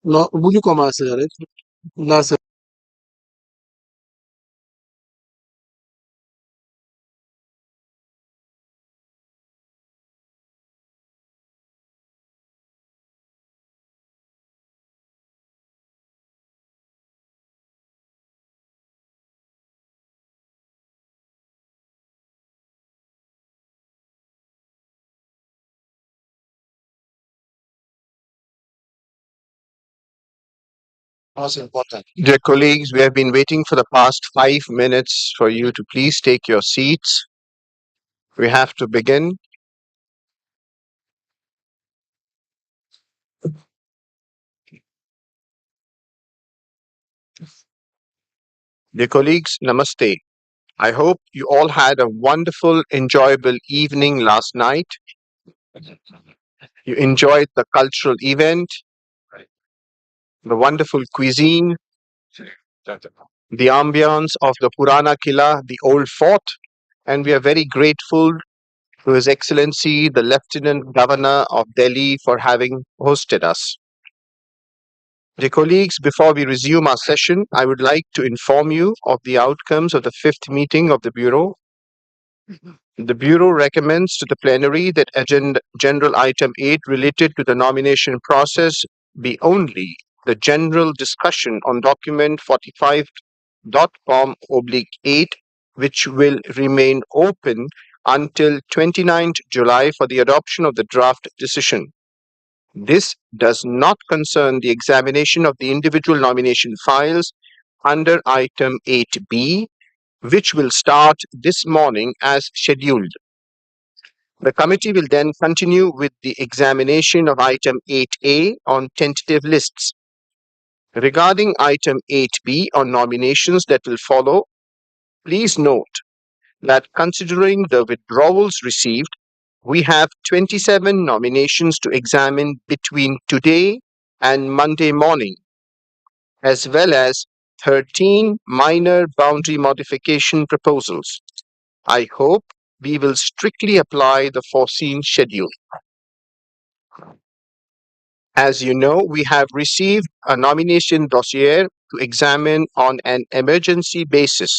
No, voglio commencer. Là, c'est most important. Dear colleagues, we have been waiting for the past 5 minutes for you to please take your seats. We have to begin. Dear colleagues, namaste. I hope you all had a wonderful, enjoyable evening last night. You enjoyed the cultural event, the wonderful cuisine, the ambience of the Purana Killa, the old fort, and we are very grateful to His Excellency, the Lieutenant Governor of Delhi, for having hosted us. Dear colleagues, before we resume our session, I would like to inform you of the outcomes of the fifth meeting of the Bureau. The Bureau recommends to the plenary that Agenda General Item 8 related to the nomination process be only the general discussion on document 45.com/8, which will remain open until 29th July for the adoption of the draft decision. This does not concern the examination of the individual nomination files under Item 8B, which will start this morning as scheduled. The committee will then continue with the examination of Item 8A on tentative lists. Regarding Item 8B on nominations that will follow, please note that considering the withdrawals received, we have 27 nominations to examine between today and Monday morning, as well as 13 minor boundary modification proposals. I hope we will strictly apply the foreseen schedule. As you know, we have received a nomination dossier to examine on an emergency basis.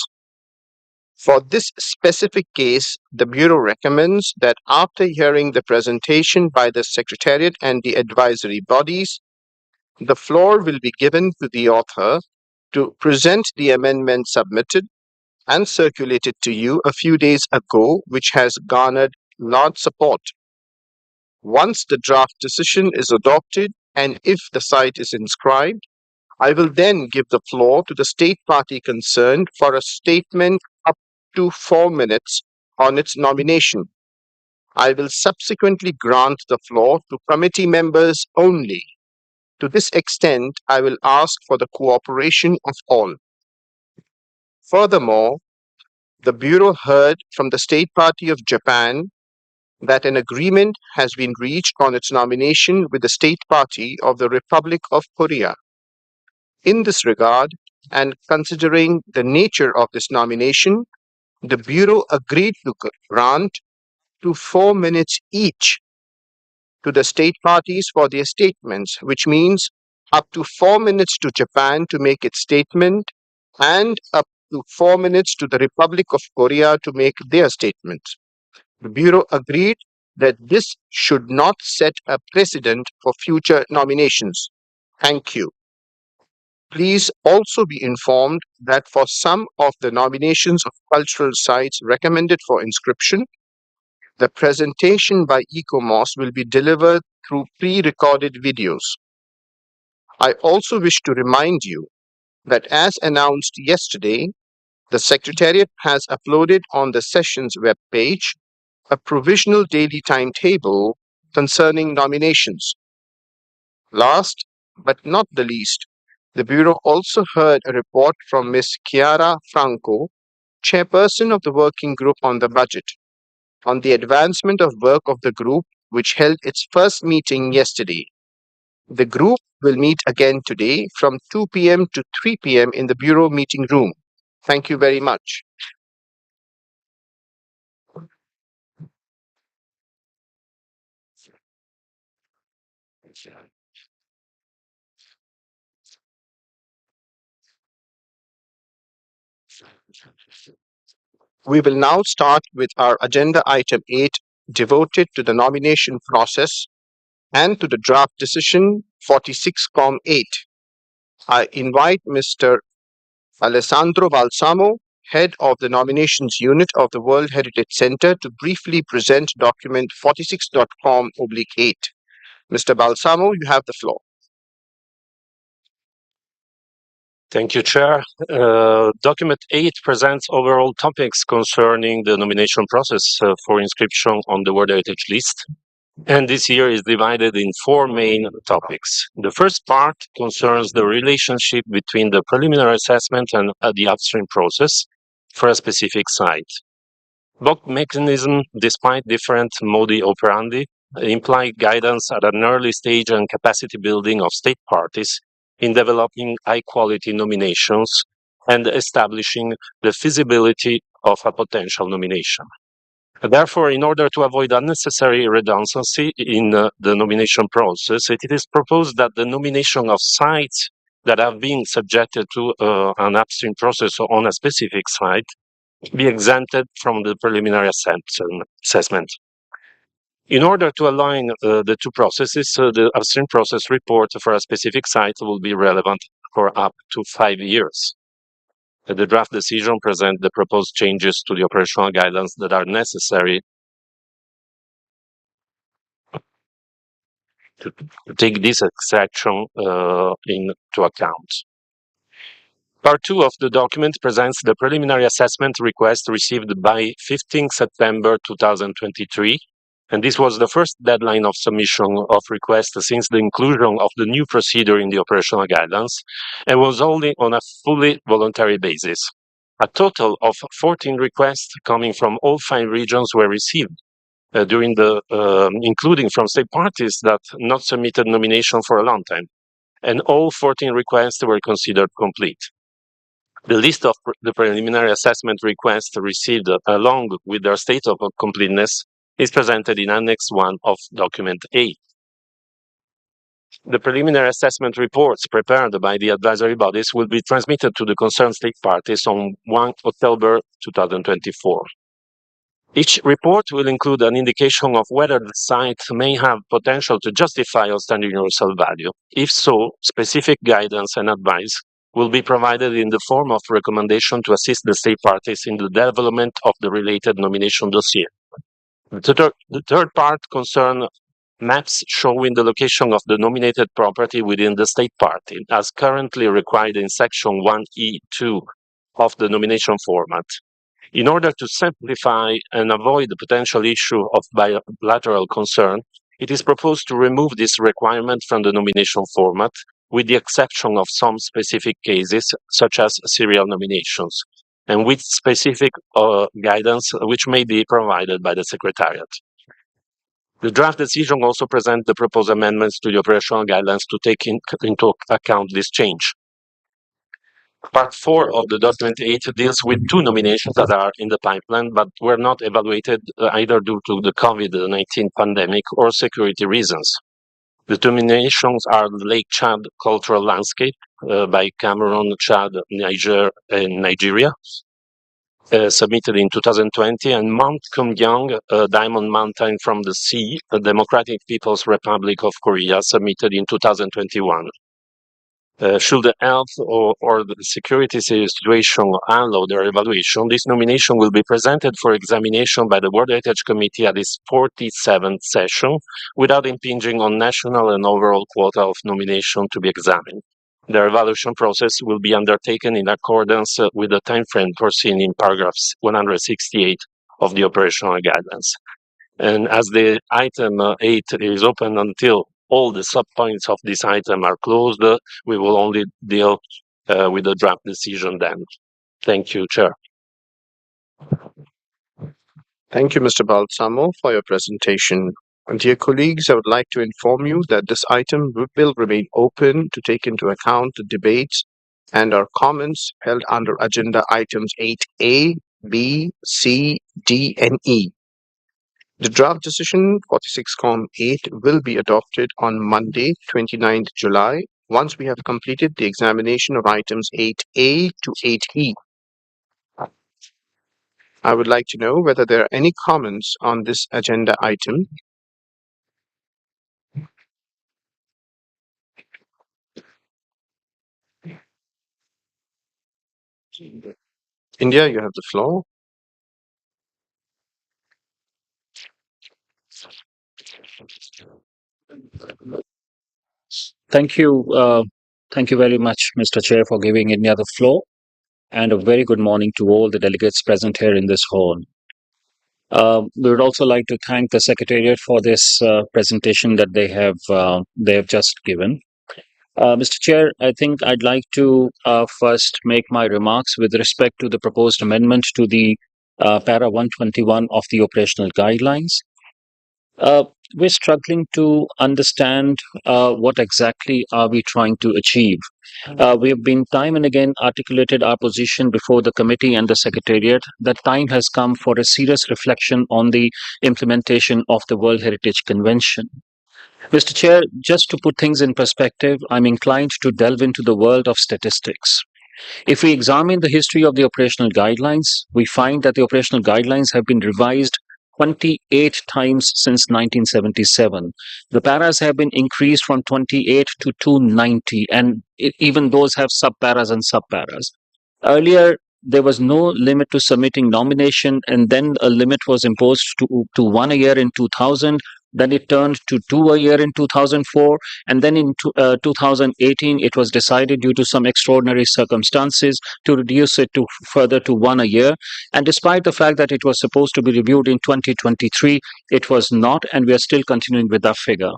For this specific case, the Bureau recommends that after hearing the presentation by the Secretariat and the advisory bodies, the floor will be given to the author to present the amendment submitted and circulated to you a few days ago, which has garnered large support. Once the draft decision is adopted and if the site is inscribed, I will then give the floor to the state party concerned for a statement up to 4 minutes on its nomination. I will subsequently grant the floor to committee members only. To this extent, I will ask for the cooperation of all. Furthermore, the Bureau heard from the State Party of Japan that an agreement has been reached on its nomination with the State Party of the Republic of Korea. In this regard, and considering the nature of this nomination, the Bureau agreed to grant to 4 minutes each to the state parties for their statements, which means up to 4 minutes to Japan to make its statement and up to 4 minutes to the Republic of Korea to make their statement. The Bureau agreed that this should not set a precedent for future nominations. Thank you. Please also be informed that for some of the nominations of cultural sites recommended for inscription, the presentation by ECOMOS will be delivered through pre-recorded videos. I also wish to remind you that as announced yesterday, the Secretariat has uploaded on the session's webpage a provisional daily timetable concerning nominations. Last but not the least, the Bureau also heard a report from Ms. Chiara Franco, chairperson of the Working Group on the Budget, on the advancement of work of the group, which held its first meeting yesterday. The group will meet again today from 2 p.m. to 3 p.m. in the Bureau meeting room. Thank you very much. We will now start with our agenda item 8, devoted to the nomination process and to the draft decision 46-8. I invite Mr. Alessandro Balsamo, head of the nominations unit of the World Heritage Center, to briefly present document 46.com/8. Mr. Balsamo, you have the floor. Thank you, Chair. Document 8 presents overall topics concerning the nomination process for inscription on the World Heritage List. And this year is divided in 4 main topics. The first part concerns the relationship between the preliminary assessment and the upstream process for a specific site. Both mechanisms, despite different modi operandi, imply guidance at an early stage and capacity building of state parties in developing high-quality nominations and establishing the feasibility of a potential nomination. Therefore, in order to avoid unnecessary redundancy in the nomination process, it is proposed that the nomination of sites that have been subjected to an upstream process on a specific site be exempted from the preliminary assessment. In order to align the two processes, the upstream process report for a specific site will be relevant for up to 5 years. The draft decision presents the proposed changes to the operational guidelines that are necessary to take this exception into account. Part 2 of the document presents the preliminary assessment request received by 15 September 2023, and this was the first deadline of submission of requests since the inclusion of the new procedure in the operational guidelines, and was only on a fully voluntary basis. A total of 14 requests coming from all 5 regions were received, including from state parties that not submitted nomination for a long time, and all 14 requests were considered complete. The list of the preliminary assessment requests received along with their state of completeness is presented in Annex 1 of Document 8. The preliminary assessment reports prepared by the advisory bodies will be transmitted to the concerned state parties on 1 October 2024. Each report will include an indication of whether the site may have potential to justify outstanding universal value. If so, specific guidance and advice will be provided in the form of recommendation to assist the state parties in the development of the related nomination dossier. The third part concerns maps showing the location of the nominated property within the state party, as currently required in Section 1E2 of the nomination format. In order to simplify and avoid the potential issue of bilateral concern, it is proposed to remove this requirement from the nomination format, with the exception of some specific cases, such as serial nominations, and with specific guidance which may be provided by the Secretariat. The draft decision also presents the proposed amendments to the operational guidelines to take into account this change. Part 4 of the document 8 deals with 2 nominations that are in the pipeline but were not evaluated either due to the COVID-19 pandemic or security reasons. The 2 nominations are the Lake Chad Cultural Landscape by Cameroon, Chad, Niger, and Nigeria, submitted in 2020, and Mount Kumgyong, Diamond Mountain from the Sea, the Democratic People's Republic of Korea, submitted in 2021. Should the health or the security situation allow their evaluation, this nomination will be presented for examination by the World Heritage Committee at its 47th session without impinging on national and overall quota of nomination to be examined. Their evaluation process will be undertaken in accordance with the timeframe foreseen in paragraphs 168 of the operational guidelines. And as the item 8 is open until all the subpoints of this item are closed, we will only deal with the draft decision then. Thank you, Chair. Thank you, Mr. Balsamo, for your presentation. And dear colleagues, I would like to inform you that this item will remain open to take into account the debates and our comments held under agenda items 8A, B, C, D, and E. The draft decision 46-8 will be adopted on Monday, 29th July, once we have completed the examination of items 8A to 8E. I would like to know whether there are any comments on this agenda item. India, you have the floor. Thank you. Thank you very much, Mr. Chair, for giving India the floor. And a very good morning to all the delegates present here in this hall. We would also like to thank the Secretariat for this presentation that they have just given. Mr. Chair, I think I'd like to first make my remarks with respect to the proposed amendment to the para 121 of the operational guidelines. We're struggling to understand what exactly are we trying to achieve. We have been time and again articulated our position before the committee and the secretariat that time has come for a serious reflection on the implementation of the World Heritage Convention. Mr. Chair, just to put things in perspective, I'm inclined to delve into the world of statistics. If we examine the history of the operational guidelines, we find that the operational guidelines have been revised 28 times since 1977. The paras have been increased from 28 to 290, and even those have sub-paras and sub-paras. Earlier, there was no limit to submitting nomination, and then a limit was imposed to 1 year in 2000. Then it turned to 2 a year in 2004, and then in 2018, it was decided due to some extraordinary circumstances to reduce it to further to 1 a year. And despite the fact that it was supposed to be reviewed in 2023, it was not, and we are still continuing with that figure.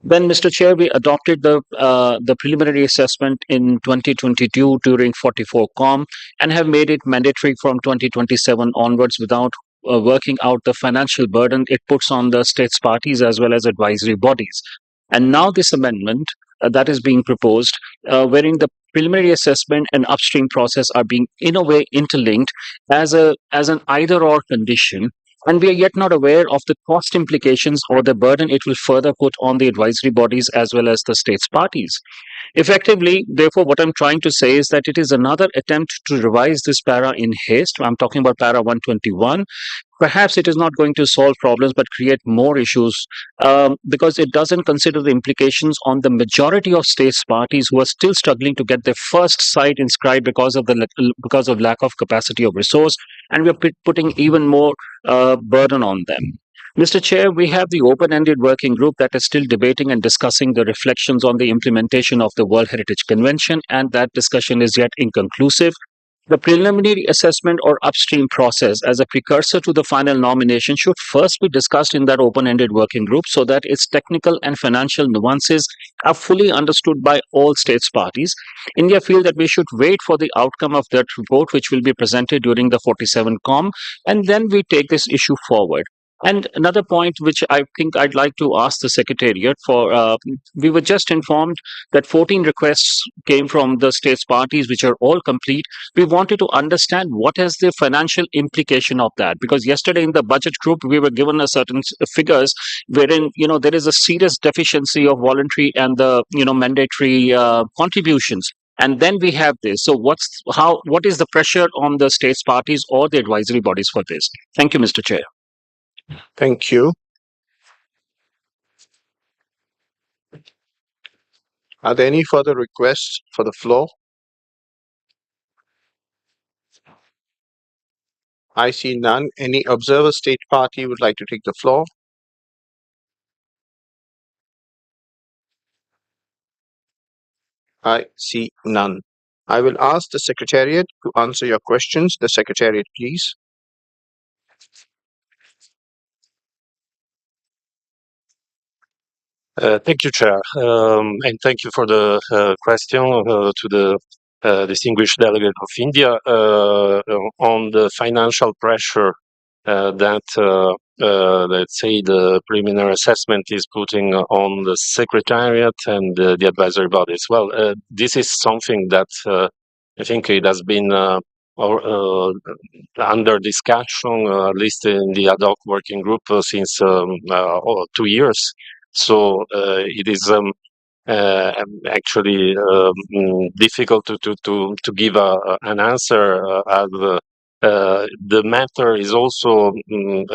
Then, Mr. Chair, we adopted the preliminary assessment in 2022 during 44 COM and have made it mandatory from 2027 onwards without working out the financial burden it puts on the states parties as well as advisory bodies. And now this amendment that is being proposed, wherein the preliminary assessment and upstream process are being in a way interlinked as an either or condition, and we are yet not aware of the cost implications or the burden it will further put on the advisory bodies as well as the states parties. Effectively, therefore, what I'm trying to say is that it is another attempt to revise this para in haste. I'm talking about para 121. Perhaps it is not going to solve problems but create more issues, because it doesn't consider the implications on the majority of states parties who are still struggling to get their first site inscribed because of lack of capacity of resource, and we're putting even more burden on them. Mr. Chair, we have the open-ended working group that is still debating and discussing the reflections on the implementation of the World Heritage Convention, and that discussion is yet inconclusive. The preliminary assessment or upstream process as a precursor to the final nomination should first be discussed in that open-ended working group so that its technical and financial nuances are fully understood by all states parties. India feels that we should wait for the outcome of that report, which will be presented during the 47 COM, and then we take this issue forward. And another point which I think I'd like to ask the Secretariat for, we were just informed that 14 requests came from the states parties, which are all complete. We wanted to understand what is the financial implication of that, because yesterday in the budget group we were given a certain figures wherein there is a serious deficiency of voluntary and the mandatory contributions. And then we have this. So what is the pressure on the states parties or the advisory bodies for this? Thank you, Mr. Chair. Thank you. Are there any further requests for the floor? I see none. Any observer state party would like to take the floor? I see none. I will ask the Secretariat to answer your questions. The Secretariat, please. Thank you, Chair, and thank you for the question to the distinguished delegate of India on the financial pressure that, let's say, the preliminary assessment is putting on the Secretariat and the advisory bodies. Well, this is something that I think it has been under discussion, at least in the ad hoc working group, since 2 years. So it is actually difficult to give an answer as the matter is also in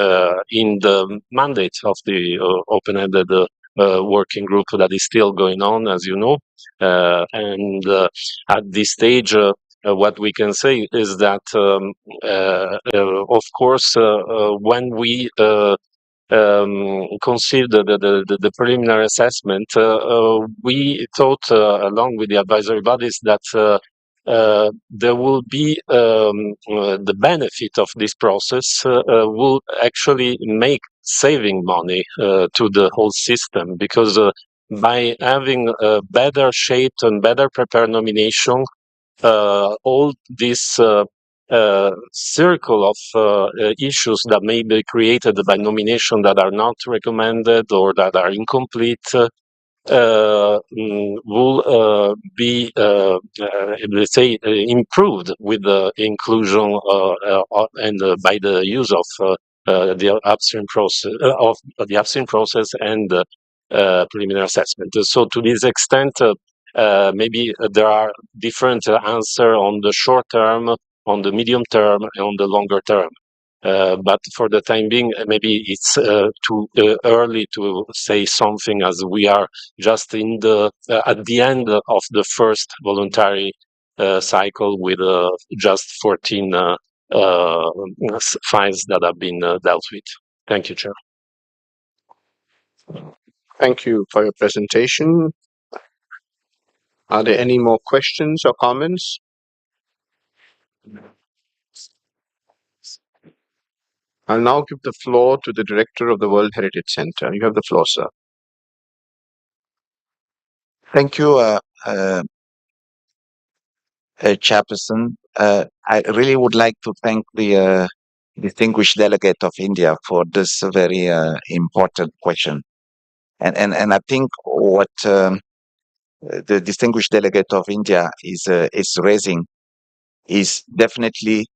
the mandate of the open-ended working group that is still going on, as you know. And at this stage, what we can say is that, of course, when we consider the preliminary assessment, we thought, along with the advisory bodies, that there will be the benefit of this process will actually make saving money to the whole system, because by having a better shaped and better prepared nomination, all this circle of issues that may be created by nomination that are not recommended or that are incomplete will be, let's say, improved with the inclusion and by the use of the upstream process and preliminary assessment. So, to this extent, maybe there are different answers on the short term, on the medium term, and on the longer term. But for the time being, maybe it's too early to say something, as we are just in the at the end of the first voluntary cycle with just 14 files that have been dealt with. Thank you, Chair. Thank you for your presentation. Are there any more questions or comments? I'll now give the floor to the Director of the World Heritage Center. You have the floor, sir. Thank you, Chairperson. I really would like to thank the distinguished delegate of India for this very important question. And I think what the distinguished delegate of India is raising is definitely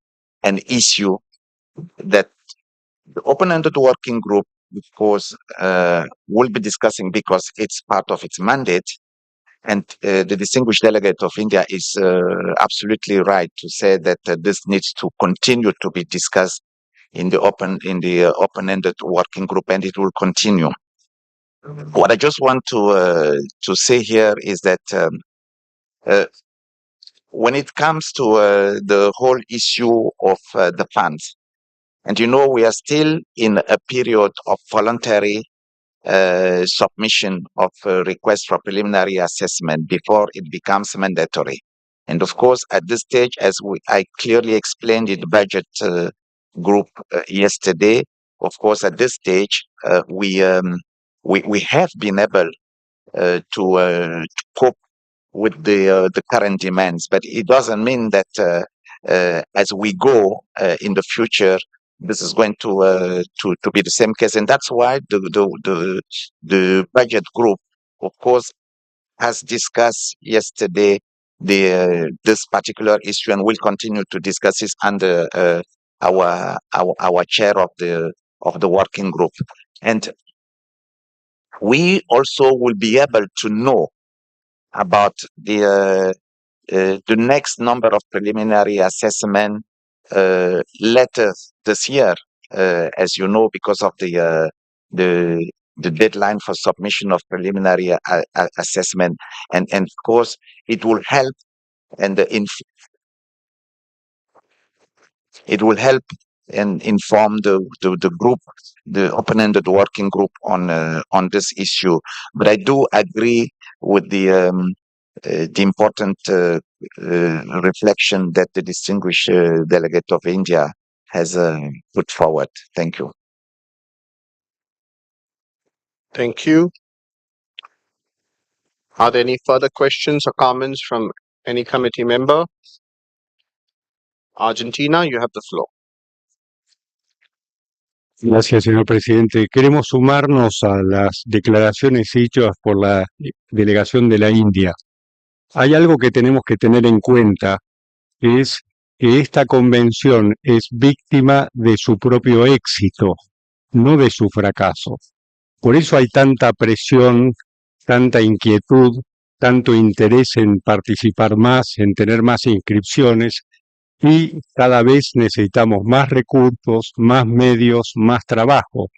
an issue that the open-ended working group, of course, will be discussing, because it's part of its mandate. And the distinguished delegate of India is absolutely right to say that this needs to continue to be discussed in the open-ended working group, and it will continue. What I just want to say here is that when it comes to the whole issue of the funds, and we are still in a period of voluntary submission of request for preliminary assessment before it becomes mandatory. And of course, at this stage, as I clearly explained in the budget group yesterday, of course, at this stage, we have been able to cope with the current demands, but it doesn't mean that as we go in the future, this is going to be the same case. And that's why the budget group, of course, has discussed yesterday this particular issue, and will continue to discuss this under our chair of the working group. And we also will be able to know about the next number of preliminary assessment letters this year, as you know, because of the the deadline for submission of preliminary assessment, and of course it will help and it will help and inform the group, the open-ended working group on this issue. But I do agree with the important reflection that the distinguished delegate of India has put forward. Thank you. Thank you. Are there any further questions or comments from any committee member? Argentina, you have the floor. Gracias, señor presidente. Queremos sumarnos a las declaraciones hechas por la delegación de la India. Hay algo que tenemos que tener en cuenta, que es que esta convención es víctima de su propio éxito, no de su fracaso. Por eso hay tanta presión, tanta inquietud, tanto interés en participar más, en tener más inscripciones, y cada vez necesitamos más recursos, más medios, más trabajo.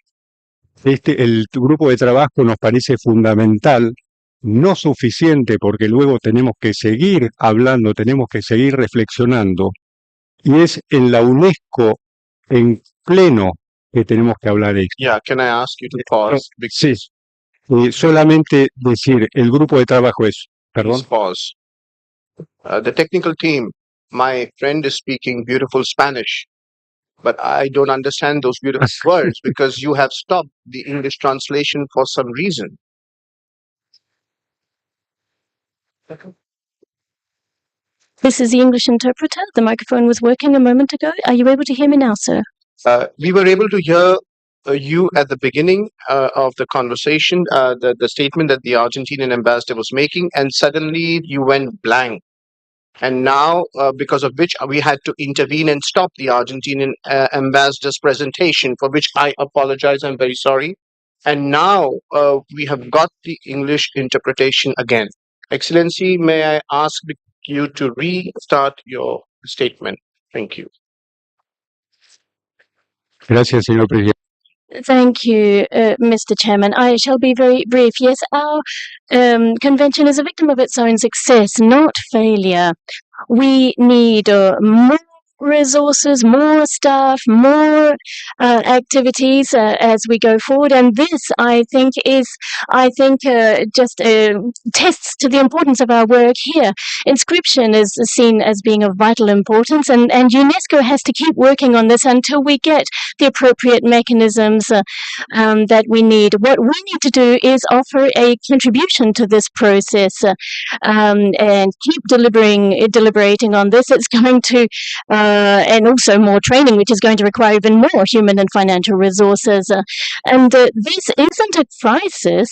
El grupo de trabajo nos parece fundamental, no suficiente porque luego tenemos que seguir hablando, tenemos que seguir reflexionando, y es en la UNESCO en pleno que tenemos que hablar esto. Yeah, can I ask you to pause? Sí, solamente decir, el grupo de trabajo es, perdón. Please pause. The technical team, my friend is speaking beautiful Spanish, but I don't understand those beautiful words because you have stopped the English translation for some reason. This is the English interpreter. The microphone was working a moment ago. Are you able to hear me now, sir? We were able to hear you at the beginning of the conversation, the statement that the Argentinian ambassador was making, and suddenly you went blank. And now, because of which we had to intervene and stop the Argentinian ambassador's presentation, for which I apologize. I'm very sorry. And now we have got the English interpretation again. Excellency, may I ask you to restart your statement? Thank you. Gracias, señor presidente. Thank you, Mr. Chairman. I shall be very brief. Yes, our convention is a victim of its own success, not failure. We need more resources, more staff, more activities as we go forward. And this, I think, just tests to the importance of our work here. Inscription is seen as being of vital importance, and UNESCO has to keep working on this until we get the appropriate mechanisms that we need. What we need to do is offer a contribution to this process and keep deliberating on this. It's going to and also more training, which is going to require even more human and financial resources. And this isn't a crisis.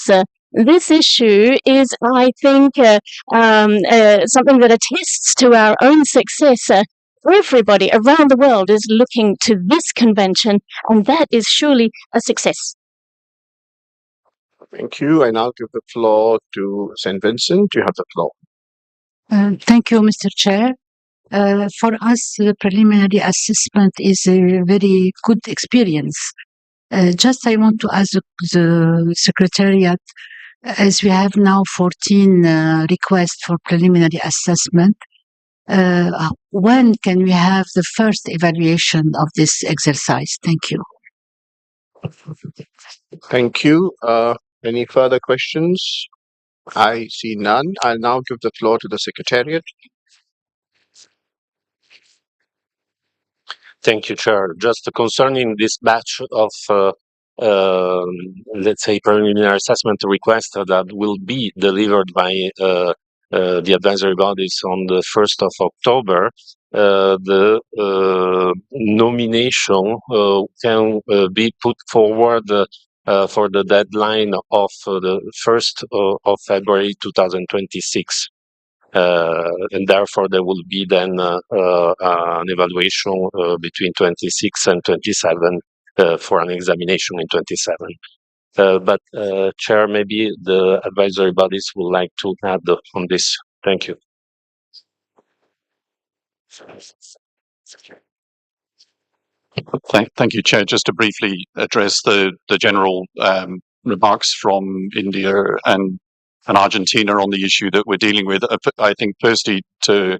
This issue is, I think, something that attests to our own success. Everybody around the world is looking to this convention, and that is surely a success. Thank you. I now give the floor to St. Vincent. You have the floor. Thank you, Mr. Chair. For us, the preliminary assessment is a very good experience. Just I want to ask the Secretariat, as we have now 14 requests for preliminary assessment, when can we have the first evaluation of this exercise? Thank you. Thank you. Any further questions? I see none. I'll now give the floor to the Secretariat. Thank you, Chair. Just concerning this batch of, let's say, preliminary assessment requests that will be delivered by the advisory bodies on the 1st of October, the nomination can be put forward for the deadline of the 1st of February 2026. And therefore, there will be then an evaluation between 26 and 27 for an examination in 27. But Chair, maybe the advisory bodies would like to add on this. Thank you. Thank you, Chair. Just to briefly address the general remarks from India and Argentina on the issue that we're dealing with. I think firstly to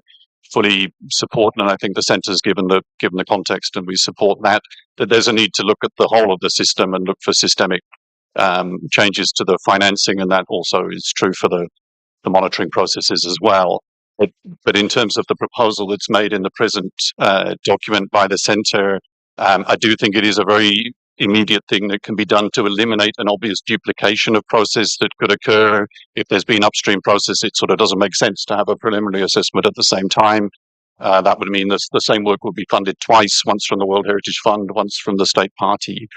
fully support, and I think the centre's given the context, and we support that there's a need to look at the whole of the system and look for systemic changes to the financing, and that also is true for the monitoring processes as well. But in terms of the proposal that's made in the present document by the centre, I do think it is a very immediate thing that can be done to eliminate an obvious duplication of process that could occur. If there's been upstream process, it sort of doesn't make sense to have a preliminary assessment at the same time. That would mean the same work would be funded twice, once from the World Heritage Fund, once from the state party.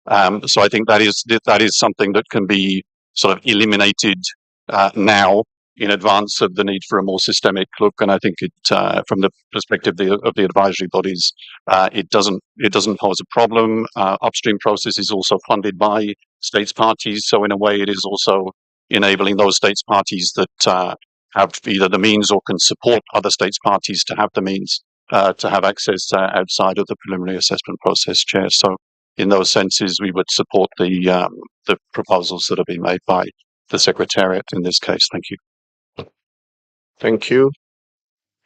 So I think that is something that can be sort of eliminated now in advance of the need for a more systemic look. And I think it, from the perspective of the advisory bodies, it doesn't pose a problem. Upstream process is also funded by states parties, so in a way, it is also enabling those states parties that have either the means or can support other states parties to have the means to have access outside of the preliminary assessment process, Chair. So in those senses, we would support the proposals that have been made by the Secretariat in this case. Thank you. Thank you.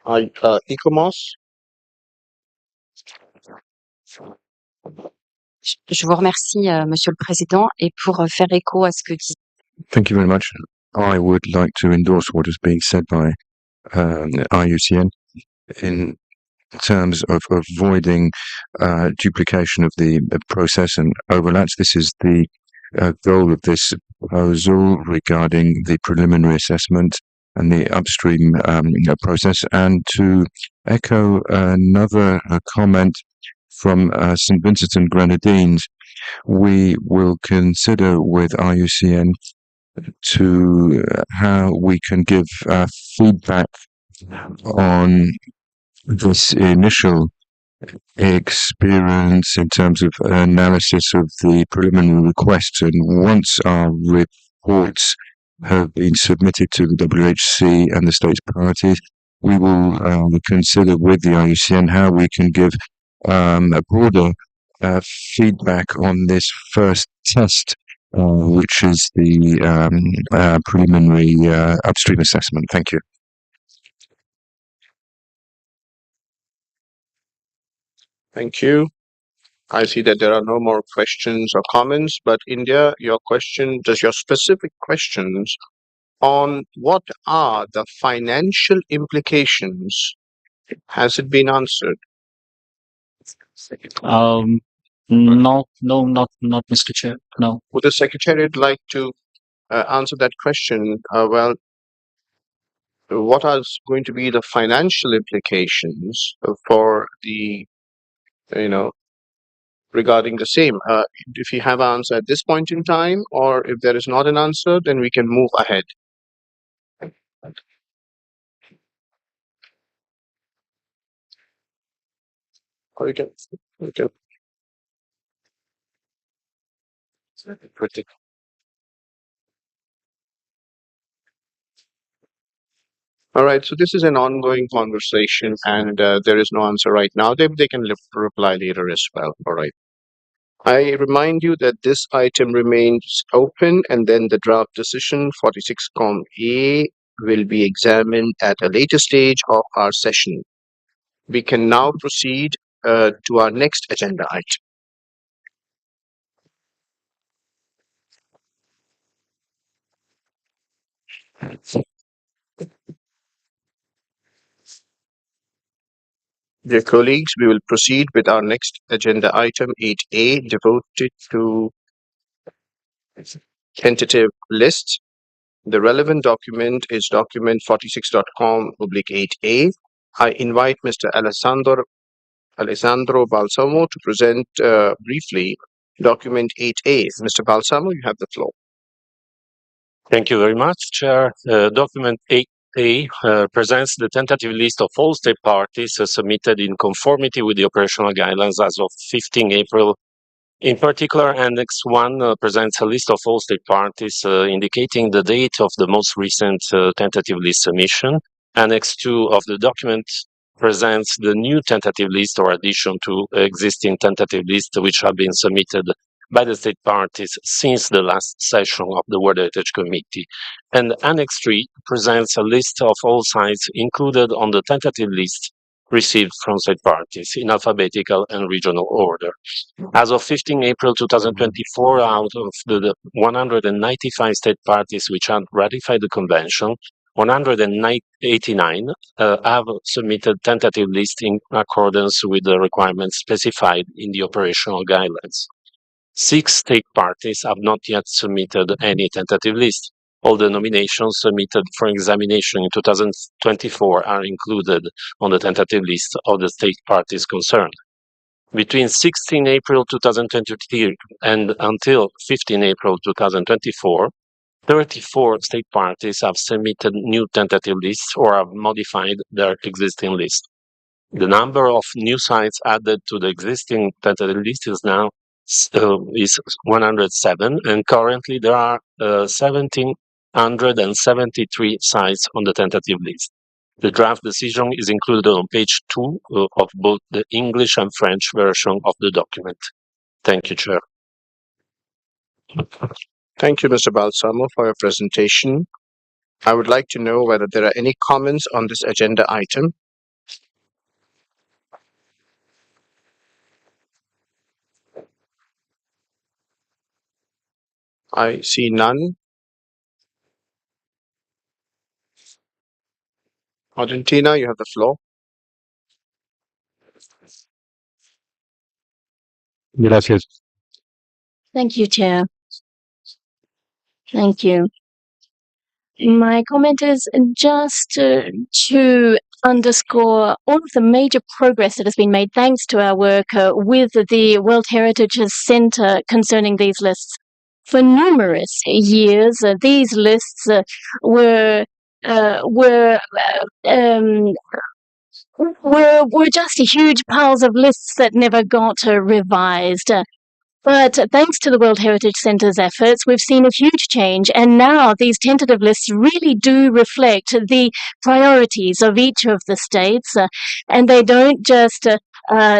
Ecomos? Je vous remercie, Monsieur le Président, et pour faire écho à ce que dit. Thank you very much. I would like to endorse what is being said by IUCN in terms of avoiding duplication of the process and overlaps. This is the goal of this proposal regarding the preliminary assessment and the upstream process. And to echo another comment from St. Vincent and Grenadines, we will consider with IUCN to how we can give feedback on this initial experience in terms of analysis of the preliminary requests. And once our reports have been submitted to the WHC and the states parties, we will consider with the IUCN how we can give a broader feedback on this first test, which is the preliminary upstream assessment. Thank you. Thank you. I see that there are no more questions or comments, but India, your specific questions on what are the financial implications, has it been answered? No, not Mr. Chair. No. Would the Secretariat like to answer that question? Well, what are going to be the financial implications for the, regarding the same? If you have an answer at this point in time, or if there is not an answer, then we can move ahead. Or you can. All right, so this is an ongoing conversation, and there is no answer right now. They can reply later as well. All right. I remind you that this item remains open, and then the draft decision 46(a) will be examined at a later stage of our session. We can now proceed to our next agenda item. Dear colleagues, we will proceed with our next agenda item 8A, devoted to tentative list. The relevant document is document 46.com/8A. I invite Mr. Alessandro Balsamo to present briefly document 8A. Mr. Balsamo, you have the floor. Thank you very much, Chair. Document 8A presents the tentative list of all state parties submitted in conformity with the operational guidelines as of 15 April. In particular, Annex 1 presents a list of all state parties indicating the date of the most recent tentative list submission. Annex 2 of the document presents the new tentative list or addition to existing tentative list which have been submitted by the state parties since the last session of the World Heritage Committee. And Annex 3 presents a list of all sites included on the tentative list received from state parties in alphabetical and regional order. As of 15 April 2024, out of the 195 state parties which had ratified the convention, 189 have submitted tentative lists in accordance with the requirements specified in the operational guidelines. 6 state parties have not yet submitted any tentative list. All the nominations submitted for examination in 2024 are included on the tentative list of the state parties concerned. Between 16 April 2023 and until 15 April 2024, 34 state parties have submitted new tentative lists or have modified their existing list. The number of new sites added to the existing tentative list is now is 107, and currently there are 1,773 sites on the tentative list. The draft decision is included on page 2 of both the English and French version of the document. Thank you, Chair. Thank you, Mr. Balsamo, for your presentation. I would like to know whether there are any comments on this agenda item. I see none. Argentina, you have the floor. Gracias. Thank you, Chair. Thank you. My comment is just to underscore all of the major progress that has been made thanks to our work with the World Heritage Center concerning these lists. For numerous years, these lists were just huge piles of lists that never got revised. But thanks to the World Heritage Center's efforts, we've seen a huge change, and now these tentative lists really do reflect the priorities of each of the states, and they don't just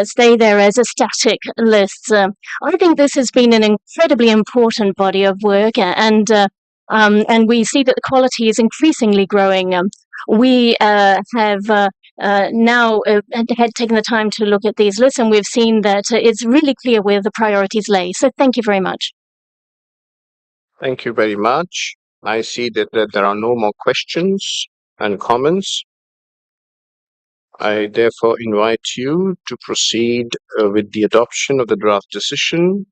stay there as a static list. I think this has been an incredibly important body of work, and we see that the quality is increasingly growing. We have now had taken the time to look at these lists, and we've seen that it's really clear where the priorities lay. So thank you very much. Thank you very much. I see that there are no more questions and comments. I therefore invite you to proceed with the adoption of the draft decision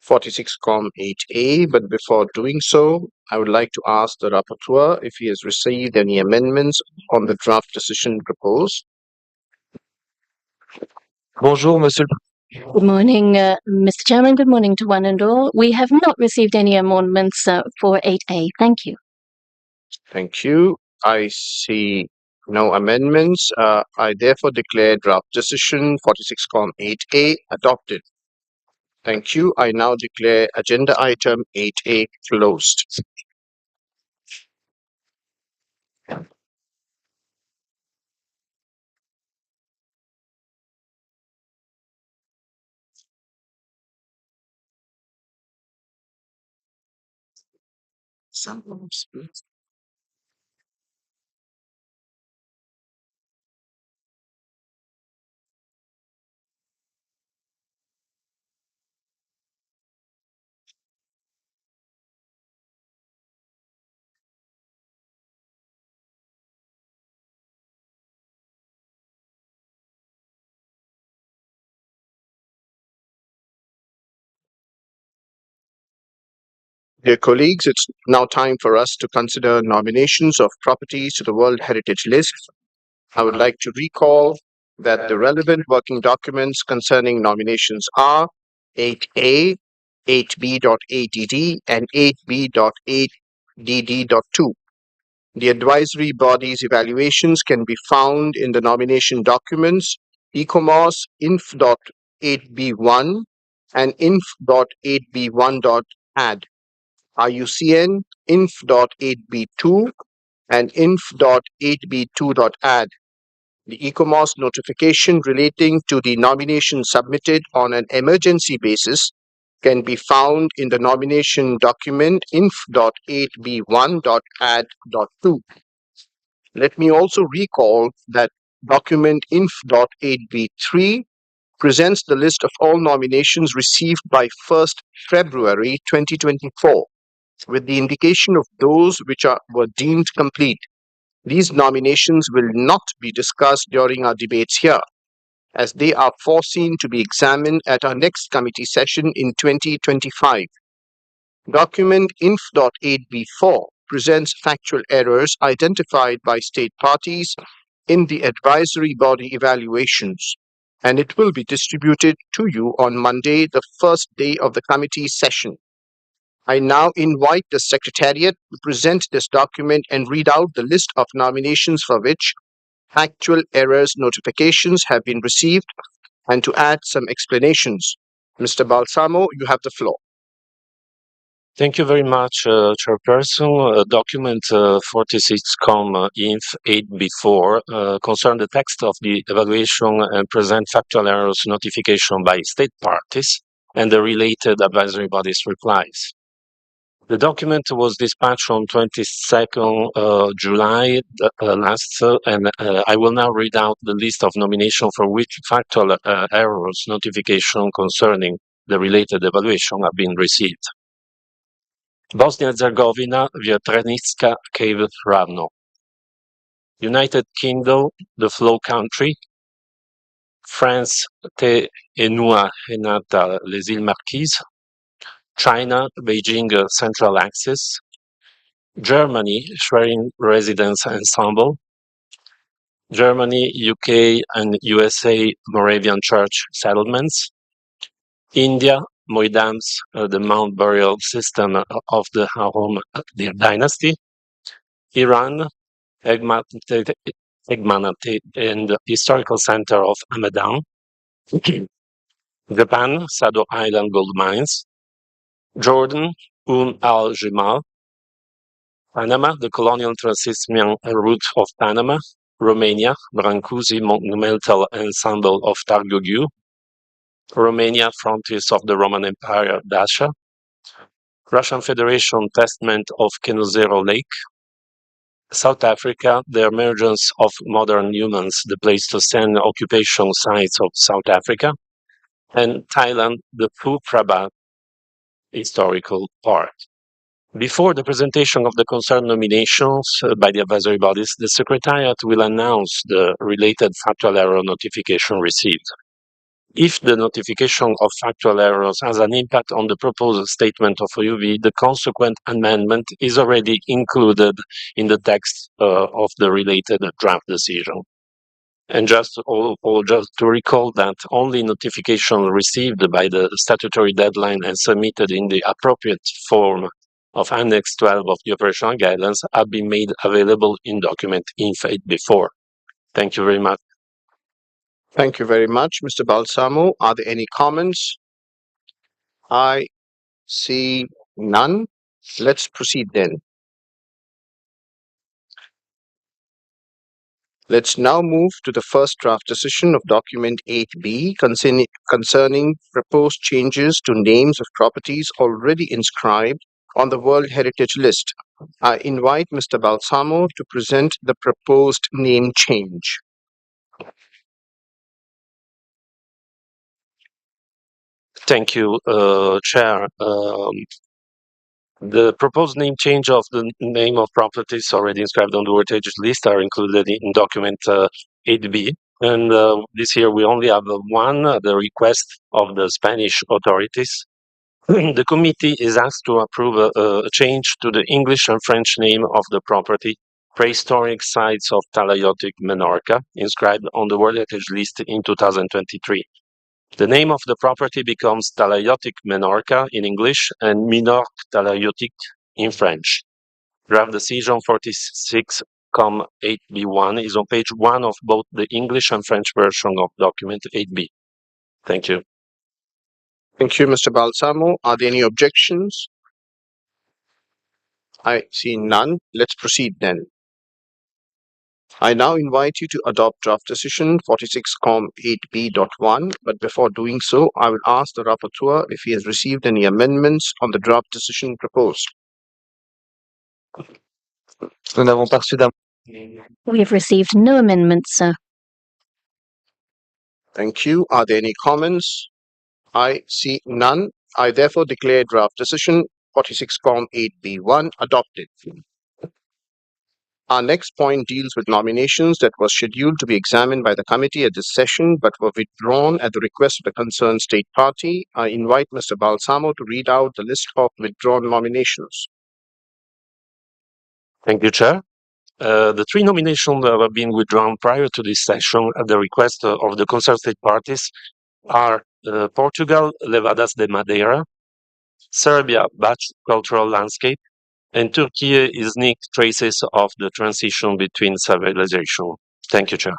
46-8A, but before doing so, I would like to ask the rapporteur if he has received any amendments on the draft decision proposed. Bonjour, Monsieur. Good morning, Mr. Chairman. Good morning to one and all. We have not received any amendments for 8A. Thank you. Thank you. I see no amendments. I therefore declare draft decision 46-8A adopted. Thank you. I now declare agenda item 8A closed. Dear colleagues, it's now time for us to consider nominations of properties to the World Heritage List. I would like to recall that the relevant working documents concerning nominations are 8A, 8B.8DD, and 8B.8DD.2. The advisory body's evaluations can be found in the nomination documents ECOMOS inf.8b1 and inf.8b1.add, IUCN inf.8b2 and inf.8b2.add. The ECOMOS notification relating to the nomination submitted on an emergency basis can be found in the nomination document inf.8b1.add.2. Let me also recall that document inf.8b3 presents the list of all nominations received by 1st February 2024, with the indication of those which were deemed complete. These nominations will not be discussed during our debates here, as they are foreseen to be examined at our next committee session in 2025. Document inf.8b4 presents factual errors identified by state parties in the advisory body evaluations, and it will be distributed to you on Monday, the first day of the committee session. I now invite the Secretariat to present this document and read out the list of nominations for which factual errors notifications have been received and to add some explanations. Mr. Balsamo, you have the floor. Thank you very much, Chairperson. Document 46-inf 8b4 concern the text of the evaluation and present factual errors notification by state parties and the related advisory body's replies. The document was dispatched on 22nd July last, and I will now read out the list of nominations for which factual errors notification concerning the related evaluation have been received. Bosnia-Herzegovina, Vjetranicka Cave Ravno. United Kingdom, the Flow Country. France, Te Enua Henata, Les Îles Marquises. China, Beijing Central Axis. Germany, Schwerin Residence Ensemble. Germany, UK, and USA Moravian Church Settlements. India, Moidams, the Mount Burial System of the Harom Dynasty. Iran, Egmanate and the Historical Center of Hamadan. Japan, Sado Island Gold Mines. Jordan, al-Jamal. Panama, the Colonial Transismian Route of Panama. Romania, Brancusi Monumental Ensemble of Targogiu. Romania, Frontiers of the Roman Empire, Dacia. Russian Federation, Testament of Kenozero Lake. South Africa, the emergence of modern humans, the Pleistocene occupation sites of South Africa. And Thailand, the Phu Prabhat Historical Park. Before the presentation of the concerned nominations by the advisory bodies, the Secretariat will announce the related factual error notification received. If the notification of factual errors has an impact on the proposed statement of OUV, the consequent amendment is already included in the text of the related draft decision. And just to recall that only notification received by the statutory deadline and submitted in the appropriate form of Annex 12 of the operational guidelines have been made available in document INF8 before. Thank you very much. Thank you very much, Mr. Balsamo. Are there any comments? I see none. Let's proceed then. Let's now move to the first draft decision of document 8B concerning proposed changes to names of properties already inscribed on the World Heritage List. I invite Mr. Balsamo to present the proposed name change. Thank you, Chair. The proposed name change of the name of properties already inscribed on the World Heritage List are included in document 8B. And this year we only have one, the request of the Spanish authorities. The committee is asked to approve a change to the English and French name of the property, Prehistoric Sites of Talaiotic Menorca, inscribed on the World Heritage List in 2023. The name of the property becomes Talaiotic Menorca in English and Minorque Talaiotic in French. Draft Decision 46-8B1 is on page 1 of both the English and French version of document 8B. Thank you. Thank you, Mr. Balsamo. Are there any objections? I see none. Let's proceed then. I now invite you to adopt draft decision 46-8B.1, but before doing so, I will ask the rapporteur if he has received any amendments on the draft decision proposed. We have received no amendments, sir. Thank you. Are there any comments? I see none. I therefore declare draft decision 46-8B1 adopted. Our next point deals with nominations that were scheduled to be examined by the committee at this session but were withdrawn at the request of the concerned state party. I invite Mr. Balsamo to read out the list of withdrawn nominations. Thank you, Chair. The three nominations that have been withdrawn prior to this session at the request of the concerned state parties are Portugal, Levadas de Madeira, Serbia, Bach Cultural Landscape, and Turkey is Nick Traces of the Transition Between Civilization. Thank you, Chair.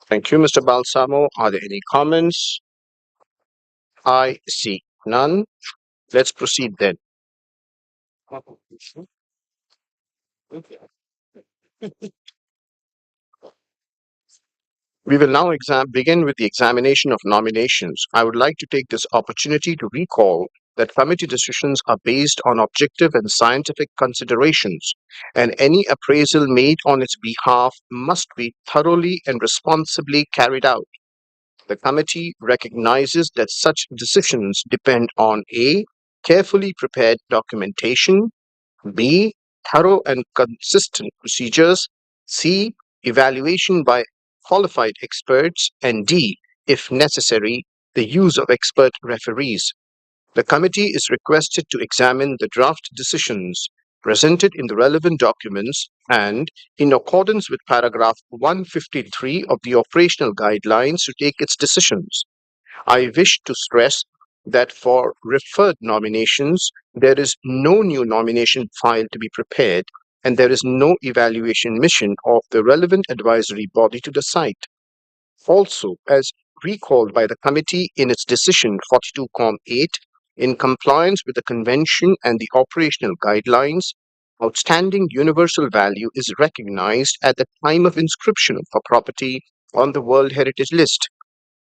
Thank you, Mr. Balsamo. Are there any comments? I see none. Let's proceed then. We will now begin with the examination of nominations. I would like to take this opportunity to recall that committee decisions are based on objective and scientific considerations, and any appraisal made on its behalf must be thoroughly and responsibly carried out. The committee recognizes that such decisions depend on A. Carefully prepared documentation, B. Thorough and consistent procedures, C. Evaluation by qualified experts, and D. If necessary, the use of expert referees. The committee is requested to examine the draft decisions presented in the relevant documents and, in accordance with paragraph 153 of the operational guidelines, to take its decisions. I wish to stress that for referred nominations, there is no new nomination file to be prepared, and there is no evaluation mission of the relevant advisory body to the site. Also, as recalled by the committee in its decision 42-8, in compliance with the convention and the operational guidelines, outstanding universal value is recognized at the time of inscription for property on the World Heritage List,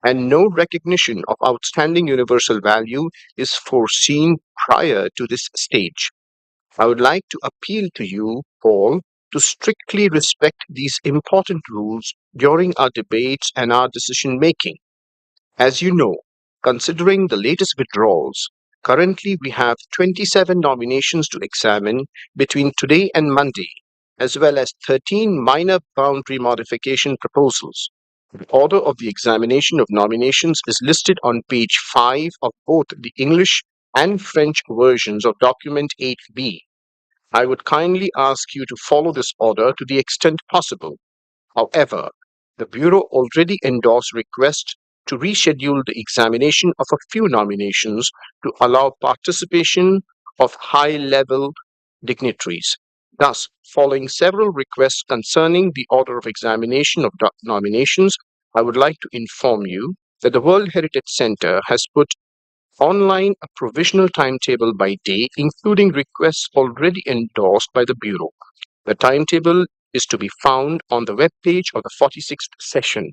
and no recognition of outstanding universal value is foreseen prior to this stage. I would like to appeal to you all to strictly respect these important rules during our debates and our decision making. As you know, considering the latest withdrawals, currently we have 27 nominations to examine between today and Monday, as well as 13 minor boundary modification proposals. The order of the examination of nominations is listed on page 5 of both the English and French versions of document 8B. I would kindly ask you to follow this order to the extent possible. However, the Bureau already endorsed requests to reschedule the examination of a few nominations to allow participation of high-level dignitaries. Thus, following several requests concerning the order of examination of nominations, I would like to inform you that the World Heritage Center has put online a provisional timetable by day, including requests already endorsed by the Bureau. The timetable is to be found on the webpage of the 46th session.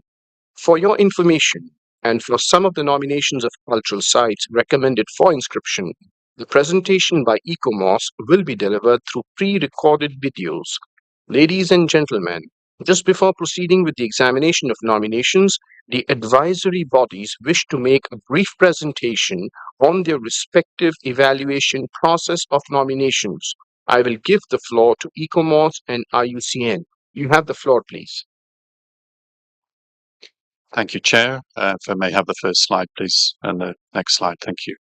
For your information, and for some of the nominations of cultural sites recommended for inscription, the presentation by ECOMOS will be delivered through pre-recorded videos. Ladies and gentlemen, just before proceeding with the examination of nominations, the advisory bodies wish to make a brief presentation on their respective evaluation process of nominations. I will give the floor to ECOMOS and IUCN. You have the floor, please. Thank you, Chair. If I may have the first slide, please, and the next slide. Thank you.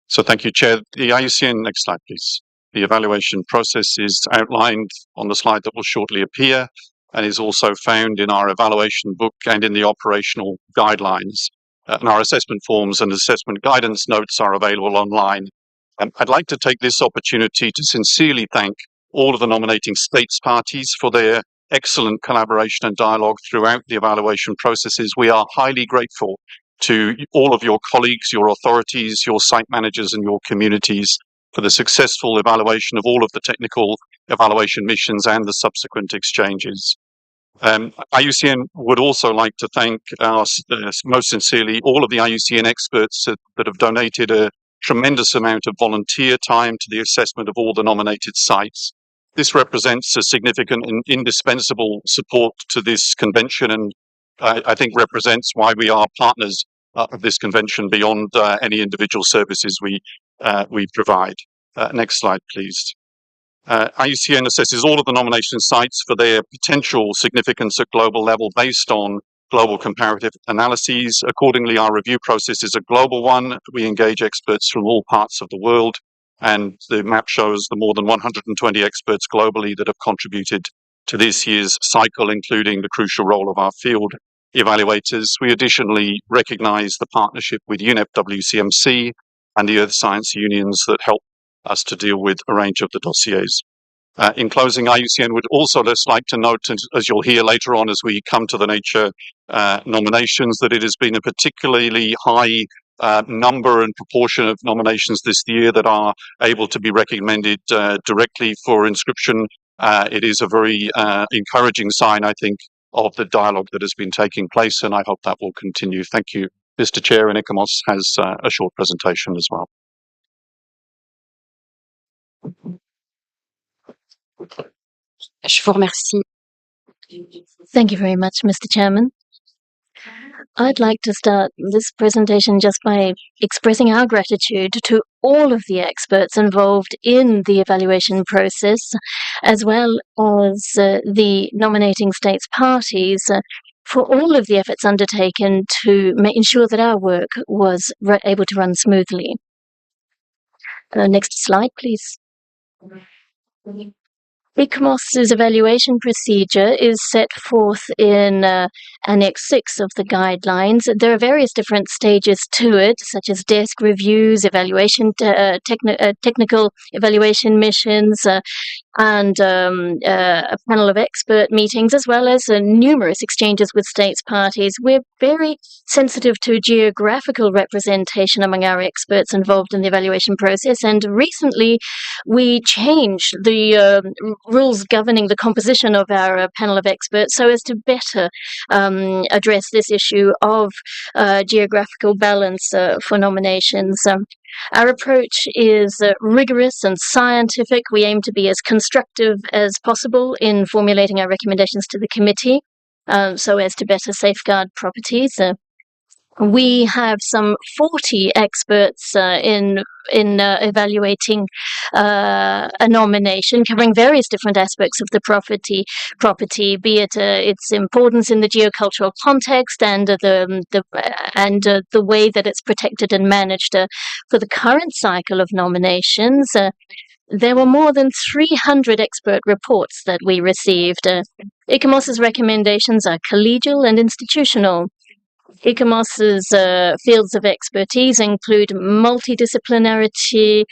So thank you, Chair. The IUCN, next slide, please. The evaluation process is outlined on the slide that will shortly appear and is also found in our evaluation book and in the operational guidelines. And our assessment forms and assessment guidance notes are available online. I'd like to take this opportunity to sincerely thank all of the nominating states parties for their excellent collaboration and dialogue throughout the evaluation processes. We are highly grateful to all of your colleagues, your authorities, your site managers and your communities for the successful evaluation of all of the technical evaluation missions and the subsequent exchanges. IUCN would also like to thank most sincerely all of the IUCN experts that have donated a tremendous amount of volunteer time to the assessment of all the nominated sites. This represents a significant and indispensable support to this convention, and I think represents why we are partners of this convention beyond any individual services we provide. Next slide, please. IUCN assesses all of the nomination sites for their potential significance at global level based on global comparative analyses. Accordingly, our review process is a global one. We engage experts from all parts of the world, and the map shows the more than 120 experts globally that have contributed to this year's cycle, including the crucial role of our field evaluators. We additionally recognize the partnership with UNEP WCMC and the Earth Science Unions that help us to deal with a range of the dossiers. In closing, IUCN would also just like to note, as you'll hear later on as we come to the nature nominations, that it has been a particularly high number and proportion of nominations this year that are able to be recommended directly for inscription. It is a very encouraging sign, I think, of the dialogue that has been taking place, and I hope that will continue. Thank you, Mr. Chair, and ICOMOS has a short presentation as well. Je vous remercie. Thank you very much, Mr. Chairman. I'd like to start this presentation just by expressing our gratitude to all of the experts involved in the evaluation process, as well as the nominating states parties, for all of the efforts undertaken to ensure that our work was able to run smoothly. Next slide, please. ICOMOS's evaluation procedure is set forth in Annex 6 of the guidelines. There are various different stages to it, such as desk reviews, evaluation, technical evaluation missions, and a panel of expert meetings, as well as numerous exchanges with states parties. We're very sensitive to geographical representation among our experts involved in the evaluation process, and recently we changed the rules governing the composition of our panel of experts so as to better address this issue of geographical balance for nominations. Our approach is rigorous and scientific. We aim to be as constructive as possible in formulating our recommendations to the committee so as to better safeguard properties. We have some 40 experts in evaluating a nomination, covering various different aspects of the property, be it its importance in the geocultural context and the way that it's protected and managed. For the current cycle of nominations, there were more than 300 expert reports that we received. ICOMOS's recommendations are collegial and institutional. ICOMOS's fields of expertise include multidisciplinarity,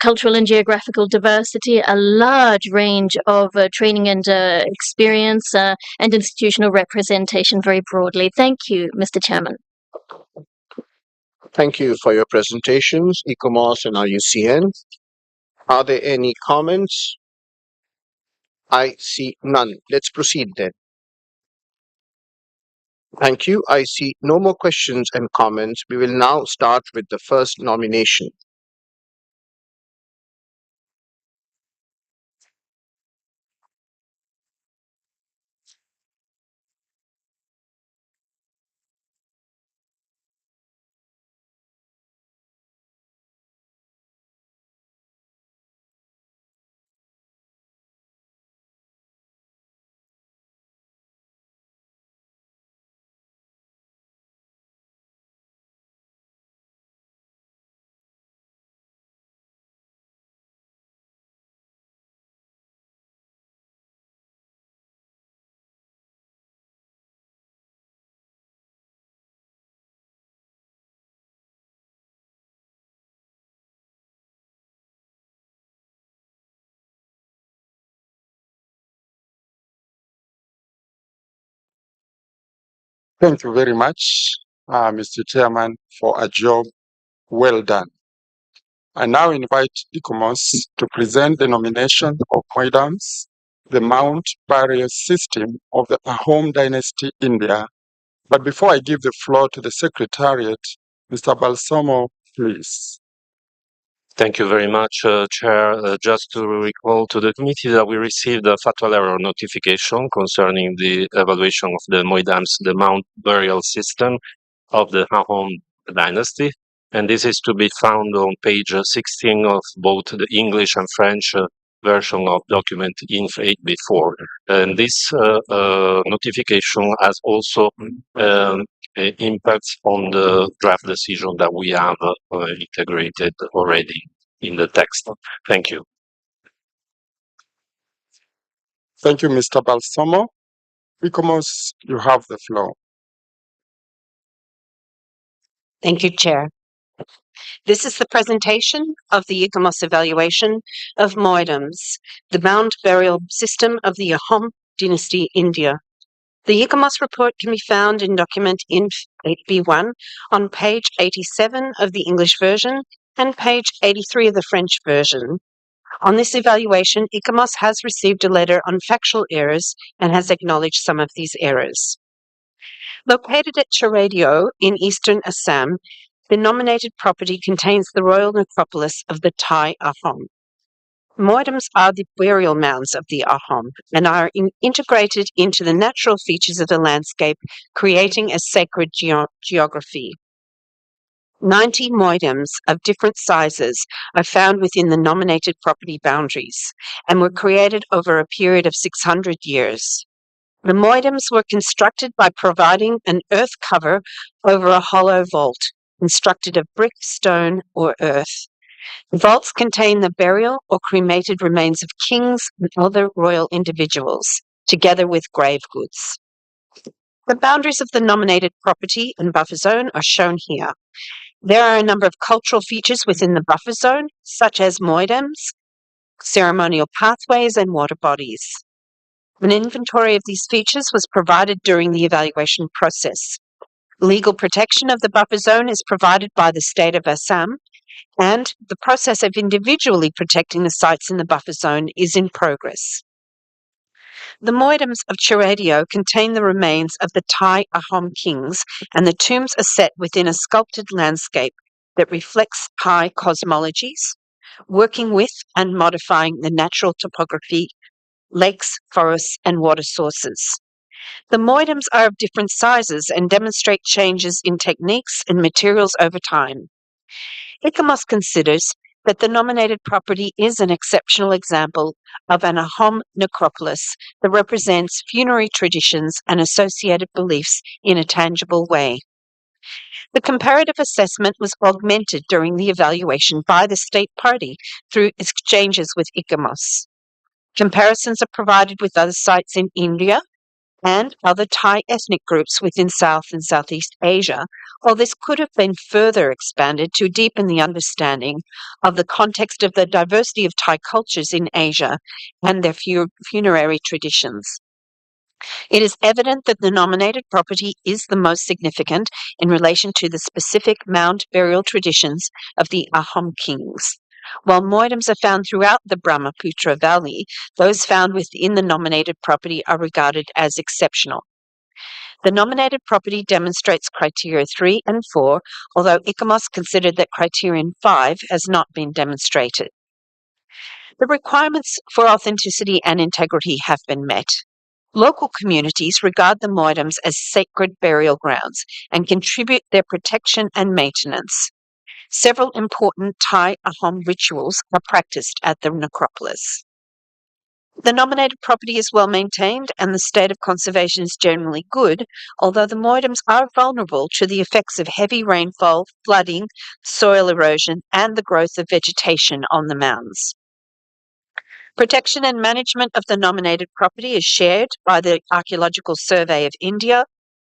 cultural and geographical diversity, a large range of training and experience, and institutional representation very broadly. Thank you, Mr. Chairman. Thank you for your presentations, ICOMOS and IUCN. Are there any comments? I see none. Let's proceed then. Thank you. I see no more questions and comments. We will now start with the first nomination. Thank you very much, Mr. Chairman, for a job well done. I now invite ICOMOS to present the nomination of Moidams, the Mount Burial System of the Ahom Dynasty, India. But before I give the floor to the Secretariat, Mr. Balsamo, please. Thank you very much, Chair. Just to recall to the committee that we received a fatal error notification concerning the evaluation of the Moidams, the Mount Burial System of the Ahom Dynasty. And this is to be found on page 16 of both the English and French version of document INF 8b4. And this notification has also impacts on the draft decision that we have integrated already in the text. Thank you. Thank you, Mr. Balsamo. ICOMOS, you have the floor. Thank you, Chair. This is the presentation of the ICOMOS evaluation of Moidams, the Mount Burial System of the Ahom Dynasty, India. The ICOMOS report can be found in document INF 8b1 on page 87 of the English version and page 83 of the French version. On this evaluation, ICOMOS has received a letter on factual errors and has acknowledged some of these errors. Located at Charadio in eastern Assam, the nominated property contains the royal necropolis of the Thai Ahom. Moidams are the burial mounds of the Ahom and are integrated into the natural features of the landscape, creating a sacred geography. 90 moidams of different sizes are found within the nominated property boundaries and were created over a period of 600 years. The moidams were constructed by providing an earth cover over a hollow vault, constructed of brick, stone, or earth. The vaults contain the burial or cremated remains of kings and other royal individuals, together with grave goods. The boundaries of the nominated property and buffer zone are shown here. There are a number of cultural features within the buffer zone, such as moidams, ceremonial pathways, and water bodies. An inventory of these features was provided during the evaluation process. Legal protection of the buffer zone is provided by the state of Assam, and the process of individually protecting the sites in the buffer zone is in progress. The moidams of Charadio contain the remains of the Thai Ahom kings, and the tombs are set within a sculpted landscape that reflects Thai cosmologies, working with and modifying the natural topography, lakes, forests, and water sources. The moidams are of different sizes and demonstrate changes in techniques and materials over time. ICOMOS considers that the nominated property is an exceptional example of an Ahom necropolis that represents funerary traditions and associated beliefs in a tangible way. The comparative assessment was augmented during the evaluation by the state party through exchanges with ICOMOS. Comparisons are provided with other sites in India and other Thai ethnic groups within South and Southeast Asia, while this could have been further expanded to deepen the understanding of the context of the diversity of Thai cultures in Asia and their funerary traditions. It is evident that the nominated property is the most significant in relation to the specific mound burial traditions of the Ahom kings. While moidams are found throughout the Brahmaputra Valley, those found within the nominated property are regarded as exceptional. The nominated property demonstrates criteria 3 and 4, although ICOMOS considered that criterion 5 has not been demonstrated. The requirements for authenticity and integrity have been met. Local communities regard the moidams as sacred burial grounds and contribute their protection and maintenance. Several important Thai Ahom rituals are practiced at the necropolis. The nominated property is well maintained and the state of conservation is generally good, although the moidams are vulnerable to the effects of heavy rainfall, flooding, soil erosion, and the growth of vegetation on the mounds. Protection and management of the nominated property is shared by the Archaeological Survey of India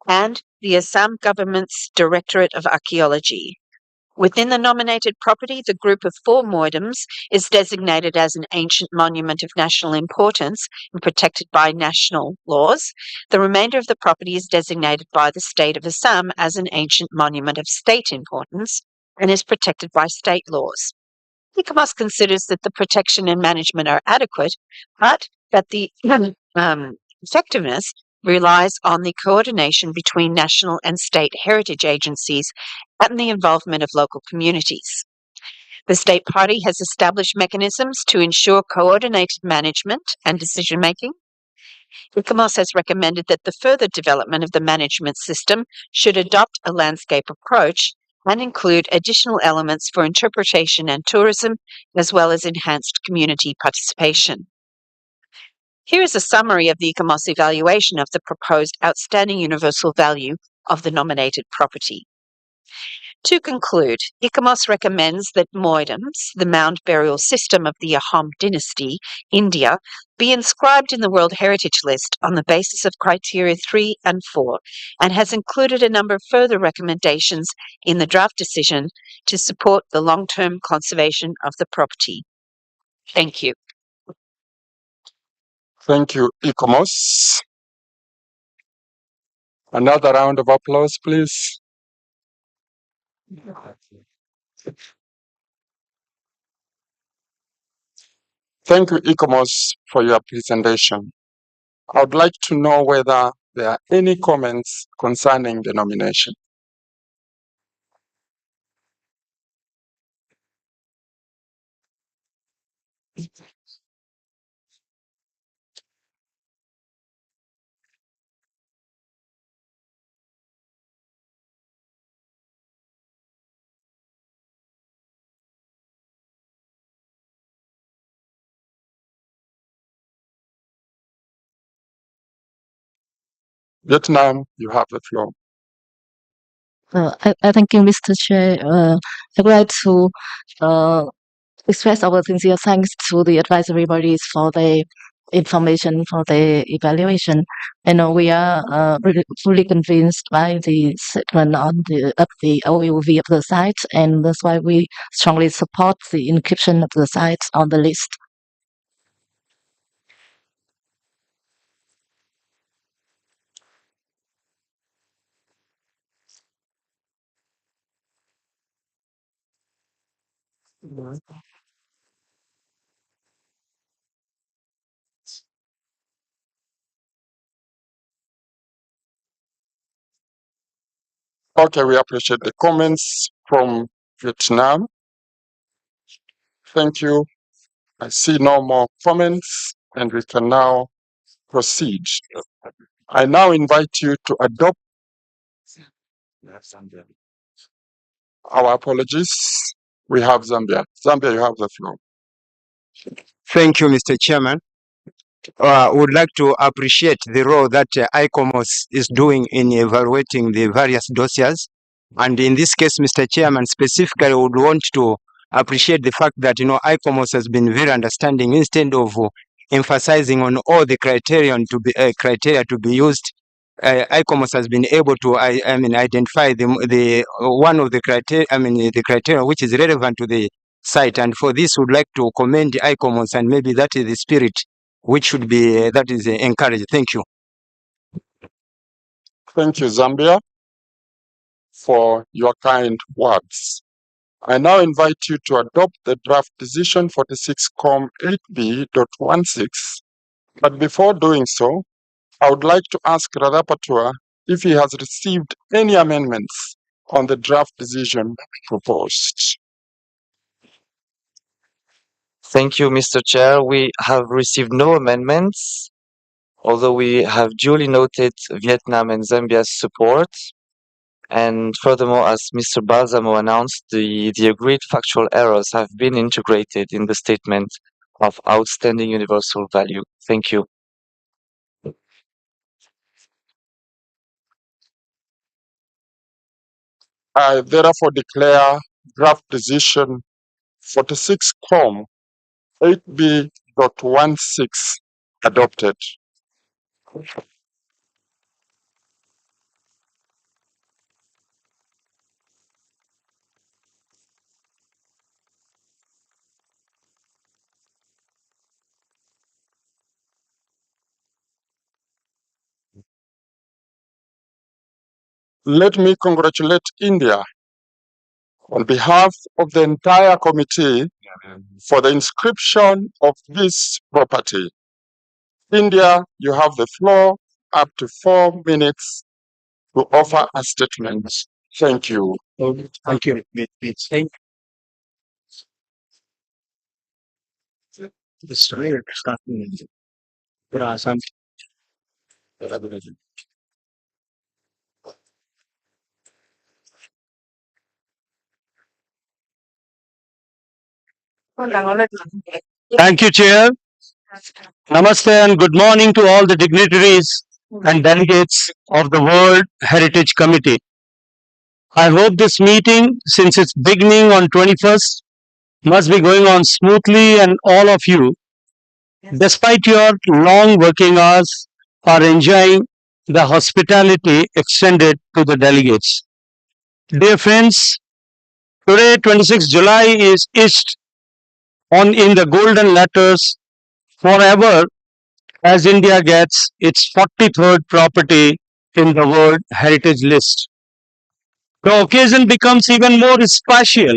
and the Assam Government's Directorate of Archaeology. Within the nominated property, the group of 4 moidams is designated as an ancient monument of national importance and protected by national laws. The remainder of the property is designated by the state of Assam as an ancient monument of state importance and is protected by state laws. ICOMOS considers that the protection and management are adequate, but that the effectiveness relies on the coordination between national and state heritage agencies and the involvement of local communities. The state party has established mechanisms to ensure coordinated management and decision-making. ICOMOS has recommended that the further development of the management system should adopt a landscape approach and include additional elements for interpretation and tourism, as well as enhanced community participation. Here is a summary of the ICOMOS evaluation of the proposed outstanding universal value of the nominated property. To conclude, ICOMOS recommends that Moidams, the mound burial system of the Ahom dynasty, India, be inscribed in the World Heritage List on the basis of criteria 3 and 4, and has included a number of further recommendations in the draft decision to support the long-term conservation of the property. Thank you. Thank you, ICOMOS. Another round of applause, please. Thank you, ICOMOS, for your presentation. I would like to know whether there are any comments concerning the nomination. Vietnam, you have the floor. I thank you, Mr. Chair. I'd like to express our sincere thanks to the advisory bodies for the information for the evaluation. And we are really fully convinced by the statement on the overview of the site, and that's why we strongly support the inclusion of the sites on the list. Okay, we appreciate the comments from Vietnam. Thank you. I see no more comments, and we can now proceed. I now invite you to adopt. Our apologies. We have Zambia. Zambia, you have the floor. Thank you, Mr. Chairman. I would like to appreciate the role that ICOMOS is doing in evaluating the various dossiers. And in this case, Mr. Chairman, specifically, I would want to appreciate the fact that, ICOMOS has been very understanding. Instead of emphasizing on all the criteria to be used, ICOMOS has been able to, identify the one of the criteria, the criteria which is relevant to the site. And for this, would like to commend ICOMOS, and maybe that is the spirit which should be that is encouraged. Thank you. Thank you, Zambia, for your kind words. I now invite you to adopt the draft decision 46-8B.16. But before doing so, I would like to ask Radhapatua if he has received any amendments on the draft decision proposed. Thank you, Mr. Chair. We have received no amendments, although we have duly noted Vietnam and Zambia's support. And furthermore, as Mr. Balsamo announced, the agreed factual errors have been integrated in the statement of outstanding universal value. Thank you. I therefore declare draft decision 46-8B.16 adopted. Let me congratulate India on behalf of the entire committee for the inscription of this property. India, you have the floor, up to 4 minutes to offer a statement. Thank you. Thank you. Thank you, Chair. Namaste and good morning to all the dignitaries and delegates of the World Heritage Committee. I hope this meeting, since its beginning on 21st, must be going on smoothly and all of you, despite your long working hours, are enjoying the hospitality extended to the delegates. Dear friends, today 26 July is etched on in the golden letters forever as India gets its 43rd property in the World Heritage List. The occasion becomes even more special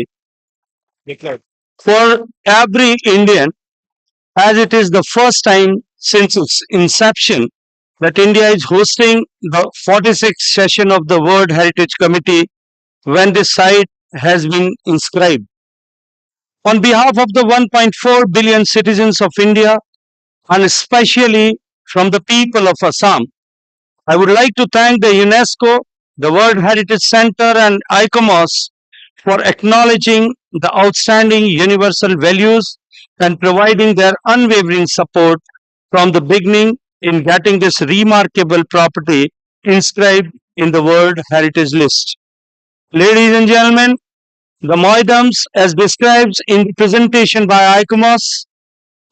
for every Indian as it is the first time since its inception that India is hosting the 46th session of the World Heritage Committee when this site has been inscribed. On behalf of the 1.4 billion citizens of India and especially from the people of Assam, I would like to thank the UNESCO, the World Heritage Center and ICOMOS for acknowledging the outstanding universal values and providing their unwavering support from the beginning in getting this remarkable property inscribed in the World Heritage List. Ladies and gentlemen, the Moidams, as described in the presentation by ICOMOS,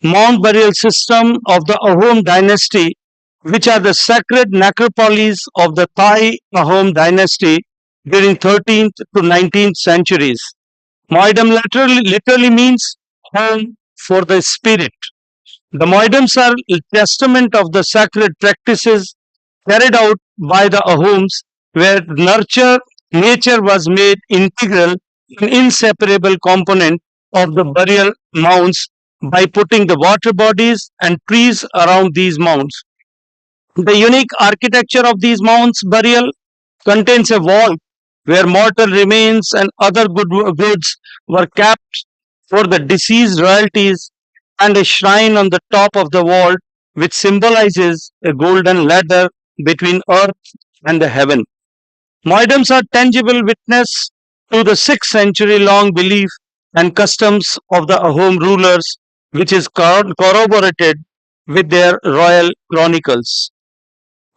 mound burial system of the Ahom dynasty, which are the sacred necropolis of the Thai Ahom dynasty during 13th to 19th centuries. Moidam literally means home for the spirit. The Moidams are a testament of the sacred practices carried out by the Ahoms, where nature was made integral, an inseparable component of the burial mounds by putting the water bodies and trees around these mounds. The unique architecture of these mounds burial contains a vault where mortal remains and other goods were kept for the deceased royalties and a shrine on the top of the vault which symbolizes a golden ladder between earth and the heaven. Moidams are tangible witness to the 6th-century long belief and customs of the Ahom rulers, which is corroborated with their royal chronicles.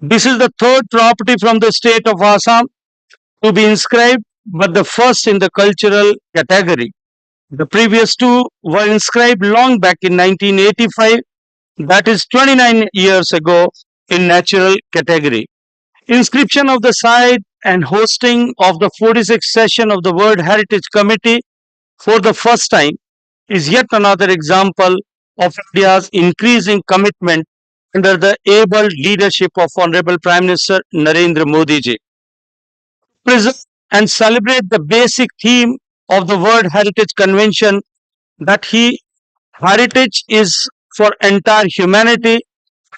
This is the third property from the state of Assam to be inscribed, but the first in the cultural category. The previous two were inscribed long back in 1985, that is 29 years ago, in natural category. Inscription of the site and hosting of the 46th session of the World Heritage Committee for the first time is yet another example of India's increasing commitment under the able leadership of Honorable Prime Minister Narendra Modi ji. Preserve and celebrate the basic theme of the World Heritage Convention that heritage is for entire humanity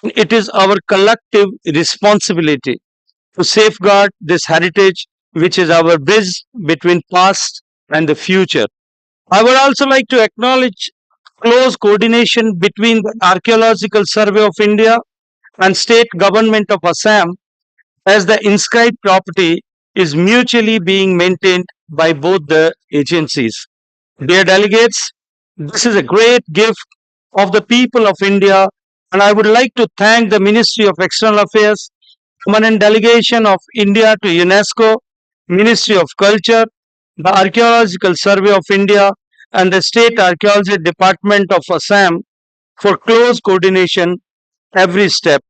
and it is our collective responsibility to safeguard this heritage which is our bridge between past and the future. I would also like to acknowledge close coordination between the Archaeological Survey of India and state government of Assam as the inscribed property is mutually being maintained by both the agencies. Dear delegates, this is a great gift of the people of India and I would like to thank the Ministry of External Affairs, Permanent Delegation of India to UNESCO, Ministry of Culture, the Archaeological Survey of India and the State Archaeology Department of Assam for close coordination every step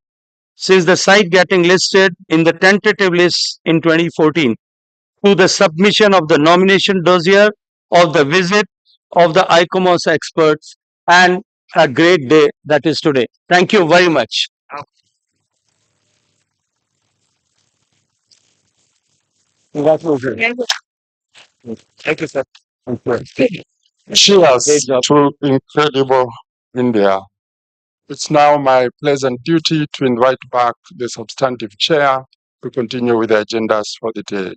since the site getting listed in the tentative list in 2014 to the submission of the nomination dossier of the visit of the ICOMOS experts and a great day that is today. Thank you very much. Congratulations. Thank you, sir. Thank you. Cheers to incredible India. It's now my pleasant duty to invite back the substantive chair to continue with the agendas for the day.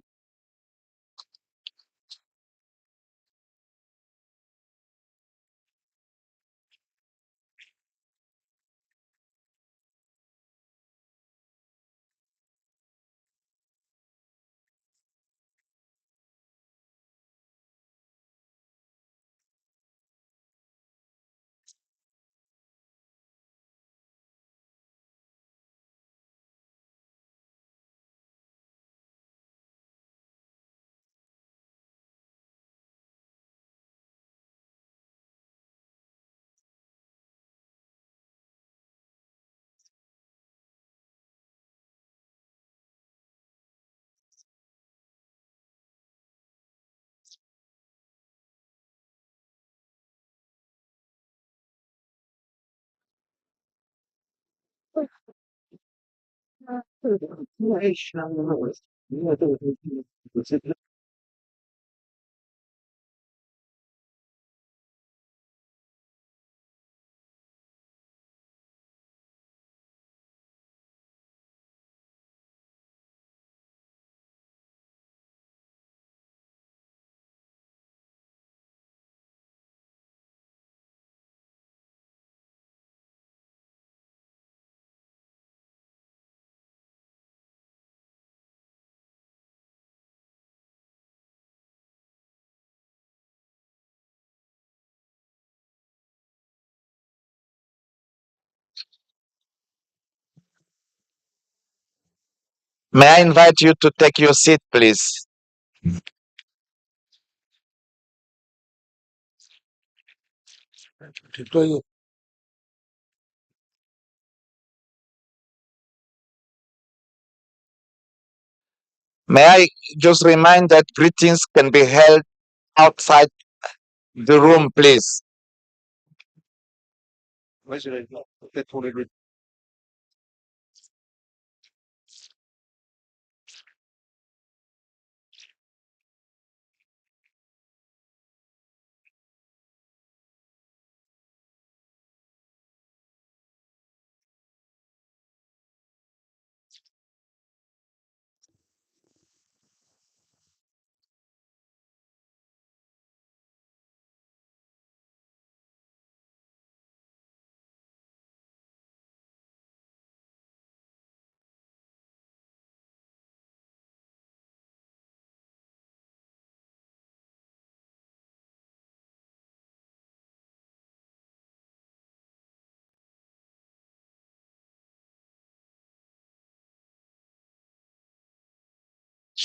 May I invite you to take your seat, please? May I just remind that greetings can be held outside the room, please.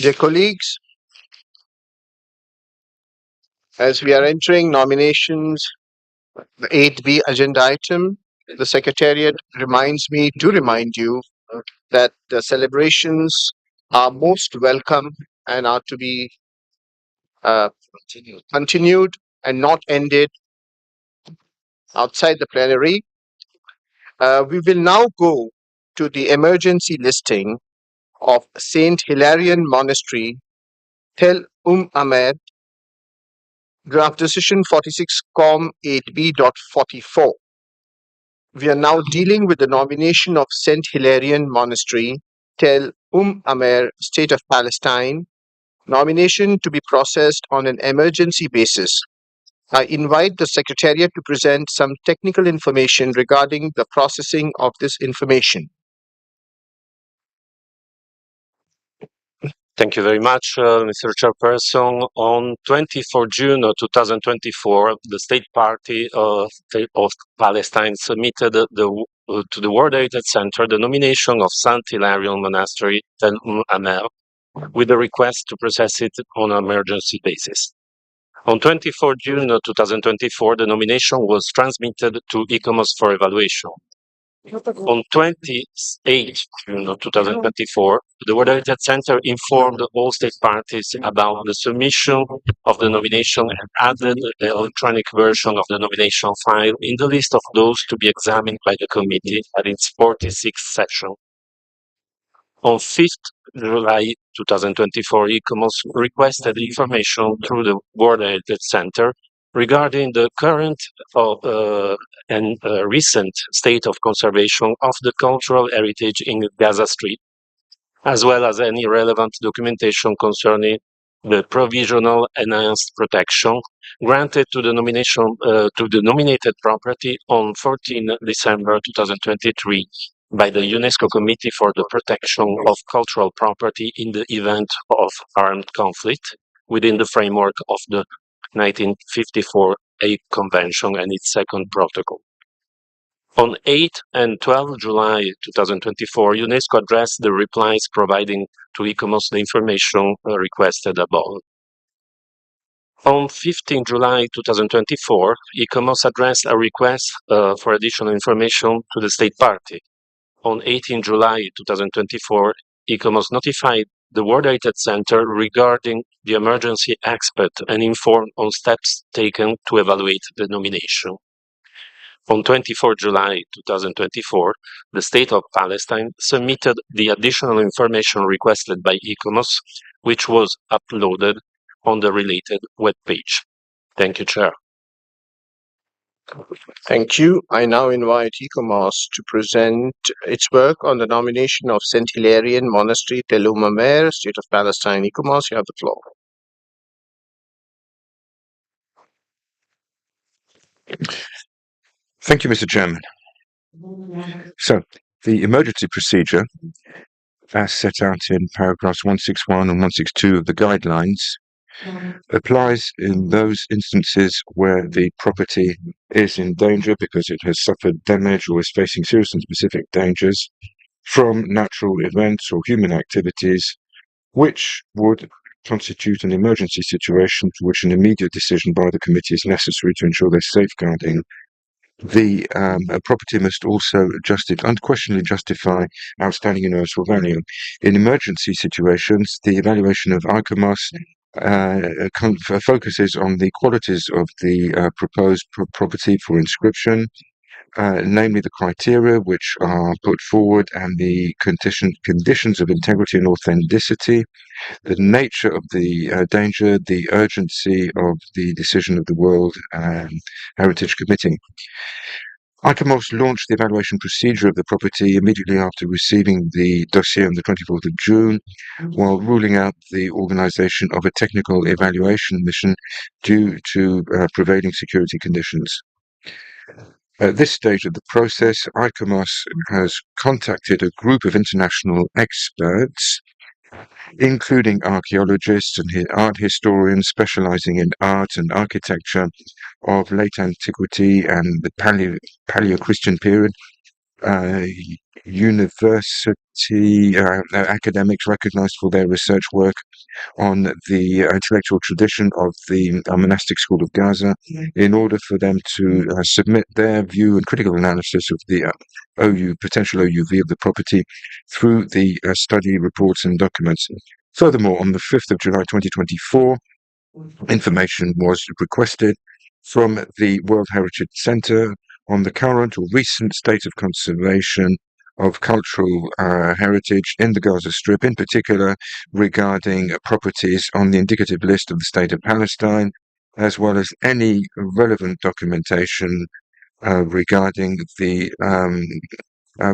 Dear colleagues, as we are entering nominations, the 8B agenda item, the Secretariat reminds me to remind you that the celebrations are most welcome and are to be uh, continued and not ended outside the plenary. We will now go to the emergency listing of Saint Hilarion Monastery, Tel Ahmed, draft decision 46 com 8b.44. We are now dealing with the nomination of Saint Hilarion Monastery, Tel Amer, State of Palestine, nomination to be processed on an emergency basis. I invite the Secretariat to present some technical information regarding the processing of this information. Thank you very much, Mr. Chairperson. On 24 June 2024, the State Party of Palestine submitted to the World Heritage Center the nomination of Saint Hilarion Monastery, Tel Amer, with a request to process it on an emergency basis. On 24 June 2024, the nomination was transmitted to ICOMOS for evaluation. On 28 June 2024, the World Heritage Center informed all state parties about the submission of the nomination and added the electronic version of the nomination file in the list of those to be examined by the committee at its 46th session. On 5th July 2024, ICOMOS requested information through the World Heritage Center Regarding the current and recent state of conservation of the cultural heritage in Gaza Strip, as well as any relevant documentation concerning the provisional enhanced protection granted to the nominated property on 14 December 2023 by the UNESCO Committee for the Protection of Cultural Property in the event of armed conflict within the framework of the 1954 Hague Convention and its second protocol. On 8 and 12 July 2024, UNESCO addressed the replies providing to ICOMOS the information requested above. On 15 July 2024, ICOMOS addressed a request for additional information to the state party. On 18 July 2024, ICOMOS notified the World Heritage Center regarding the emergency expert and informed on steps taken to evaluate the nomination. On 24 July 2024, the State of Palestine submitted the additional information requested by ICOMOS, which was uploaded on the related webpage. Thank you, Chair. Thank you. I now invite ICOMOS to present its work on the nomination of St. Hilarion Monastery, Tel Umamer, State of Palestine. ICOMOS, you have the floor. Thank you, Mr. Chairman. So, the emergency procedure, as set out in paragraphs 161 and 162 of the guidelines, applies in those instances where the property is in danger because it has suffered damage or is facing serious and specific dangers from natural events or human activities, which would constitute an emergency situation for which an immediate decision by the committee is necessary to ensure their safeguarding. The property must also unquestionably justify outstanding universal value. In emergency situations, the evaluation of ICOMOS focuses on the qualities of the proposed property for inscription, namely the criteria which are put forward and the conditions of integrity and authenticity, the nature of the danger, the urgency of the decision of the World Heritage Committee. ICOMOS launched the evaluation procedure of the property immediately after receiving the dossier on the 24th of June, while ruling out the organization of a technical evaluation mission due to prevailing security conditions. At this stage of the process, ICOMOS has contacted a group of international experts, including archaeologists and art historians specializing in art and architecture of late antiquity and the Paleo-Christian period, university academics recognized for their research work on the intellectual tradition of the monastic school of Gaza, in order for them to submit their view and critical analysis of the potential OUV of the property through the study reports and documents. Furthermore, on the 5th of July 2024, information was requested from the World Heritage Center on the current or recent state of conservation of cultural heritage in the Gaza Strip, in particular regarding properties on the indicative list of the State of Palestine, as well as any relevant documentation regarding the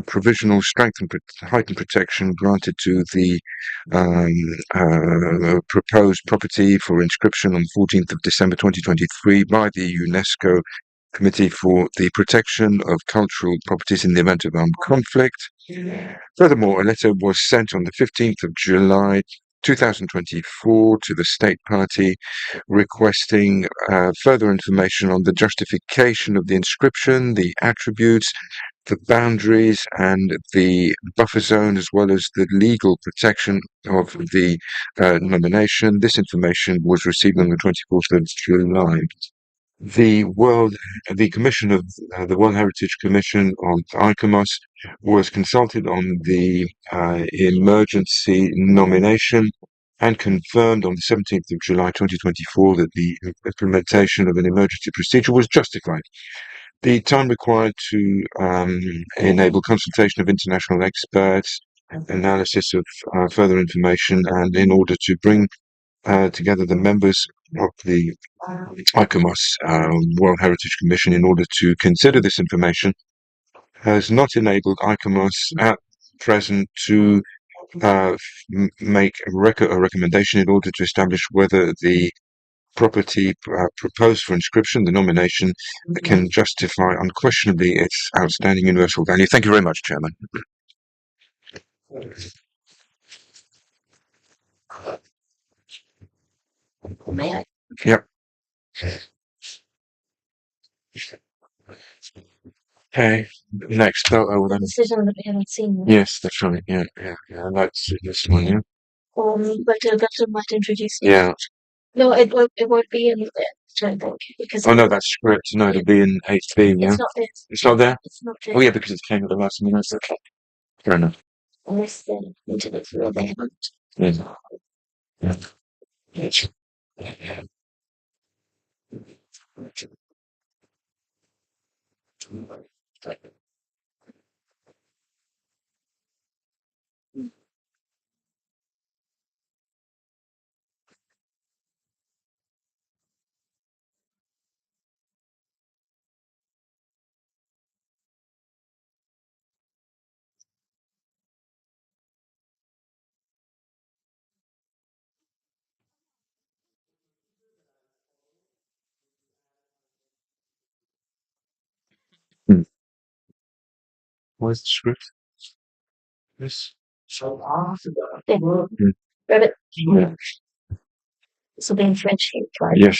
provisional strength and heightened protection granted to the proposed property for inscription on 14th of December 2023 by the UNESCO Committee for the Protection of Cultural Properties in the event of armed conflict. Furthermore, a letter was sent on the 15th of July 2024 to the state party requesting further information on the justification of the inscription, the attributes, the boundaries and the buffer zone, as well as the legal protection of the nomination. This information was received on the 24th of July. The Commission of the World Heritage Commission on ICOMOS was consulted on the emergency nomination and confirmed on the 17th of July 2024 that the implementation of an emergency procedure was justified. The time required to enable consultation of international experts, analysis of further information, and in order to bring together the members of the ICOMOS World Heritage Commission in order to consider this information has not enabled ICOMOS at present to make a recommendation in order to establish whether the property proposed for inscription, the nomination, can justify unquestionably its outstanding universal value. Thank you very much, Chairman. May I? Yep. Okay. Next. The decision that we haven't seen. Yes, that's right. Yeah. That's this one. Yeah. But Dr. might introduce it. Yeah. No, it won't be in there, I think, because. Oh no, that's script. No, it'll be in 8B. Yeah. It's not there. It's not there. It's not there. Oh yeah, because it came at the last minute. Okay. Fair enough. Unless the internet's real, they haven't. Yeah. Yes. Where's the script? Yes. There. Grab it. Yeah. This will be in French here, right? Yes.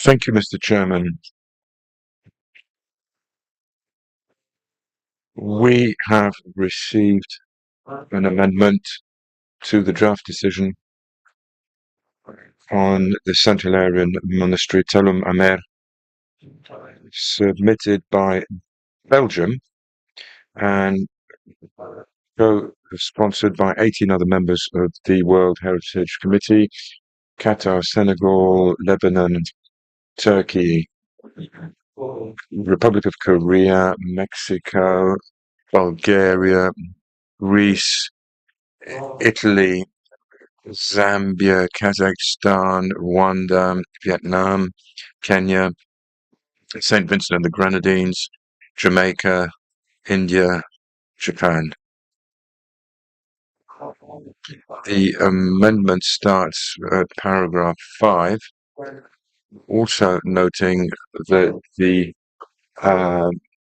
Thank you, Mr. Chairman. We have received an amendment to the draft decision on the Saint Hilarion Monastery, Telum Amer, submitted by Belgium and co-sponsored by 18 other members of the World Heritage Committee, Qatar, Senegal, Lebanon, Turkey, Republic of Korea, Mexico, Bulgaria, Greece, Italy, Zambia, Kazakhstan, Rwanda, Vietnam, Kenya, St. Vincent and the Grenadines, Jamaica, India, Japan. The amendment starts at paragraph 5, also noting that the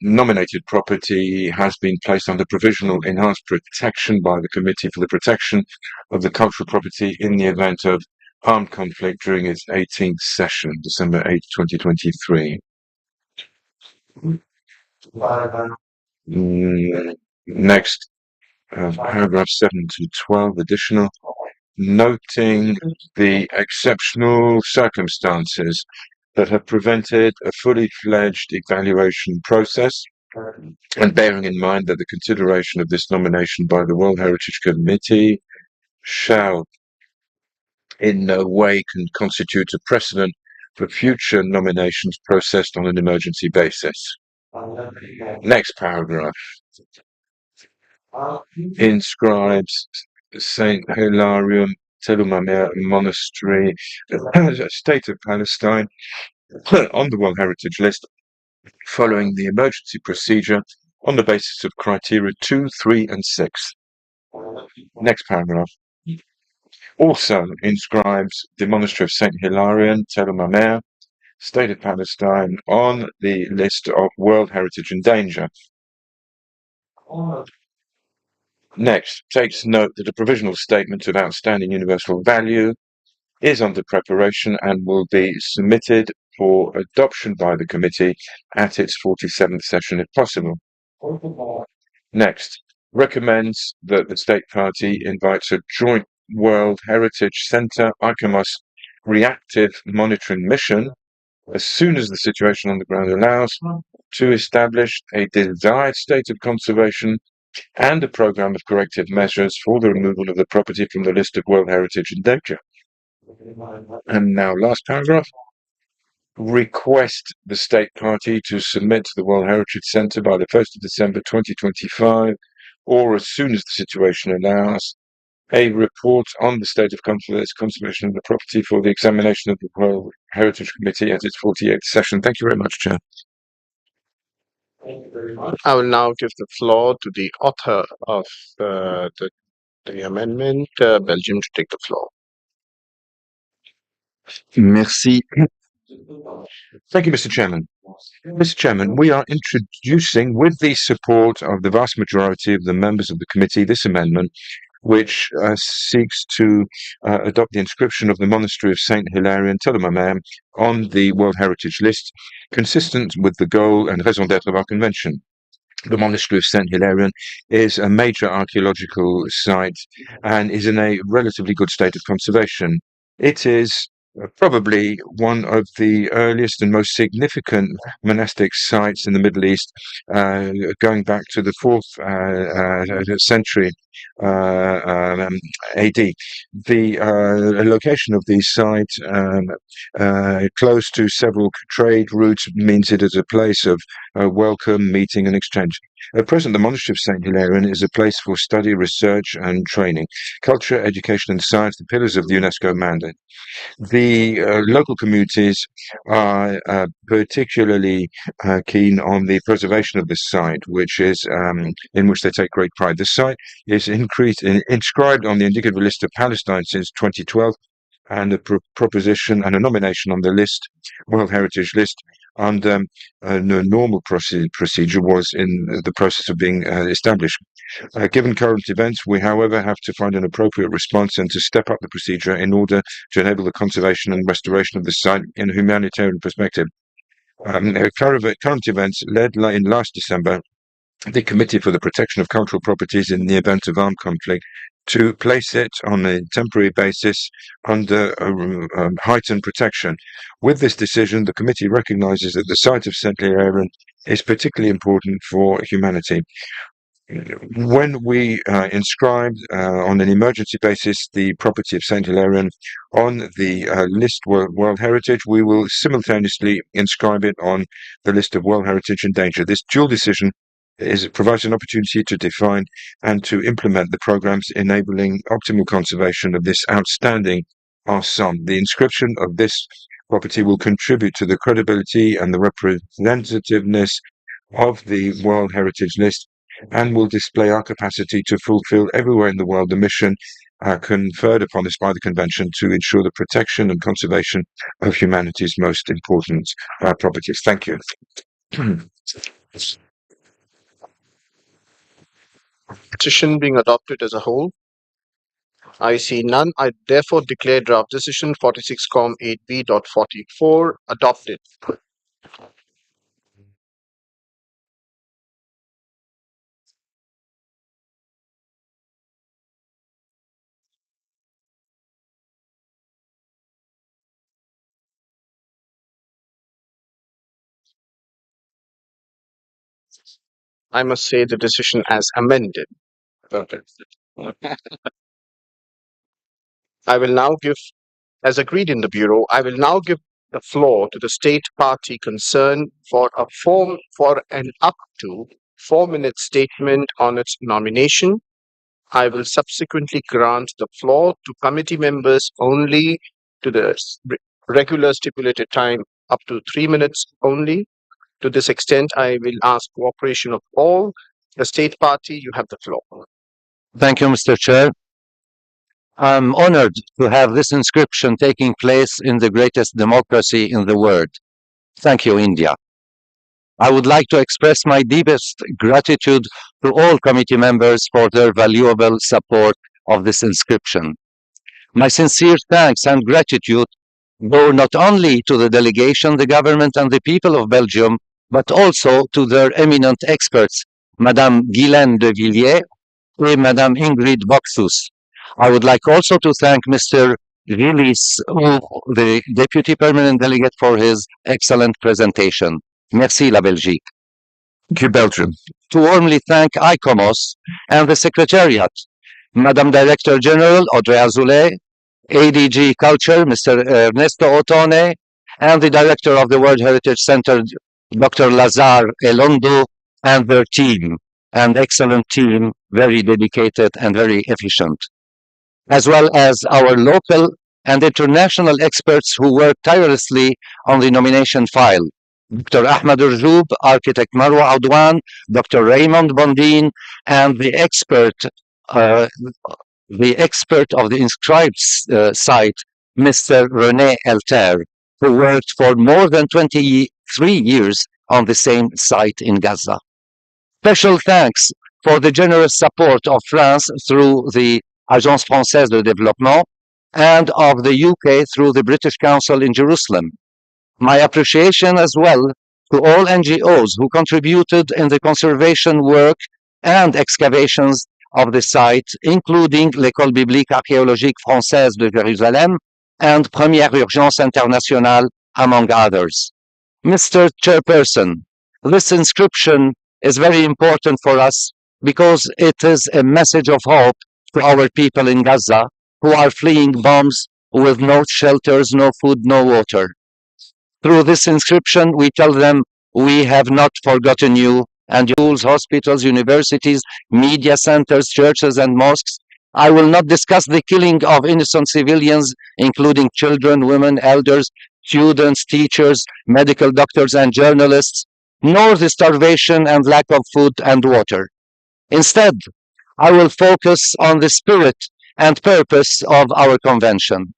nominated property has been placed under provisional enhanced protection by the Committee for the Protection of the Cultural Property in the event of armed conflict during its 18th session, December 8, 2023. Next, paragraph 7 to 12, additional, noting the exceptional circumstances that have prevented a fully fledged evaluation process, and bearing in mind that the consideration of this nomination by the World Heritage Committee shall in no way can constitute a precedent for future nominations processed on an emergency basis. Next paragraph inscribes Saint Hilarion Telumamir Monastery, State of Palestine, on the World Heritage List following the emergency procedure on the basis of criteria 2, 3, and 6. Next paragraph also inscribes the Monastery of Saint Hilarion Telumamir, State of Palestine, on the list of World Heritage in Danger. Next, takes note that a provisional statement of outstanding universal value is under preparation and will be submitted for adoption by the committee at its 47th session if possible. Next, recommends that the State Party invites a joint World Heritage Centre ICOMOS reactive monitoring mission as soon as the situation on the ground allows to establish a desired state of conservation and a programme of corrective measures for the removal of the property from the list of World Heritage in danger. And now, last paragraph. request the state party to submit to the World Heritage Centre by the 1st of December 2025, or as soon as the situation allows, a report on the state of conservation of the property for the examination of the World Heritage Committee at its 48th session. Thank you very much, Chair. I will now give the floor to the author of the amendment, Belgium, to take the floor. Merci. Thank you, Mr. Chairman. Mr. Chairman, we are introducing, with the support of the vast majority of the members of the committee, this amendment, which seeks to adopt the inscription of the monastery of Saint Hilarion, Telemamer, on the World Heritage List, consistent with the goal and raison d'être of our convention. The monastery of Saint Hilarion is a major archaeological site and is in a relatively good state of conservation. It is probably one of the earliest and most significant monastic sites in the Middle East, going back to the 4th century AD. The location of these sites, close to several trade routes, means it is a place of welcome, meeting, and exchange. At present, the monastery of St. Hilarion is a place for study, research, and training. Culture, education, and science, the pillars of the UNESCO mandate. The local communities are particularly keen on the preservation of this site, which is in which they take great pride. The site is inscribed on the indicative list of Palestine since 2012, and a proposition and a nomination on the list, World Heritage List, under a normal procedure was in the process of being established. Given current events, we, however, have to find an appropriate response and to step up the procedure in order to enable the conservation and restoration of the site in a humanitarian perspective. Current events led in last December the Committee for the Protection of Cultural Properties in the event of armed conflict to place it on a temporary basis under heightened protection. With this decision, the committee recognizes that the site of St. Hilarion is particularly important for humanity. When we inscribed on an emergency basis the property of St. Hilarion on the list World Heritage, we will simultaneously inscribe it on the list of World Heritage in danger. This dual decision provides an opportunity to define and to implement the programs enabling optimal conservation of this outstanding ensemble. The inscription of this property will contribute to the credibility and the representativeness of the World Heritage List and will display our capacity to fulfill everywhere in the world the mission conferred upon us by the Convention to ensure the protection and conservation of humanity's most important properties. Thank you. Petition being adopted as a whole. I see none. I therefore declare draft decision 46-8B.44 adopted. I must say the decision as amended. Perfect. I will now give, as agreed in the Bureau, I will now give the floor to the state party concerned for an up to 4-minute statement on its nomination. I will subsequently grant the floor to committee members only to the regular stipulated time up to 3 minutes only. To this extent, I will ask cooperation of all. The state party, you have the floor. Thank you, Mr. Chair. I'm honored to have this inscription taking place in the greatest democracy in the world. Thank you, India. I would like to express my deepest gratitude to all committee members for their valuable support of this inscription. My sincere thanks and gratitude go not only to the delegation, the government, and the people of Belgium, but also to their eminent experts, Madame Guylaine de Villiers and Madame Ingrid Boxus. I would like also to thank Mr. Willis, the Deputy Permanent Delegate, for his excellent presentation. Merci la Belgique. Thank you, Belgium. To warmly thank ICOMOS and the Secretariat, Madam Director General Audrey Azoulay, ADG Culture, Mr. Ernesto Otone, and the director of the World Heritage Center, Dr. Lazar Elondo, and their team, an excellent team, very dedicated and very efficient, as well as our local and international experts who work tirelessly on the nomination file. Dr. Ahmed Urjoub, architect Marwa Adwan, Dr. Raymond Bondin, and the expert of the inscribed site, Mr. René Elter, who worked for more than 23 years on the same site in Gaza. Special thanks for the generous support of France through the Agence Française de Développement and of the UK through the British Council in Jerusalem. My appreciation as well to all NGOs who contributed in the conservation work and excavations of the site, including l'École biblique archéologique française de Jérusalem and Première Urgence Internationale, among others. Mr. Chairperson, this inscription is very important for us because it is a message of hope to our people in Gaza who are fleeing bombs with no shelters, no food, no water. Through this inscription, we tell them we have not forgotten you, and schools, hospitals, universities, media centers, churches, and mosques. I will not discuss the killing of innocent civilians, including children, women, elders, students, teachers, medical doctors, and journalists, nor the starvation and lack of food and water. Instead, I will focus on the spirit and purpose of our convention.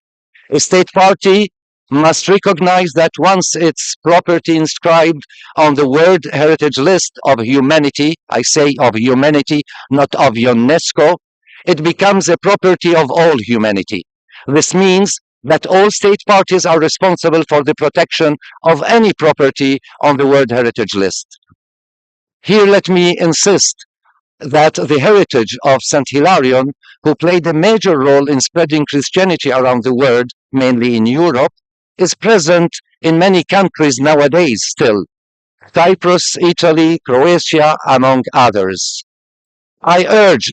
A state party must recognize that once its property inscribed on the World Heritage List of humanity, I say of humanity, not of UNESCO, it becomes a property of all humanity. This means that all state parties are responsible for the protection of any property on the World Heritage List. Here, let me insist that the heritage of St. Hilarion, who played a major role in spreading Christianity around the world, mainly in Europe, is present in many countries nowadays still. Cyprus, Italy, Croatia, among others. I urge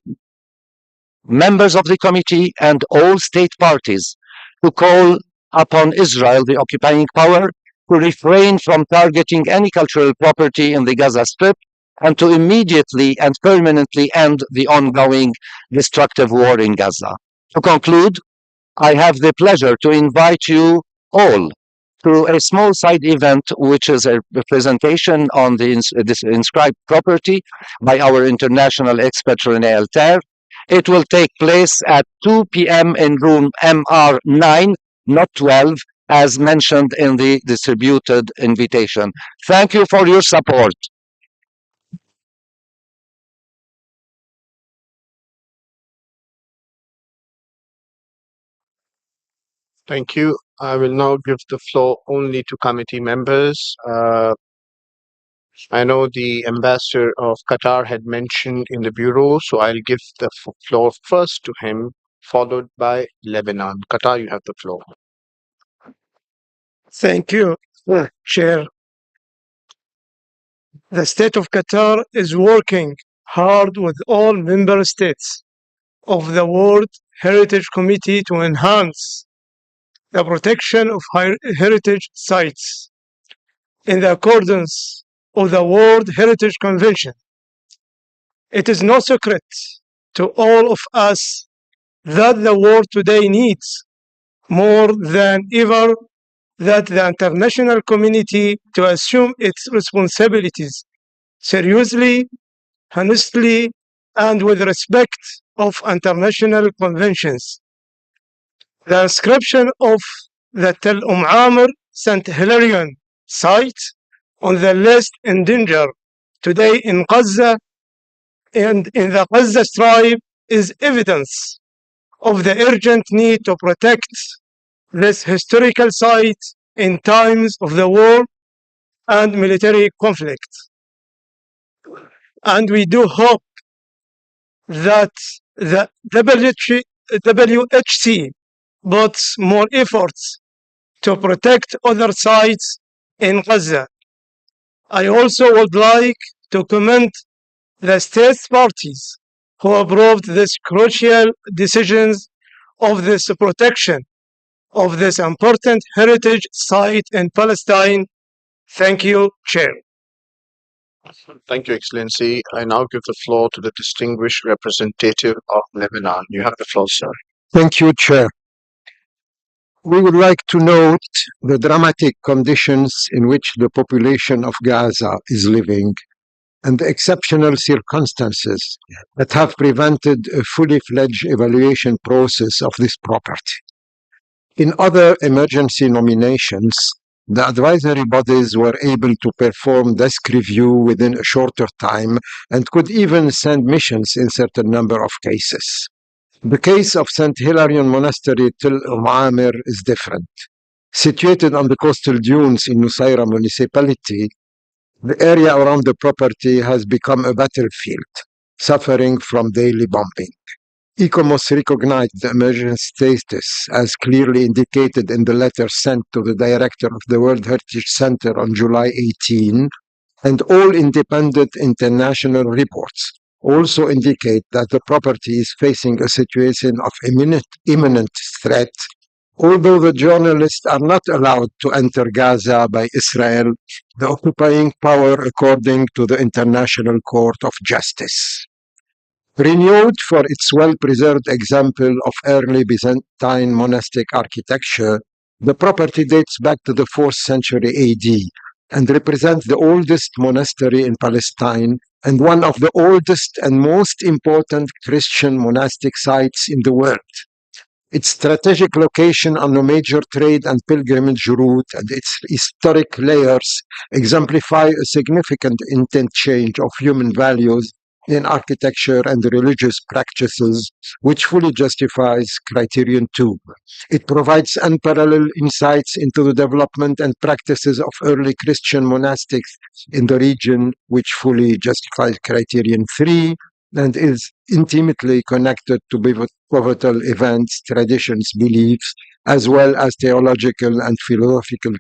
members of the committee and all state parties to call upon Israel, the occupying power, to refrain from targeting any cultural property in the Gaza Strip and to immediately and permanently end the ongoing destructive war in Gaza. To conclude, I have the pleasure to invite you all to a small side event, which is a presentation on this inscribed property by our international expert René Elter. It will take place at 2 p.m. in room MR9, not 12, as mentioned in the distributed invitation. Thank you for your support. Thank you. I will now give the floor only to committee members. I know the ambassador of Qatar had mentioned in the bureau, so I'll give the floor first to him, followed by Lebanon. Qatar, you have the floor. Thank you, Chair. The state of Qatar is working hard with all member states of the World Heritage Committee to enhance the protection of heritage sites in accordance with the World Heritage Convention. It is no secret to all of us that the world today needs more than ever that the international community to assume its responsibilities seriously, honestly, and with respect of international conventions. The inscription of the Tel Amr St. Hilarion site on the list in danger today in Gaza and in the Gaza Strip is evidence of the urgent need to protect this historical site in times of the war and military conflict. And we do hope that the WHC puts more efforts to protect other sites in Gaza. I also would like to commend the state parties who approved these crucial decisions of this protection of this important heritage site in Palestine. Thank you, Chair. Thank you, Excellency. I now give the floor to the distinguished representative of Lebanon. You have the floor, sir. Thank you, Chair. We would like to note the dramatic conditions in which the population of Gaza is living and the exceptional circumstances that have prevented a fully fledged evaluation process of this property. In other emergency nominations, the advisory bodies were able to perform desk review within a shorter time and could even send missions in certain number of cases. The case of St. Hilarion Monastery Tel Amir is different. Situated on the coastal dunes in Nusayra municipality, the area around the property has become a battlefield, suffering from daily bombing. ICOMOS recognized the emergency status as clearly indicated in the letter sent to the director of the World Heritage Center on July 18, and all independent international reports also indicate that the property is facing a situation of imminent threat. Although the journalists are not allowed to enter Gaza by Israel, the occupying power according to the International Court of Justice. Renowned for its well-preserved example of early Byzantine monastic architecture, the property dates back to the 4th century AD and represents the oldest monastery in Palestine and one of the oldest and most important Christian monastic sites in the world. Its strategic location on a major trade and pilgrimage route and its historic layers exemplify a significant interchange of human values in architecture and religious practices, which fully justifies Criterion 2. It provides unparalleled insights into the development and practices of early Christian monastics in the region, which fully justifies Criterion 3, and is intimately connected to pivotal events, traditions, beliefs, as well as theological and philosophical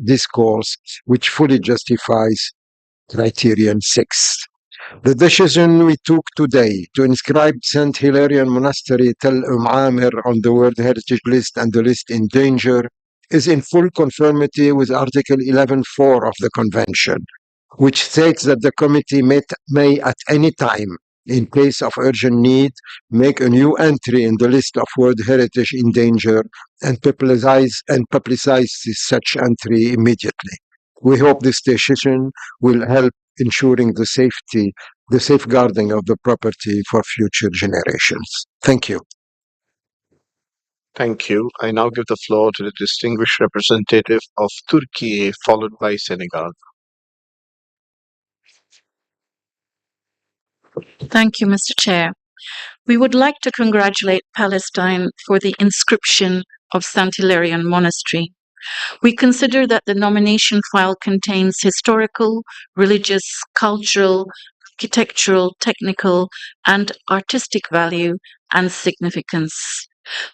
discourse, which fully justifies Criterion 6. The decision we took today to inscribe St. Hilarion Monastery Tel Amir on the World Heritage List and the list in danger is in full conformity with Article 11.4 of the Convention, which states that the committee may at any time, in case of urgent need, make a new entry in the list of World Heritage in danger and publicize such entry immediately. We hope this decision will help ensuring the safeguarding of the property for future generations. Thank you. Thank you. I now give the floor to the distinguished representative of Turkey, followed by Senegal. Thank you, Mr. Chair. We would like to congratulate Palestine for the inscription of St. Hilarion Monastery. We consider that the nomination file contains historical, religious, cultural, architectural, technical, and artistic value and significance.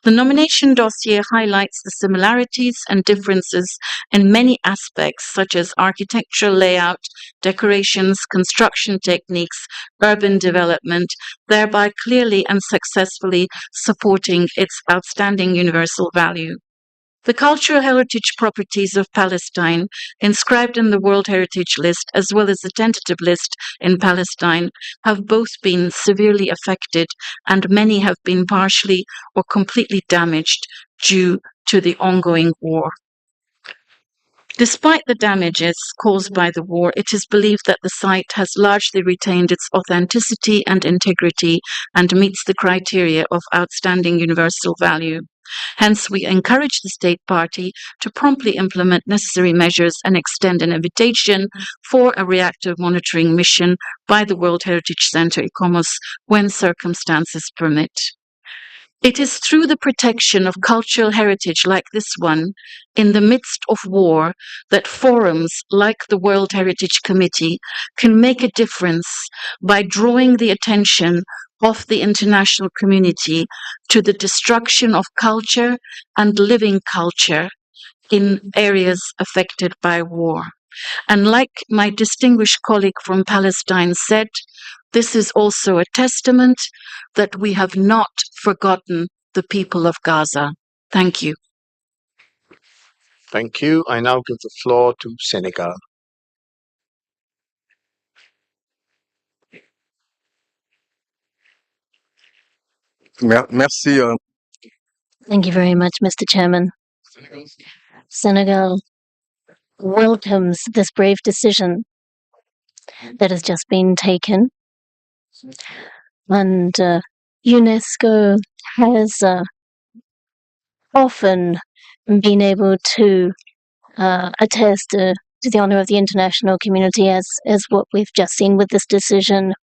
The nomination dossier highlights the similarities and differences in many aspects, such as architectural layout, decorations, construction techniques, urban development, thereby clearly and successfully supporting its outstanding universal value. The cultural heritage properties of Palestine, inscribed in the World Heritage List as well as the tentative list in Palestine, have both been severely affected and many have been partially or completely damaged due to the ongoing war. Despite the damages caused by the war, it is believed that the site has largely retained its authenticity and integrity and meets the criteria of outstanding universal value. Hence, we encourage the state party to promptly implement necessary measures and extend an invitation for a reactive monitoring mission by the World Heritage Center, ICOMOS, when circumstances permit. It is through the protection of cultural heritage like this one, in the midst of war, that forums like the World Heritage Committee can make a difference by drawing the attention of the international community to the destruction of culture and living culture in areas affected by war. And like my distinguished colleague from Palestine said, this is also a testament that we have not forgotten the people of Gaza. Thank you. Thank you. I now give the floor to Senegal. Merci. Thank you very much, Mr. Chairman. Senegal welcomes this brave decision that has just been taken. And UNESCO has often been able to attest to the honor of the international community as what we've just seen with this decision.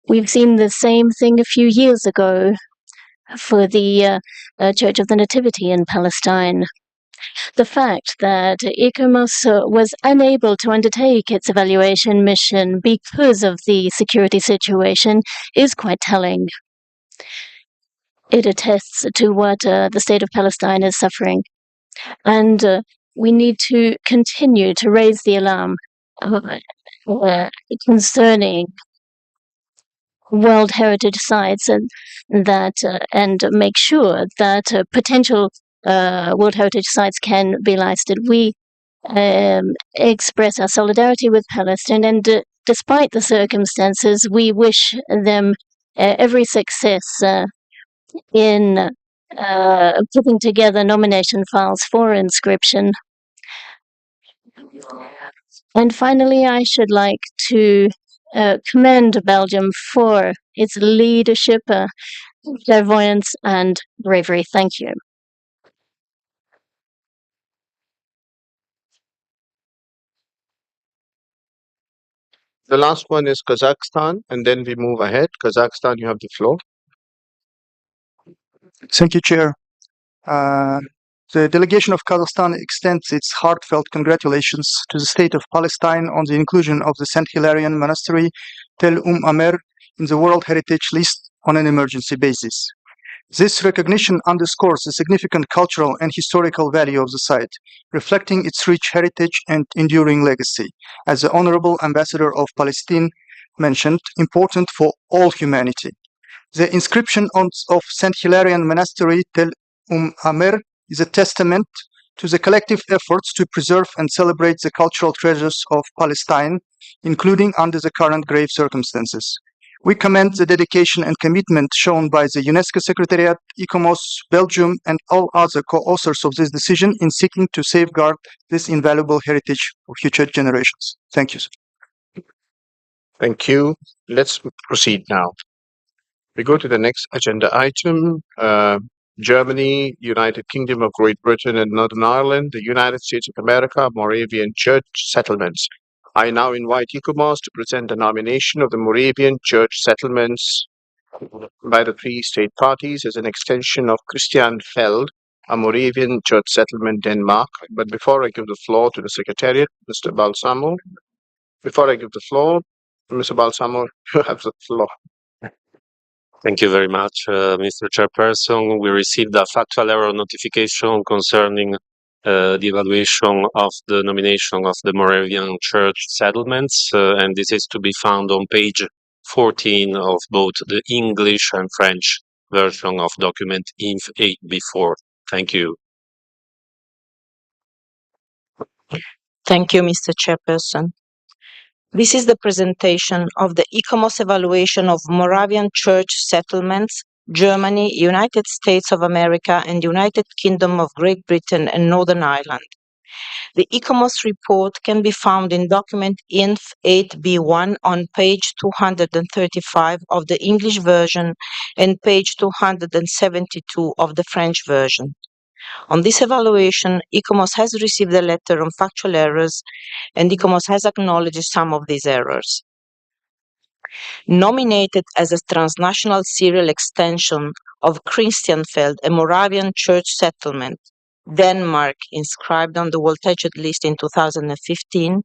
We've seen the same thing a few years ago for the Church of the Nativity in Palestine. The fact that ICOMOS was unable to undertake its evaluation mission because of the security situation is quite telling. It attests to what the state of Palestine is suffering. And we need to continue to raise the alarm concerning World Heritage sites and make sure that potential World Heritage sites can be listed. We express our solidarity with Palestine, and despite the circumstances, we wish them every success in putting together nomination files for inscription. And finally, I should like to commend Belgium for its leadership, clairvoyance, and bravery. Thank you. The last one is Kazakhstan, and then we move ahead. Kazakhstan, you have the floor. Thank you, Chair. The delegation of Kazakhstan extends its heartfelt congratulations to the state of Palestine on the inclusion of the St. Hilarion Monastery, Tel Amer, in the World Heritage List on an emergency basis. This recognition underscores the significant cultural and historical value of the site, reflecting its rich heritage and enduring legacy. As the Honorable Ambassador of Palestine mentioned, important for all humanity. The inscription of St. Hilarion Monastery, Tel Amer, is a testament to the collective efforts to preserve and celebrate the cultural treasures of Palestine, including under the current grave circumstances. We commend the dedication and commitment shown by the UNESCO Secretariat, ICOMOS, Belgium, and all other co-authors of this decision in seeking to safeguard this invaluable heritage for future generations. Thank you. Thank you. Let's proceed now. We go to the next agenda item. Germany, United Kingdom of Great Britain and Northern Ireland, the United States of America, Moravian Church settlements. I now invite ICOMOS to present the nomination of the Moravian Church settlements by the three state parties as an extension of Christianfeld, a Moravian Church settlement, Denmark. But before I give the floor to the Secretariat, Mr. Balsamo, Mr. Balsamo, you have the floor. Thank you very much, Mr. Chairperson. We received a factual error notification concerning the evaluation of the nomination of the Moravian Church settlements, and this is to be found on page 14 of both the English and French version of document INF 8B4. Thank you. Thank you, Mr. Chairperson. This is the presentation of the ICOMOS evaluation of Moravian Church settlements, Germany, United States of America, and United Kingdom of Great Britain and Northern Ireland. The ICOMOS report can be found in document INF 8B1 on page 235 of the English version and page 272 of the French version. On this evaluation, ICOMOS has received a letter on factual errors, and ICOMOS has acknowledged some of these errors. Nominated as a transnational serial extension of Christianfeld, a Moravian church settlement, Denmark, inscribed on the World Heritage List in 2015,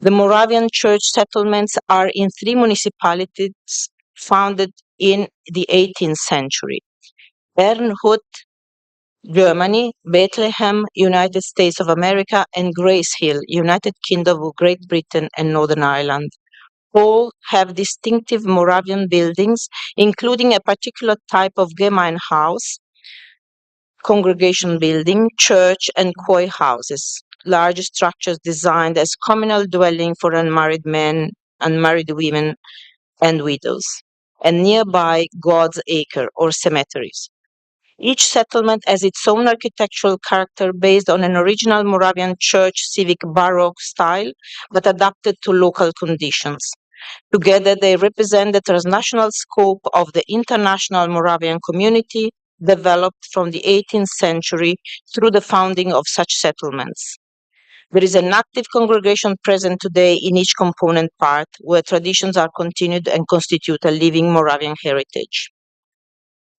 the Moravian church settlements are in 3 municipalities founded in the 18th century: Bernhut, Germany, Bethlehem, United States of America, and Grace Hill, United Kingdom of Great Britain and Northern Ireland. All have distinctive Moravian buildings, including a particular type of Gemeinhaus, congregation building, church, and koi houses, large structures designed as communal dwelling for unmarried men, unmarried women, and widows, and nearby God's Acre or cemeteries. Each settlement has its own architectural character based on an original Moravian church civic Baroque style, but adapted to local conditions. Together, they represent the transnational scope of the international Moravian community developed from the 18th century through the founding of such settlements. There is an active congregation present today in each component part, where traditions are continued and constitute a living Moravian heritage.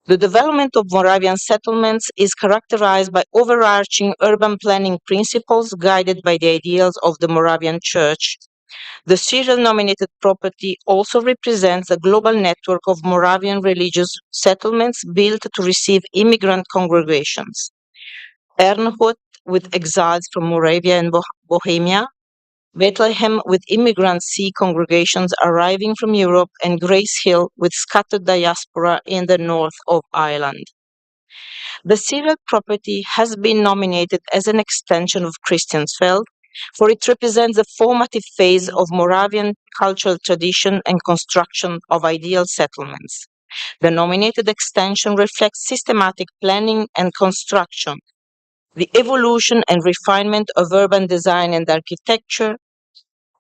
The development of Moravian settlements is characterized by overarching urban planning principles guided by the ideals of the Moravian Church. The serial nominated property also represents a global network of Moravian religious settlements built to receive immigrant congregations. Ernhut, with exiles from Moravia and Bohemia, Bethlehem with immigrant Sea congregations arriving from Europe, and Grace Hill with scattered diaspora in the north of Ireland. The serial property has been nominated as an extension of Christiansfeld, for it represents a formative phase of Moravian cultural tradition and construction of ideal settlements. The nominated extension reflects systematic planning and construction, the evolution and refinement of urban design and architecture,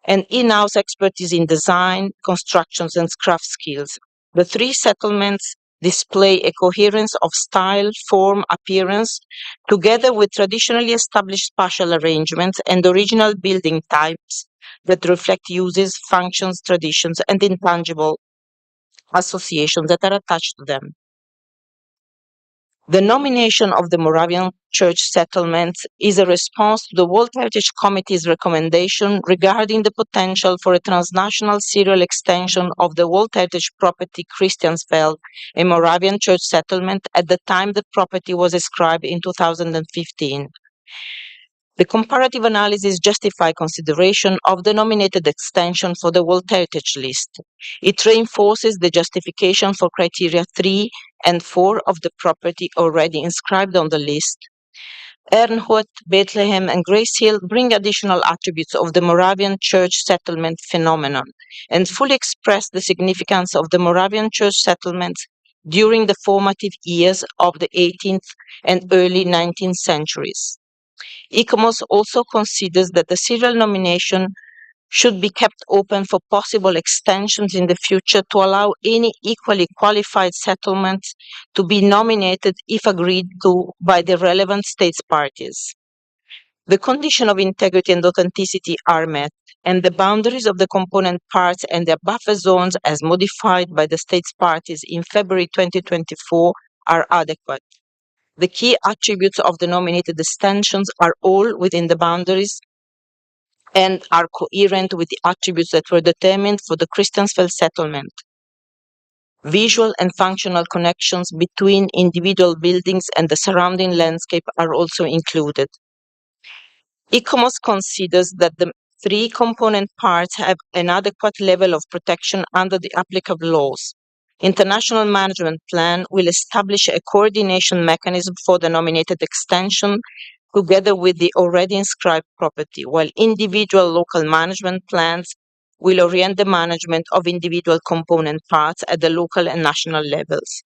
and in-house expertise in design, constructions, and craft skills. The three settlements display a coherence of style, form, appearance, together with traditionally established spatial arrangements and original building types that reflect uses, functions, traditions, and intangible associations that are attached to them. The nomination of the Moravian Church settlements is a response to the World Heritage Committee's recommendation regarding the potential for a transnational serial extension of the World Heritage property Christiansfeld, a Moravian church settlement, at the time the property was ascribed in 2015. The comparative analysis justifies consideration of the nominated extension for the World Heritage List. It reinforces the justification for criteria 3 and 4 of the property already inscribed on the list. Ernhut, Bethlehem, and Grace Hill bring additional attributes of the Moravian church settlement phenomenon and fully express the significance of the Moravian church settlements during the formative years of the 18th and early 19th centuries. ICOMOS also considers that the serial nomination should be kept open for possible extensions in the future to allow any equally qualified settlements to be nominated if agreed to by the relevant states parties. The condition of integrity and authenticity are met, and the boundaries of the component parts and their buffer zones as modified by the states parties in February 2024 are adequate. The key attributes of the nominated extensions are all within the boundaries and are coherent with the attributes that were determined for the Christiansfeld settlement. Visual and functional connections between individual buildings and the surrounding landscape are also included. ICOMOS considers that the three component parts have an adequate level of protection under the applicable laws. International Management Plan will establish a coordination mechanism for the nominated extension together with the already inscribed property, while individual local management plans will orient the management of individual component parts at the local and national levels.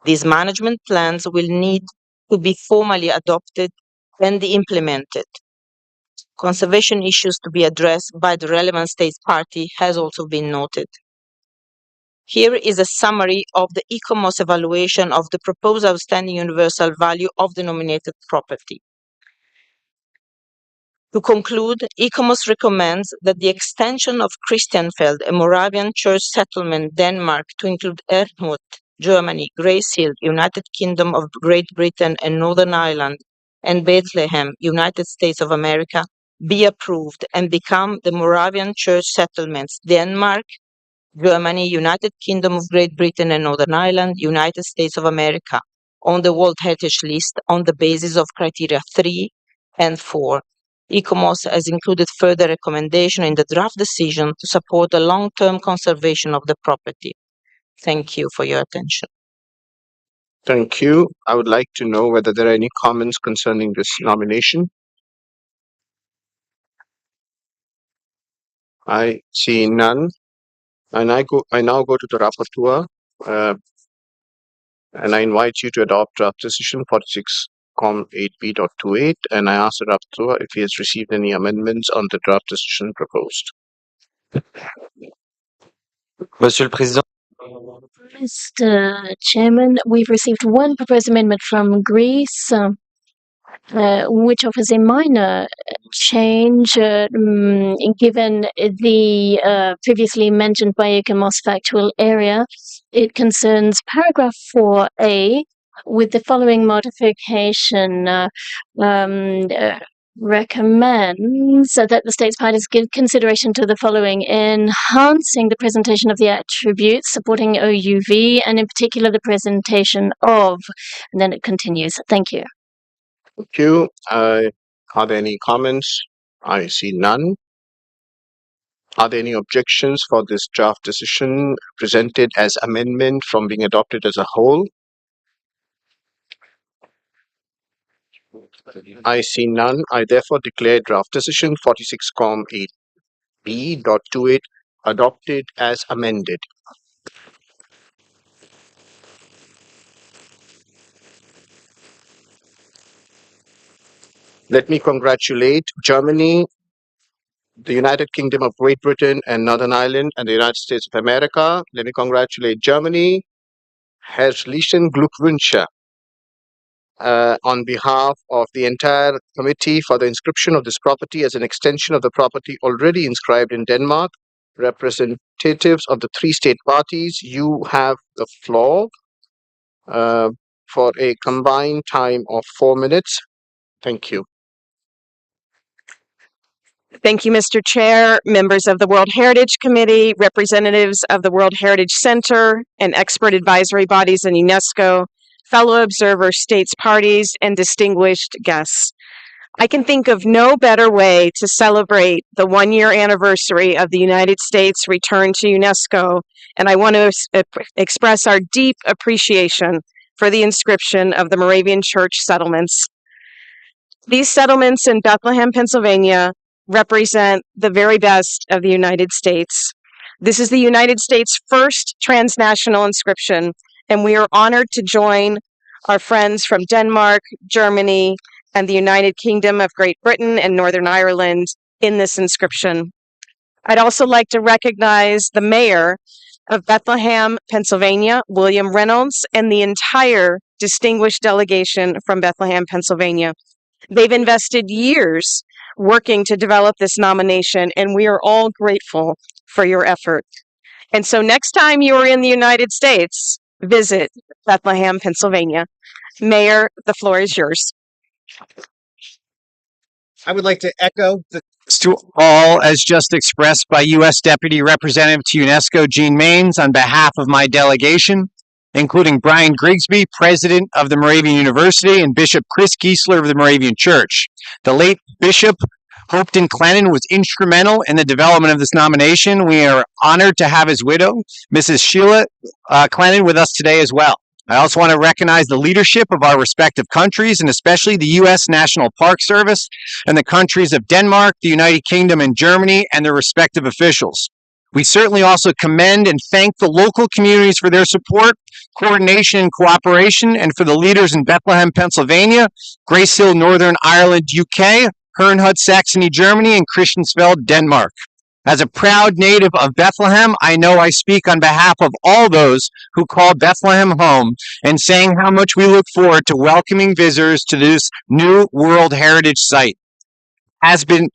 These management plans will need to be formally adopted and implemented. Conservation issues to be addressed by the relevant state party has also been noted. Here is a summary of the ICOMOS evaluation of the proposed outstanding universal value of the nominated property. To conclude, ICOMOS recommends that the extension of Christiansfeld, a Moravian church settlement, Denmark, to include Ernhut, Germany, Grace Hill, United Kingdom of Great Britain and Northern Ireland, and Bethlehem, United States of America, be approved and become the Moravian church settlements, Denmark, Germany, United Kingdom of Great Britain and Northern Ireland, United States of America, on the World Heritage List on the basis of criteria 3 and 4. ICOMOS has included further recommendation in the draft decision to support the long-term conservation of the property. Thank you for your attention. Thank you. I would like to know whether there are any comments concerning this nomination. I see none. And I now go to the rapporteur, and I invite you to adopt draft decision 46-8B.28, and I ask the rapporteur if he has received any amendments on the draft decision proposed. Monsieur le Président, Mr. Chairman, we've received one proposed amendment from Greece, which offers a minor change given the previously mentioned biomass factual area. It concerns paragraph 4A with the following modification. Recommends that the states parties give consideration to the following: enhancing the presentation of the attributes, supporting OUV, and in particular the presentation of. And then it continues. Thank you. Thank you. Are there any comments? I see none. Are there any objections for this draft decision presented as amendment from being adopted as a whole? I see none. I therefore declare draft decision 46-8B.28 adopted as amended. Let me congratulate Germany, the United Kingdom of Great Britain and Northern Ireland, and the United States of America. Let me congratulate Germany. Herzlichen Glückwünsche. On behalf of the entire committee for the inscription of this property as an extension of the property already inscribed in Denmark, representatives of the three state parties, you have the floor for a combined time of 4 minutes. Thank you. Thank you, Mr. Chair, members of the World Heritage Committee, representatives of the World Heritage Center and expert advisory bodies in UNESCO, fellow observer states parties, and distinguished guests. I can think of no better way to celebrate the one-year anniversary of the United States' return to UNESCO, and I want to express our deep appreciation for the inscription of the Moravian Church settlements. These settlements in Bethlehem, Pennsylvania, represent the very best of the United States. This is the United States' first transnational inscription, and we are honored to join our friends from Denmark, Germany, and the United Kingdom of Great Britain and Northern Ireland in this inscription. I'd also like to recognize the mayor of Bethlehem, Pennsylvania, William Reynolds, and the entire distinguished delegation from Bethlehem, Pennsylvania. They've invested years working to develop this nomination, and we are all grateful for your effort. And so next time you are in the United States, visit Bethlehem, Pennsylvania. Mayor, the floor is yours. I would like to echo the to all as just expressed by U.S. Deputy Representative to UNESCO Gene Maines on behalf of my delegation, including Brian Grigsby, President of the Moravian University, and Bishop Chris Giesler of the Moravian Church. The late Bishop Hopton Clennon was instrumental in the development of this nomination. We are honored to have his widow, Mrs. Sheila Clennon, with us today as well. I also want to recognize the leadership of our respective countries, and especially the U.S. National Park Service and the countries of Denmark, the United Kingdom, and Germany, and their respective officials. We certainly also commend and thank the local communities for their support, coordination, and cooperation, and for the leaders in Bethlehem, Pennsylvania, Grace Hill, Northern Ireland, UK, Herrnhut, Saxony, Germany, and Christiansfeld, Denmark. As a proud native of Bethlehem, I know I speak on behalf of all those who call Bethlehem home and saying how much we look forward to welcoming visitors to this new World Heritage Site. Has been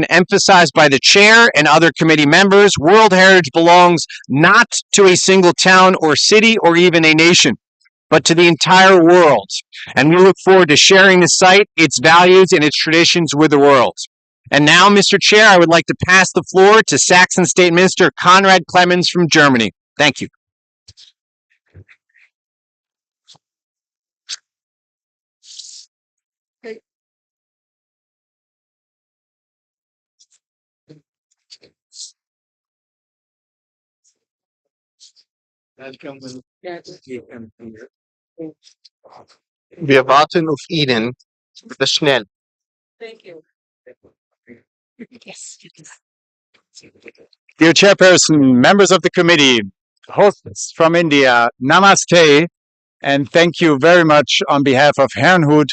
emphasized by the chair and other committee members, World Heritage belongs not to a single town or city or even a nation, but to the entire world. And we look forward to sharing the site, its values, and its traditions with the world. And now, Mr. Chair, I would like to pass the floor to Saxon State Minister Konrad Clemens from Germany. Thank you. Wir warten auf Ihnen, bitte schnell. Thank you. Yes. Dear Chairperson, members of the committee, hosts from India, Namaste, and thank you very much on behalf of Herrnhut,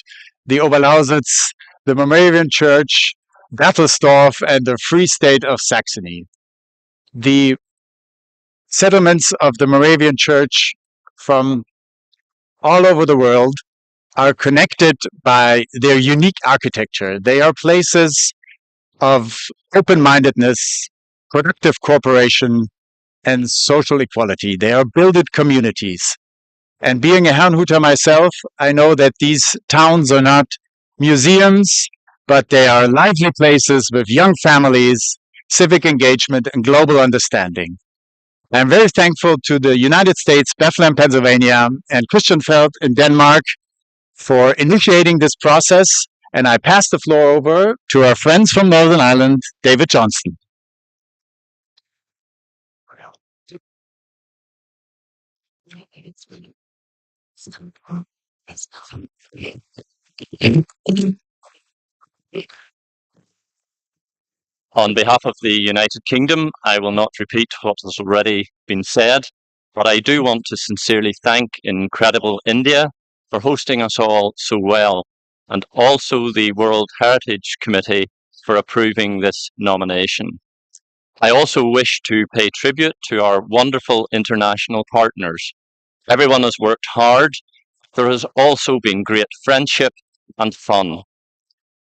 the Oberlausitz, the Moravian Church, Berthelsdorf, and the Free State of Saxony. The settlements of the Moravian Church from all over the world are connected by their unique architecture. They are places of open-mindedness, productive cooperation, and social equality. They are builded communities. And being a Herrnhuter myself, I know that these towns are not museums, but they are lively places with young families, civic engagement, and global understanding. I'm very thankful to the United States, Bethlehem, Pennsylvania, and Christianfeld in Denmark for initiating this process. And I pass the floor over to our friends from Northern Ireland, David Johnston. On behalf of the United Kingdom, I will not repeat what has already been said, but I do want to sincerely thank incredible India for hosting us all so well, and also the World Heritage Committee for approving this nomination. I also wish to pay tribute to our wonderful international partners. Everyone has worked hard. There has also been great friendship and fun.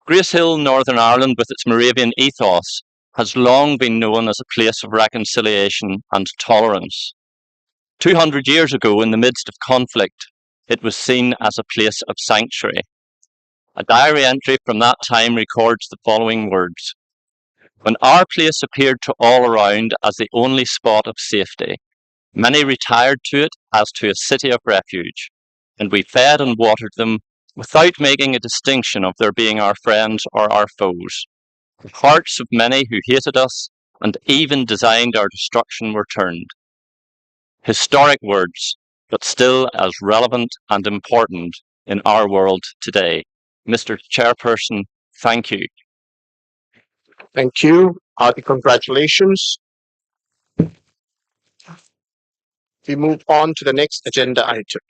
Grace Hill, Northern Ireland, with its Moravian ethos, has long been known as a place of reconciliation and tolerance. 200 years ago, in the midst of conflict, it was seen as a place of sanctuary. A diary entry from that time records the following words: "When our place appeared to all around as the only spot of safety, many retired to it as to a city of refuge, and we fed and watered them without making a distinction of their being our friends or our foes. The hearts of many who hated us and even designed our destruction were turned." Historic words, but still as relevant and important in our world today. Mr. Chairperson, thank you. Thank you. Congratulations. We move on to the next agenda item.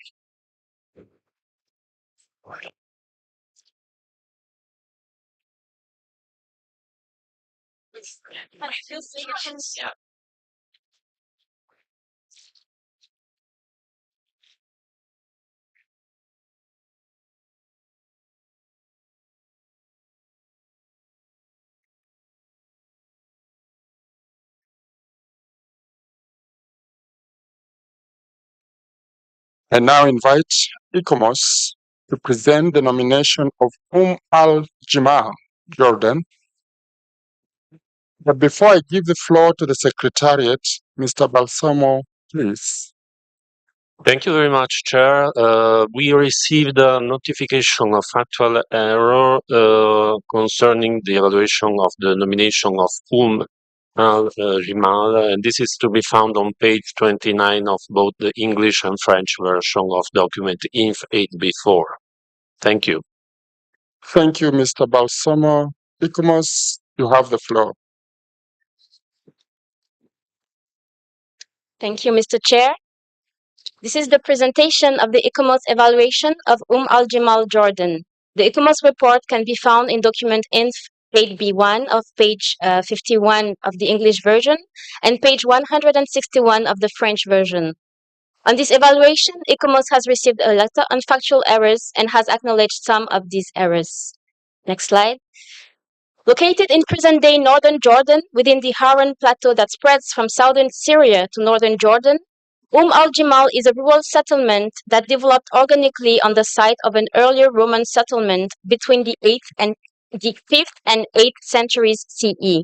I now invite ICOMOS to present the nomination of Al-Jimal Jordan. But before I give the floor to the Secretariat, Mr. Balsamo, please. Thank you very much, Chair. We received a notification of factual error concerning the evaluation of the nomination of Al-Jimal, and this is to be found on page 29 of both the English and French version of document INF 8B4. Thank you. Thank you, Mr. Balsamo. ICOMOS, you have the floor. Thank you, Mr. Chair. This is the presentation of the ICOMOS evaluation of Al-Jimal Jordan. The ICOMOS report can be found in document INF 8B1 of page 51 of the English version and page 161 of the French version. On this evaluation, ICOMOS has received a letter on factual errors and has acknowledged some of these errors. Next slide. Located in present-day northern Jordan, within the Haran Plateau that spreads from southern Syria to northern Jordan, Al-Jimal is a rural settlement that developed organically on the site of an earlier Roman settlement between the 5th and 8th centuries CE.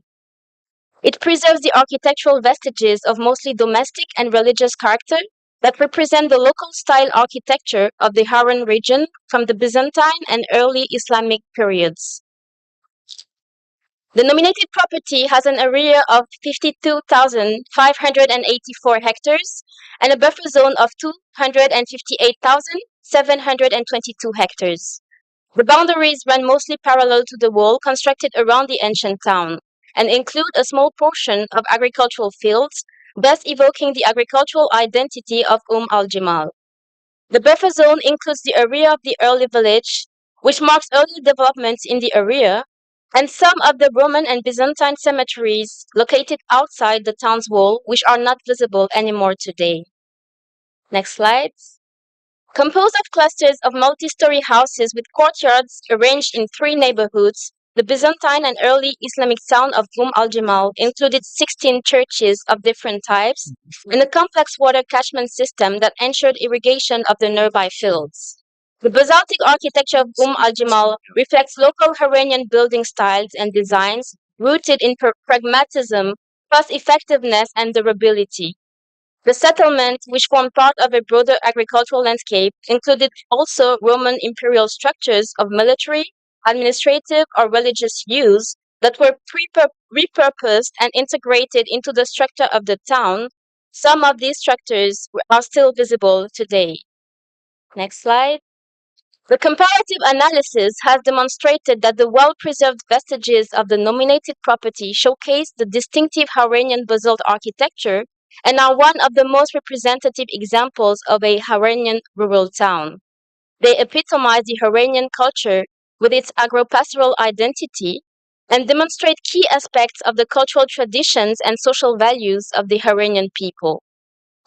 It preserves the architectural vestiges of mostly domestic and religious character that represent the local style architecture of the Haran region from the Byzantine and early Islamic periods. The nominated property has an area of 52,584 hectares and a buffer zone of 258,000 722 hectares. The boundaries run mostly parallel to the wall constructed around the ancient town and include a small portion of agricultural fields, thus evoking the agricultural identity of al-Jimal. The buffer zone includes the area of the early village, which marks early developments in the area, and some of the Roman and Byzantine cemeteries located outside the town's wall, which are not visible anymore today. Next slide. Composed of clusters of multi-story houses with courtyards arranged in 3 neighborhoods, the Byzantine and early Islamic town of al-Jimal included 16 churches of different types and a complex water catchment system that ensured irrigation of the nearby fields. The basaltic architecture of al-Jimal reflects local Iranian building styles and designs rooted in pragmatism, cost-effectiveness, and durability. The settlement, which formed part of a broader agricultural landscape, included also Roman imperial structures of military, administrative, or religious use that were repurposed and integrated into the structure of the town. Some of these structures are still visible today. Next slide. The comparative analysis has demonstrated that the well-preserved vestiges of the nominated property showcase the distinctive Iranian basalt architecture and are one of the most representative examples of a Iranian rural town. They epitomize the Iranian culture with its agro-pastoral identity and demonstrate key aspects of the cultural traditions and social values of the Iranian people.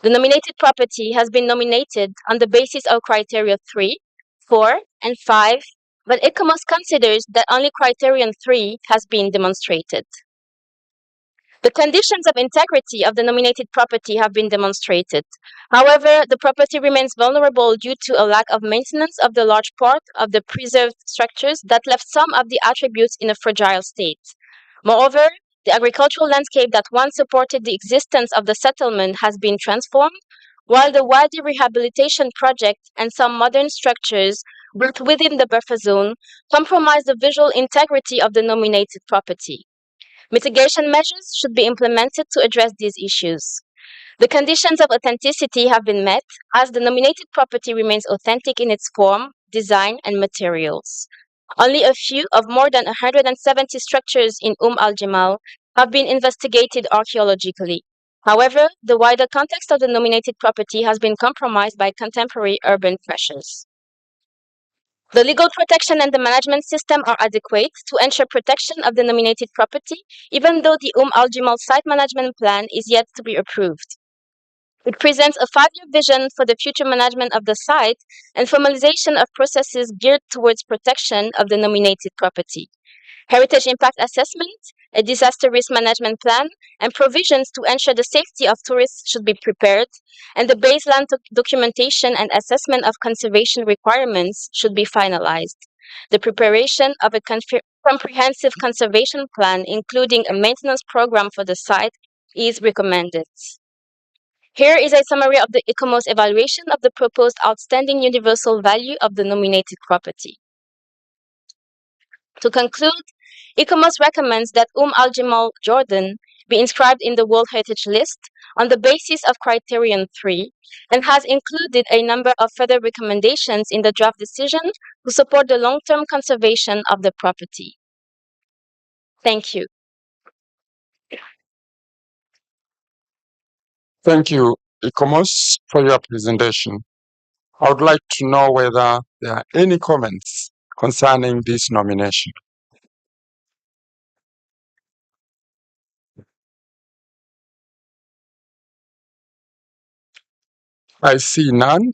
The nominated property has been nominated on the basis of criteria 3, 4, and 5, but ICOMOS considers that only criterion 3 has been demonstrated. The conditions of integrity of the nominated property have been demonstrated. However, the property remains vulnerable due to a lack of maintenance of the large part of the preserved structures that left some of the attributes in a fragile state. Moreover, the agricultural landscape that once supported the existence of the settlement has been transformed, while the wider rehabilitation project and some modern structures built within the buffer zone compromise the visual integrity of the nominated property. Mitigation measures should be implemented to address these issues. The conditions of authenticity have been met as the nominated property remains authentic in its form, design, and materials. Only a few of more than 170 structures in al-Jimal have been investigated archaeologically. However, the wider context of the nominated property has been compromised by contemporary urban pressures. The legal protection and the management system are adequate to ensure protection of the nominated property, even though the al-Jimal site management plan is yet to be approved. It presents a 5-year vision for the future management of the site and formalization of processes geared towards protection of the nominated property. Heritage impact assessment, a disaster risk management plan, and provisions to ensure the safety of tourists should be prepared, and the baseline documentation and assessment of conservation requirements should be finalized. The preparation of a comprehensive conservation plan, including a maintenance program for the site, is recommended. Here is a summary of the ICOMOS evaluation of the proposed outstanding universal value of the nominated property. To conclude, ICOMOS recommends that al-Jimal Jordan be inscribed in the World Heritage List on the basis of criterion 3 and has included a number of further recommendations in the draft decision to support the long-term conservation of the property. Thank you. Thank you, ICOMOS, for your presentation. I would like to know whether there are any comments concerning this nomination. I see none.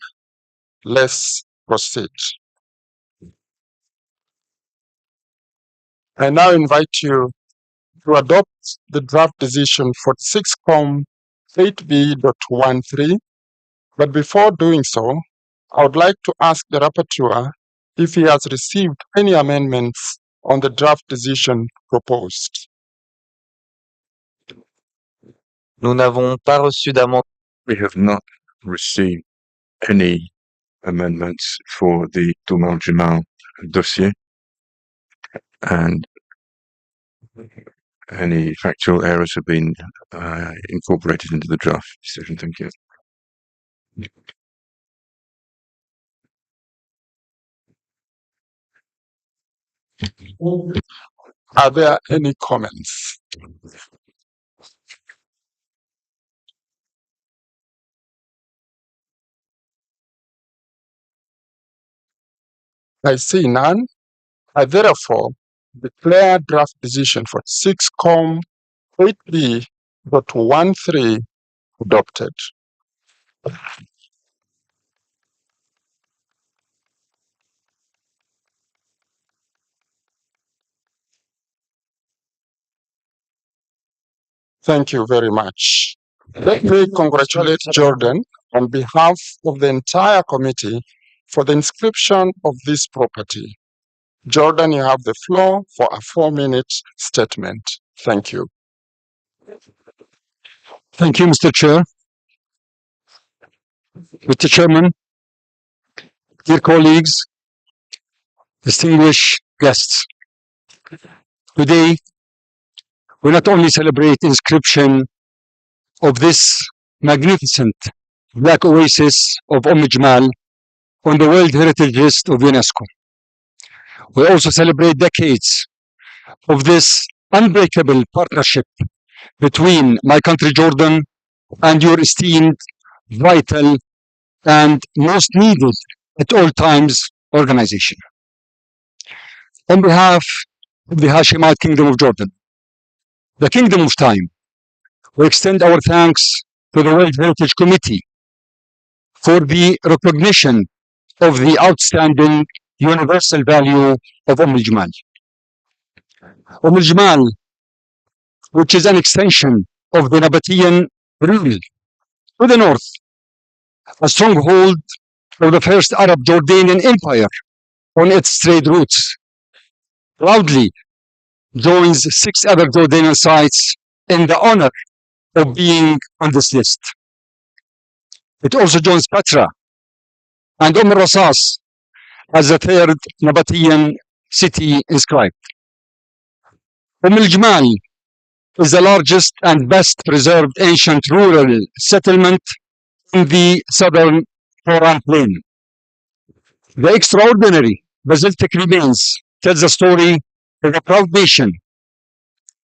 Let's proceed. I now invite you to adopt the draft decision 46.8b.13. But before doing so, I would like to ask the rapporteur if he has received any amendments on the draft decision proposed. Nous n'avons pas reçu d'amendement. We have not received any amendments for the al-Jimal dossier, and any factual errors have been incorporated into the draft decision. Thank you. Are there any comments? I see none. I therefore declare draft decision for 6Com 8B.13 adopted. Thank you very much. Let me congratulate Jordan on behalf of the entire committee for the inscription of this property. Jordan, you have the floor for a 4-minute statement. Thank you. Thank you, Mr. Chair. Mr. Chairman, dear colleagues, distinguished guests, today we not only celebrate inscription of this magnificent black oasis of Jamal on the World Heritage List of UNESCO. We also celebrate decades of this unbreakable partnership between my country, Jordan, and your esteemed, vital, and most needed at all times organization. On behalf of the Hashemite Kingdom of Jordan, the Kingdom of Time, we extend our thanks to the World Heritage Committee for the recognition of the outstanding universal value of Jamal. Jamal, which is an extension of the Nabatean rule to the north, a stronghold of the first Arab Jordanian Empire on its trade routes, proudly joins 6 other Jordanian sites in the honor of being on this list. It also joins Petra and Rasas as the 3rd Nabatean city inscribed. Jamal is the largest and best preserved ancient rural settlement in the southern Horan Plain. The extraordinary basaltic remains tells the story of a proud nation.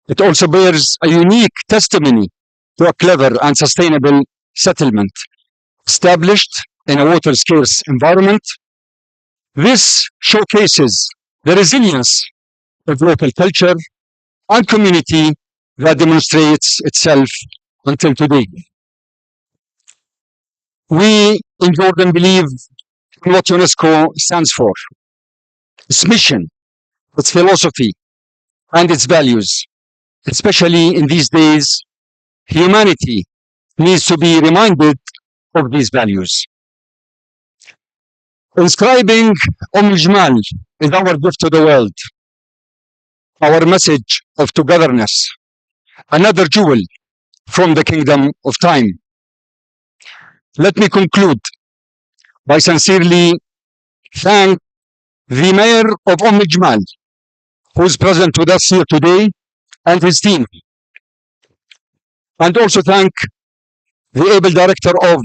It also bears a unique testimony to a clever and sustainable settlement established in a water-scarce environment. This showcases the resilience of local culture and community that demonstrates itself until today. We in Jordan believe in what UNESCO stands for, its mission, its philosophy, and its values. Especially in these days, humanity needs to be reminded of these values. Inscribing Jamal is our gift to the world, our message of togetherness, another jewel from the Kingdom of Time. Let me conclude by sincerely thank the mayor of Jamal, who is present with us here today, and his team. And also thank the able director of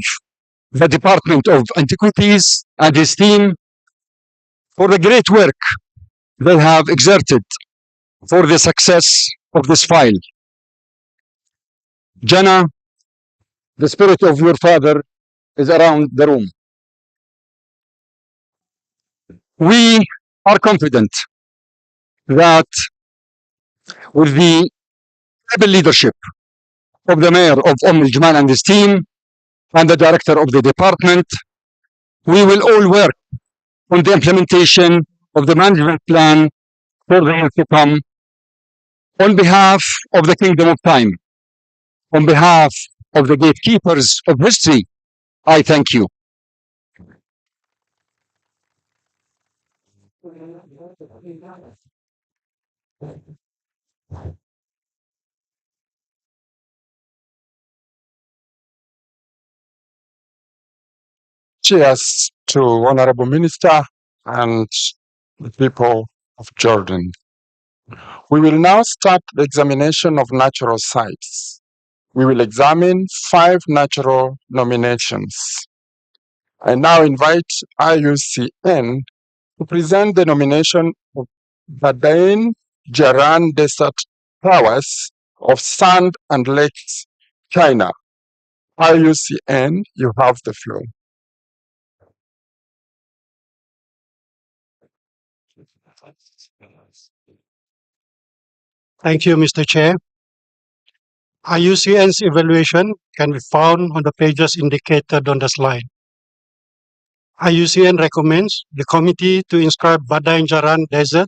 the Department of Antiquities and his team for the great work they have exerted for the success of this file. Jana, the spirit of your father is around the room. We are confident that with the able leadership of the mayor of Jamal and his team and the director of the department, we will all work on the implementation of the management plan for the years to come. On behalf of the Kingdom of Time, on behalf of the gatekeepers of history, I thank you. Cheers to Honorable Minister and the people of Jordan. We will now start the examination of natural sites. We will examine 5 natural nominations. I now invite IUCN to present the nomination of Badain Jaran Desert Towers of Sand and Lakes, China. IUCN, you have the floor. Thank you, Mr. Chair. IUCN's evaluation can be found on the pages indicated on the slide. IUCN recommends the committee to inscribe Badain Jaran Desert,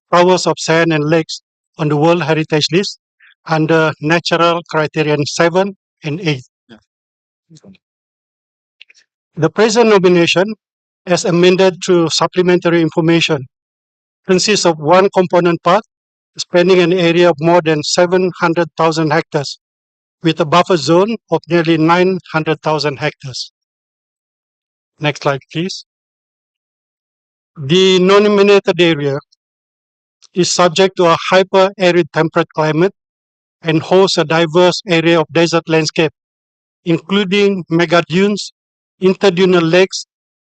towers of sand and lakes on the World Heritage List under Natural Criterion 7 and 8. The present nomination, as amended through supplementary information, consists of one component part spanning an area of more than 700,000 hectares with a buffer zone of nearly 900,000 hectares. Next slide, please. The nominated area is subject to a hyper-arid temperate climate and hosts a diverse area of desert landscape, including mega dunes, interdunal lakes,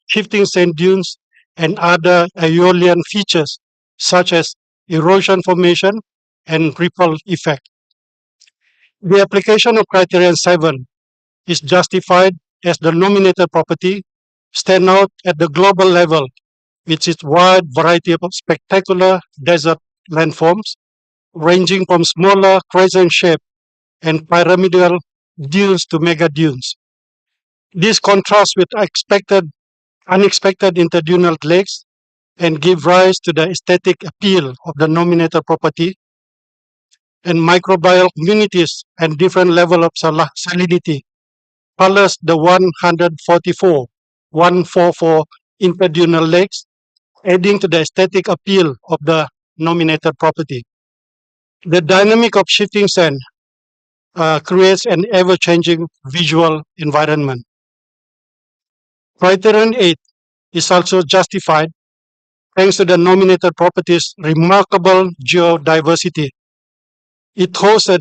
shifting sand dunes, and other aeolian features such as erosion formation and ripple effect. The application of Criterion 7 is justified as the nominated property stand out at the global level with its wide variety of spectacular desert landforms, ranging from smaller crescent shape and pyramidal dunes to mega dunes. This contrasts with unexpected interdunal lakes and give rise to the aesthetic appeal of the nominated property, and microbial communities and different level of salinity colors the 144 interdunal lakes, adding to the aesthetic appeal of the nominated property. The dynamic of shifting sand creates an ever-changing visual environment. Criterion 8 is also justified thanks to the nominated property's remarkable geodiversity. It hosts a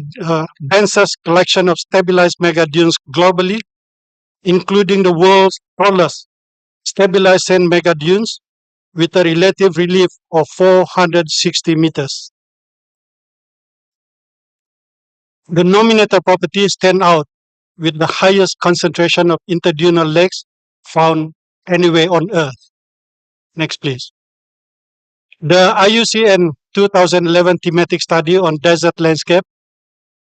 densest collection of stabilized megadunes globally, including the world's tallest stabilized sand megadunes with a relative relief of 460 meters. The nominated properties stand out with the highest concentration of interdunal lakes found anywhere on Earth. Next, please. The IUCN 2011 thematic study on desert landscape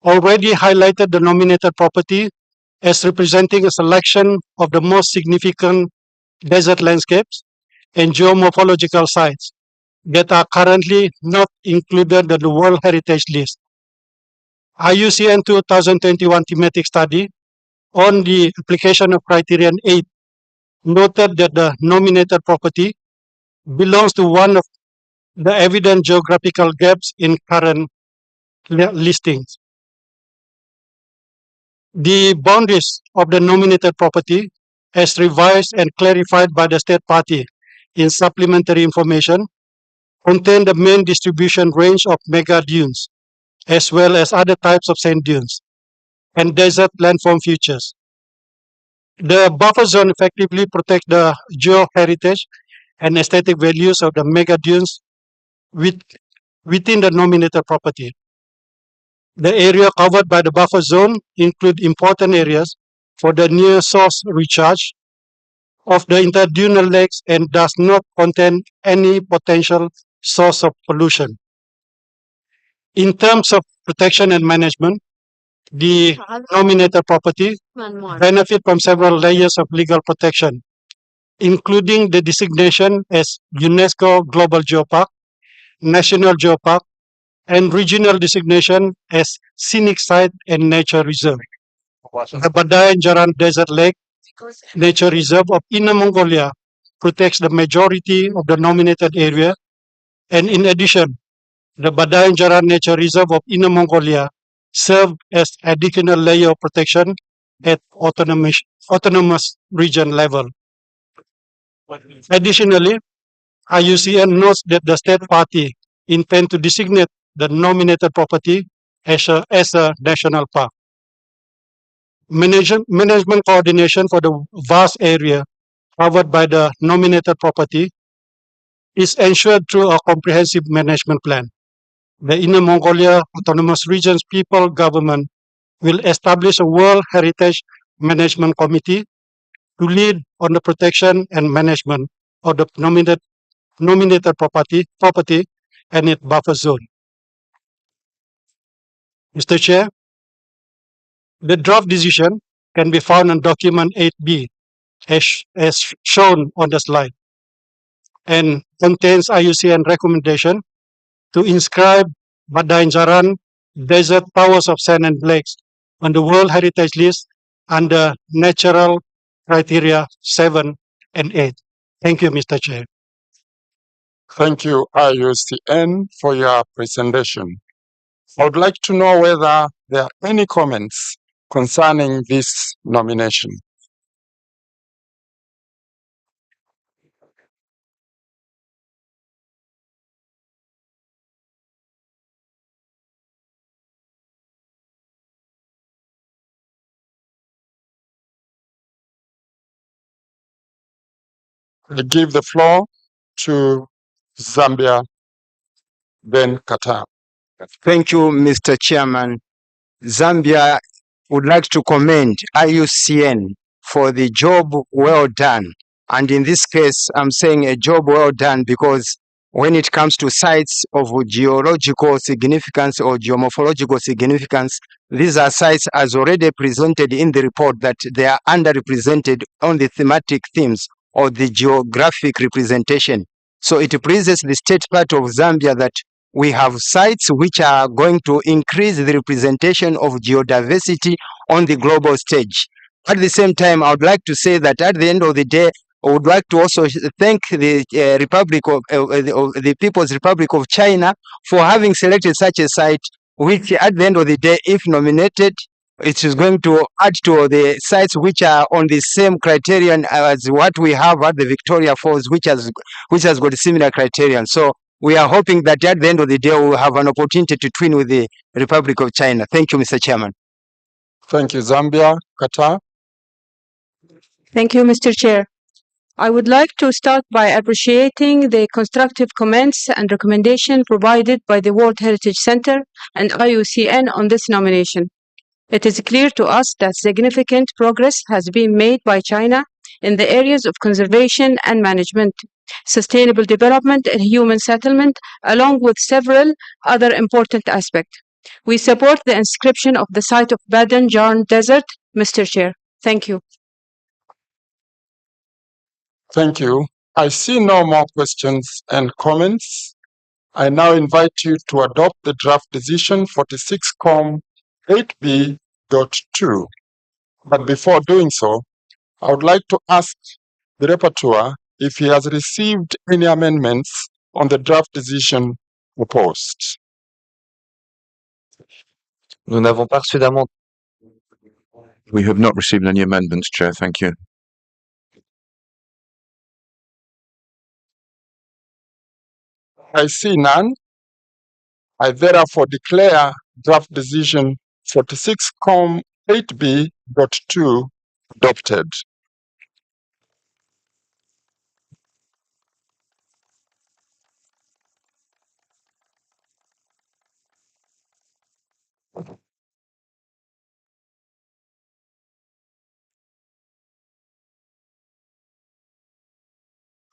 already highlighted the nominated property as representing a selection of the most significant desert landscapes and geomorphological sites that are currently not included in the World Heritage List. IUCN 2021 thematic study on the application of Criterion 8 noted that the nominated property belongs to one of the evident geographical gaps in current listings. The boundaries of the nominated property, as revised and clarified by the state party in supplementary information, contain the main distribution range of mega dunes, as well as other types of sand dunes and desert landform features. The buffer zone effectively protects the geoheritage and aesthetic values of the mega dunes within the nominated property. The area covered by the buffer zone include important areas for the near source recharge of the interdunal lakes and does not contain any potential source of pollution. In terms of protection and management, the nominated property benefit from several layers of legal protection, including the designation as UNESCO Global Geopark, National Geopark, and regional designation as Scenic Site and Nature Reserve. The Badain Jaran Desert Lake Nature Reserve of Inner Mongolia protects the majority of the nominated area, and in addition, the Badain Jaran Nature Reserve of Inner Mongolia serve as additional layer of protection at autonomous region level. Additionally, IUCN notes that the state party intend to designate the nominated property as a national park. Management coordination for the vast area covered by the nominated property is ensured through a comprehensive management plan. The Inner Mongolia Autonomous Regions People Government will establish a World Heritage Management Committee to lead on the protection and management of the nominated property and its buffer zone. Mr. Chair, the draft decision can be found on document 8B as shown on the slide and contains IUCN recommendation to inscribe Badain Desert Towers of Sand and Lakes on the World Heritage List under Natural Criteria 7 and 8. Thank you, Mr. Chair. Thank you, IUCN, for your presentation. I would like to know whether there are any comments concerning this nomination. I give the floor to Zambia, then Qatar. Thank you, Mr. Chairman. Zambia would like to commend IUCN for the job well done. And in this case, I'm saying a job well done because when it comes to sites of geological significance or geomorphological significance, these are sites as already presented in the report that they are underrepresented on the thematic themes or the geographic representation. So it pleases the state part of Zambia that we have sites which are going to increase the representation of geodiversity on the global stage. At the same time, I would like to say that at the end of the day, I would like to also thank the the People's Republic of China for having selected such a site, which at the end of the day, if nominated, it is going to add to the sites which are on the same criterion as what we have at the Victoria Falls, which has got a similar criterion. So we are hoping that at the end of the day, we will have an opportunity to twin with the Republic of China. Thank you, Mr. Chairman. Thank you, Zambia. Qatar. Thank you, Mr. Chair. I would like to start by appreciating the constructive comments and recommendation provided by the World Heritage Center and IUCN on this nomination. It is clear to us that significant progress has been made by China in the areas of conservation and management, sustainable development and human settlement, along with several other important aspects. We support the inscription of the site of Badan Jarn Desert, Mr. Chair. Thank you. Thank you. I see no more questions and comments. I now invite you to adopt the draft decision 46Com 8B.2. But before doing so, I would like to ask the rapporteur if he has received any amendments on the draft decision proposed. Nous n'avons pas reçu d'amendement. We have not received any amendments, Chair. Thank you. I see none. I therefore declare draft decision 46Com 8B.2 adopted.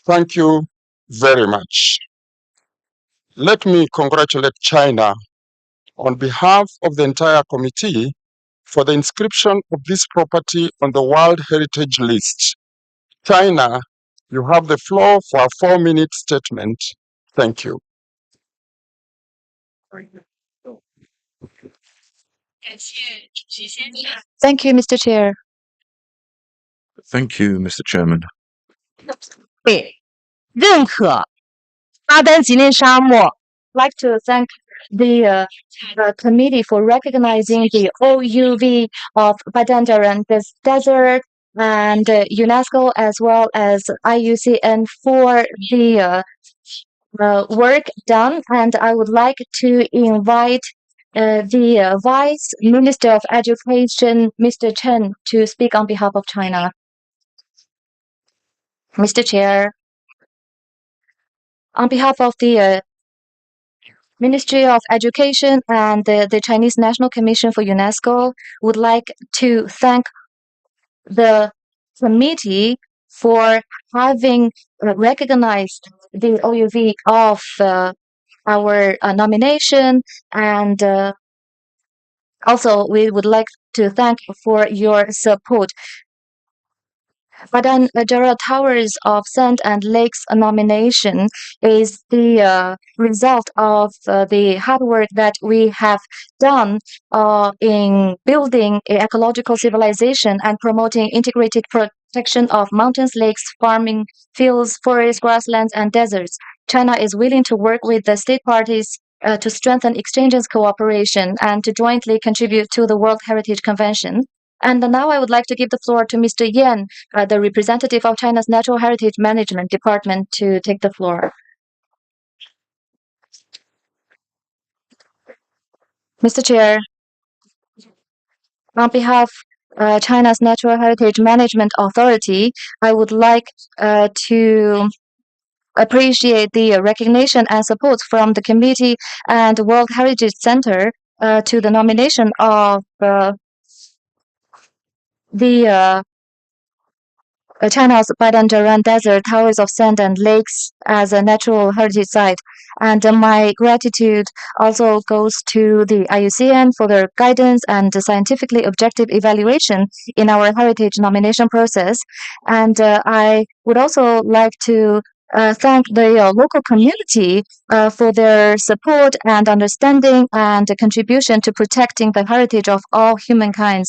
Thank you very much. Let me congratulate China on behalf of the entire committee for the inscription of this property on the World Heritage List. China, you have the floor for a 4-minute statement. Thank you. Thank you, Mr. Chair. Thank you, Mr. Chairman. 认可阿丹吉内沙漠 like to thank the committee for recognizing the OUV of Badandaran Desert and UNESCO as well as IUCN for the work done. And I would like to invite the Vice Minister of Education, Mr. Chen, to speak on behalf of China. Mr. Chair, On behalf of the Ministry of Education and the Chinese National Commission for UNESCO, would like to thank the committee for having recognized the OUV of our nomination, and also we would like to thank for your support. Badan Gerald Towers of Sand and Lakes nomination is the result of the hard work that we have done in building an ecological civilization and promoting integrated protection of mountains, lakes, farming fields, forests, grasslands, and deserts. China is willing to work with the state parties to strengthen exchanges cooperation and to jointly contribute to the World Heritage Convention. And now I would like to give the floor to Mr. Yan, the representative of China's Natural Heritage Management Department, to take the floor. Mr. Chair, on behalf of China's Natural Heritage Management Authority, I would like to appreciate the recognition and support from the committee and World Heritage Center to the nomination of China's Baidan Desert, Towers of Sand and Lakes as a natural heritage site. And my gratitude also goes to the IUCN for their guidance and scientifically objective evaluation in our heritage nomination process. And I would also like to thank the local community for their support and understanding and contribution to protecting the heritage of all humankind.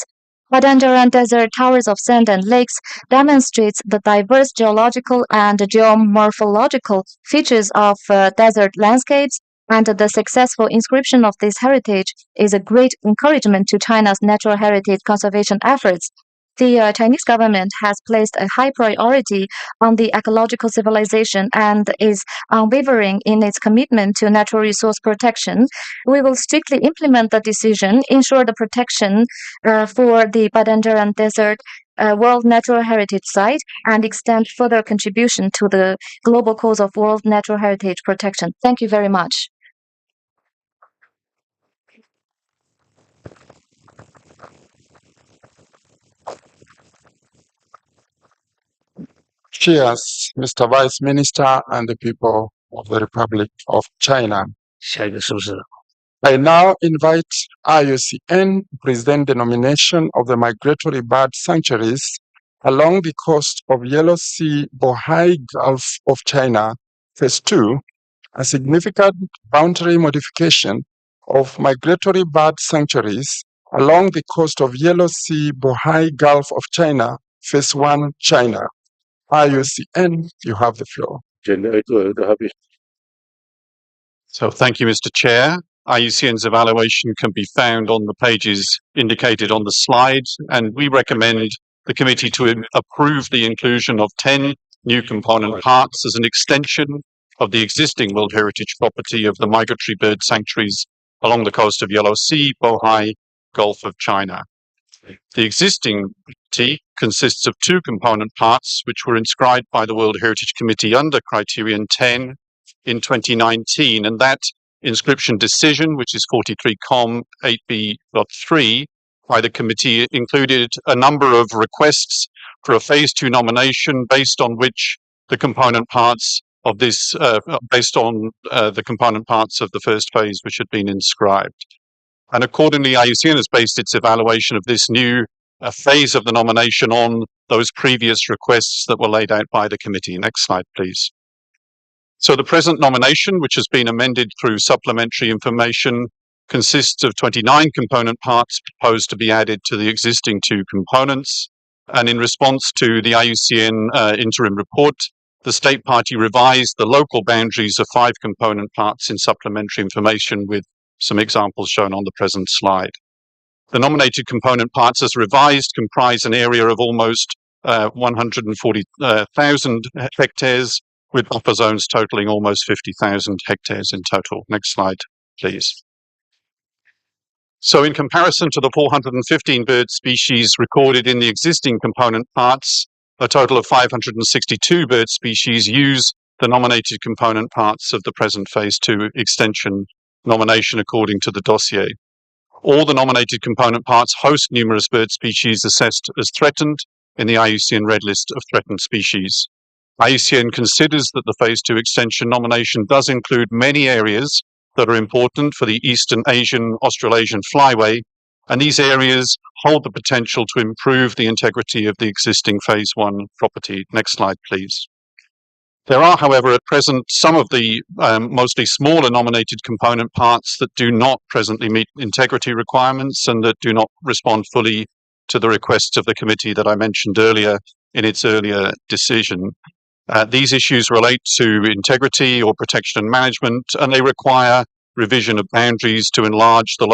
Badan Desert, Towers of Sand and Lakes demonstrates the diverse geological and geomorphological features of desert landscapes, and the successful inscription of this heritage is a great encouragement to China's natural heritage conservation efforts. The Chinese government has placed a high priority on the ecological civilization and is unwavering in its commitment to natural resource protection. We will strictly implement the decision, ensure the protection for the Badan Desert World Natural Heritage Site, and extend further contribution to the global cause of world natural heritage protection. Thank you very much. Cheers, Mr. Vice Minister and the people of the Republic of China. I now invite IUCN to present the nomination of the migratory bird sanctuaries along the coast of Yellow Sea Bohai Gulf of China, Phase 2, a significant boundary modification of migratory bird sanctuaries along the coast of Yellow Sea Bohai Gulf of China, Phase 1, China. IUCN, you have the floor. So thank you, Mr. Chair. IUCN's evaluation can be found on the pages indicated on the slide, and we recommend the committee to approve the inclusion of 10 new component parts as an extension of the existing World Heritage property of the migratory bird sanctuaries along the coast of Yellow Sea, Bohai, Gulf of China. The existing T consists of 2 component parts, which were inscribed by the World Heritage Committee under Criterion 10 in 2019, and that inscription decision, which is 43Com 8B.3 by the committee, included a number of requests for a Phase 2 nomination based on which the component parts of this, the component parts of the first phase which had been inscribed. And accordingly, IUCN has based its evaluation of this new phase of the nomination on those previous requests that were laid out by the committee. Next slide, please. So the present nomination, which has been amended through supplementary information, consists of 29 component parts proposed to be added to the existing 2 components. And in response to the IUCN interim report, the state party revised the local boundaries of 5 component parts in supplementary information, with some examples shown on the present slide. The nominated component parts as revised comprise an area of almost 140,000 hectares, with buffer zones totaling almost 50,000 hectares in total. Next slide, please. So in comparison to the 415 bird species recorded in the existing component parts, a total of 562 bird species use the nominated component parts of the present Phase 2 extension nomination according to the dossier. All the nominated component parts host numerous bird species assessed as threatened in the IUCN Red List of Threatened Species. IUCN considers that the Phase 2 extension nomination does include many areas that are important for the Eastern Asian Australasian flyway, and these areas hold the potential to improve the integrity of the existing Phase 1 property. Next slide, please. There are, however, at present some of the mostly smaller nominated component parts that do not presently meet integrity requirements and that do not respond fully to the requests of the committee that I mentioned earlier in its earlier decision. These issues relate to integrity or protection and management, and they require revision of boundaries to enlarge the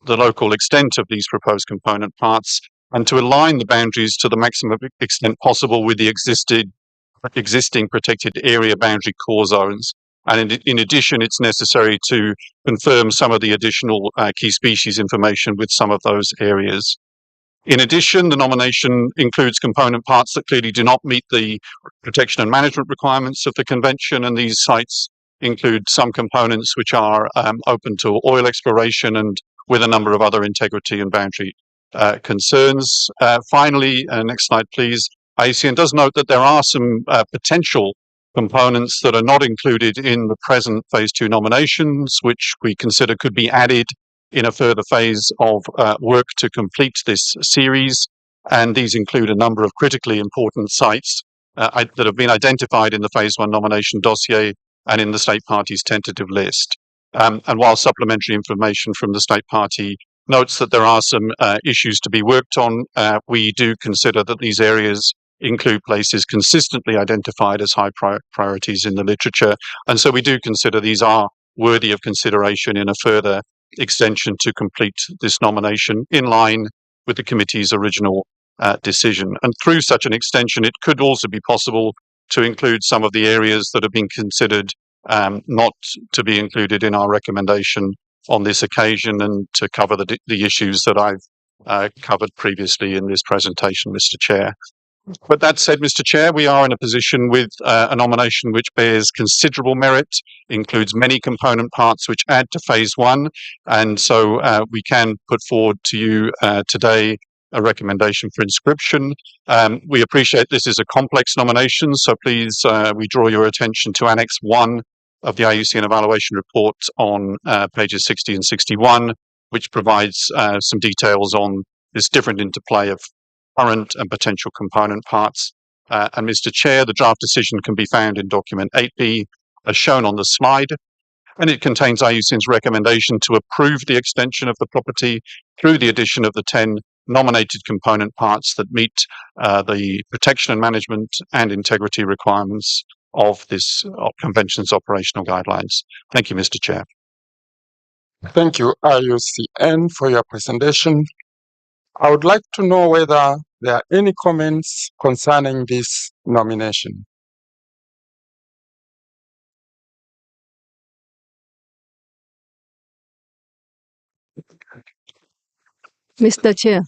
local extent of these proposed component parts and to align the boundaries to the maximum extent possible with the existing protected area boundary core zones. And in addition, it's necessary to confirm some of the additional key species information with some of those areas. In addition, the nomination includes component parts that clearly do not meet the protection and management requirements of the convention, and these sites include some components which are open to oil exploration and with a number of other integrity and boundary concerns. Finally, next slide please, IUCN does note that there are some potential components that are not included in the present Phase 2 nominations, which we consider could be added in a further phase of work to complete this series. And these include a number of critically important sites that have been identified in the Phase 1 nomination dossier and in the state party's tentative list. And while supplementary information from the state party notes that there are some issues to be worked on, we do consider that these areas include places consistently identified as high priorities in the literature. And so we do consider these are worthy of consideration in a further extension to complete this nomination in line with the committee's original decision. And through such an extension, it could also be possible to include some of the areas that have been considered not to be included in our recommendation on this occasion, and to cover the issues that I've covered previously in this presentation, Mr. Chair. But that said, Mr. Chair, we are in a position with a nomination which bears considerable merit, includes many component parts which add to Phase 1, and so we can put forward to you today a recommendation for inscription. We appreciate this is a complex nomination, so please we draw your attention to Annex 1 of the IUCN Evaluation Report on pages 60 and 61, which provides some details on this different interplay of current and potential component parts. And Mr. Chair, the draft decision can be found in document 8B as shown on the slide, and it contains IUCN's recommendation to approve the extension of the property through the addition of the 10 nominated component parts that meet the protection and management and integrity requirements of this convention's operational guidelines. Thank you, Mr. Chair. Thank you, IUCN, for your presentation. I would like to know whether there are any comments concerning this nomination. Mr. Chair,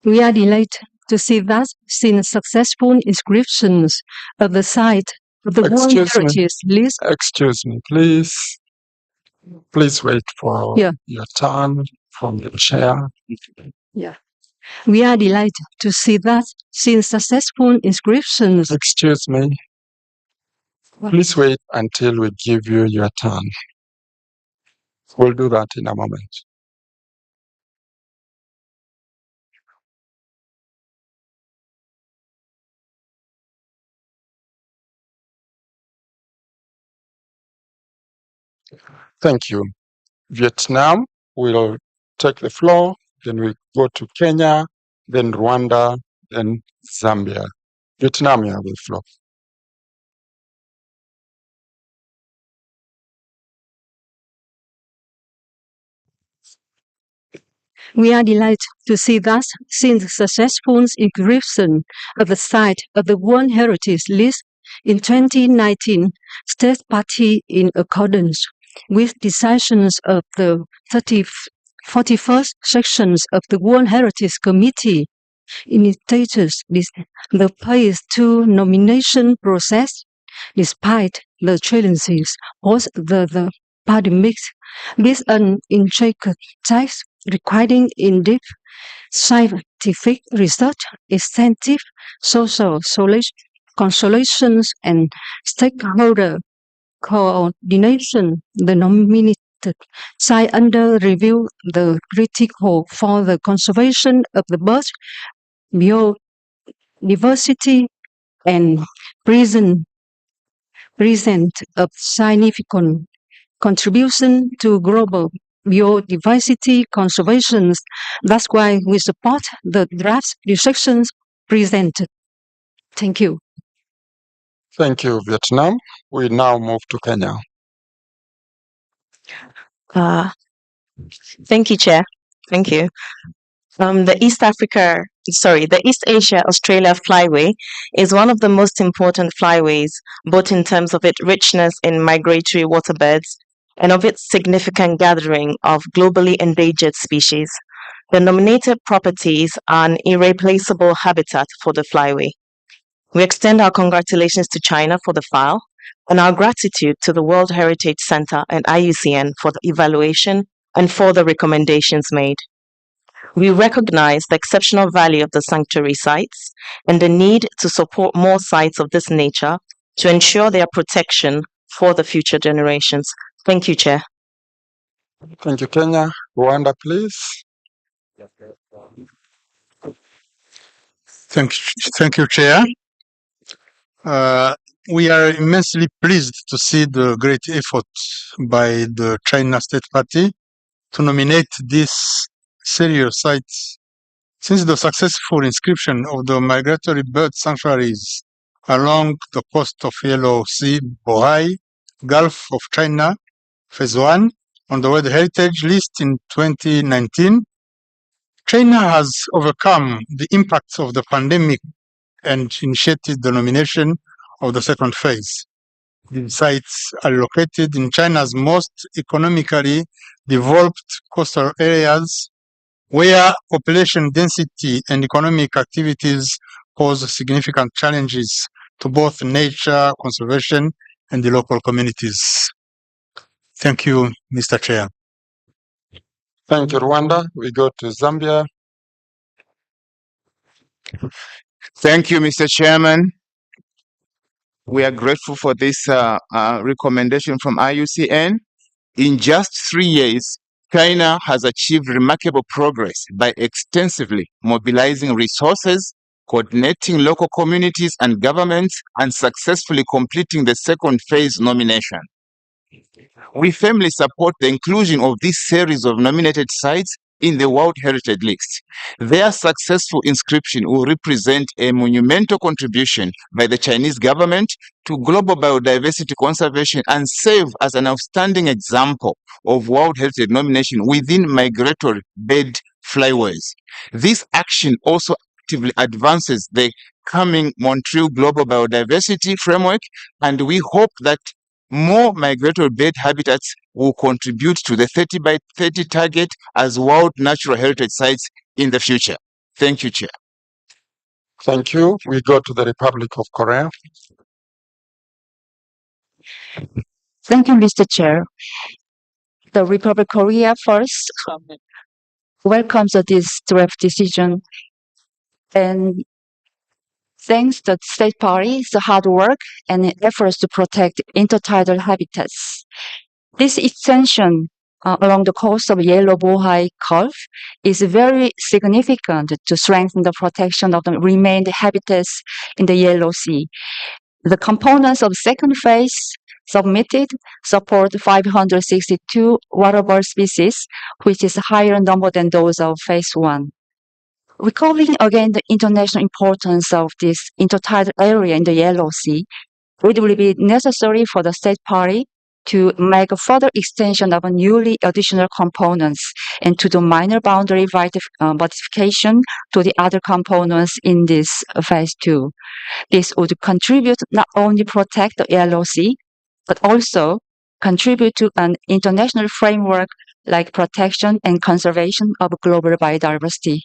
we are delighted to see that since successful inscriptions of the site of the World Heritage List. Excuse me, please. Please wait for your turn from the chair. Yeah. We are delighted to see that since successful inscriptions. Excuse me. Please wait until we give you your turn. We'll do that in a moment. Thank you. Vietnam will take the floor, then we go to Kenya, then Rwanda, then Zambia. Vietnam, you have the floor. We are delighted to see that since successful inscription of the site of the World Heritage List in 2019, State Party, in accordance with decisions of the 41st sections of the World Heritage Committee, initiated the Phase 2 nomination process Despite the challenges posed the pandemic, this an intricate task requiring in-depth scientific research, extensive social consolations, and stakeholder coordination. The nominated site under review the critical for the conservation of the bird biodiversity and present of significant contribution to global biodiversity conservation. That's why we support the draft decisions presented. Thank you. Thank you, Vietnam. We now move to Kenya. Thank you, Chair. Thank you. The East Asia Australia Flyway is one of the most important flyways, both in terms of its richness in migratory waterbeds and of its significant gathering of globally endangered species. The nominated properties are an irreplaceable habitat for the flyway. We extend our congratulations to China for the file and our gratitude to the World Heritage Center and IUCN for the evaluation and for the recommendations made. We recognize the exceptional value of the sanctuary sites and the need to support more sites of this nature to ensure their protection for the future generations. Thank you, Chair. Thank you, Kenya. Rwanda, please. Thank you, Chair. We are immensely pleased to see the great effort by the China State Party to nominate these serious sites. Since the successful inscription of the migratory bird sanctuaries along the coast of Yellow Sea, Bohai, Gulf of China, Phase 1, on the World Heritage List in 2019, China has overcome the impacts of the pandemic and initiated the nomination of the second phase. These sites are located in China's most economically developed coastal areas where population density and economic activities pose significant challenges to both nature conservation and the local communities. Thank you, Mr. Chair. Thank you, Rwanda. We go to Zambia. Thank you, Mr. Chairman. We are grateful for this recommendation from IUCN. In just 3 years, China has achieved remarkable progress by extensively mobilizing resources, coordinating local communities and governments, and successfully completing the second phase nomination. We firmly support the inclusion of this series of nominated sites in the World Heritage List. Their successful inscription will represent a monumental contribution by the Chinese government to global biodiversity conservation and serve as an outstanding example of World Heritage nomination within migratory bird flyways. This action also actively advances the coming Montreal Global Biodiversity Framework, and we hope that more migratory bird habitats will contribute to the 30 by 30 target as World Natural Heritage Sites in the future. Thank you, Chair. Thank you. We go to the Republic of Korea. Thank you, Mr. Chair. The Republic of Korea first welcomes this draft decision and thanks the State Party's hard work and efforts to protect intertidal habitats. This extension along the coast of Yellow Bohai Gulf is very significant to strengthen the protection of the remaining habitats in the Yellow Sea. The components of second phase submitted support 562 waterbird species, which is a higher number than those of phase 1. Recalling again the international importance of this intertidal area in the Yellow Sea, it will be necessary for the State Party to make a further extension of newly additional components and to do minor boundary modification to the other components in this phase 2. This would contribute not only protect the Yellow Sea, but also contribute to an international framework like protection and conservation of global biodiversity.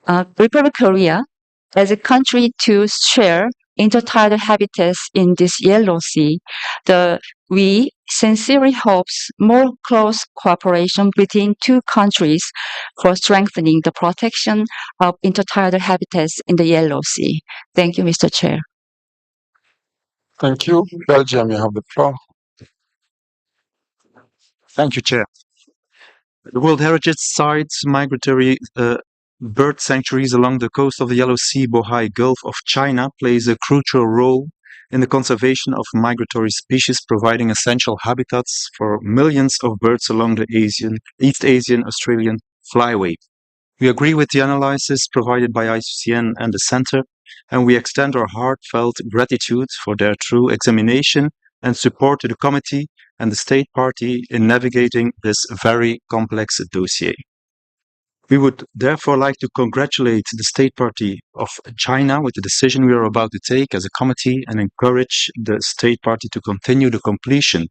Republic of Korea, as a country to share intertidal habitats in this Yellow Sea, we sincerely hope more close cooperation between two countries for strengthening the protection of intertidal habitats in the Yellow Sea. Thank you, Mr. Chair. Thank you. Belgium, you have the floor. Thank you, Chair. The World Heritage Site's migratory bird sanctuaries along the coast of the Yellow Sea, Bohai Gulf of China plays a crucial role in the conservation of migratory species, providing essential habitats for millions of birds along the East Asian Australian flyway. We agree with the analysis provided by IUCN and the Centre, and we extend our heartfelt gratitude for their true examination and support to the committee and the state party in navigating this very complex dossier. We would therefore like to congratulate the state party of China with the decision we are about to take as a committee and encourage the state party to continue the completion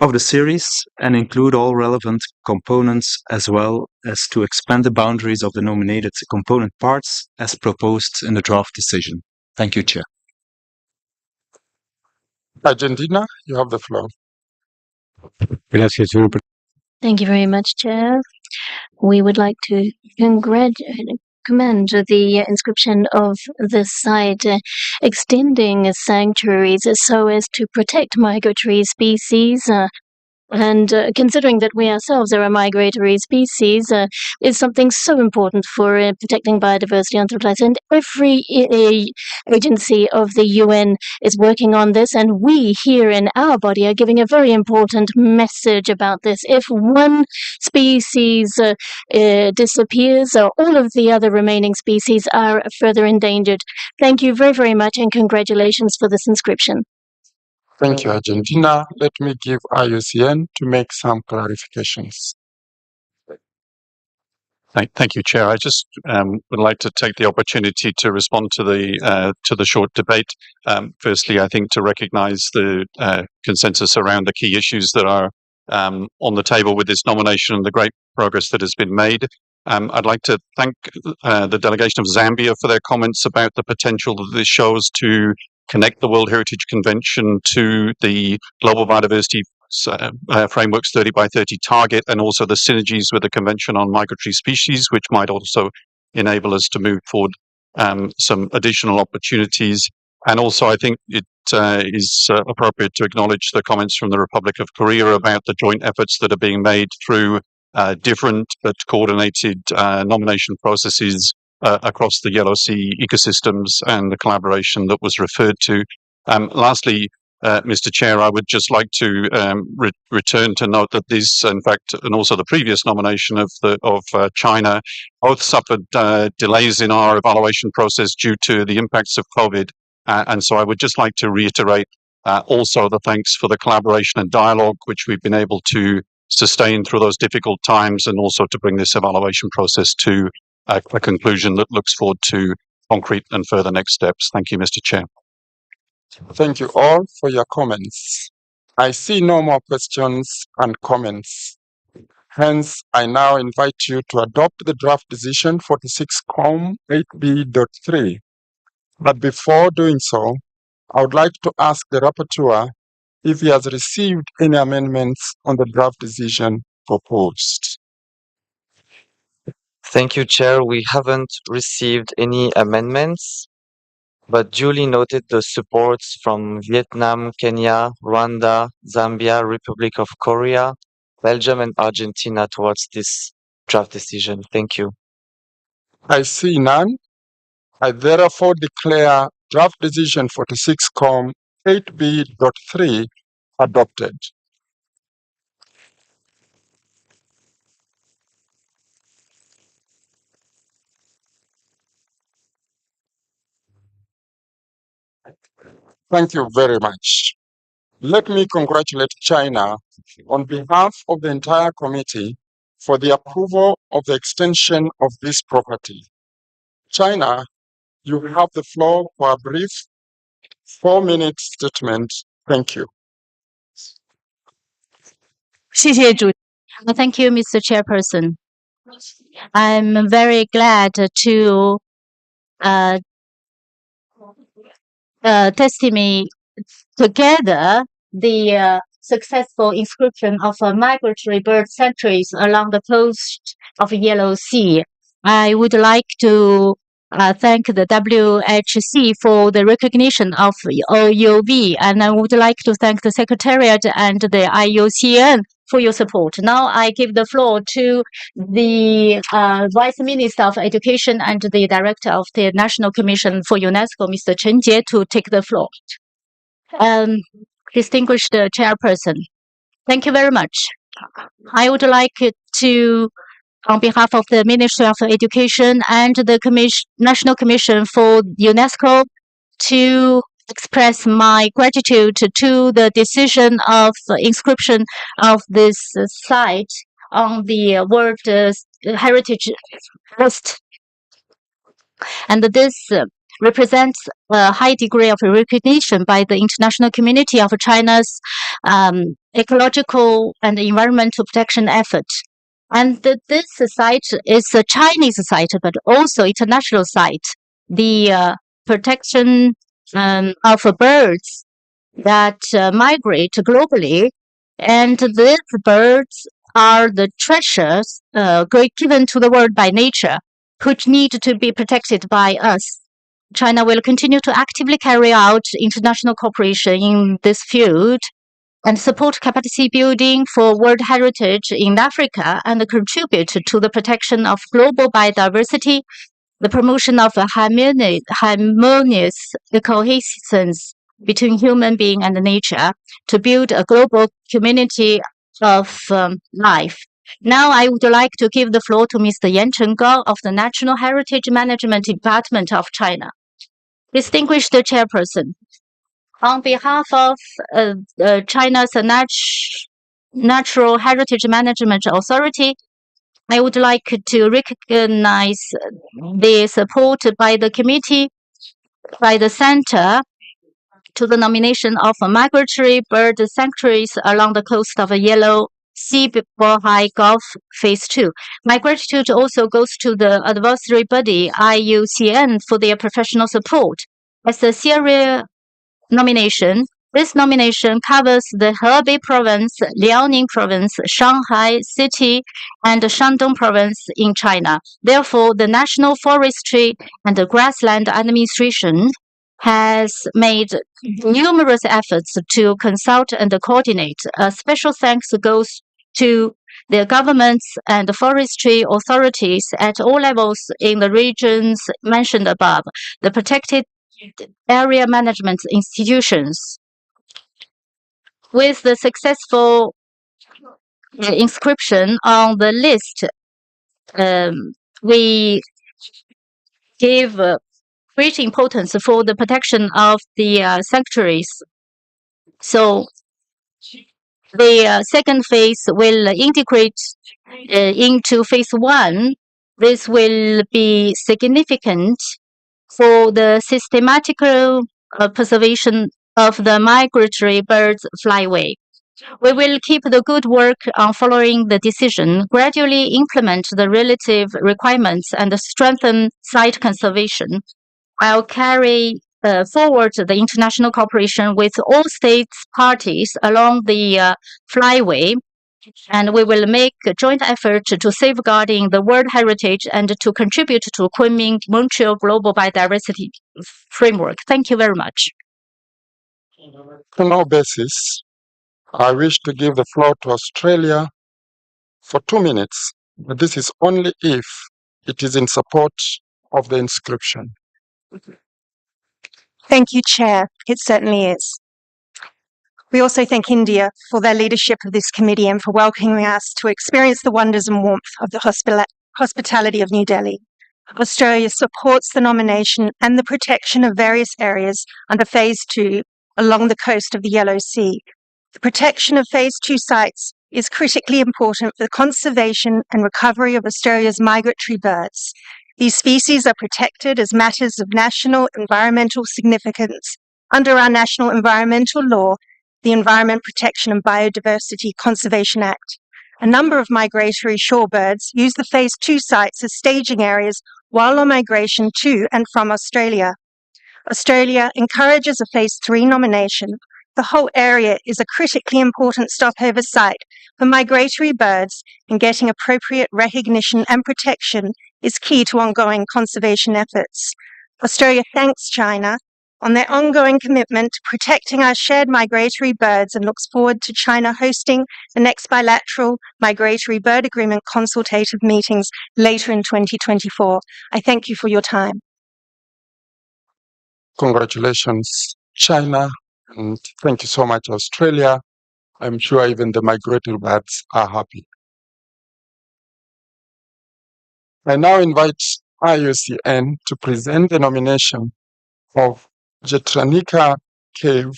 of the series and include all relevant components, as well as to expand the boundaries of the nominated component parts as proposed in the draft decision. Thank you, Chair. Argentina, you have the floor. Gracias, señor Thank you very much, Chair. We would like to commend the inscription of the site, extending sanctuaries so as to protect migratory species. And considering that we ourselves are a migratory species, is something so important for protecting biodiversity on the planet. And every agency of the UN is working on this, and we here in our body are giving a very important message about this. If one species disappears, all of the other remaining species are further endangered. Thank you very, very much, and congratulations for this inscription. Thank you, Argentina. Let me give IUCN to make some clarifications. Thank you, Chair. I just would like to take the opportunity to respond to the short debate. Firstly, I think to recognise the consensus around the key issues that are on the table with this nomination and the great progress that has been made. I'd like to thank the delegation of Zambia for their comments about the potential that this shows to connect the World Heritage Convention to the Global Biodiversity Framework's 30 by 30 target, and also the synergies with the Convention on Migratory Species, which might also enable us to move forward some additional opportunities. And also, I think it is appropriate to acknowledge the comments from the Republic of Korea about the joint efforts that are being made through different but coordinated nomination processes across the Yellow Sea ecosystems and the collaboration that was referred to. Lastly, Mr. Chair, I would just like to return to note that this, in fact, and also the previous nomination of China, both suffered delays in our evaluation process due to the impacts of COVID. And so I would just like to reiterate also the thanks for the collaboration and dialogue which we've been able to sustain through those difficult times, and also to bring this evaluation process to a conclusion that looks forward to concrete and further next steps. Thank you, Mr. Chair. Thank you all for your comments. I see no more questions and comments. Hence, I now invite you to adopt the draft decision 46COM 8B.3. But before doing so, I would like to ask the rapporteur if he has received any amendments on the draft decision proposed. Thank you, Chair. We haven't received any amendments, but duly noted the supports from Vietnam, Kenya, Rwanda, Zambia, Republic of Korea, Belgium, and Argentina towards this draft decision. Thank you. I see none. I therefore declare draft decision 46COM 8B.3 adopted. Thank you very much. Let me congratulate China on behalf of the entire committee for the approval of the extension of this property. China, you have the floor for a brief 4-minute statement. Thank you. Thank you, Mr. Chairperson. I'm very glad to testimony together the successful inscription of migratory bird sanctuaries along the coast of Yellow Sea. I would like to thank the WHC for the recognition of OUV, and I would like to thank the Secretariat and the IUCN for your support. Now I give the floor to the Vice Minister of Education and the Director of the National Commission for UNESCO, Mr. Chen Jie, to take the floor. Distinguished Chairperson, thank you very much. I would like to, on behalf of the Ministry of Education and the National Commission for UNESCO, to express my gratitude to the decision of inscription of this site on the World Heritage List. And this represents a high degree of recognition by the international community of China's ecological and environmental protection effort. And this site is a Chinese site, but also international site. The protection of birds that migrate globally, and these birds are the treasures given to the world by nature, which need to be protected by us. China will continue to actively carry out international cooperation in this field and support capacity building for world heritage in Africa and contribute to the protection of global biodiversity, the promotion of a harmonious coexistence between human being and nature to build a global community of life. Now I would like to give the floor to Mr. Yan Chenggao of the National Heritage Management Department of China. Distinguished Chairperson, on behalf of China's Natural Heritage Management Authority, I would like to recognize the support by the committee, by the center, to the nomination of migratory bird sanctuaries along the coast of Yellow Sea Bohai Gulf Phase 2. My gratitude also goes to the advisory body IUCN for their professional support. As a serial nomination, this nomination covers the Hebei Province, Liaoning Province, Shanghai City, and Shandong Province in China. Therefore, the National Forestry and Grassland Administration has made numerous efforts to consult and coordinate. A special thanks goes to the governments and the forestry authorities at all levels in the regions mentioned above, the protected area management institutions. With the successful inscription on the list, we give great importance for the protection of the sanctuaries. So the second phase will integrate into phase 1. This will be significant for the systematical preservation of the migratory birds flyway. We will keep the good work on following the decision, gradually implement the relative requirements, and strengthen site conservation. I'll carry forward the international cooperation with all states parties along the flyway, and we will make a joint effort to safeguarding the world heritage and to contribute to Kunming-Montreal Global Biodiversity Framework. Thank you very much. On no basis, I wish to give the floor to Australia for 2 minutes, but this is only if it is in support of the inscription. Thank you, Chair. It certainly is. We also thank India for their leadership of this committee and for welcoming us to experience the wonders and warmth of the hospitality of New Delhi. Australia supports the nomination and the protection of various areas under Phase 2 along the coast of the Yellow Sea. The protection of Phase 2 sites is critically important for the conservation and recovery of Australia's migratory birds. These species are protected as matters of national environmental significance under our National Environmental Law, the Environment Protection and Biodiversity Conservation Act. A number of migratory shorebirds use the Phase 2 sites as staging areas while on migration to and from Australia. Australia encourages a Phase 3 nomination. The whole area is a critically important stopover site for migratory birds, and getting appropriate recognition and protection is key to ongoing conservation efforts. Australia thanks China on their ongoing commitment to protecting our shared migratory birds and looks forward to China hosting the next bilateral migratory bird agreement consultative meetings later in 2024. I thank you for your time. Congratulations, China, and thank you so much, Australia. I'm sure even the migratory birds are happy. I now invite IUCN to present the nomination of Jetranica Cave,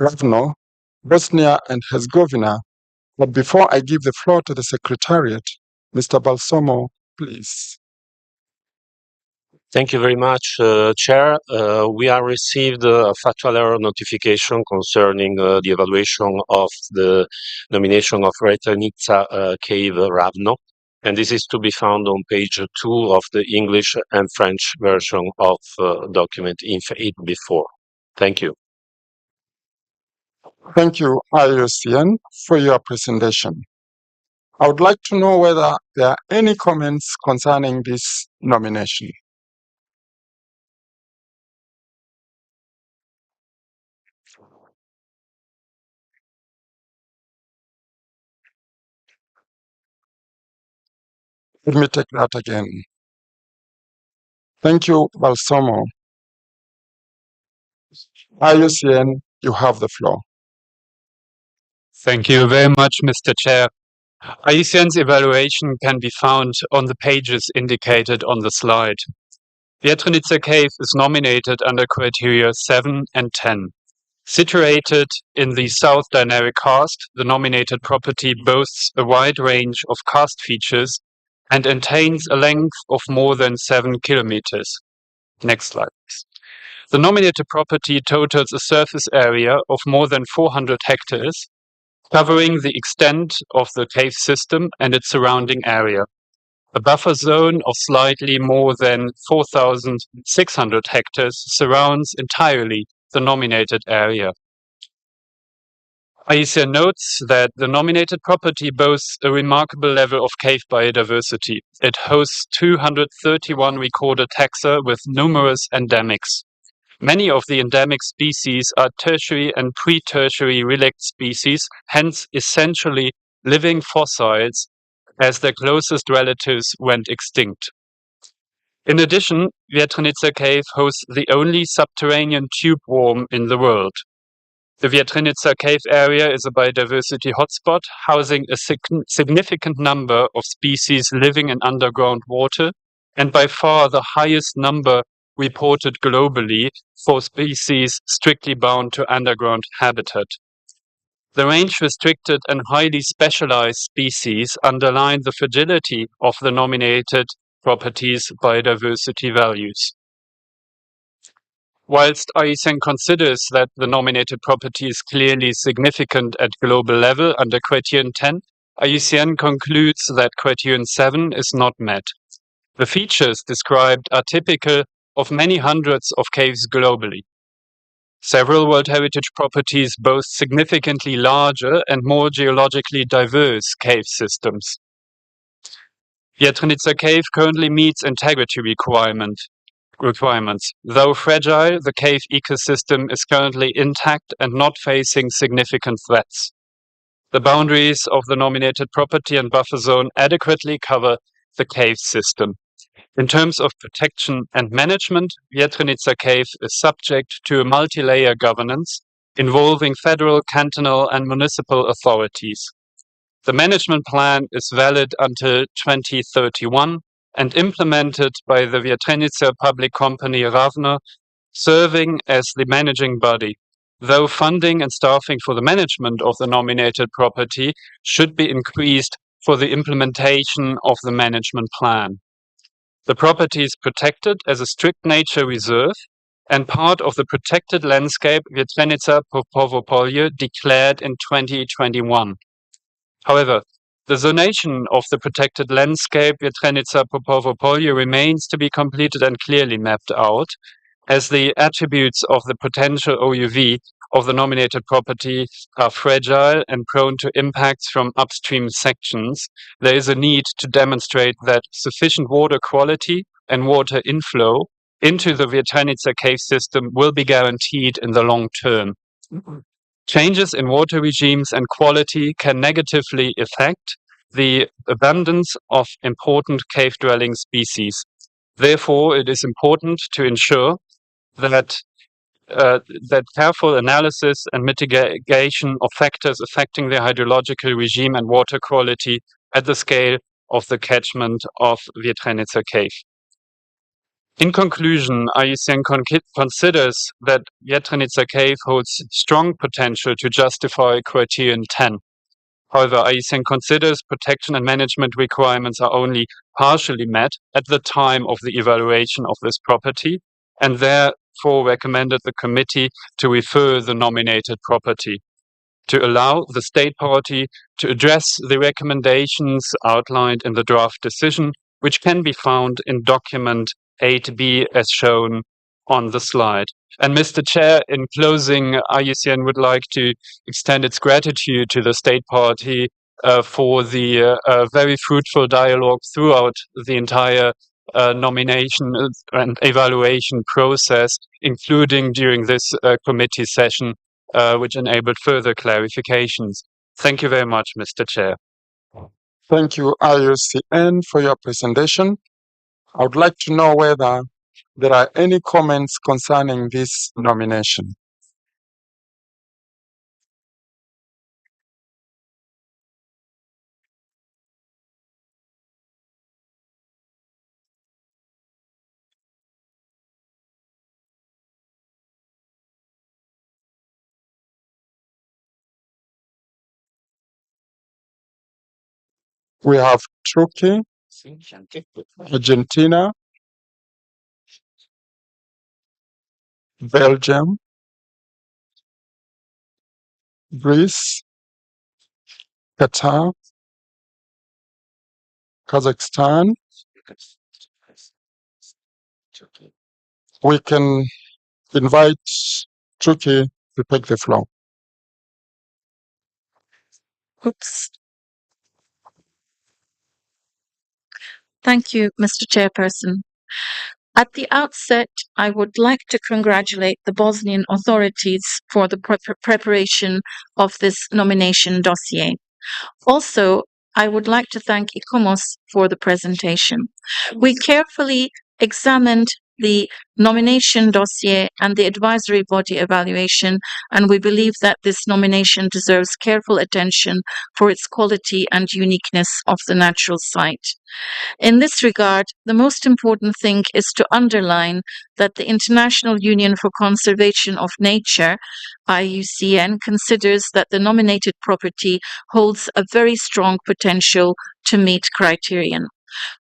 Ravno, Bosnia and Herzegovina. But before I give the floor to the Secretariat, Mr. Balsomo, please. Thank you very much, Chair. We have received a factual error notification concerning the evaluation of the nomination of Jetranica Cave Ravno, and this is to be found on page 2 of the English and French version of document INF 8B4. Thank you. Thank you, IUCN, for your presentation. I would like to know whether there are any comments concerning this nomination. Let me take that again. Thank you, Balsomo. IUCN, you have the floor. Thank you very much, Mr. Chair. IUCN's evaluation can be found on the pages indicated on the slide. Jetranica Cave is nominated under criteria 7 and 10. Situated in the South Dynaric Karst, the nominated property boasts a wide range of karst features and attains a length of more than 7 kilometers. Next slide, please. The nominated property totals a surface area of more than 400 hectares, covering the extent of the cave system and its surrounding area. A buffer zone of slightly more than 4,600 hectares surrounds entirely the nominated area. IUCN notes that the nominated property boasts a remarkable level of cave biodiversity. It hosts 231 recorded taxa with numerous endemics. Many of the endemic species are tertiary and pre-tertiary relict species, hence essentially living fossils, as their closest relatives went extinct. In addition, Jetranica Cave hosts the only subterranean tube worm in the world. The Jetranica Cave area is a biodiversity hotspot, housing a significant number of species living in underground water, and by far the highest number reported globally for species strictly bound to underground habitat. The range-restricted and highly specialized species underline the fragility of the nominated property's biodiversity values. Whilst IUCN considers that the nominated property is clearly significant at global level under criterion 10, IUCN concludes that criterion 7 is not met. The features described are typical of many hundreds of caves globally. Several World Heritage properties boast significantly larger and more geologically diverse cave systems. Jetranica Cave currently meets integrity requirements. Though fragile, the cave ecosystem is currently intact and not facing significant threats. The boundaries of the nominated property and buffer zone adequately cover the cave system. In terms of protection and management, Jetranica Cave is subject to a multi-layer governance involving federal, cantonal, and municipal authorities. The management plan is valid until 2031 and implemented by the Jetranica public company Ravno, serving as the managing body, though funding and staffing for the management of the nominated property should be increased for the implementation of the management plan. The property is protected as a strict nature reserve and part of the protected landscape Jetranica Popovo-Polje declared in 2021. However, the zonation of the protected landscape Jetranica Popovo-Polje remains to be completed and clearly mapped out, As the attributes of the potential OUV of the nominated property are fragile and prone to impacts from upstream sections, there is a need to demonstrate that sufficient water quality and water inflow into the Vjetrenica cave system will be guaranteed in the long term. Changes in water regimes and quality can negatively affect the abundance of important cave-dwelling species. Therefore, it is important to ensure that careful analysis and mitigation of factors affecting the hydrological regime and water quality at the scale of the catchment of Vjetrenica cave. In conclusion, IUCN considers that Vjetrenica cave holds strong potential to justify criterion 10. However, IUCN considers protection and management requirements are only partially met at the time of the evaluation of this property, and therefore recommended the committee to refer the nominated property to allow the state party to address the recommendations outlined in the draft decision, which can be found in document 8B as shown on the slide. And Mr. Chair, in closing, IUCN would like to extend its gratitude to the state party for the very fruitful dialogue throughout the entire nomination and evaluation process, including during this committee session, which enabled further clarifications. Thank you very much, Mr. Chair. Thank you, IUCN, for your presentation. I would like to know whether there are any comments concerning this nomination. We have Turkey, Argentina, Belgium, Greece, Qatar, Kazakhstan. We can invite Turkey to take the floor. Oops. Thank you, Mr. Chairperson. At the outset, I would like to congratulate the Bosnian authorities for the preparation of this nomination dossier. Also, I would like to thank ICOMOS for the presentation. We carefully examined the nomination dossier and the advisory body evaluation, and we believe that this nomination deserves careful attention for its quality and uniqueness of the natural site. In this regard, the most important thing is to underline that the International Union for Conservation of Nature, IUCN, considers that the nominated property holds a very strong potential to meet criterion.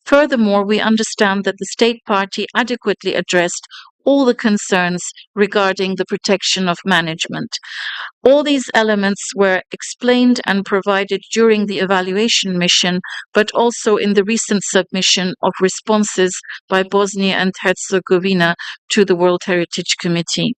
Furthermore, we understand that the state party adequately addressed all the concerns regarding the protection of management. All these elements were explained and provided during the evaluation mission, but also in the recent submission of responses by Bosnia and Herzegovina to the World Heritage Committee.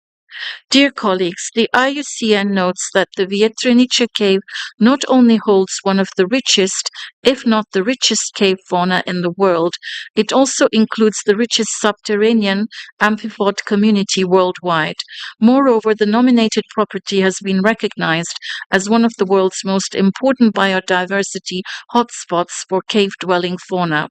Dear colleagues, the IUCN notes that the Vjetrenica cave not only holds one of the richest, if not the richest cave fauna in the world, it also includes the richest subterranean amphibod community worldwide. Moreover, the nominated property has been recognized as one of the world's most important biodiversity hotspots for cave-dwelling fauna.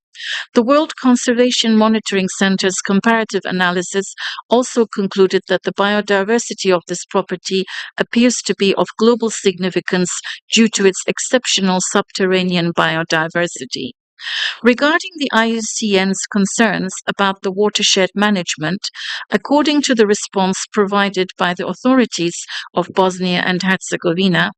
The World Conservation Monitoring Center's comparative analysis also concluded that the biodiversity of this property appears to be of global significance due to its exceptional subterranean biodiversity. Regarding the IUCN's concerns about the watershed management, according to the response provided by the authorities of Bosnia and Herzegovina,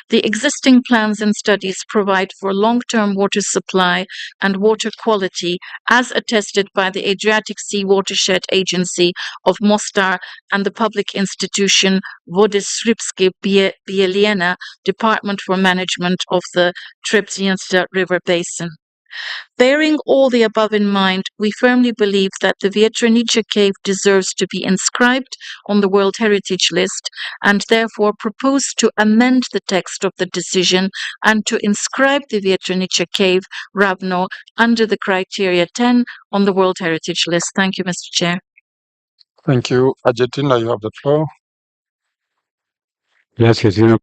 the existing plans and studies provide for long-term water supply and water quality as attested by the Adriatic Sea Watershed Agency of Mostar and the public institution Vode Srpske Bijeljina Department for Management of the Trebnjestra River Basin. Bearing all the above in mind, we firmly believe that the Vietrenice cave deserves to be inscribed on the World Heritage List and therefore propose to amend the text of the decision and to inscribe the Vietrenice cave, Ravno, under the criteria 10 on the World Heritage List. Thank you, Mr. Chair. Thank you. Argentina, you have the floor. Gracias, señor.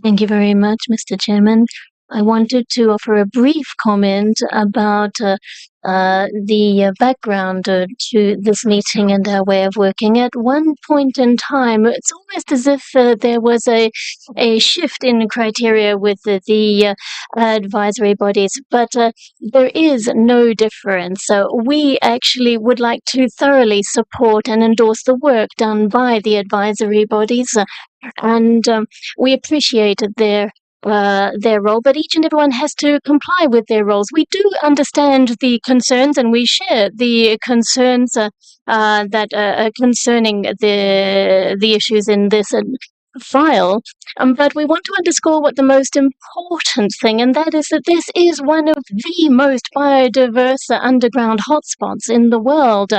Thank you very much, Mr. Chairman. I wanted to offer a brief comment about the background to this meeting and our way of working. At one point in time, it's almost as if there was a shift in criteria with the advisory bodies, but there is no difference. So we actually would like to thoroughly support and endorse the work done by the advisory bodies, and we appreciate their role, but each and everyone has to comply with their roles. We do understand the concerns, and we share the concerns that concerning the issues in this file. But we want to underscore what the most important thing, and that is that this is one of the most biodiverse underground hotspots in the world,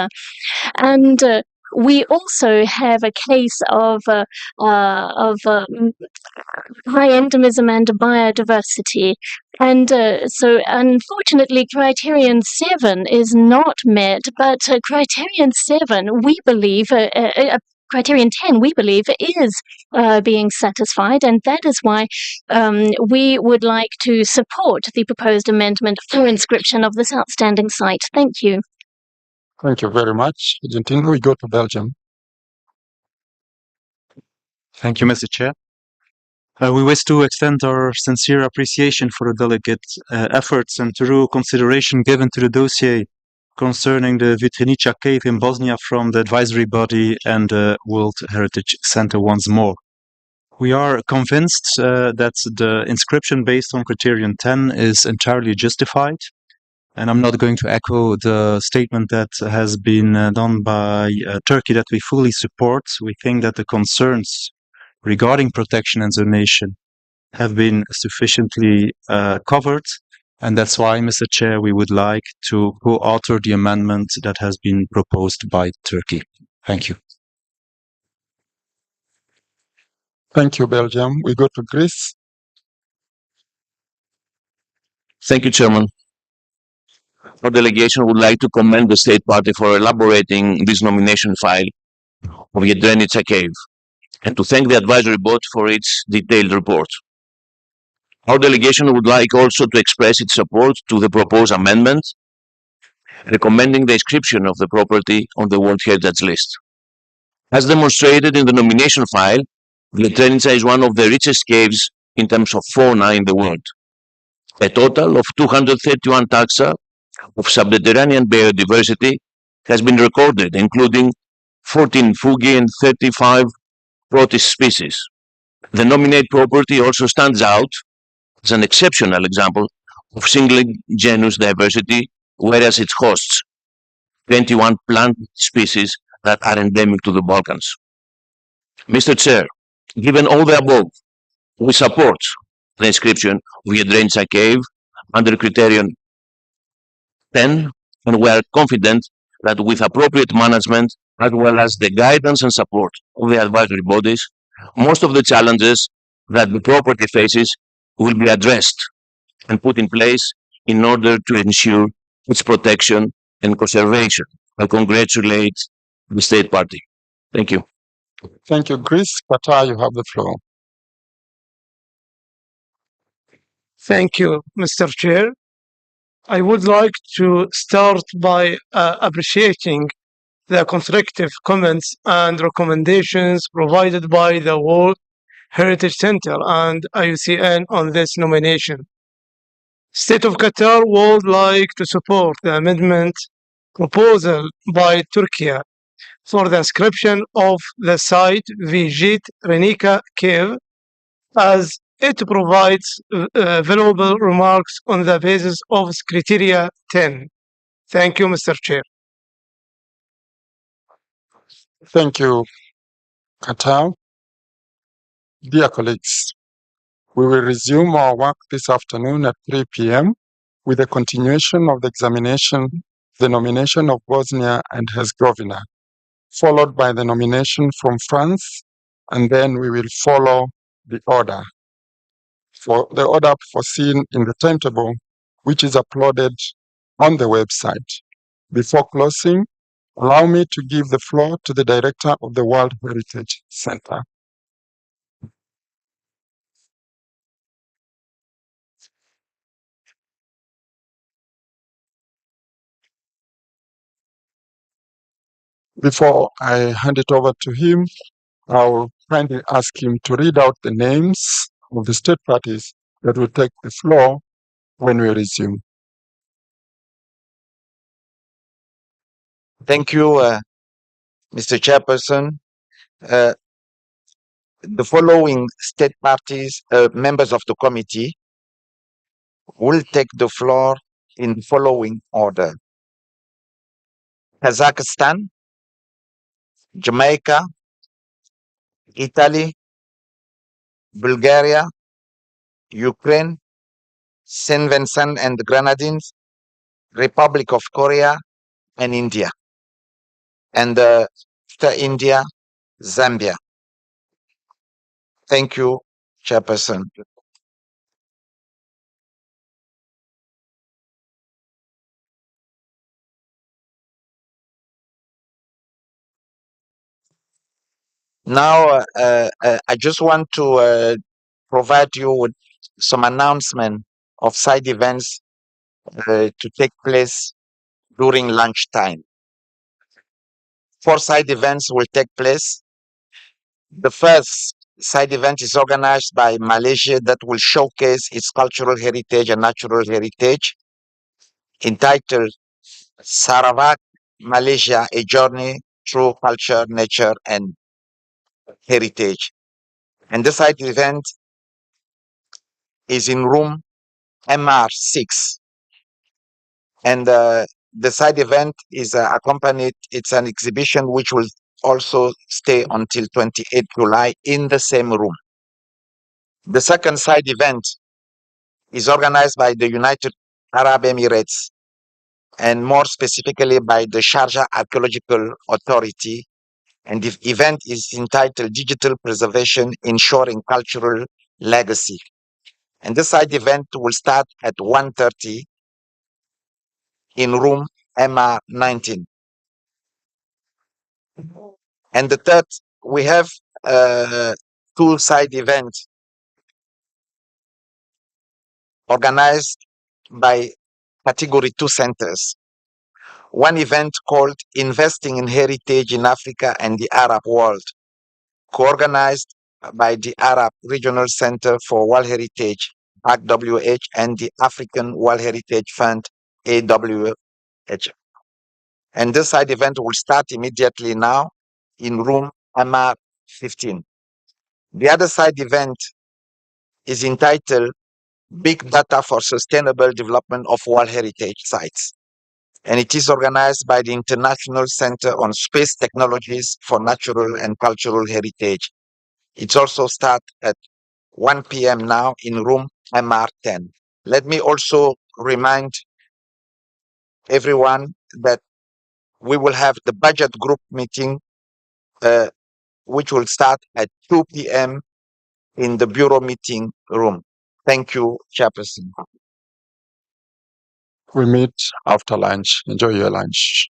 and we also have a case of high endemism and biodiversity. And so, unfortunately, criterion 7 is not met, but criterion 7, we believe, criterion 10, we believe, is being satisfied, and that is why we would like to support the proposed amendment for inscription of this outstanding site. Thank you. Thank you very much. Argentina, we go to Belgium. Thank you, Mr. Chair. We wish to extend our sincere appreciation for the delegates' efforts and thorough consideration given to the dossier concerning the Vietrenice cave in Bosnia from the advisory body and the World Heritage Center once more. We are convinced that the inscription based on criterion 10 is entirely justified. And I'm not going to echo the statement that has been done by Turkey that we fully support. We think that the concerns regarding protection and zonation have been sufficiently covered. And that's why, Mr. Chair, we would like to co-author the amendment that has been proposed by Turkey. Thank you. Thank you, Belgium. We go to Greece. Thank you, Chairman. Our delegation would like to commend the State Party for elaborating this nomination file of Vietrenice cave and to thank the advisory board for its detailed report. Our delegation would like also to express its support to the proposed amendment, recommending the inscription of the property on the World Heritage List. As demonstrated in the nomination file, Vietrenice is one of the richest caves in terms of fauna in the world. A total of 231 taxa of subterranean biodiversity has been recorded, including 14 fungi and 35 protist species. The nominated property also stands out as an exceptional example of single genus diversity, whereas it hosts 21 plant species that are endemic to the Balkans. Mr. Chair, given all the above, we support the inscription of Vietrenice cave under criterion 10, and we are confident that with appropriate management, as well as the guidance and support of the advisory bodies, most of the challenges that the property faces will be addressed and put in place in order to ensure its protection and conservation. I congratulate the State Party. Thank you. Thank you, Greece. Qatar, you have the floor. Thank you, Mr. Chair. I would like to start by appreciating the constructive comments and recommendations provided by the World Heritage Center and IUCN on this nomination. State of Qatar would like to support the amendment proposal by Turkey for the inscription of the site Vietrenice cave, as it provides valuable remarks on the basis of criteria 10. Thank you, Mr. Chair. Thank you, Qatar. Dear colleagues, we will resume our work this afternoon at 3 p.m. with the continuation of the examination, the nomination of Bosnia and Herzegovina, followed by the nomination from France, and then we will follow the order. For the order foreseen in the timetable, which is uploaded on the website. Before closing, allow me to give the floor to the Director of the World Heritage Center. Before I hand it over to him, I'll kindly ask him to read out the names of the state parties that will take the floor when we resume. Thank you, Mr. Chairperson. The following state parties, members of the committee, will take the floor in the following order: Kazakhstan, Jamaica, Italy, Bulgaria, Ukraine, Saint Vincent and the Grenadines, Republic of Korea, and India. And after India, Zambia. Thank you, Chairperson. Now, I just want to provide you with some announcement of side events to take place during lunchtime. 4 side events will take place. The first side event is organized by Malaysia that will showcase its cultural heritage and natural heritage, entitled Sarawak, Malaysia, a journey through culture, nature, and heritage. And the side event is in room MR6. And the side event is accompanied, it's an exhibition which will also stay until 28 July in the same room. The second side event is organized by the United Arab Emirates, and more specifically by the Sharjah Archaeological Authority. And the event is entitled Digital Preservation Ensuring Cultural Legacy. And this side event will start at 1:30 in room MR19. And the third, we have 2 side events organized by Category 2 centers. One event called Investing in Heritage in Africa and the Arab World, co-organized by the Arab Regional Center for World Heritage, ARCWH, and the African World Heritage Fund, AWH. And this side event will start immediately now in room MR15. The other side event is entitled Big Data for Sustainable Development of World Heritage Sites. And it is organized by the International Center on Space Technologies for Natural and Cultural Heritage. It also starts at 1 p.m. now in room MR10. Let me also remind everyone that we will have the budget group meeting, which will start at 2 p.m. in the bureau meeting room. Thank you, Chairperson. We meet after lunch. Enjoy your lunch.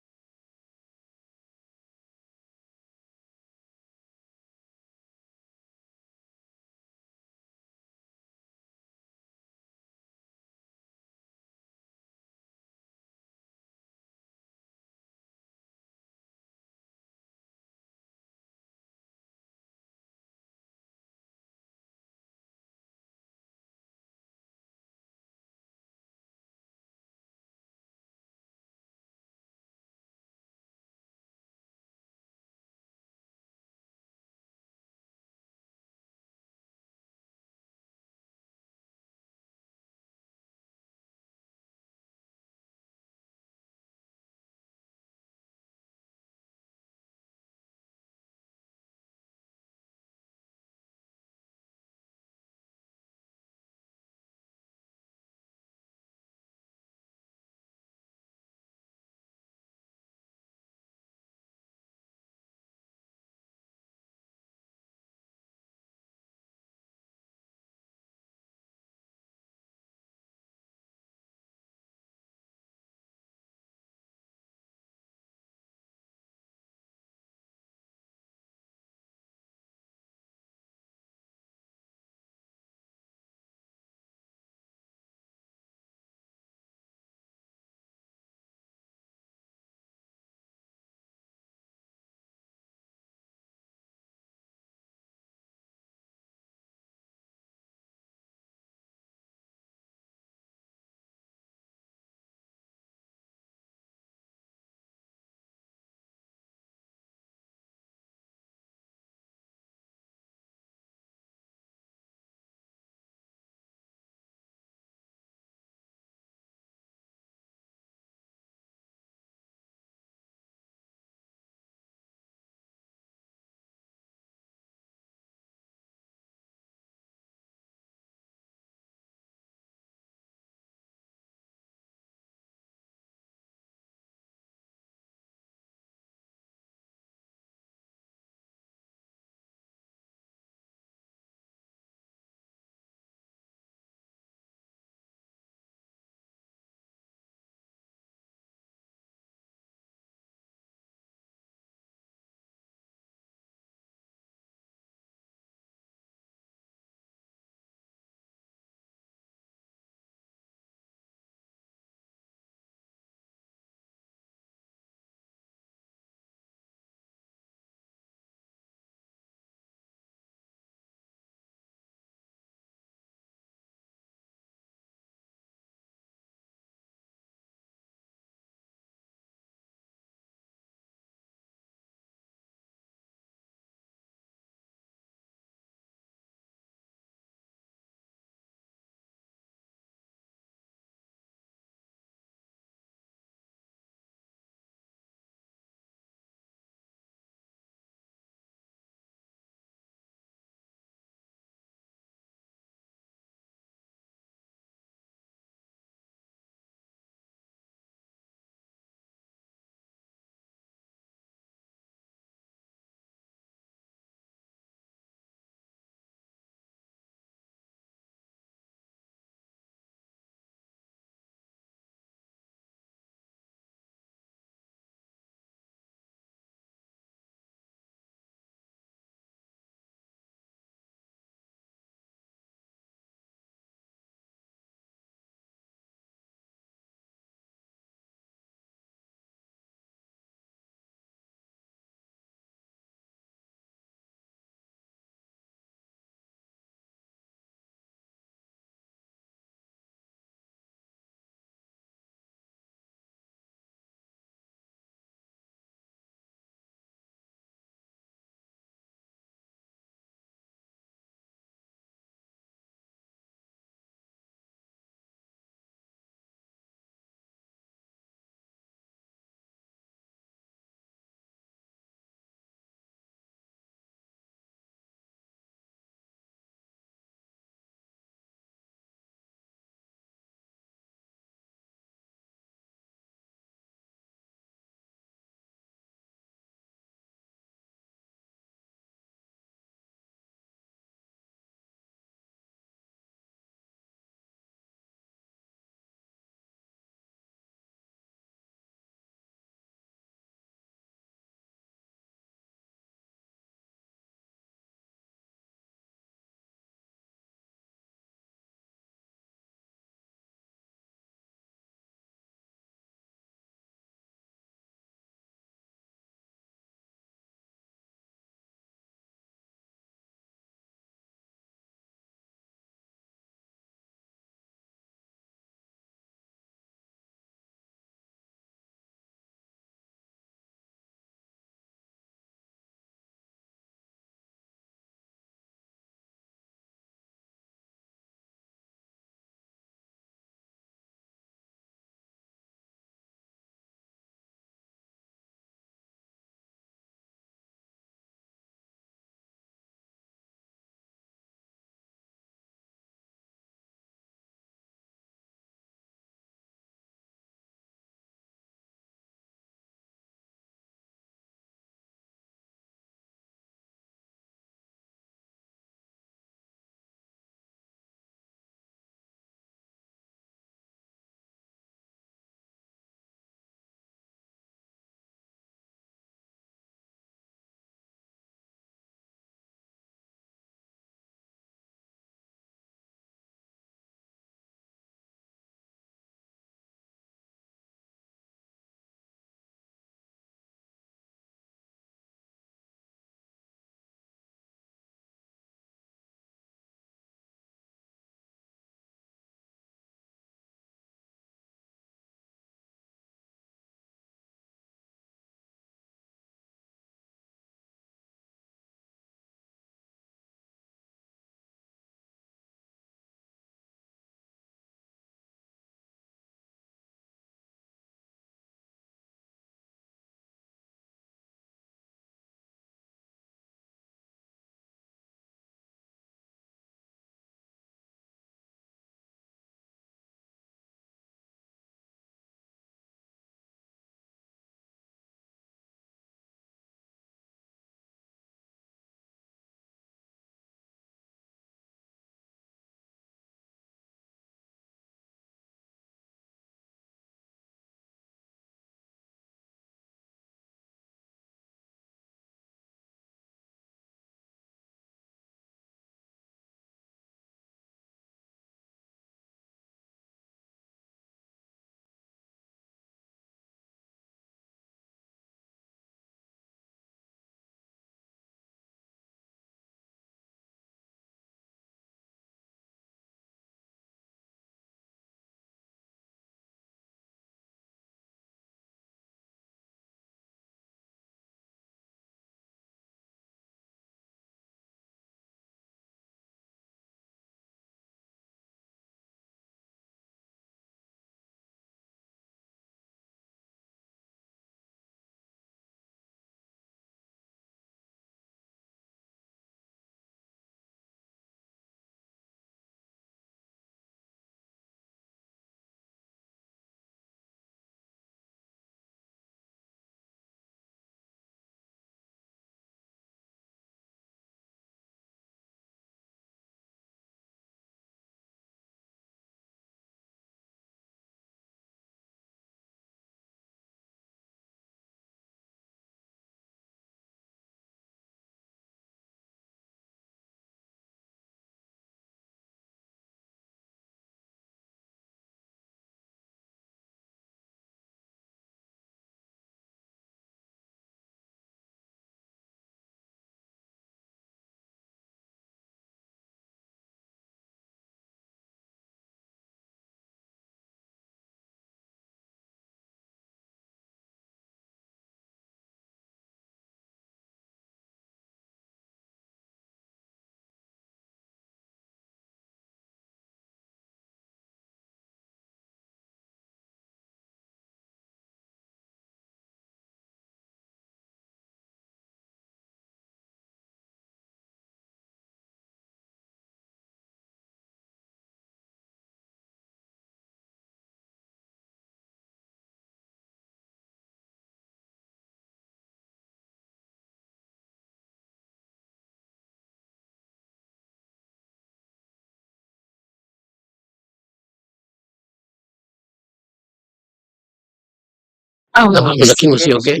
okay?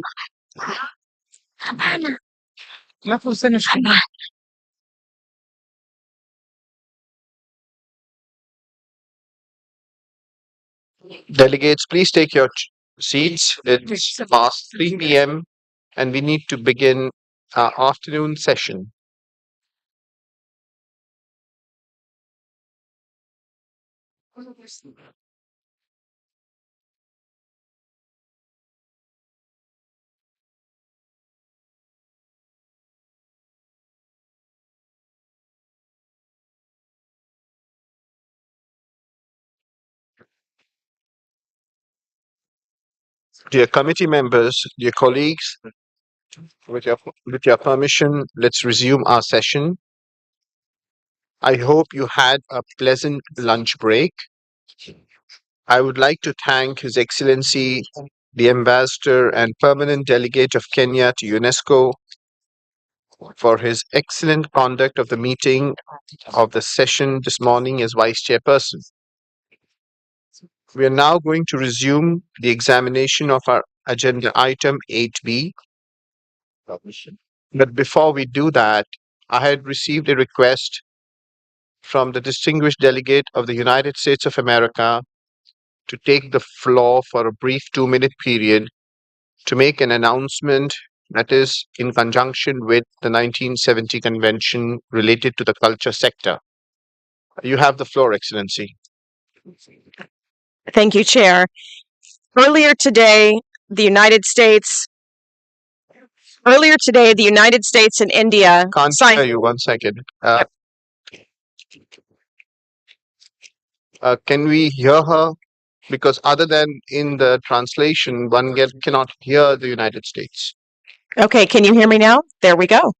Delegates, please take your seats. It's past 3 p.m. and we need to begin our afternoon session. Dear committee members, dear colleagues, with your permission, let's resume our session. I hope you had a pleasant lunch break. I would like to thank His Excellency, the Ambassador and Permanent Delegate of Kenya to UNESCO for his excellent conduct of the meeting of the session this morning as Vice Chairperson. We are now going to resume the examination of our agenda item 8B. But before we do that, I had received a request from the distinguished delegate of the United States of America to take the floor for a brief 2-minute period to make an announcement that is in conjunction with the 1970 convention related to the culture sector. You have the floor, Excellency. Thank you, Chair. Earlier today, the United States and India Can't signed. hear you. 1 second. Can we hear her? Because other than in the translation, cannot hear the United States. Okay, can you hear me now? There we go.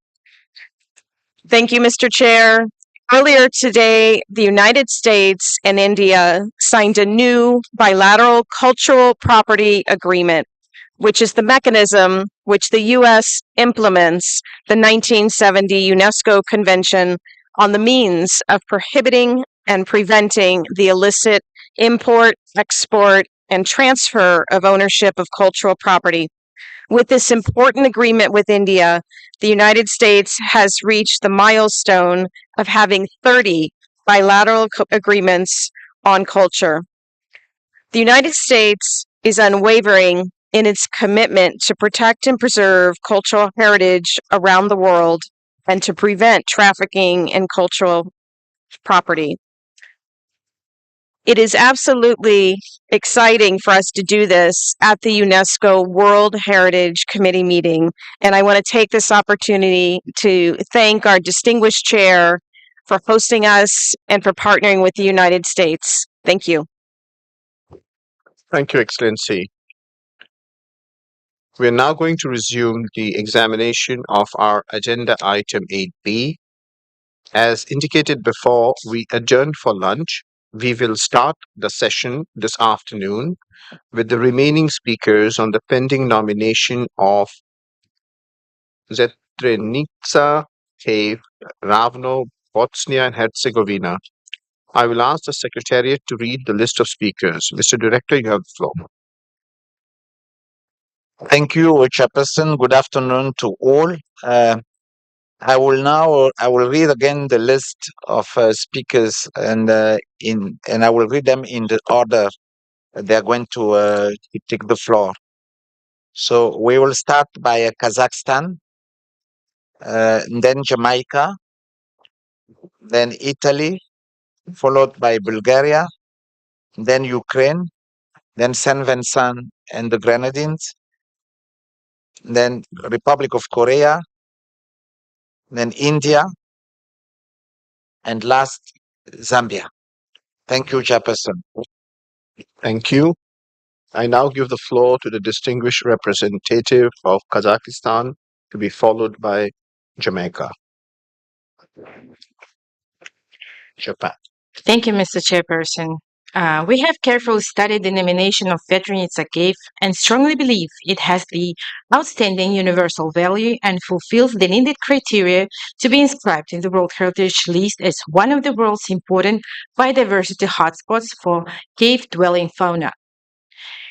Thank you, Mr. Chair. Earlier today, the United States and India signed a new bilateral cultural property agreement, which is the mechanism which the U.S. implements the 1970 UNESCO Convention on the means of prohibiting and preventing the illicit import, export, and transfer of ownership of cultural property. With this important agreement with India, the United States has reached the milestone of having 30 bilateral agreements on culture. The United States is unwavering in its commitment to protect and preserve cultural heritage around the world and to prevent trafficking in cultural property. It is absolutely exciting for us to do this at the UNESCO World Heritage Committee meeting, and I want to take this opportunity to thank our distinguished chair for hosting us and for partnering with the United States. Thank you. Thank you, Excellency. We are now going to resume the examination of our agenda item 8B. As indicated before, we adjourned for lunch. We will start the session this afternoon with the remaining speakers on the pending nomination of Srebrenica cave, Ravno, Bosnia and Herzegovina. I will ask the Secretariat to read the list of speakers. Mr. Director, you have the floor. Thank you, Chairperson. Good afternoon to all. I will read again the list of speakers and I will read them in the order they are going to take the floor. So we will start by Kazakhstan, then Jamaica, then Italy, followed by Bulgaria, then Ukraine, then Saint Vincent and the Grenadines, then Republic of Korea, then India, and last, Zambia. Thank you, Chairperson. Thank you. I now give the floor to the distinguished representative of Kazakhstan to be followed by Jamaica. Japan. Thank you, Mr. Chairperson. We have carefully studied the nomination of Srebrenica Cave and strongly believe it has the outstanding universal value and fulfills the needed criteria to be inscribed in the World Heritage List as one of the world's important biodiversity hotspots for cave-dwelling fauna.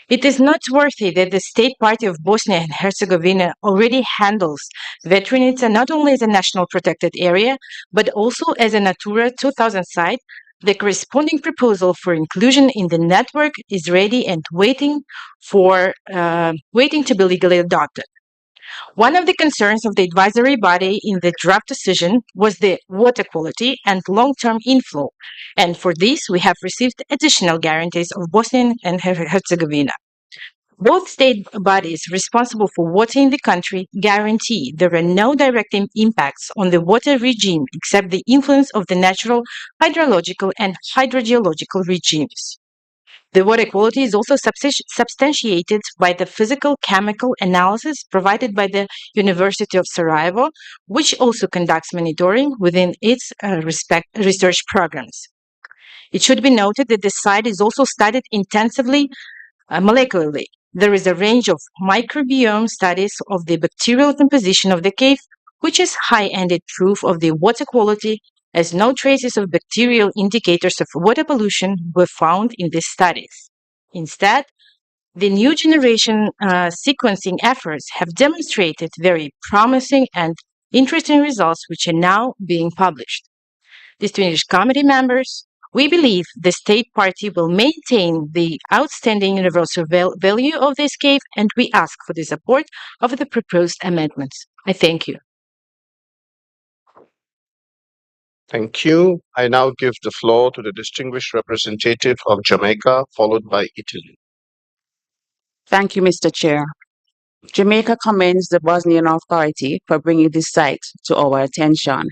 It is noteworthy that the state party of Bosnia and Herzegovina already handles Vetrinica not only as a national protected area, but also as a Natura 2000 site. The corresponding proposal for inclusion in the network is ready and waiting to be legally adopted. One of the concerns of the advisory body in the draft decision was the water quality and long-term inflow, and for this we have received additional guarantees of Bosnia and Herzegovina. Both state bodies responsible for water in the country guarantee there are no direct impacts on the water regime except the influence of the natural hydrological and hydrogeological regimes. The water quality is also substantiated by the physical chemical analysis provided by the University of Sarajevo, which also conducts monitoring within its research programs. It should be noted that the site is also studied intensively molecularly. There is a range of microbiome studies of the bacterial composition of the cave, which is high-ended proof of the water quality, as no traces of bacterial indicators of water pollution were found in these studies. Instead, the new generation sequencing efforts have demonstrated very promising and interesting results, which are now being published. Distinguished committee members, we believe the state party will maintain the outstanding universal value of this cave, and we ask for the support of the proposed amendments. I thank you. Thank you. I now give the floor to the distinguished representative of Jamaica, followed by Italy. Thank you, Mr. Chair. Jamaica commends the Bosnian Authority for bringing this site to our attention.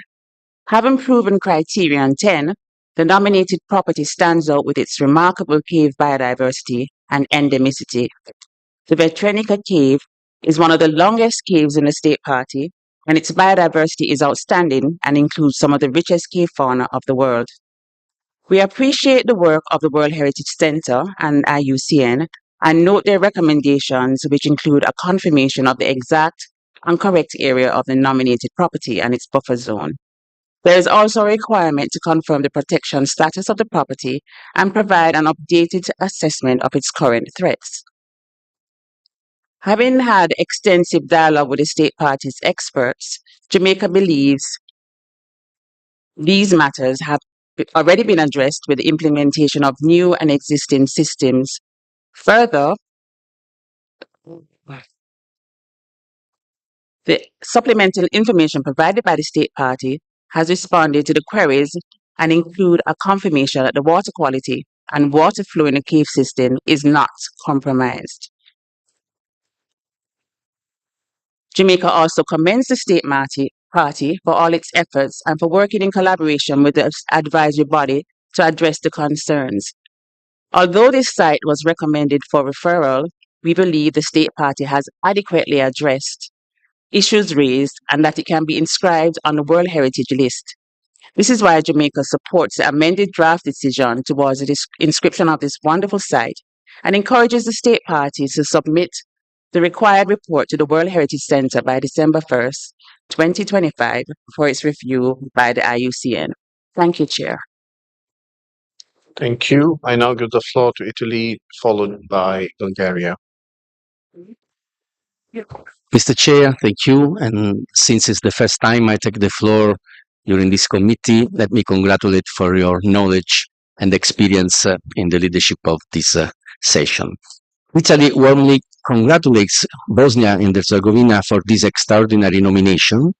Having proven criterion 10, the nominated property stands out with its remarkable cave biodiversity and endemicity. The Vetrenica Cave is one of the longest caves in the state party, and its biodiversity is outstanding and includes some of the richest cave fauna of the world. We appreciate the work of the World Heritage Center and IUCN and note their recommendations, which include a confirmation of the exact and correct area of the nominated property and its buffer zone. There is also a requirement to confirm the protection status of the property and provide an updated assessment of its current threats. Having had extensive dialogue with the state party's experts, Jamaica believes these matters have already been addressed with the implementation of new and existing systems. Further, the supplemental information provided by the state party has responded to the queries and include a confirmation that the water quality and water flow in the cave system is not compromised. Jamaica also commends the state party for all its efforts and for working in collaboration with the advisory body to address the concerns. Although this site was recommended for referral, we believe the state party has adequately addressed issues raised and that it can be inscribed on the World Heritage List. This is why Jamaica supports the amended draft decision towards the inscription of this wonderful site and encourages the state party to submit the required report to the World Heritage Center by December 1st, 2025 for its review by the IUCN. Thank you, Chair. Thank you. I now give the floor to Italy, followed by Bulgaria. Mr. Chair, thank you. And since it's the first time I take the floor during this committee, let me congratulate for your knowledge and experience in the leadership of this session. Italy warmly congratulates Bosnia and Herzegovina for this extraordinary nomination.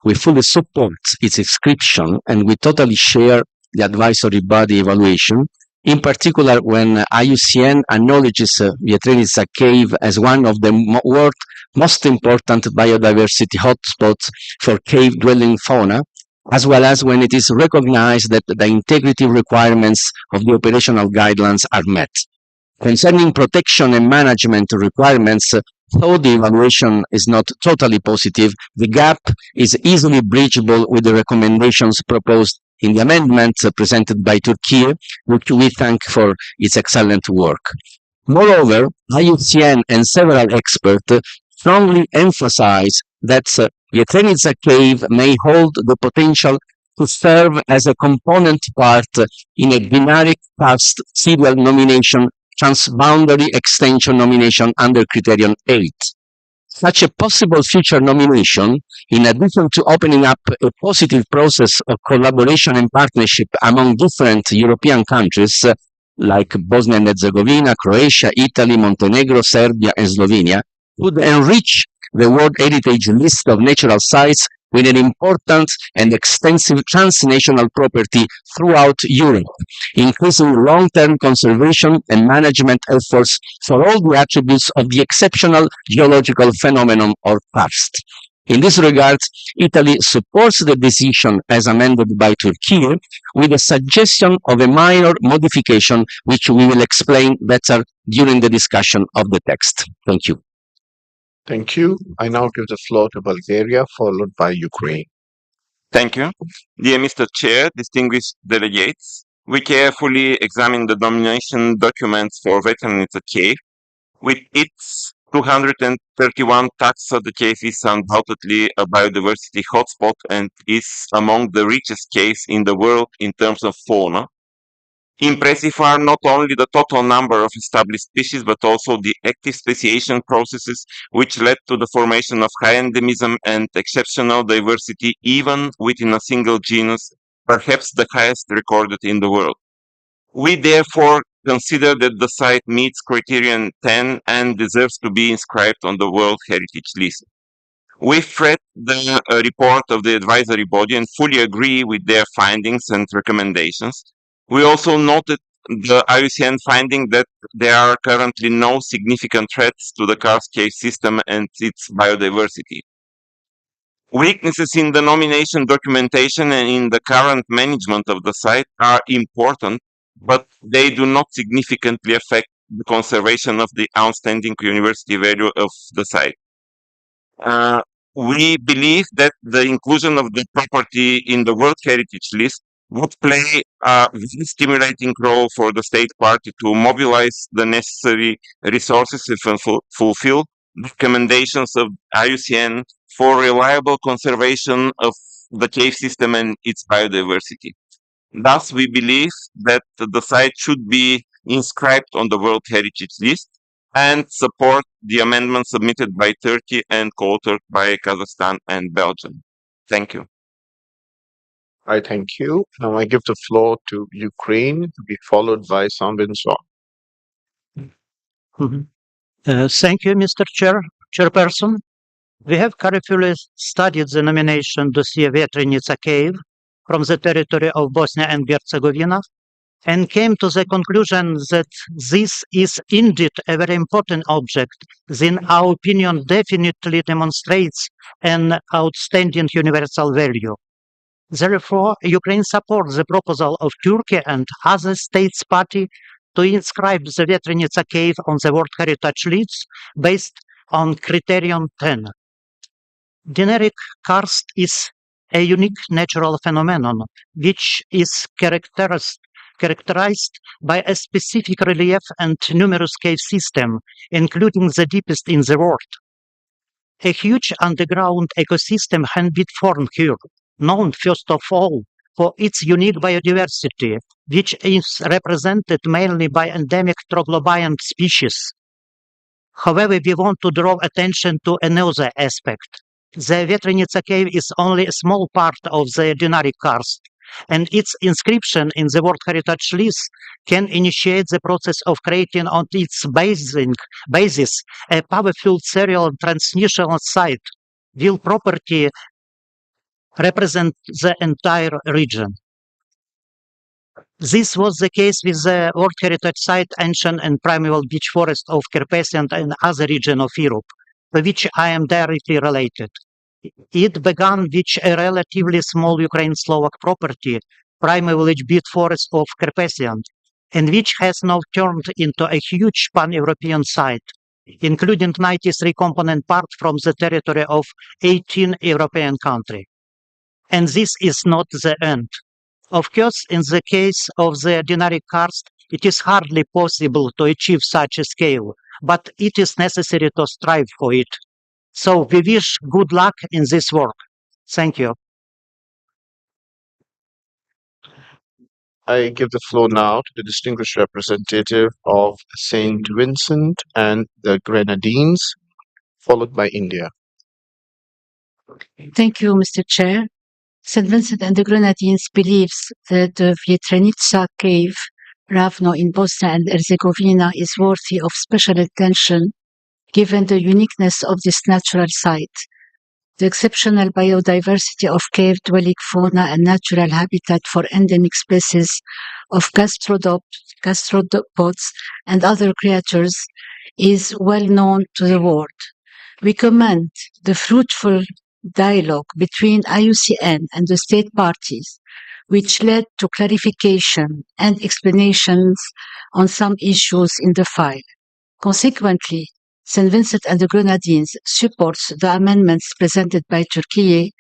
We fully support its inscription and we totally share the advisory body evaluation, in particular when IUCN acknowledges Vetrenica Cave as one of the world's most important biodiversity hotspots for cave-dwelling fauna, as well as when it is recognized that the integrity requirements of the operational guidelines are met. Concerning protection and management requirements, though the evaluation is not totally positive, the gap is easily bridgeable with the recommendations proposed in the amendments presented by Turkey, which we thank for its excellent work. Moreover, IUCN and several experts strongly emphasize that Vetrenica Cave may hold the potential to serve as a component part in a generic past civil nomination transboundary extension nomination under criterion 8. Such a possible future nomination, in addition to opening up a positive process of collaboration and partnership among different European countries, like Bosnia and Herzegovina, Croatia, Italy, Montenegro, Serbia, and Slovenia, would enrich the World Heritage List of natural sites with an important and extensive transnational property throughout Europe, increasing long-term conservation and management efforts for all the attributes of the exceptional geological phenomenon or karst. In this regard, Italy supports the decision as amended by Turkey, with a suggestion of a minor modification, which we will explain better during the discussion of the text. Thank you. Thank you. I now give the floor to Bulgaria, followed by Ukraine. Thank you. Dear Mr. Chair, distinguished delegates, we carefully examined the nomination documents for Veternica Cave. With its 231 taxa, the cave is undoubtedly a biodiversity hotspot and is among the richest caves in the world in terms of fauna. Impressive are not only the total number of established species, but also the active speciation processes which led to the formation of high endemism and exceptional diversity even within a single genus, perhaps the highest recorded in the world. We therefore consider that the site meets criterion 10 and deserves to be inscribed on the World Heritage List. We've read the report of the advisory body and fully agree with their findings and recommendations. We also noted the IUCN finding that there are currently no significant threats to the karst cave system and its biodiversity. Weaknesses in the nomination documentation and in the current management of the site are important, but they do not significantly affect the conservation of the outstanding university value of the site. We believe that the inclusion of the property in the World Heritage List would play a very stimulating role for the state party to mobilize the necessary resources and fulfill the recommendations of IUCN for reliable conservation of the cave system and its biodiversity. Thus, we believe that the site should be inscribed on the World Heritage List and support the amendment submitted by Turkey and co-authored by Kazakhstan and Belgium. Thank you. I thank you. Now I give the floor to Ukraine, to be followed by Sambinso. Thank you, Mr. Chairperson. We have carefully studied the nomination dossier Vetrinica Cave from the territory of Bosnia and Herzegovina and came to the conclusion that this is indeed a very important object that, in our opinion, definitely demonstrates an outstanding universal value. Therefore, Ukraine supports the proposal of Turkey and other states party to inscribe the Vetrinica Cave on the World Heritage List based on criterion 10. Dinaric karst is a unique natural phenomenon which is characterized by a specific relief and numerous cave systems, including the deepest in the world. A huge underground ecosystem has been formed here, known first of all for its unique biodiversity, which is represented mainly by endemic troglobian species. However, we want to draw attention to another aspect. The Vetrinica Cave is only a small part of the Dinaric karst, and its inscription in the World Heritage List can initiate the process of creating on its basis a powerful serial transnational site. Will property represent the entire region? This was the case with the World Heritage Site Ancient and Primeval Beech Forest of Carpathian and other regions of Europe, to which I am directly related. It began with a relatively small Ukrainian Slovak property, Primeval Beech Forest of Carpathian, and which has now turned into a huge pan-European site, including 93 component parts from the territory of 18 European countries. And this is not the end. Of course, in the case of the Dinaric karst, it is hardly possible to achieve such a scale, but it is necessary to strive for it. So we wish good luck in this work. Thank you. I give the floor now to the distinguished representative of Saint Vincent and the Grenadines, followed by India. Thank you, Mr. Chair. St. Vincent and the Grenadines believes that the Vjetrenica cave, Ravno in Bosnia and Herzegovina, is worthy of special attention given the uniqueness of this natural site, the exceptional biodiversity of cave-dwelling fauna and natural habitat for endemic species of gastropods and other creatures is well known to the world. We commend the fruitful dialogue between IUCN and the state parties, which led to clarification and explanations on some issues in the file. Consequently, St. Vincent and the Grenadines supports the amendments presented by Turkey,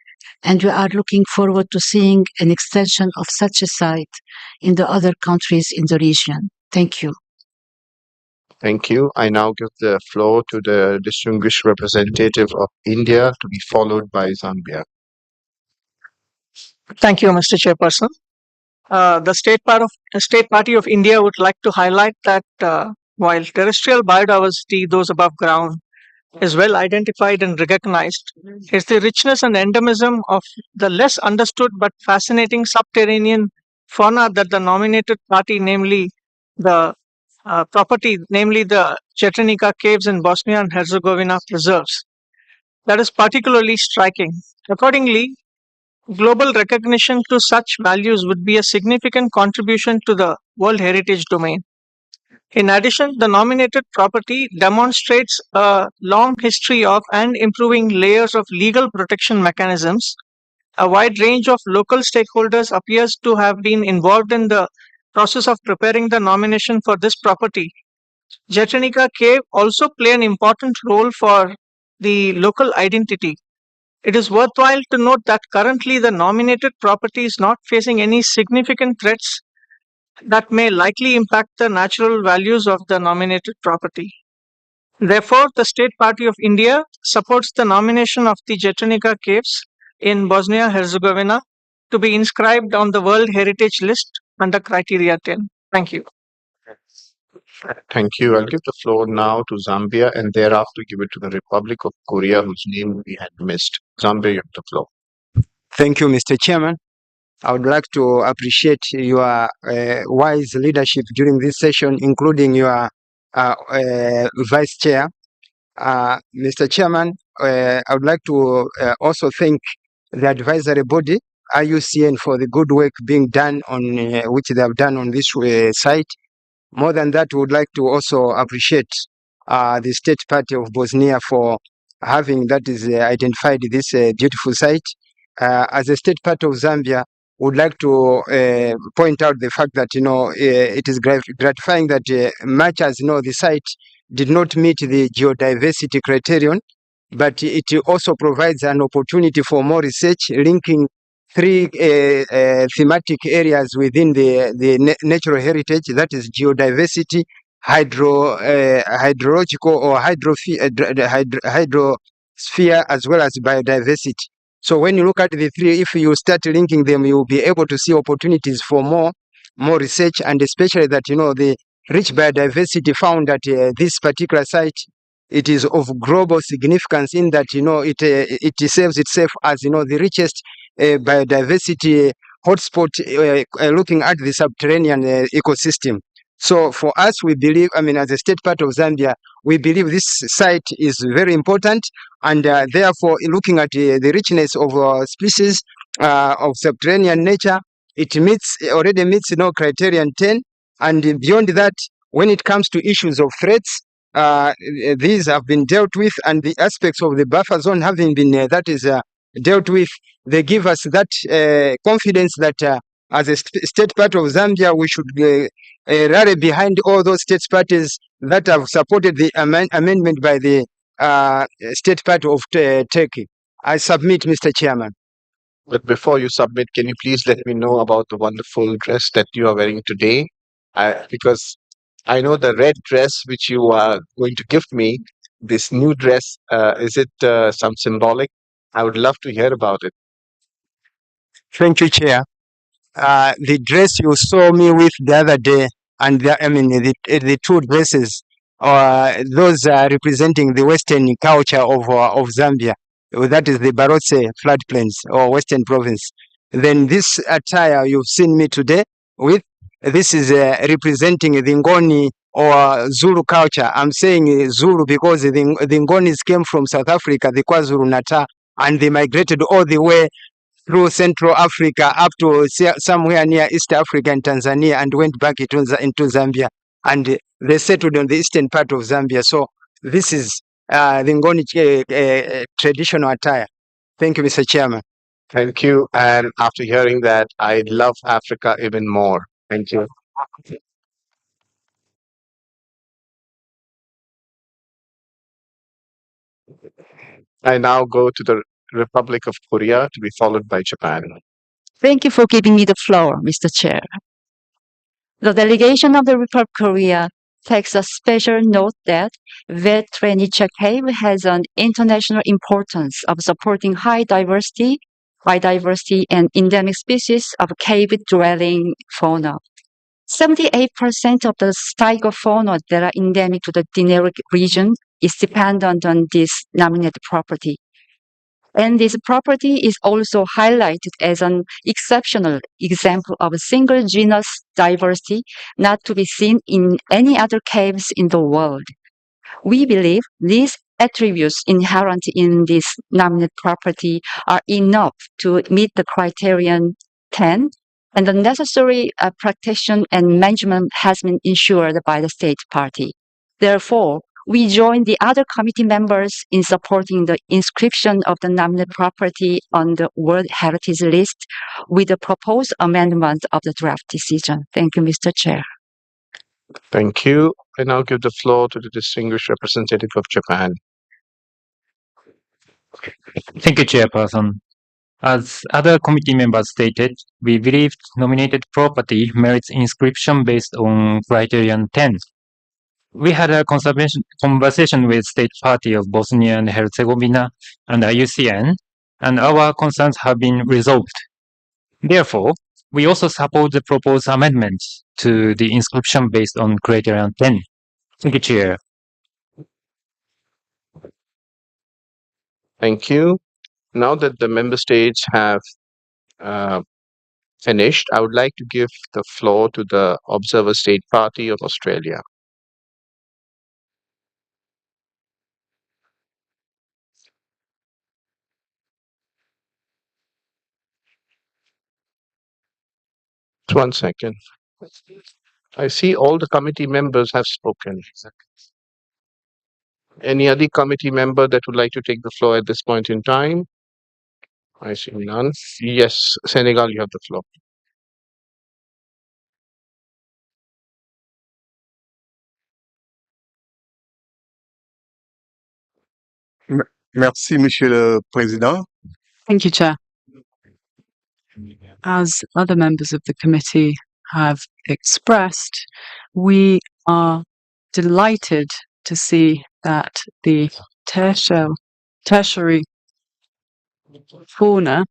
and we are looking forward to seeing an extension of such a site in the other countries in the region. Thank you. Thank you. I now give the floor to the distinguished representative of India to be followed by Zambia. Thank you, Mr. Chairperson. The State Party of India would like to highlight that while terrestrial biodiversity, those above ground, is well identified and recognized, it's the richness and endemism of the less understood but fascinating subterranean fauna that the nominated party, namely the Srebrenica caves in Bosnia and Herzegovina, preserves. That is particularly striking. Accordingly, global recognition to such values would be a significant contribution to the World Heritage domain. In addition, the nominated property demonstrates a long history of and improving layers of legal protection mechanisms. A wide range of local stakeholders appears to have been involved in the process of preparing the nomination for this property. Srebrenica Cave also play an important role for the local identity. It is worthwhile to note that currently the nominated property is not facing any significant threats that may likely impact the natural values of the nominated property. Therefore, the State Party of India supports the nomination of the Srebrenica caves in Bosnia-Herzegovina to be inscribed on the World Heritage List under Criteria 10. Thank you. Thank you. I'll give the floor now to Zambia and thereafter give it to the Republic of Korea, whose name we had missed. Zambia, you have the floor. Thank you, Mr. Chairman. I would like to appreciate your wise leadership during this session, including your Vice Chair. Mr. Chairman, I would like to also thank the advisory body, IUCN, for the good work being done on which they have done on this site. More than that, we would like to also appreciate the State Party of Bosnia for having identified this beautiful site. As a State Party of Zambia, would like to point out the fact that it is gratifying that much as the site did not meet the geodiversity criterion, but it also provides an opportunity for more research linking three thematic areas within the natural heritage, that is geodiversity, hydrological or hydrosphere, as well as biodiversity. So when you look at the three, if you start linking them, you will be able to see opportunities for more research, and especially that the rich biodiversity found at this particular site, it is of global significance in that it serves itself as the richest biodiversity hotspot looking at the subterranean ecosystem. So for us, we believe, as a state part of Zambia, we believe this site is very important, and therefore, looking at the richness of species of subterranean nature, it already meets criterion 10, and beyond that, when it comes to issues of threats, these have been dealt with, and the aspects of the buffer zone having been dealt with, they give us that confidence that as a state part of Zambia, we should rally behind all those state parties that have supported the amendment by the state party of Turkey. I submit, Mr. Chairman. But before you submit, can you please let me know about the wonderful dress that you are wearing today? Because I know the red dress which you are going to gift me, this new dress, is it some symbolic? I would love to hear about it. Thank you, Chair. the dress you saw me with the other day, and the two dresses, those are representing the Western culture of Zambia. That is the Barotse floodplains or Western province. Then this attire you've seen me today with, this is representing the Ngoni or Zulu culture. I'm saying Zulu because the Ngonis came from South Africa, the KwaZulu Natal, and they migrated all the way through Central Africa up to somewhere near East Africa and Tanzania, and went back into Zambia, and they settled on the eastern part of Zambia. So this is the Ngoni traditional attire. Thank you, Mr. Chairman. Thank you. And after hearing that, I love Africa even more. Thank you. I now go to the Republic of Korea, to be followed by Japan. Thank you for giving me the floor, Mr. Chair. The delegation of the Republic of Korea takes a special note that Veteranicha Cave has an international importance of supporting high diversity, biodiversity, and endemic species of cave-dwelling fauna. 78% of the stygofauna that are endemic to the Dinaric region is dependent on this nominated property. And this property is also highlighted as an exceptional example of a single genus diversity not to be seen in any other caves in the world. We believe these attributes inherent in this nominated property are enough to meet the criterion 10, and the necessary protection and management has been ensured by the state party. Therefore, we join the other committee members in supporting the inscription of the nominated property on the World Heritage List with the proposed amendment of the draft decision. Thank you, Mr. Chair. Thank you. I now give the floor to the distinguished representative of Japan. Thank you, Chairperson. As other committee members stated, we believe nominated property merits inscription based on criterion 10. We had a conversation with State Party of Bosnia and Herzegovina and IUCN, and our concerns have been resolved. Therefore, we also support the proposed amendment to the inscription based on criterion 10. Thank you, Chair. Thank you. Now that the member states have finished, I would like to give the floor to the Observer State Party of Australia. Just 1 second. I see all the committee members have spoken. Any other committee member that would like to take the floor at this point in time? I see none. Yes, Senegal, you have the floor. Merci, Monsieur le Président. Thank you, Chair. As other members of the committee have expressed, we are delighted to see that the tertiary fauna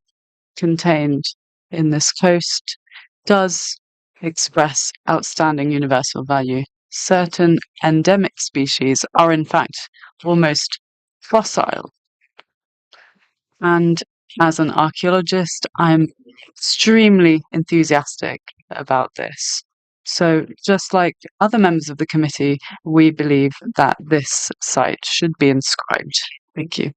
contained in this coast does express outstanding universal value. Certain endemic species are in fact almost fossil. And as an archaeologist, I'm extremely enthusiastic about this. So just like other members of the committee, we believe that this site should be inscribed. Thank you.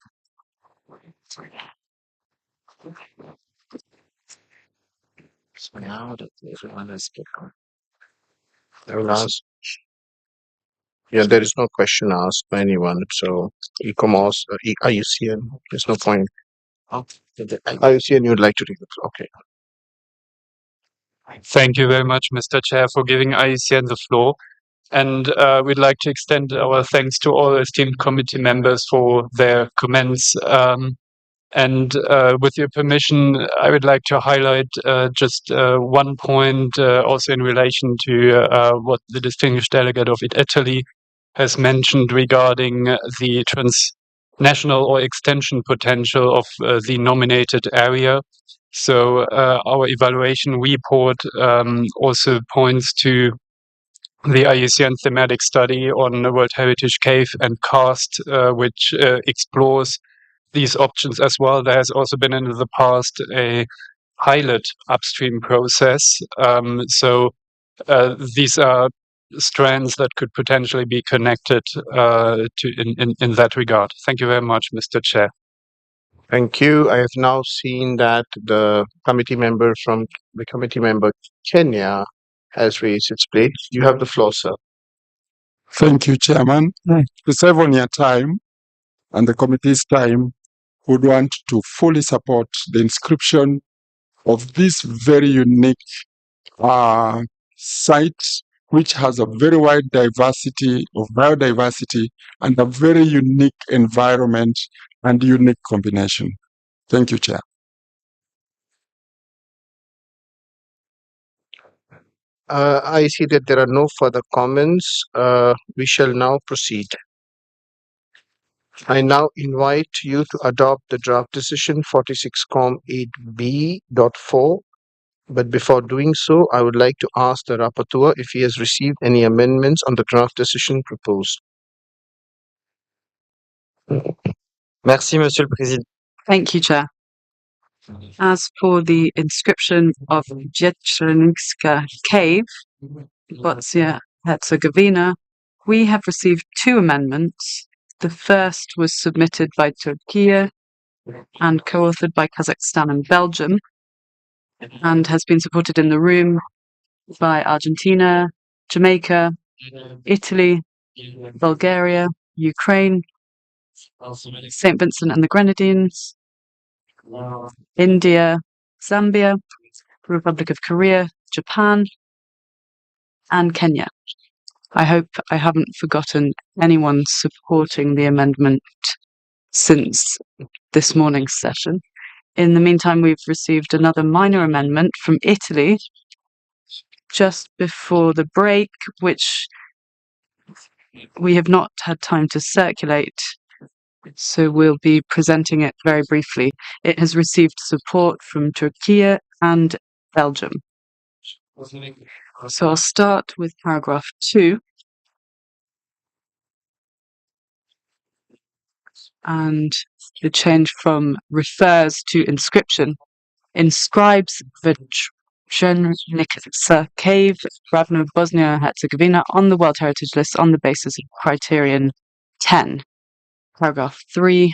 Now that everyone has spoken. There is no question asked by anyone. So, e-commerce, IUCN, there's no point. IUCN, you'd like to take the floor. Okay. Thank you very much, Mr. Chair, for giving IUCN the floor. And we'd like to extend our thanks to all esteemed committee members for their comments. And with your permission, I would like to highlight just one point also in relation to what the distinguished delegate of Italy has mentioned regarding the transnational or extension potential of the nominated area. So our evaluation report also points to the IUCN thematic study on the World Heritage Cave and Karst, which explores these options as well. There has also been in the past a pilot upstream process. So these are strands that could potentially be connected in that regard. Thank you very much, Mr. Chair. Thank you. I have now seen that the committee member Kenya has raised its plate. You have the floor, sir. Thank you, Chairman. To save on your time and the committee's time, would want to fully support the inscription of this very unique site, which has a very wide diversity of biodiversity and a very unique environment and unique combination. Thank you, Chair. I see that there are no further comments. We shall now proceed. I now invite you to adopt the draft decision 46Com8B.4. But before doing so, I would like to ask the rapporteur if he has received any amendments on the draft decision proposed. Merci, Monsieur le Président. Thank you, Chair. As for the inscription of Jetrenička Cave, Bosnia-Herzegovina, we have received 2 amendments. The first was submitted by Turkey and co-authored by Kazakhstan and Belgium, and has been supported in the room by Argentina, Jamaica, Italy, Bulgaria, Ukraine, St. Vincent and the Grenadines, India, Zambia, Republic of Korea, Japan, and Kenya. I hope I haven't forgotten anyone supporting the amendment since this morning's session. In the meantime, we've received another minor amendment from Italy just before the break, which we have not had time to circulate, so we'll be presenting it very briefly. It has received support from Turkey and Belgium. So I'll start with paragraph 2. And the change from refers to inscription. Inscribes the Jetrenička Cave, Ravno, Bosnia-Herzegovina on the World Heritage List on the basis of criterion 10. Paragraph 3.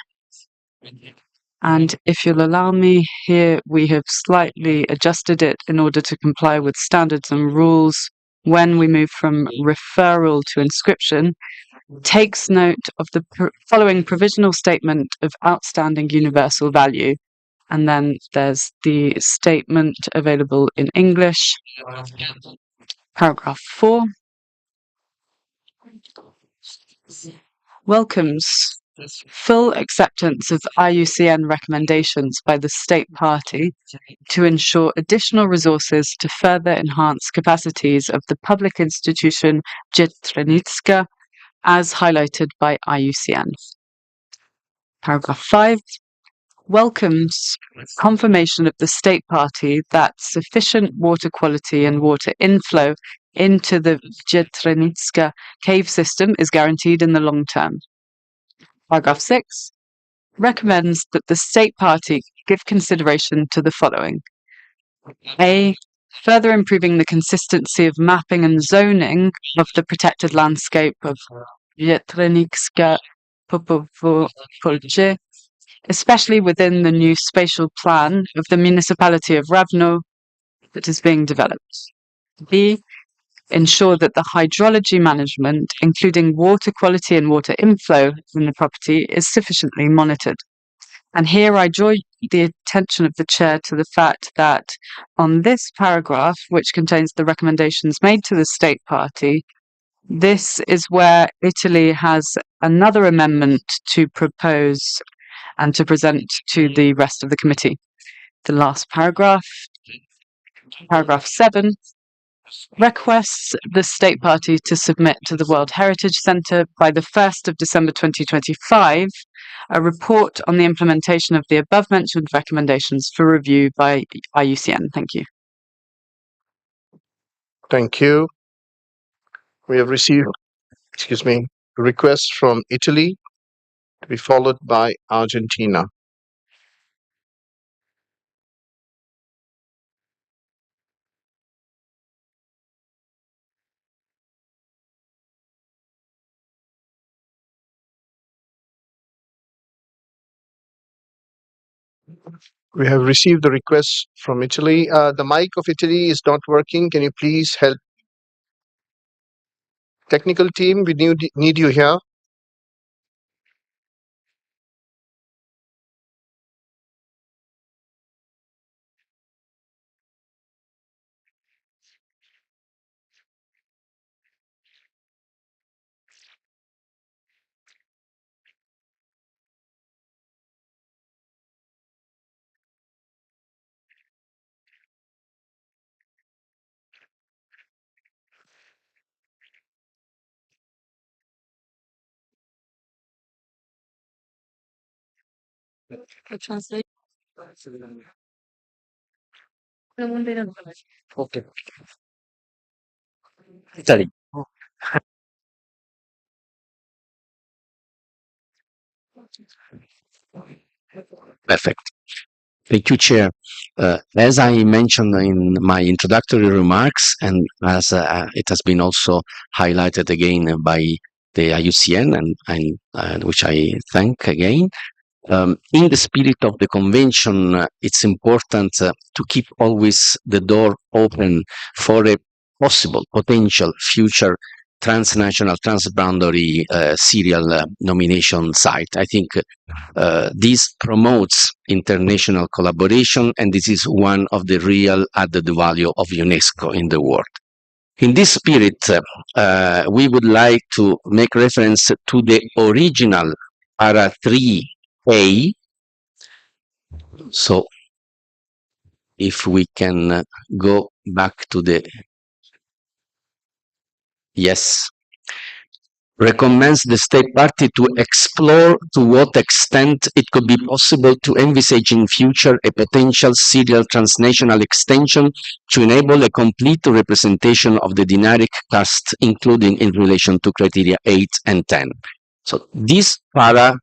And if you'll allow me, here we have slightly adjusted it in order to comply with standards and rules when we move from referral to inscription. Takes note of the following provisional statement of outstanding universal value. And then there's the statement available in English. Paragraph 4. Welcomes full acceptance of IUCN recommendations by the state party to ensure additional resources to further enhance capacities of the public institution Jetrenička, as highlighted by IUCN. Paragraph 5. Welcomes confirmation of the state party that sufficient water quality and water inflow into the Jetrenička cave system is guaranteed in the long term. Paragraph 6. Recommends that the state party give consideration to the following. A. Further improving the consistency of mapping and zoning of the protected landscape of Jetrenička Popovo-Polje, especially within the new spatial plan of the municipality of Ravno that is being developed. B. Ensure that the hydrology management, including water quality and water inflow in the property, is sufficiently monitored. And here I draw the attention of the chair to the fact that on this paragraph, which contains the recommendations made to the state party, this is where Italy has another amendment to propose and to present to the rest of the committee. The last paragraph, paragraph 7, requests the state party to submit to the World Heritage Centre by the 1st of December 2025 a report on the implementation of the above-mentioned recommendations for review by IUCN. Thank you. Thank you. We have received, requests from Italy to be followed by Argentina. We have received the request from Italy. The mic of Italy is not working. Can you please help? Technical team, we need you here. Translate. Okay. Italy. Perfect. Thank you, Chair. As I mentioned in my introductory remarks, and as it has been also highlighted again by the IUCN, and which I thank again, in the spirit of the convention, it's important to keep always the door open for a possible, potential future transnational, transboundary serial nomination site. I think this promotes international collaboration, and this is one of the real added value of UNESCO in the world. In this spirit, we would like to make reference to the original Para 3A. So, if we can go back to the, yes, recommends the state party to explore to what extent it could be possible to envisage in future a potential serial transnational extension to enable a complete representation of the dynamic caste, including in relation to criteria 8 and 10. So this para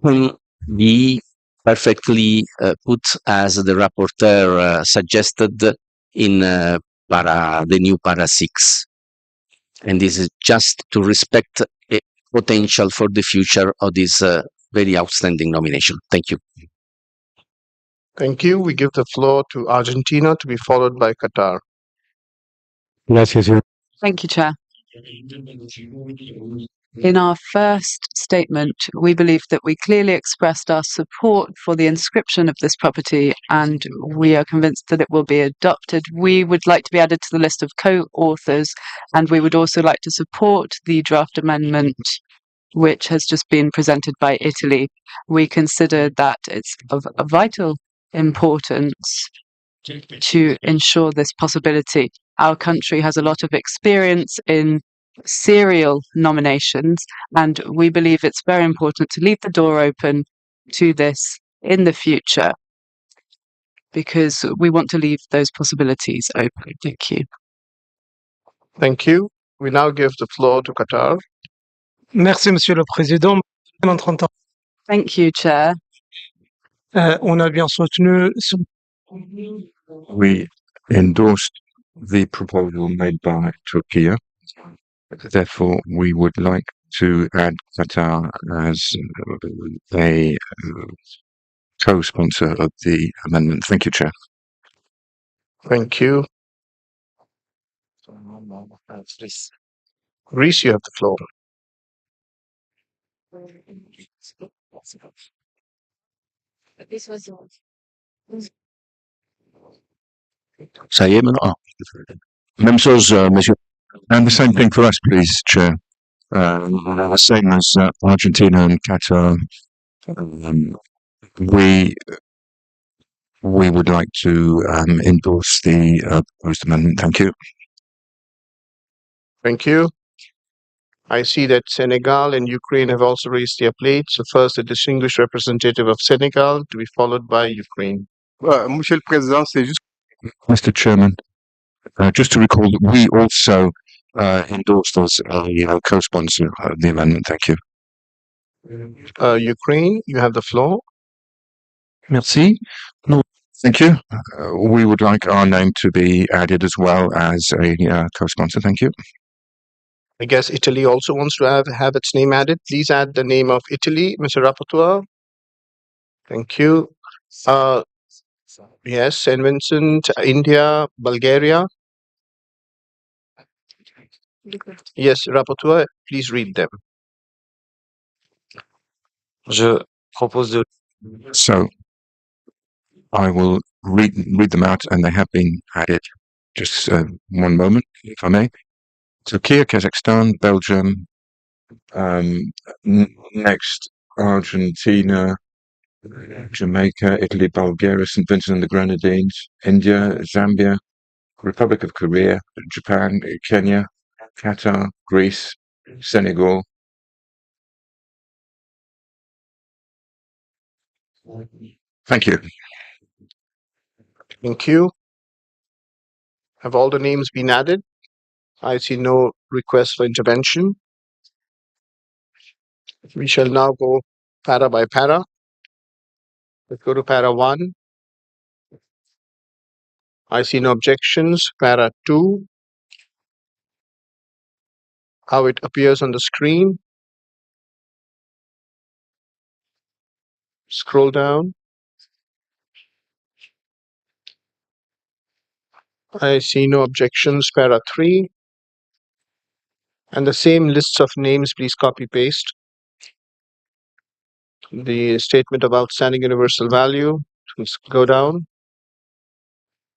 can be perfectly put as the rapporteur suggested in the new para 6. And this is just to respect a potential for the future of this very outstanding nomination. Thank you. Thank you. We give the floor to Argentina to be followed by Qatar. Gracias. Thank you, Chair. In our first statement, we believe that we clearly expressed our support for the inscription of this property, and we are convinced that it will be adopted. We would like to be added to the list of co-authors, and we would also like to support the draft amendment which has just been presented by Italy. We consider that it's of a vital importance to ensure this possibility. Our country has a lot of experience in serial nominations, and we believe it's very important to leave the door open to this in the future because we want to leave those possibilities open. Thank you. Thank you. We now give the floor to Qatar. Merci, Monsieur le Président. Thank you, Chair. On a bien soutenu. We endorsed the proposal made by Turkey. Therefore, we would like to add Qatar as a co-sponsor of the amendment. Thank you, Chair. Thank you. Reese, you have the floor. This was Même chose, Monsieur. And the same thing for us, please, Chair. The same as Argentina and Qatar. We would like to endorse the proposed amendment. Thank you. Thank you. I see that Senegal and Ukraine have also raised their plates. So first, the distinguished representative of Senegal, to be followed by Ukraine. Monsieur le Président, c'est juste... Mr. Chairman, just to recall that we also endorsed as a co-sponsor of the amendment. Thank you. Ukraine, you have the floor. Merci. No, thank you. We would like our name to be added as well as a co-sponsor. Thank you. I guess Italy also wants to have its name added. Please add the name of Italy, Mr. Rapporteur. Thank you. Yes, St. Vincent, India, Bulgaria. Yes, Rapporteur, please read them. Je propose de... So I will read them out, and they have been added. Just one moment, if I may. Turkey, Kazakhstan, Belgium, next Argentina, Jamaica, Italy, Bulgaria, St. Vincent and the Grenadines, India, Zambia, Republic of Korea, Japan, Kenya, Qatar, Greece, Senegal. Thank you. Thank you. Have all the names been added? I see no request for intervention. We shall now go para by para. Let's go to para 1. I see no objections. Para 2. How it appears on the screen. Scroll down. I see no objections. Para 3. And the same lists of names, please copy paste. The statement of outstanding universal value. Let's go down.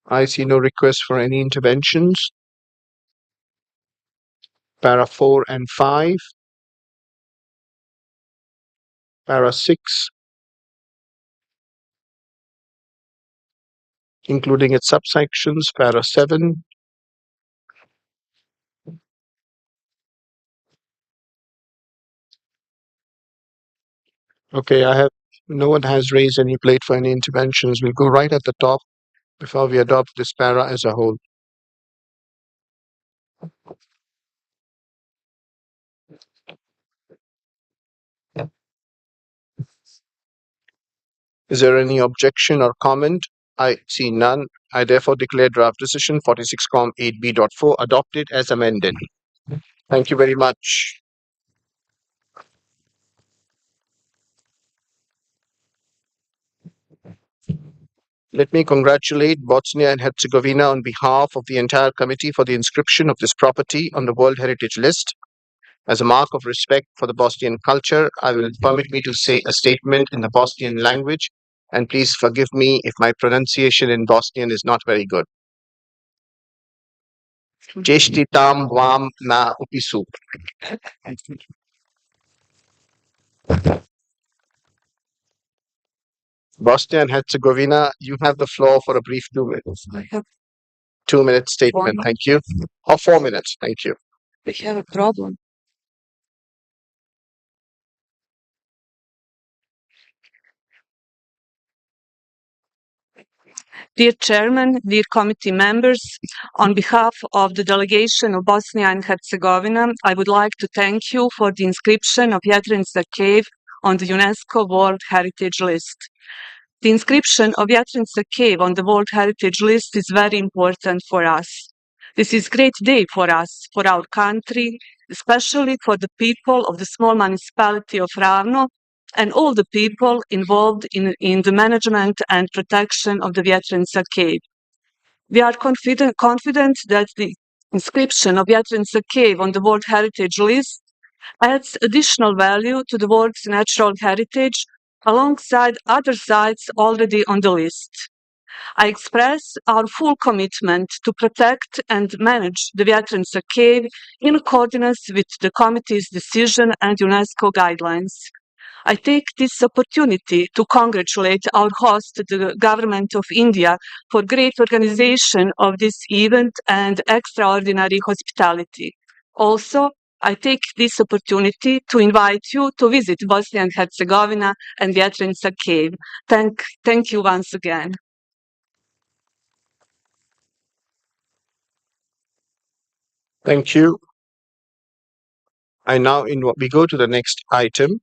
I see no request for any interventions. Para 4 and 5. Para 6. Including its subsections. Para 7. Okay, no one has raised any plate for any interventions. We'll go right at the top before we adopt this para as a whole. Is there any objection or comment? I see none. I therefore declare draft decision 46.8b.4 adopted as amended. Thank you very much. Let me congratulate Bosnia and Herzegovina on behalf of the entire committee for the inscription of this property on the World Heritage List. As a mark of respect for the Bosnian culture, I will permit me to say a statement in the Bosnian language, and please forgive me if my pronunciation in Bosnian is not very good. Čestitam vam na upisu. Bosnia and Herzegovina, you have the floor for a brief 2 minutes. 2-minute statement, thank you. Or 4 minutes, thank you. We have a problem. Dear Chairman, dear committee members, on behalf of the delegation of Bosnia and Herzegovina, I would like to thank you for the inscription of Jadranska Cave on the UNESCO World Heritage List. The inscription of Jadranska Cave on the World Heritage List is very important for us. This is a great day for us, for our country, especially for the people of the small municipality of Ravno and all the people involved in the management and protection of the Jadranska Cave. We are confident that the inscription of Jadranska Cave on the World Heritage List adds additional value to the world's natural heritage alongside other sites already on the list. I express our full commitment to protect and manage the Jadranska Cave in accordance with the committee's decision and UNESCO guidelines. I take this opportunity to congratulate our host, the Government of India, for great organization of this event and extraordinary hospitality. Also, I take this opportunity to invite you to visit Bosnia and Herzegovina and Vjetrenica Cave. Thank you once again. Thank you. We go to the next item.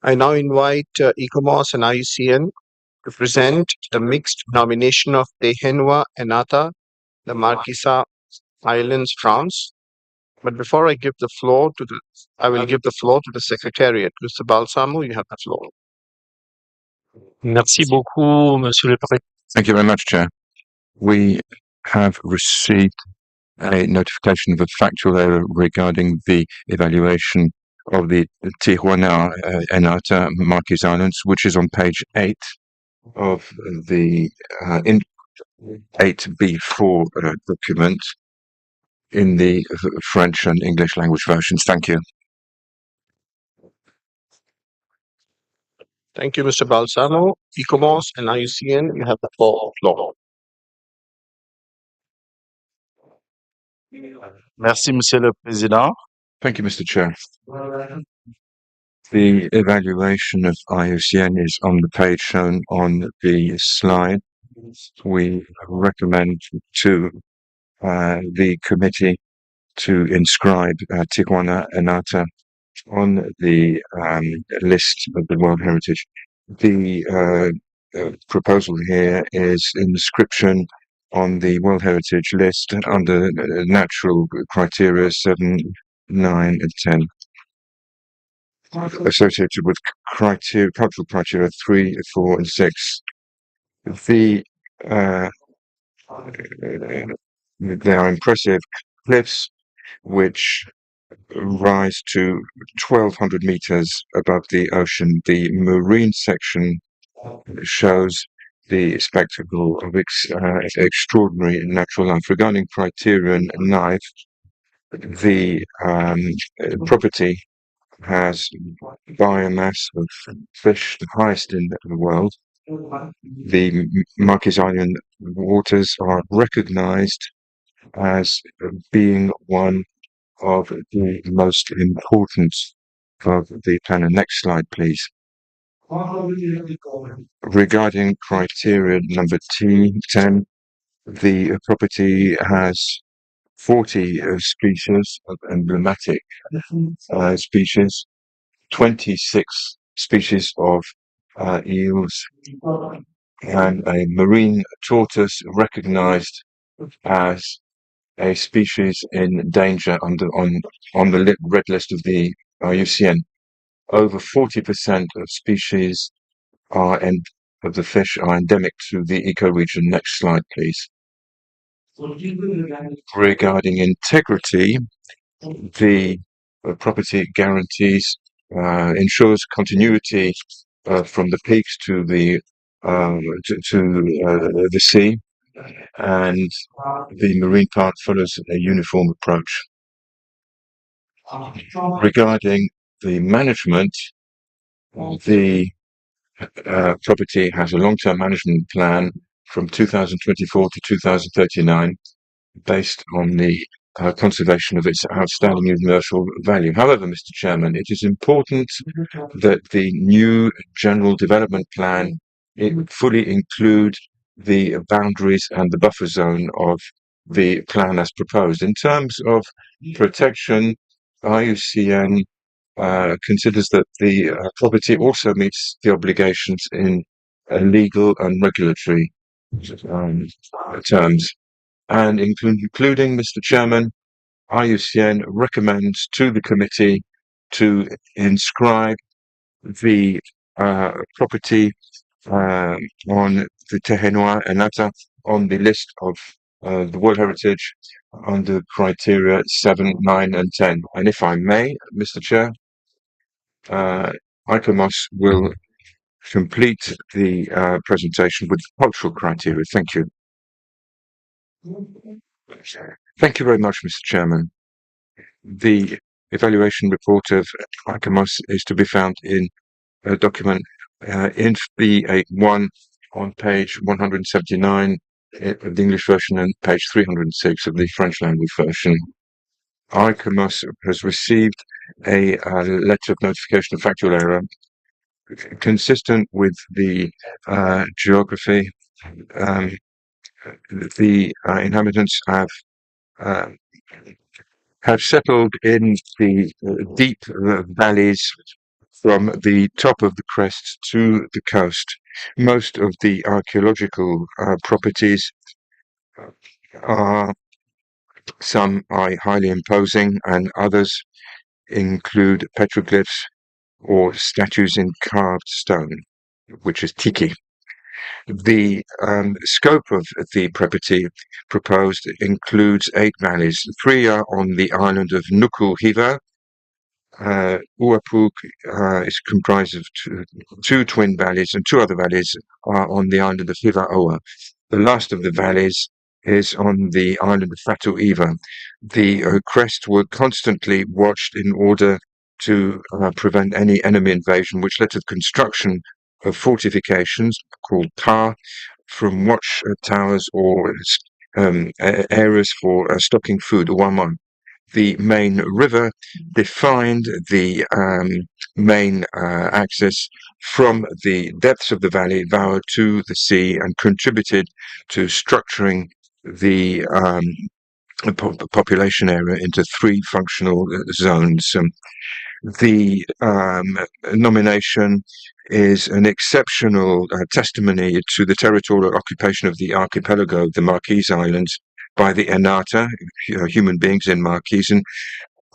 I now invite ECOMOS and IUCN to present the mixed nomination of Tehenwa Enata, the Marquesa Islands, France. But before I give the floor to I will give the floor to the Secretariat. Mr. Balsamo, you have the floor. Merci beaucoup, Monsieur le Président. Thank you very much, Chair. We have received a notification of a factual error regarding the evaluation of the Tijuana Enata Marquess Islands, which is on page 8 of the 8B4 document in the French and English language versions. Thank you. Thank you, Mr. Balsamo. ECOMOS and IUCN, you have the floor. Merci, Monsieur le Président. Thank you, Mr. Chair. The evaluation of IUCN is on the page shown on the slide. We recommend to the committee to inscribe Tijuana Enata on the list of the World Heritage. The proposal here is inscription on the World Heritage list under natural criteria 7, 9, and 10, associated with cultural criteria 3, 4, and 6. They are impressive cliffs which rise to 1,200 meters above the ocean. The marine section shows the spectacle of extraordinary natural life. Regarding criterion 9, the property has biomass of fish, the highest in the world. The Marquess Island waters are recognized as being one of the most important of the planet. Next slide, please. Regarding criteria number 10, the property has 40 species of emblematic species, 26 species of eels, and a marine tortoise recognized as a species in danger on the red list of the IUCN. Over 40% of species of the fish are endemic to the ecoregion. Next slide, please. Regarding integrity, the property guarantees ensures continuity from the peaks to the sea, and the marine part follows a uniform approach. Regarding the management, the property has a long-term management plan from 2024 to 2039 based on the conservation of its outstanding universal value. However, Mr. Chairman, it is important that the new general development plan fully include the boundaries and the buffer zone of the plan as proposed. In terms of protection, IUCN considers that the property also meets the obligations in legal and regulatory terms. And including, Mr. Chairman, IUCN recommends to the committee to inscribe the property on the Tehenwa Enata on the list of the World Heritage under criteria 7, 9, and 10. And if I may, Mr. Chair, ICOMOS will complete the presentation with cultural criteria. Thank you. Thank you very much, Mr. Chairman. The evaluation report of ICOMOS is to be found in document INF B81 on page 179 the English version and page 306 of the French language version. ICOMOS has received a letter of notification of factual error consistent with the geography. The inhabitants have settled in the deep valleys from the top of the crest to the coast. Most of the archaeological properties some are highly imposing, and others include petroglyphs or statues in carved stone, which is tiki. The scope of the property proposed includes 8 valleys. 3 are on the island of Nuku Hiva. Uapuk is comprised of two twin valleys, and 2 other valleys are on the island of Hiva Oa. The last of the valleys is on the island of Fatu Iva. The crests were constantly watched in order to prevent any enemy invasion, which led to the construction of fortifications called pa from watch towers or areas for stocking food, waman. The main river defined the main access from the depths of the valley Vawa to the sea and contributed to structuring the population area into 3 functional zones. The nomination is an exceptional testimony to the territorial occupation of the archipelago of the Marquise Islands by the Enata, human beings in Marquise,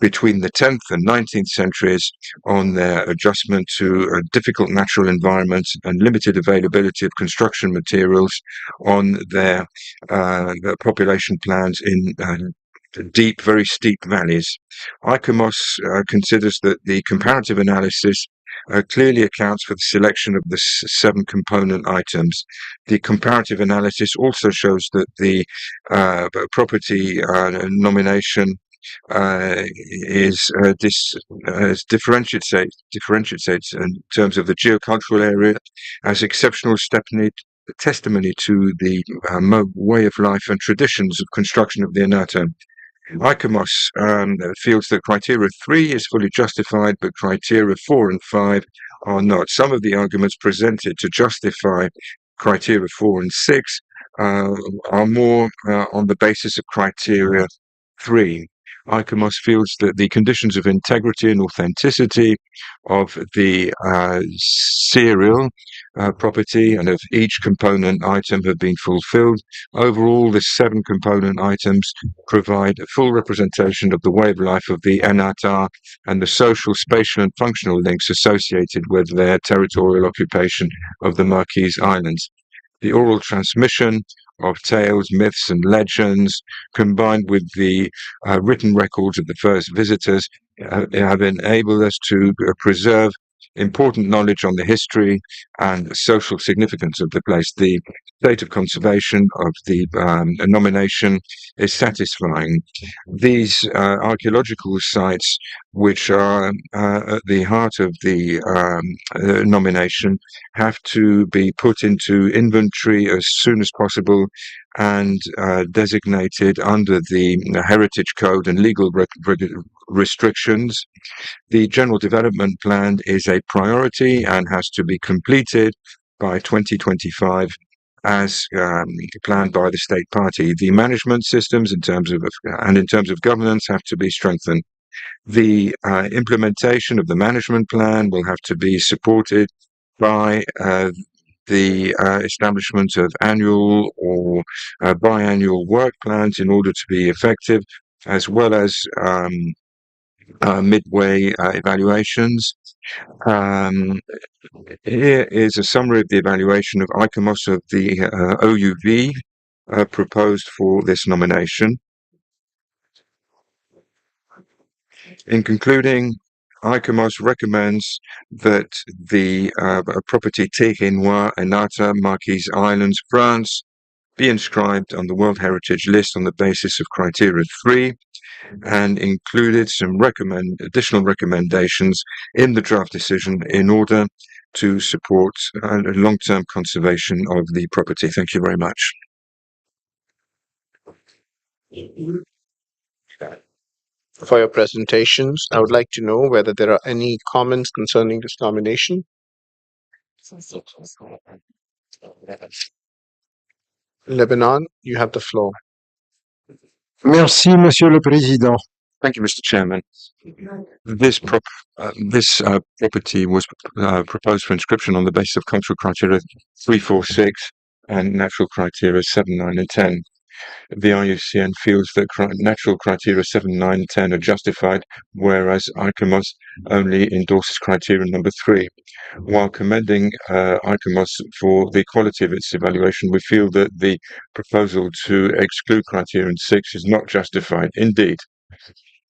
between the 10th and 19th centuries on their adjustment to a difficult natural environment and limited availability of construction materials on their population plans in deep, very steep valleys. ICOMOS considers that the comparative analysis clearly accounts for the selection of the 7 component items. The comparative analysis also shows that the property nomination differentiates in terms of the geocultural area as exceptional testimony to the way of life and traditions of construction of the Anata. ICOMOS feels that criteria 3 is fully justified, but criteria 4 and 5 are not. Some of the arguments presented to justify criteria 4 and 6 are more on the basis of criteria 3. ICOMOS feels that the conditions of integrity and authenticity of the serial property and of each component item have been fulfilled. Overall, the 7 component items provide a full representation of the way of life of the Enata and the social, spatial, and functional links associated with their territorial occupation of the Marquise Islands. The oral transmission of tales, myths, and legends, combined with the written records of the first visitors, have enabled us to preserve important knowledge on the history and social significance of the place. The state of conservation of the nomination is satisfying. These archaeological sites, which are at the heart of the nomination, have to be put into inventory as soon as possible and designated under the Heritage Code and legal restrictions. The General Development Plan is a priority and has to be completed by 2025 as planned by the state party. The management systems in terms of governance have to be strengthened. The implementation of the management plan will have to be supported by the establishment of annual or biannual work plans in order to be effective, as well as midway evaluations. Here is a summary of the evaluation of ICOMOS of the OUV proposed for this nomination. In concluding, ICOMOS recommends that the property Tehinwa Enata, Marquise Islands, France, be inscribed on the World Heritage List on the basis of criteria 3, and included some additional recommendations in the draft decision in order to support long-term conservation of the property. Thank you very much. For your presentations, I would like to know whether there are any comments concerning this nomination. Lebanon, you have the floor. Merci, Monsieur le Président. Thank you, Mr. Chairman. This property was proposed for inscription on the basis of cultural criteria 3, 4, 6 and natural criteria 7, 9 and 10. The IUCN feels that natural criteria 7, 9, 10 are justified, whereas ICOMOS only endorses criteria number 3. While commending ICOMOS for the quality of its evaluation, we feel that the proposal to exclude criterion 6 is not justified. Indeed,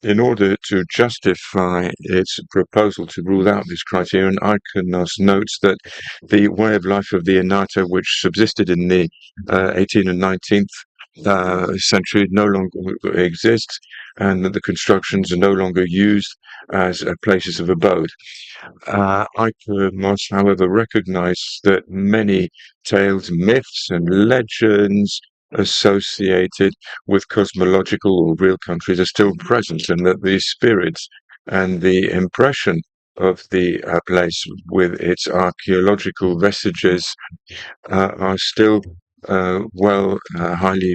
in order to justify its proposal to rule out this criterion, ICOMOS notes that the way of life of the Inata, which subsisted in the 18th and 19th century, no longer exists, and that the constructions are no longer used as places of abode. ICOMOS, however, recognized that many tales, myths, and legends associated with cosmological or real countries are still present, and that the spirits and the impression of the place with its archaeological vestiges are still highly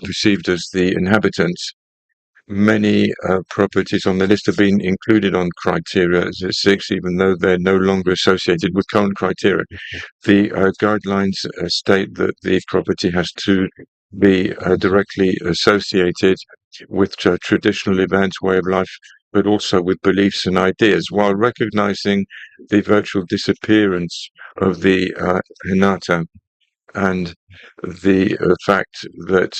perceived as the inhabitants. Many properties on the list have been included on criteria 6, even though they're no longer associated with current criteria. The guidelines state that the property has to be directly associated with traditional events, way of life, but also with beliefs and ideas, while recognizing the virtual disappearance of the Hinata and the fact that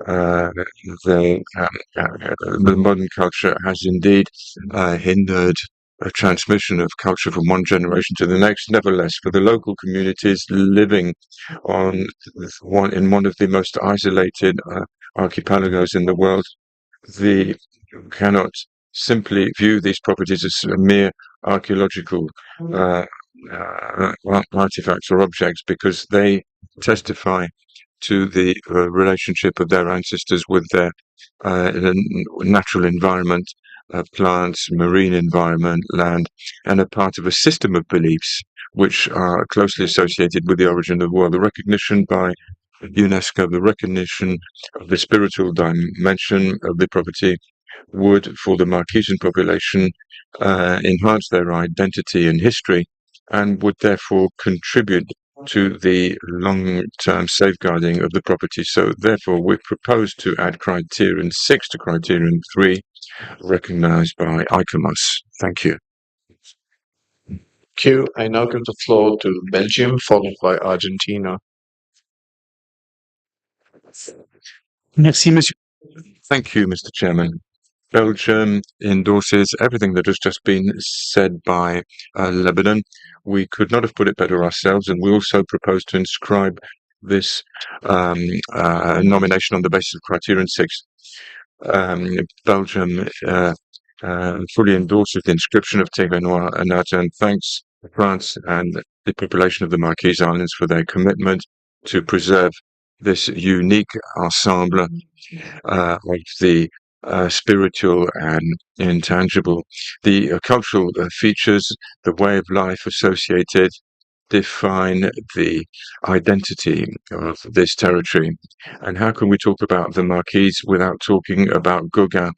the modern culture has indeed hindered a transmission of culture from one generation to the next. Nevertheless, for the local communities living in one of the most isolated archipelagos in the world, they cannot simply view these properties as mere archaeological artifacts or objects, because they testify to the relationship of their ancestors with their natural environment, plants, marine environment, land, and are part of a system of beliefs which are closely associated with the origin of the world. The recognition by UNESCO, the recognition of the spiritual dimension of the property would, for the Marquesan population, enhance their identity and history, and would therefore contribute to the long-term safeguarding of the property. So therefore, we propose to add criterion 6 to criterion 3, recognized by ICOMOS. Thank you. Thank you. I now give the floor to Belgium, followed by Argentina. Merci, Monsieur. Thank you, Mr. Chairman. Belgium endorses everything that has just been said by Lebanon. We could not have put it better ourselves, and we also propose to inscribe this nomination on the basis of criterion 6. Belgium fully endorses the inscription of Terre-Noire Inata, and thanks France and the population of the Marquise Islands for their commitment to preserve this unique ensemble of the spiritual and intangible. The cultural features, the way of life associated, define the identity of this territory. And how can we talk about the Marquise without talking about Gauguin,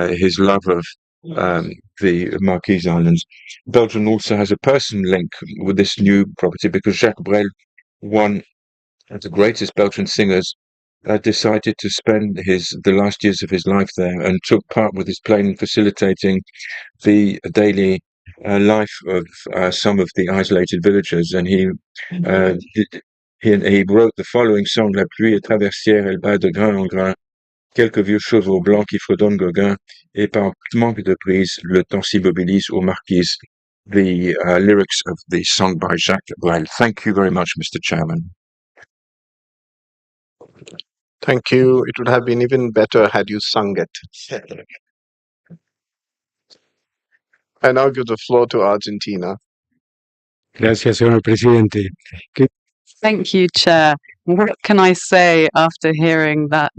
his love of the Marquise Islands? Belgium also has a personal link with this new property because Jacques Brel, one of the greatest Belgian singers, decided to spend the last years of his life there, and took part with his playing in facilitating the daily life of some of the isolated villagers. And he wrote the following song: La pluie est traversière, elle bat de grain en grain, quelques vieux chevaux blancs qui fredonnent Gauguin, et par manque de prise, le temps s'immobilise aux marquises. The lyrics of the song by Jacques Brel. Thank you very much, Mr. Chairman. Thank you. It would have been even better had you sung it. I now give the floor to Argentina. Gracias, señor presidente. Thank you, Chair. what can I say after hearing that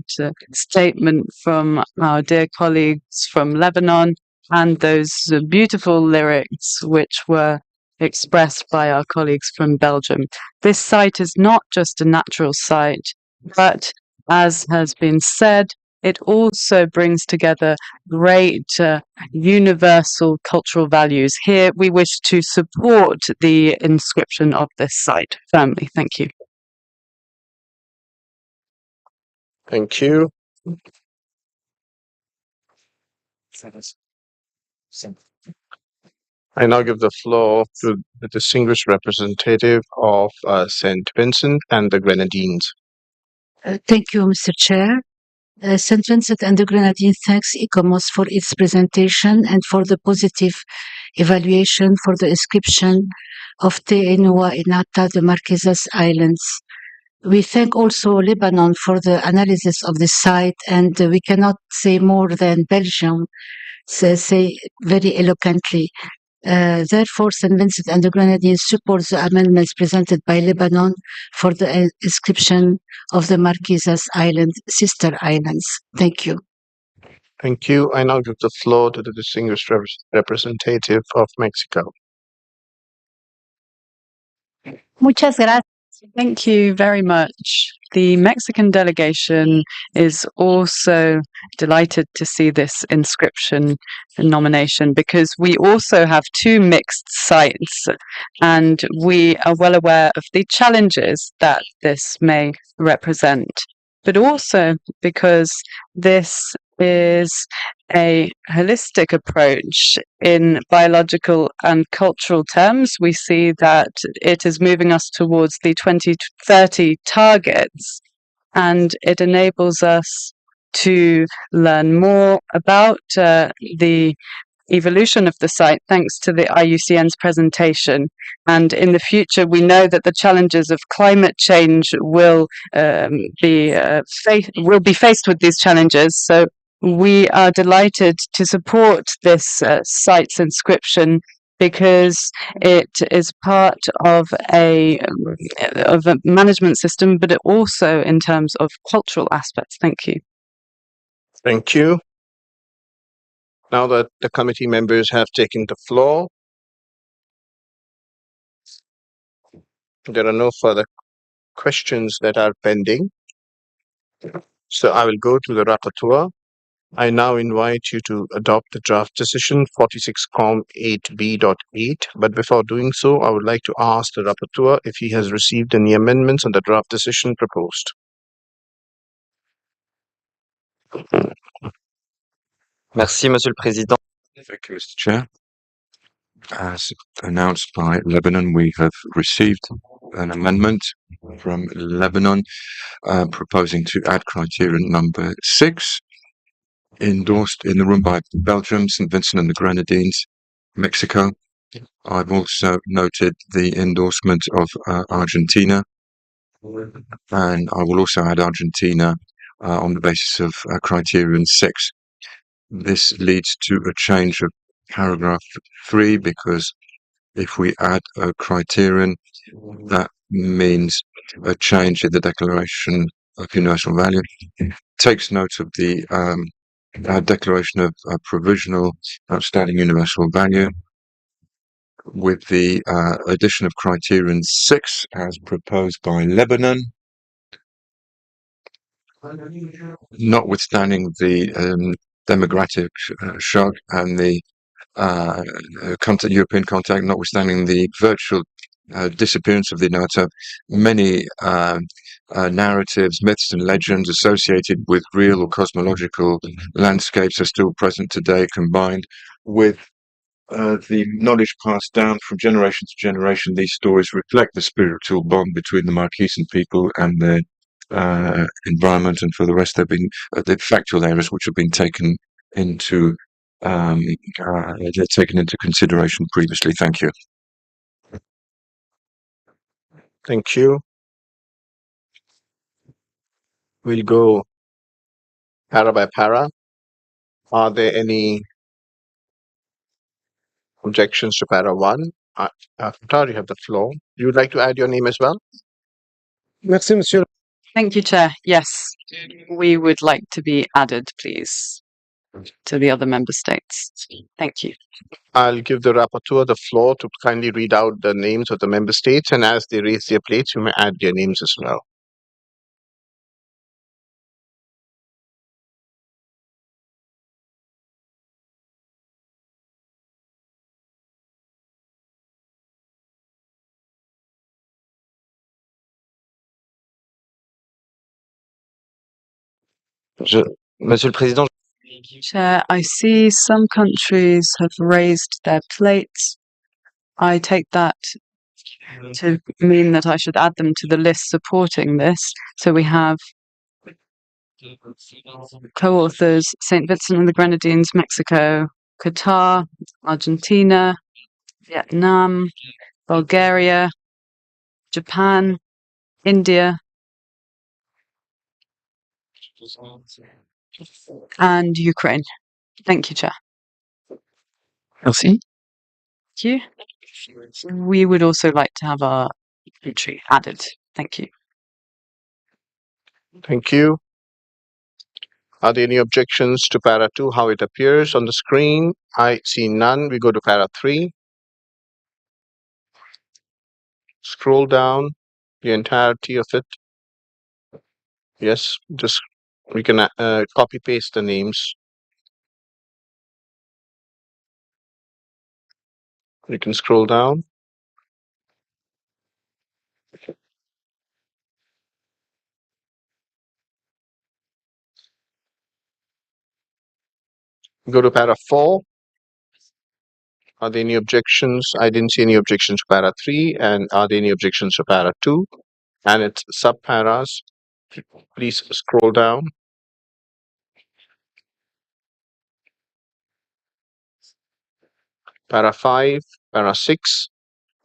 statement from our dear colleagues from Lebanon and those beautiful lyrics which were expressed by our colleagues from Belgium? This site is not just a natural site, but as has been said, it also brings together great universal cultural values. Here, we wish to support the inscription of this site firmly. Thank you. Thank you. I now give the floor to the distinguished representative of St. Vincent and the Grenadines. Thank you, Mr. Chair. St. Vincent and the Grenadines thanks ICOMOS for its presentation and for the positive evaluation for the inscription of Te Enua Inata, the Marquesas Islands. We thank also Lebanon for the analysis of the site, and we cannot say more than Belgium say very eloquently. Therefore, St. Vincent and the Grenadines support the amendments presented by Lebanon for the inscription of the Marquesas Island, sister islands. Thank you. Thank you. I now give the floor to the distinguished representative of Mexico. Muchas gracias. Thank you very much. The Mexican delegation is also delighted to see this inscription nomination because we also have two mixed sites and we are well aware of the challenges that this may represent, but also because this is a holistic approach in biological and cultural terms. We see that it is moving us towards the 2030 targets, and it enables us to learn more about the evolution of the site thanks to the IUCN's presentation. And in the future, we know that the challenges of climate change will be faced with these challenges. So we are delighted to support this site's inscription because it is part of a management system, but it also in terms of cultural aspects. Thank you. Thank you. Now that the committee members have taken the floor, there are no further questions that are pending. So I will go to the rapporteur. I now invite you to adopt the draft decision 46 Com 8B.8. But before doing so, I would like to ask the rapporteur if he has received any amendments on the draft decision proposed. Merci, Monsieur le Président. Thank you, Mr. Chair. As announced by Lebanon, we have received an amendment from Lebanon proposing to add criterion number 6, endorsed in the room by Belgium, St. Vincent and the Grenadines, Mexico. I've also noted the endorsement of Argentina, and I will also add Argentina on the basis of criterion 6. This leads to a change of paragraph 3 because if we add a criterion, that means a change in the Declaration of Universal Value. It takes note of the Declaration of Provisional Outstanding Universal Value with the addition of criterion 6 as proposed by Lebanon. Notwithstanding the demographic shock and the European contact, notwithstanding the virtual disappearance of the NATO, many narratives, myths and legends associated with real or cosmological landscapes are still present today, combined with the knowledge passed down from generation to generation. These stories reflect the spiritual bond between the Marquesan people and their environment, and for the rest, they've been the factual errors which have been taken into consideration previously. Thank you. Thank you. We'll go para by para. Are there any objections to para 1? After you have the floor. You would like to add your name as well? Merci, Monsieur Thank you, Chair. Yes, we would like to be added, please, to the other member states. Thank you. I'll give the rapporteur the floor to kindly read out the names of the member states, and as they raise their plates, you may add their names as well. Monsieur le Président, Chair, I see some countries have raised their plates. I take that to mean that I should add them to the list supporting this. So we have co-authors, St. Vincent and the Grenadines, Mexico, Qatar, Argentina, Vietnam, Bulgaria, Japan, India, and Ukraine. Thank you, Chair. merci. Thank you. We would also like to have our country added. Thank you. Thank you. Are there any objections to para 2, how it appears on the screen? I see none. We go to para 3. Scroll down the entirety of it. Yes, just we can copy paste the names. You can scroll down. Go to para 4. Are there any objections? I didn't see any objections to para 3. And are there any objections to para 2? And its subparas. Please scroll down. Para 5, para 6.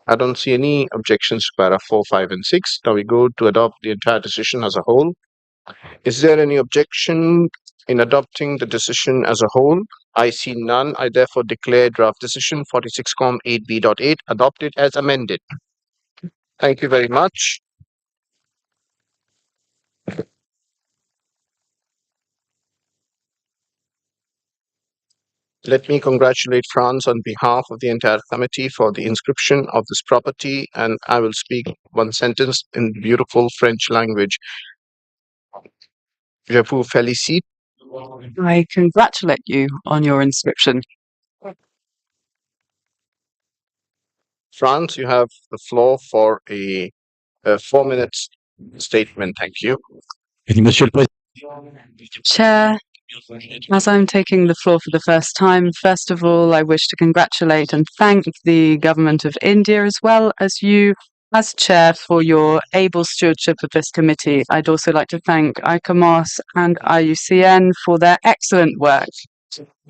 I don't see any objections to para 4, 5, and 6. Now we go to adopt the entire decision as a whole. Is there any objection in adopting the decision as a whole? I see none. I therefore declare draft decision 46-8B.8 adopted as amended. Thank you very much. Let me congratulate France on behalf of the entire committee for the inscription of this property, and I will speak one sentence in beautiful French language. Je vous félicite. I congratulate you on your inscription. France, you have the floor for a 4-minute statement. Thank you. Chair, as I'm taking the floor for the first time, first of all, I wish to congratulate and thank the Government of India as well as you as Chair for your able stewardship of this committee. I'd also like to thank ICOMOS and IUCN for their excellent work.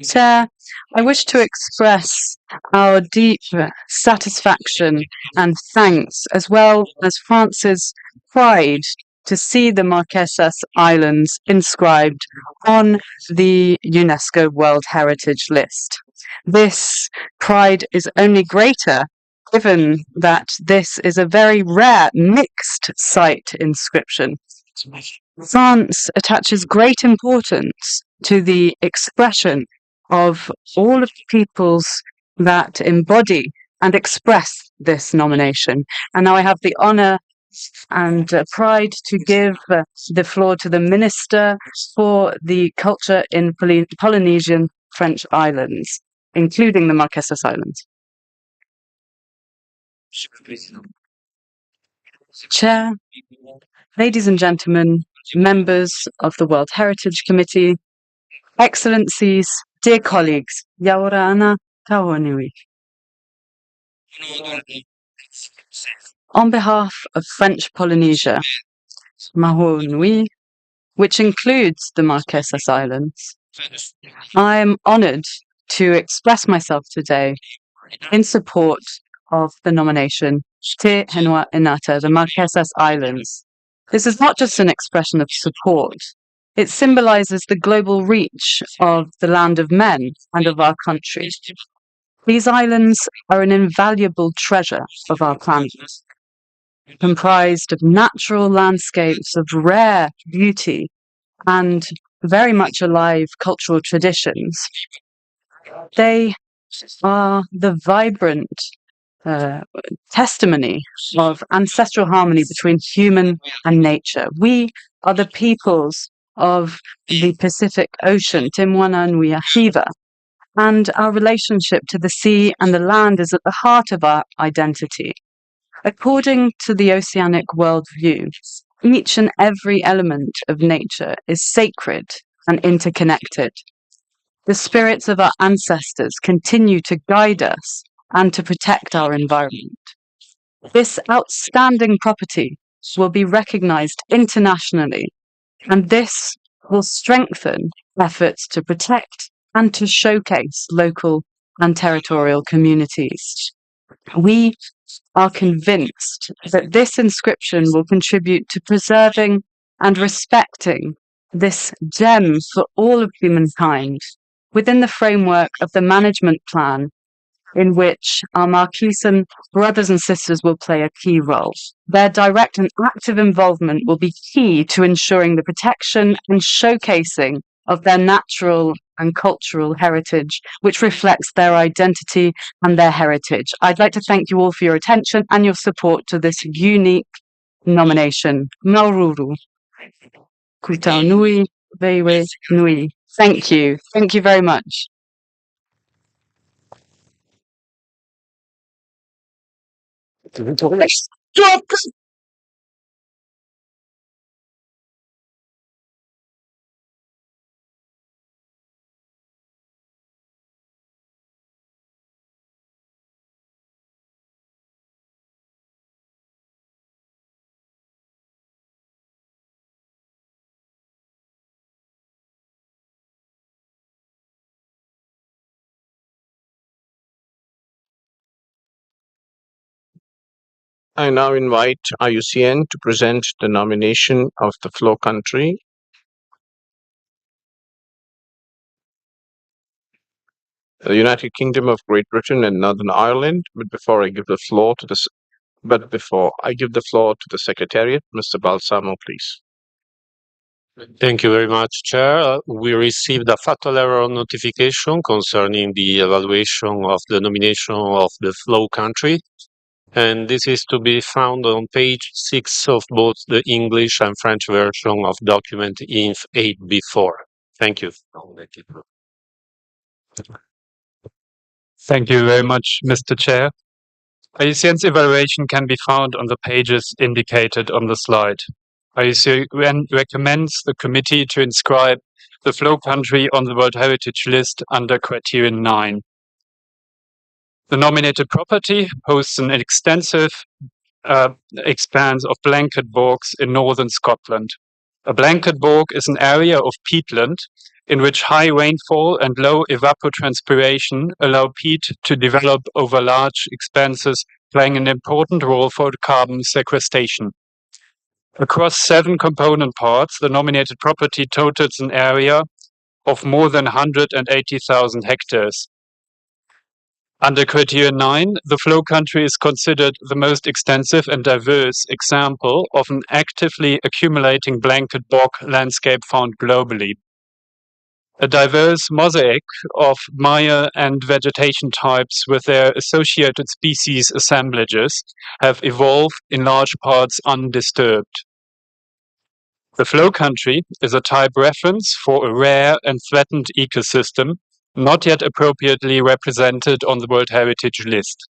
Chair, I wish to express our deep satisfaction and thanks, as well as France's pride to see the Marquesas Islands inscribed on the UNESCO World Heritage List. This pride is only greater given that this is a very rare mixed site inscription. France attaches great importance to the expression of all of the peoples that embody and express this nomination. And now I have the honor and pride to give the floor to the Minister for the Culture in Polynesian French Islands, including the Marquesas Islands. Chair, ladies and gentlemen, members of the World Heritage Committee, Excellencies, dear colleagues, Yaorana Tawanui. On behalf of French Polynesia, Maho Nui, which includes the Marquesas Islands, I am honored to express myself today in support of the nomination Te Henua Inata, the Marquesas Islands. This is not just an expression of support. It symbolizes the global reach of the land of men and of our country. These islands are an invaluable treasure of our planet. comprised of natural landscapes of rare beauty and very much alive cultural traditions. They are the vibrant testimony of ancestral harmony between human and nature. We are the peoples of the Pacific Ocean, Timwana Nui Ahiva, and our relationship to the sea and the land is at the heart of our identity. According to the oceanic worldview, each and every element of nature is sacred and interconnected. The spirits of our ancestors continue to guide us and to protect our environment. This outstanding property will be recognized internationally, and this will strengthen efforts to protect and to showcase local and territorial communities. We are convinced that this inscription will contribute to preserving and respecting this gem for all of humankind within the framework of the management plan in which our Marquesan brothers and sisters will play a key role. Their direct and active involvement will be key to ensuring the protection and showcasing of their natural and cultural heritage, which reflects their identity and their heritage. I'd like to thank you all for your attention and your support to this unique nomination. Naururu. Kutau Nui, Vewe Nui. Thank you. Thank you very much. I now invite IUCN to present the nomination of the flow country. The United Kingdom of Great Britain and Northern Ireland. But before I give the floor to the Secretariat, Mr. Balsamo, please. Thank you very much, Chair. We received a fatal error notification concerning the evaluation of the nomination of the flow country. And this is to be found on page 6 of both the English and French version of document INF 8B4. Thank you. Thank you very much, Mr. Chair. IUCN's evaluation can be found on the pages indicated on the slide. IUCN recommends the committee to inscribe the flow country on the World Heritage List under Criterion 9. The nominated property hosts an extensive expanse of blanket bogs in northern Scotland. A blanket bog is an area of peatland in which high rainfall and low evapotranspiration allow peat to develop over large expanses, playing an important role for carbon sequestration. Across 7 component parts, the nominated property totals an area of more than 180,000 hectares. Under Criterion 9, the flow country is considered the most extensive and diverse example of an actively accumulating blanket bog landscape found globally. A diverse mosaic of mire and vegetation types with their associated species assemblages have evolved in large parts undisturbed. The flow country is a type reference for a rare and threatened ecosystem not yet appropriately represented on the World Heritage List.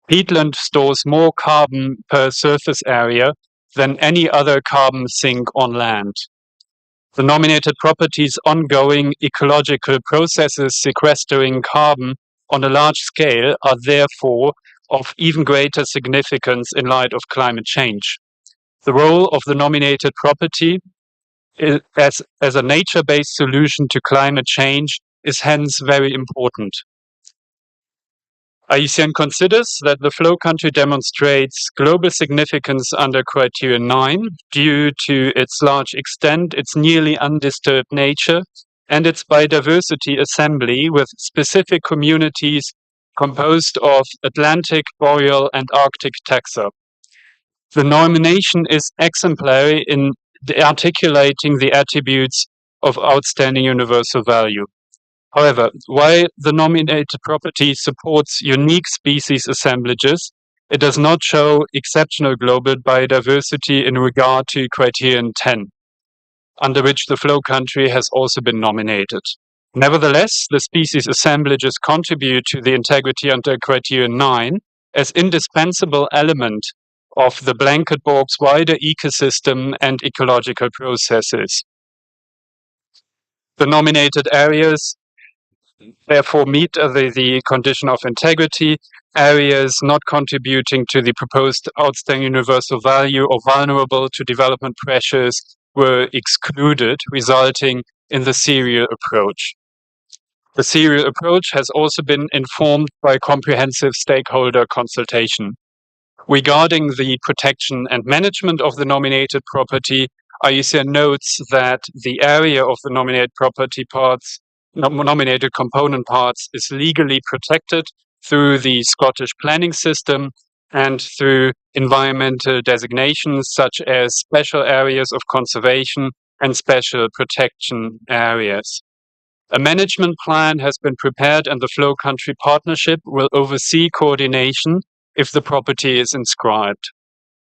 Peatland stores more carbon per surface area than any other carbon sink on land. The nominated property's ongoing ecological processes sequestering carbon on a large scale are therefore of even greater significance in light of climate change. The role of the nominated property as a nature-based solution to climate change is hence very important. IUCN considers that the flow country demonstrates global significance under Criterion 9 due to its large extent, its nearly undisturbed nature, and its biodiversity assembly with specific communities composed of Atlantic, boreal, and Arctic taxa. The nomination is exemplary in articulating the attributes of outstanding universal value. However, while the nominated property supports unique species assemblages, it does not show exceptional global biodiversity in regard to criterion 10, under which the flow country has also been nominated. Nevertheless, the species assemblages contribute to the integrity under criterion 9 as indispensable element of the blanket bog's wider ecosystem and ecological processes. The nominated areas therefore meet the condition of integrity. Areas not contributing to the proposed outstanding universal value or vulnerable to development pressures were excluded, resulting in the serial approach. The serial approach has also been informed by comprehensive stakeholder consultation. Regarding the protection and management of the nominated property, IUCN notes that the area of the nominated property parts, nominated component parts, is legally protected through the Scottish planning system and through environmental designations such as special areas of conservation and special protection areas. A management plan has been prepared and the Flow Country Partnership will oversee coordination if the property is inscribed.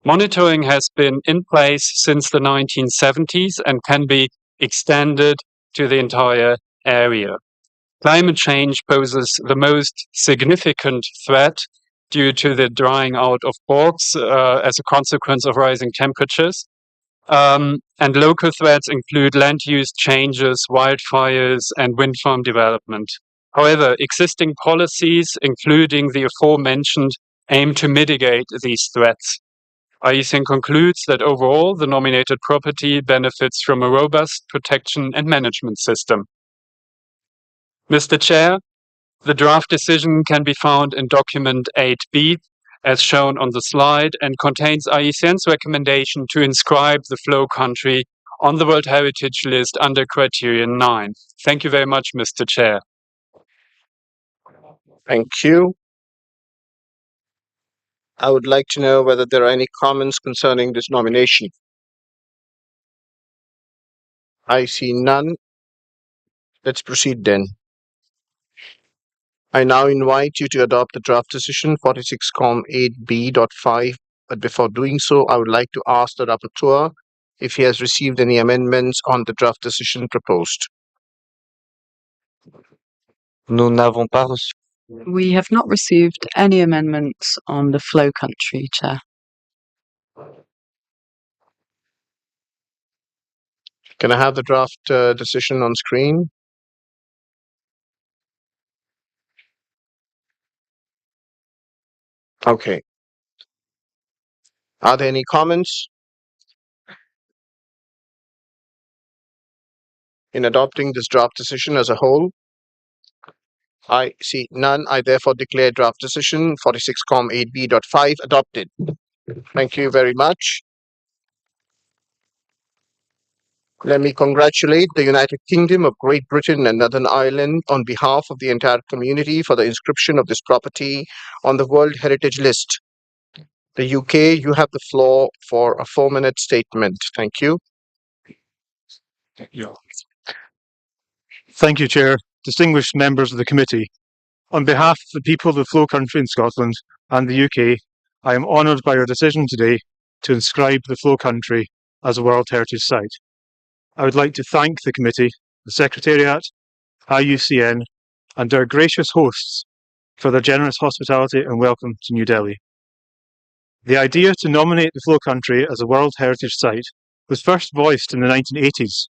Monitoring has been in place since the 1970s and can be extended to the entire area. Climate change poses the most significant threat due to the drying out of bogs as a consequence of rising temperatures. And local threats include land use changes, wildfires, and wind farm development. However, existing policies, including the aforementioned, aim to mitigate these threats. IUCN concludes that overall, the nominated property benefits from a robust protection and management system. Mr. Chair, the draft decision can be found in document 8B, as shown on the slide, and contains IUCN's recommendation to inscribe the flow country on the World Heritage List under criterion 9. Thank you very much, Mr. Chair. Thank you. I would like to know whether there are any comments concerning this nomination. I see none. Let's proceed then. I now invite you to adopt the draft decision 46.8b.5, but before doing so, I would like to ask the rapporteur if he has received any amendments on the draft decision proposed. Nous n'avons pas reçu. We have not received any amendments on the flow country, Chair. Can I have the draft decision on screen? Okay. Are there any comments? In adopting this draft decision as a whole? I see none. I therefore declare draft decision 46.8b.5 adopted. Thank you very much. Let me congratulate the United Kingdom of Great Britain and Northern Ireland on behalf of the entire community for the inscription of this property on the World Heritage List. The UK, you have the floor for a 4-minute statement. Thank you. Thank you, Chair. Distinguished members of the committee. On behalf of the people of the Flow Country in Scotland and the UK, I am honoured by your decision today to inscribe the Flow Country as a World Heritage Site. I would like to thank the committee, the Secretariat, IUCN, and our gracious hosts for their generous hospitality and welcome to New Delhi. The idea to nominate the Flow Country as a World Heritage Site was first voiced in the 1980s,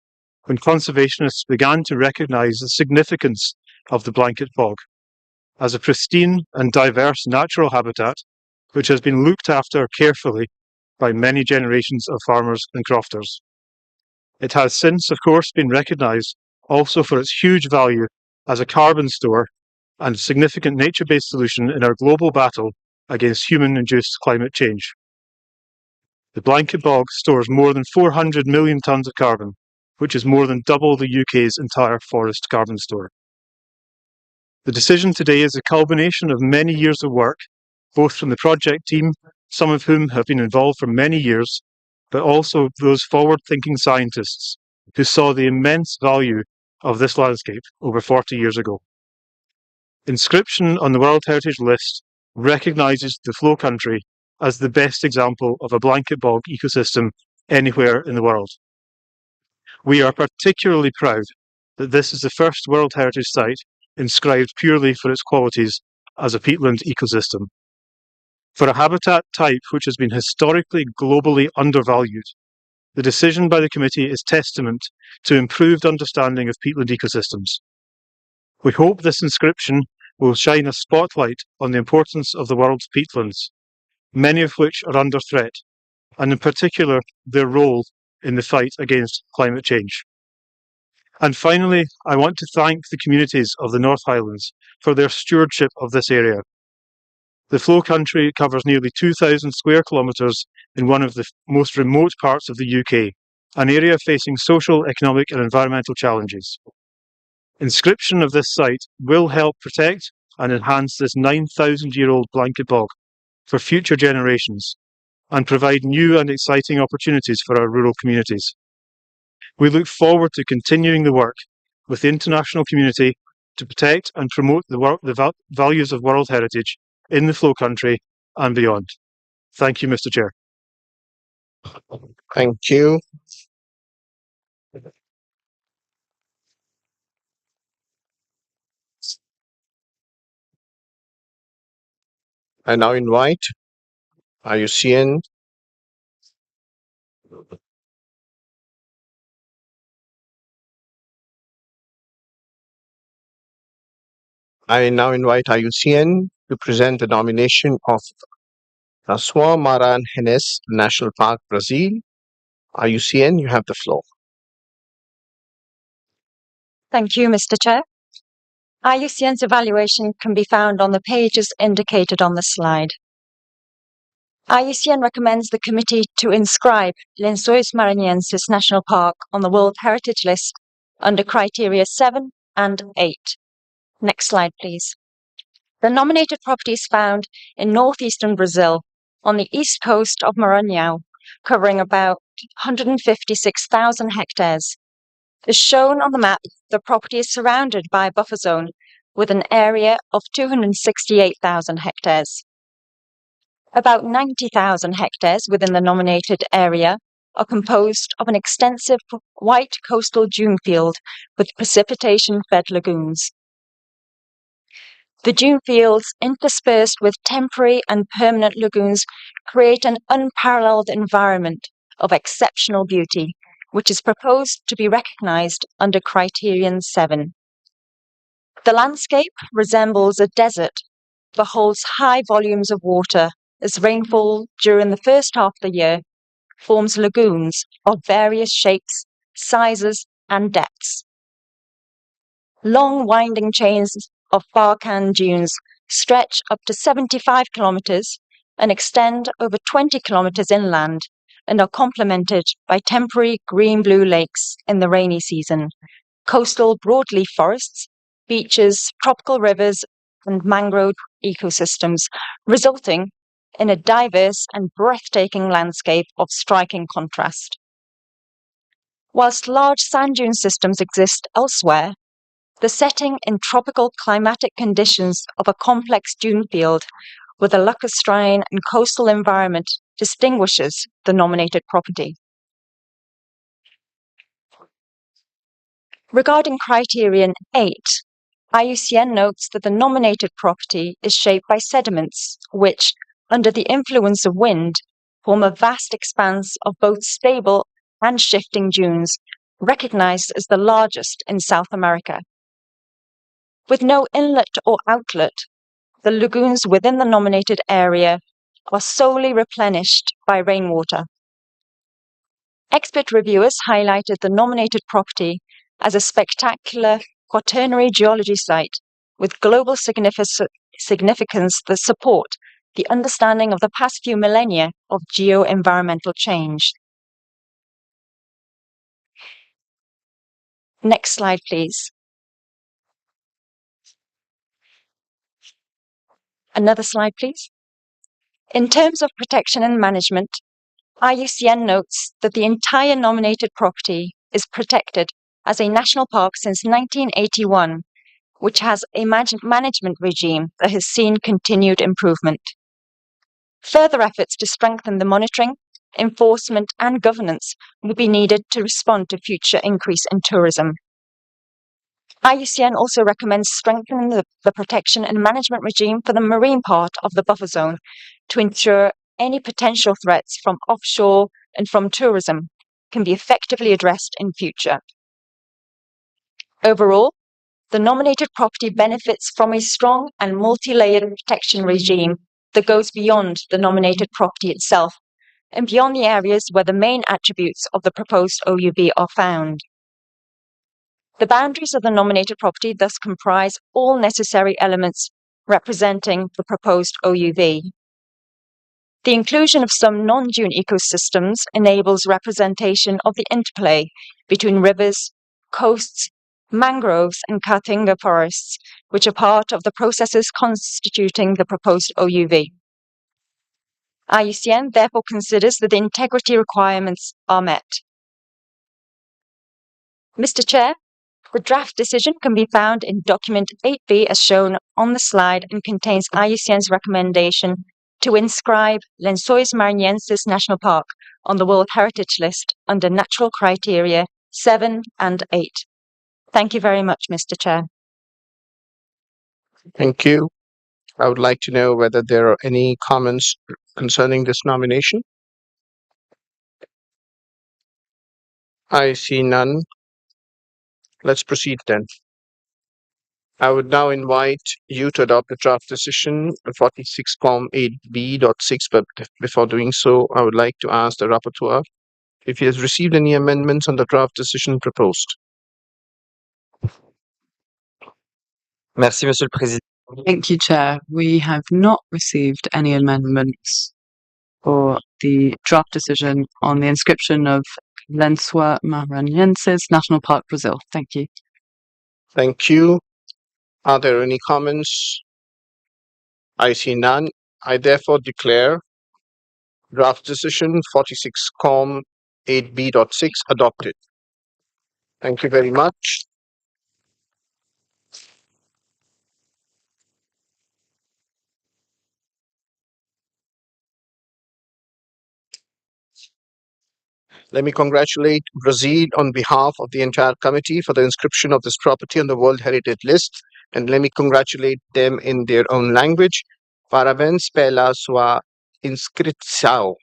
when conservationists began to recognise the significance of the blanket bog as a pristine and diverse natural habitat which has been looked after carefully by many generations of farmers and crofters. It has since, of course, been recognised also for its huge value as a carbon store and significant nature-based solution in our global battle against human-induced climate change. The blanket bog stores more than 400 million tonnes of carbon, which is more than double the UK's entire forest carbon store. The decision today is a culmination of many years of work, both from the project team some of whom have been involved for many years, but also those forward-thinking scientists who saw the immense value of this landscape over 40 years ago. Inscription on the World Heritage List recognises the Flow Country as the best example of a blanket bog ecosystem anywhere in the world. We are particularly proud that this is the first World Heritage Site inscribed purely for its qualities as a peatland ecosystem. For a habitat type which has been historically globally undervalued, the decision by the committee is testament to improved understanding of peatland ecosystems. We hope this inscription will shine a spotlight on the importance of the world's peatlands, many of which are under threat, and in particular their role in the fight against climate change. And finally, I want to thank the communities of the North Highlands for their stewardship of this area. The Flow Country covers nearly 2,000 square kilometres in one of the most remote parts of the UK, an area facing social, economic and environmental challenges. Inscription of this site will help protect and enhance this 9,000-year-old blanket bog for future generations and provide new and exciting opportunities for our rural communities. We look forward to continuing the work with the international community to protect and promote the values of World Heritage in the Flow Country and beyond. Thank you, Mr. Chair. Thank you. I now invite IUCN to present the nomination of François Maranhães National Park, Brazil. IUCN, you have the floor. Thank you, Mr. Chair. IUCN's evaluation can be found on the pages indicated on the slide. IUCN recommends the committee to inscribe Lençóis Maranhenses National Park on the World Heritage List under criteria 7 and 8. Next slide, please. The nominated property is found in northeastern Brazil on the east coast of Maranhão, covering about 156,000 hectares. As shown on the map, the property is surrounded by a buffer zone with an area of 268,000 hectares. About 90,000 hectares within the nominated area are composed of an extensive white coastal dune field with precipitation-fed lagoons. The dune fields, interspersed with temporary and permanent lagoons, create an unparalleled environment of exceptional beauty, which is proposed to be recognised under Criterion 7. The landscape resembles a desert, but holds high volumes of water as rainfall during the first half of the year forms lagoons of various shapes, sizes and depths. Long winding chains of Barcan dunes stretch up to 75 kilometres and extend over 20 kilometres inland and are complemented by temporary green-blue lakes in the rainy season, coastal broadleaf forests, beaches, tropical rivers and mangrove ecosystems, resulting in a diverse and breathtaking landscape of striking contrast. Whilst large sand dune systems exist elsewhere, the setting in tropical climatic conditions of a complex dune field with a lacustrine and coastal environment distinguishes the nominated property. Regarding Criterion 8, IUCN notes that the nominated property is shaped by sediments which, under the influence of wind, form a vast expanse of both stable and shifting dunes, recognized as the largest in South America. With no inlet or outlet, the lagoons within the nominated area are solely replenished by rainwater. Expert reviewers highlighted the nominated property as a spectacular quaternary geology site with global significance that support the understanding of the past few millennia of geo-environmental change. Next slide, please. Another slide, please. In terms of protection and management, IUCN notes that the entire nominated property is protected as a national park since 1981, which has a management regime that has seen continued improvement. Further efforts to strengthen the monitoring, enforcement, and governance will be needed to respond to future increase in tourism. IUCN also recommends strengthening the protection and management regime for the marine part of the buffer zone to ensure any potential threats from offshore and from tourism can be effectively addressed in future. Overall, the nominated property benefits from a strong and multi-layered protection regime that goes beyond the nominated property itself and beyond the areas where the main attributes of the proposed OUV are found. The boundaries of the nominated property thus comprise all necessary elements representing the proposed OUV. The inclusion of some non-dune ecosystems enables representation of the interplay between rivers, coasts, mangroves, and caatinga forests, which are part of the processes constituting the proposed OUV. IUCN therefore considers that the integrity requirements are met. Mr. Chair, the draft decision can be found in document 8B as shown on the slide and contains IUCN's recommendation to inscribe Lençóis Maranhenses National Park on the World Heritage List under natural criteria 7 and 8. Thank you very much, Mr. Chair. Thank you. I would like to know whether there are any comments concerning this nomination. I see none. Let's proceed then. I would now invite you to adopt the draft decision 46.8b.6, but before doing so, I would like to ask the rapporteur if he has received any amendments on the draft decision proposed. Merci, Monsieur le Président. Thank you, Chair. We have not received any amendments for the draft decision on the inscription of Lençóis Maranhenses National Park, Brazil. Thank you. Thank you. Are there any comments? I see none. I therefore declare draft decision 46.8b.6 adopted. Thank you very much. Let me congratulate Brazil on behalf of the entire committee for the inscription of this property on the World Heritage List, and let me congratulate them in their own language. Parabéns pela sua inscrição.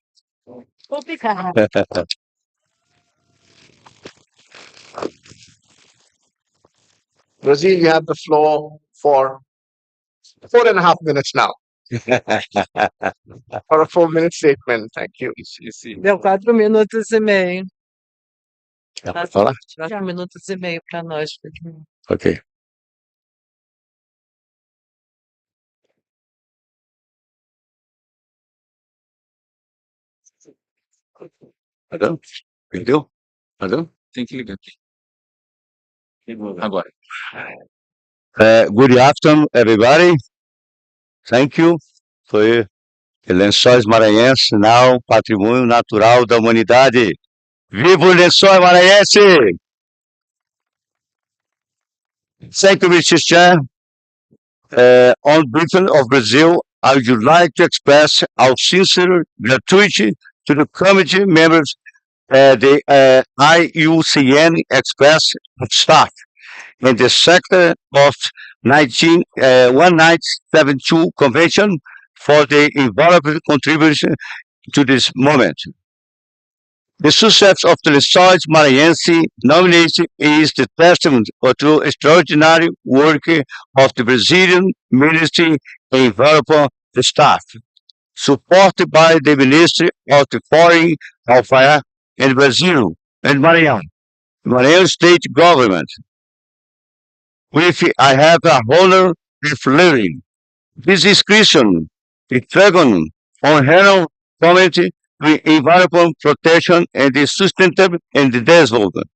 Brazil, you have the floor for 4.5 minutes now. For a 4-minute statement. Thank you. Deu 4 minutos e meio. Fala. 4 minutos e meio para nós. Ok. Adão? Perdeu? Adão? Tem que ligar aqui. Agora. Good afternoon, everybody. Thank you for Lençóis Maranhenses, now Patrimônio Natural da Humanidade. Viva o Lençóis Maranhense! Thank you, Mr. Chair. On behalf of Brazil, I would like to express our sincere gratitude to the committee members, the IUCN Express staff, and the sector of 1972 Convention for the invaluable contribution to this moment. The success of the Lençóis Maranhenses nomination is the testament to extraordinary work of the Brazilian Ministry and Environment staff, supported by the Ministry of the Foreign Affairs in Brazil and Maranhão State Government. With I have the honor of leading this inscription, the dragon on Herald Committee with environmental protection and the sustainable and the development.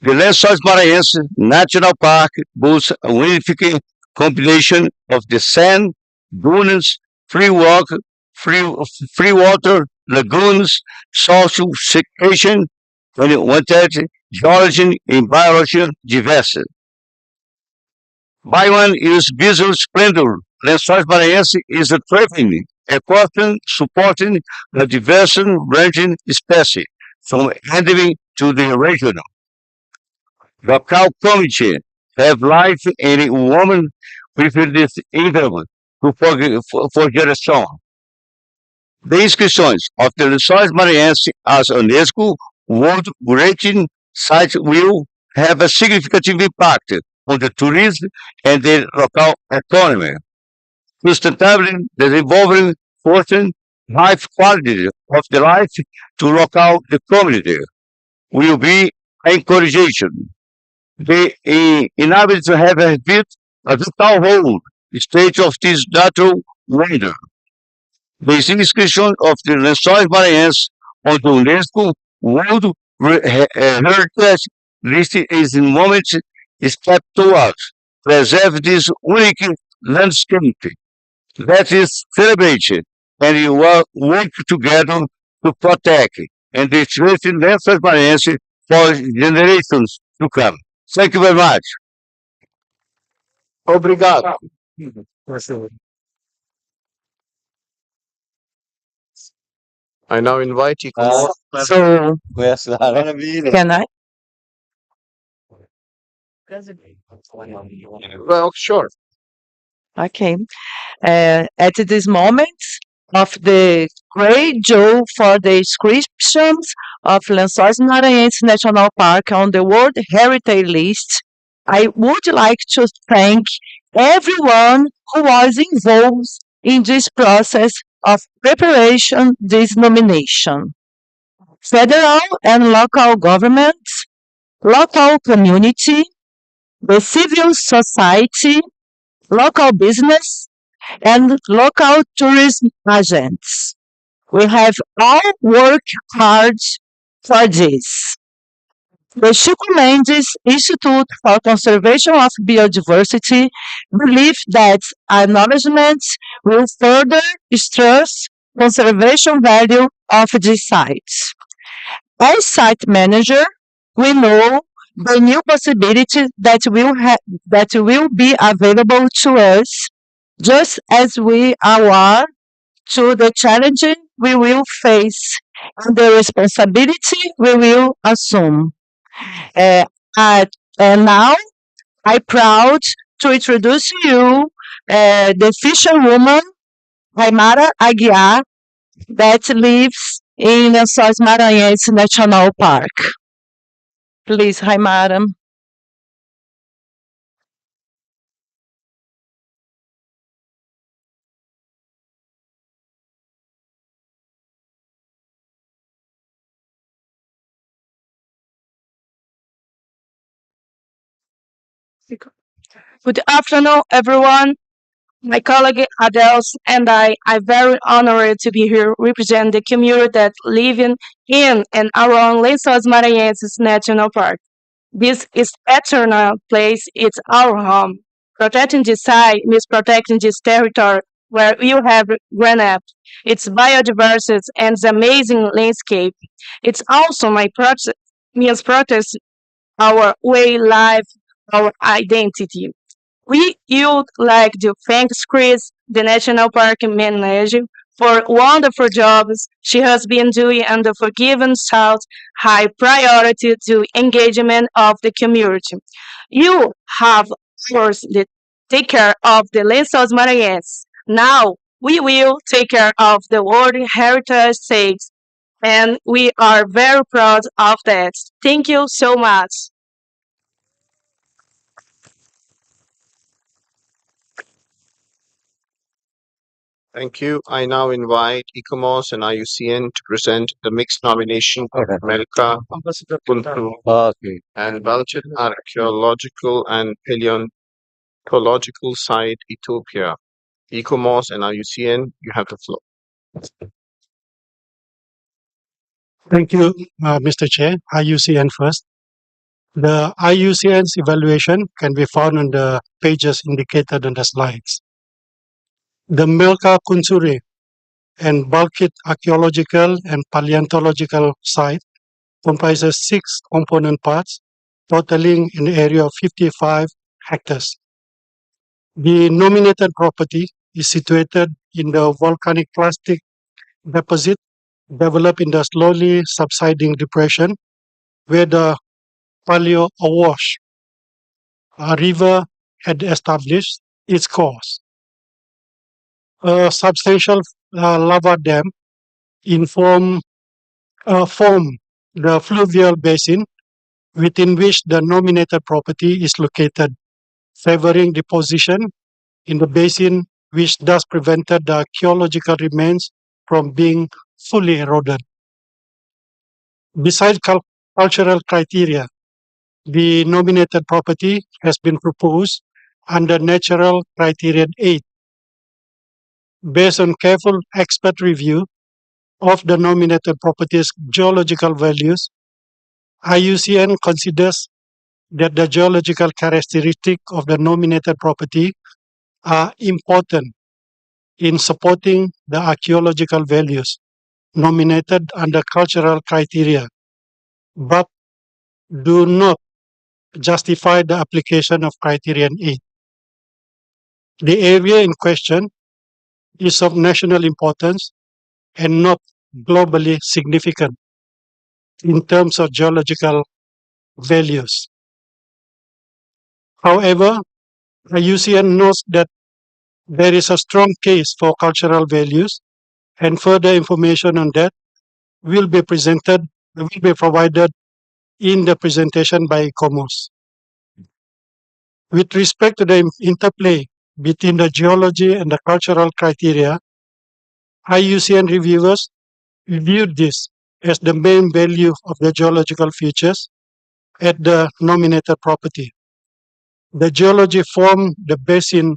The Lençóis Maranhenses National Park boasts a unique combination of the sand, dunes, free walk, free water, lagoons, social secretion, wanted geology and biological diversity. Bioman is visual splendor. Lençóis Maranhense is a thriving ecosystem supporting the diverse ranging species from endemic to the regional. Local community have life and women prefer this environment to for geração. The inscriptions of the Lençóis Maranhense as UNESCO World Heritage Site will have a significant impact on the tourism and the local economy, sustainably developing fortune high quality of the life to local the community will be encouraged. The inhabitants have a vital role state of this natural wonder. The inscription of the Lençóis Maranhense on the UNESCO World Heritage List is in moment step towards preserve this unique landscape that is celebrated and you work together to protect and strengthen Lençóis Maranhense for generations to come. Thank you very much. Obrigado. I now invite Icomos. So, can I? Well, sure. Okay. At this moment of the great job for the inscriptions of Lençóis Maranhense National Park on the World Heritage List, I would like to thank everyone who was involved in this process of preparation this nomination. Federal and local governments, local community, the civil society, local business, and local tourism agents. We have all worked hard for this. The Chico Mendes Institute for Conservation of Biodiversity believes that acknowledgements will further stress conservation value of these sites. As site manager, we know the new possibilities that will be available to us, just as we are to the challenges we will face and the responsibility we will assume. And now, I'm proud to introduce you the fisherwoman Raimara Aguiar that lives in Lençóis Maranhense National Park. Please, Raimara. Good afternoon, everyone. My colleague Adels and I are very honored to be here representing the community that live in and around Lençóis Maranhense National Park. This is eternal place. It's our home. Protecting this site means protecting this territory where you have grown up. It's biodiversity and its amazing landscape. It's also means protest our way life, our identity. We would like to thank Chris, the National Park Manager, for wonderful jobs she has been doing and for giving South high priority to engagement of the community. You have first take care of the Lençóis Maranhense. Now we will take care of the World Heritage Sites, and we are very proud of that. Thank you so much. Thank you. I now invite Icomos and IUCN to present the mixed nomination of Melka, Kuntu, and Belgian Archaeological and Paleontological Site, Ethiopia. Icomos and IUCN, you have the floor. Thank you, Mr. Chair. IUCN first. The IUCN's evaluation can be found on the pages indicated on the slides. The Melka Kunsuri and Balkit archaeological and paleontological site comprises 6 component parts, totaling an area of 55 hectares. The nominated property is situated in the volcanic plastic deposit developed in the slowly subsiding depression where the Paleo Awash, a river, had established its course. A substantial lava dam form the fluvial basin within which the nominated property is located, favoring deposition in the basin, which thus prevented the archaeological remains from being fully eroded. Besides cultural criteria, the nominated property has been proposed under Natural Criterion 8. Based on careful expert review of the nominated property's geological values, IUCN considers that the geological characteristics of the nominated property are important in supporting the archaeological values nominated under cultural criteria, but do not justify the application of Criterion 8. The area in question is of national importance and not globally significant in terms of geological values. However, IUCN notes that there is a strong case for cultural values, and further information on that will be provided in the presentation by ICOMOS. With respect to the interplay between the geology and the cultural criteria, IUCN reviewers viewed this as the main value of the geological features at the nominated property. The geology formed the basin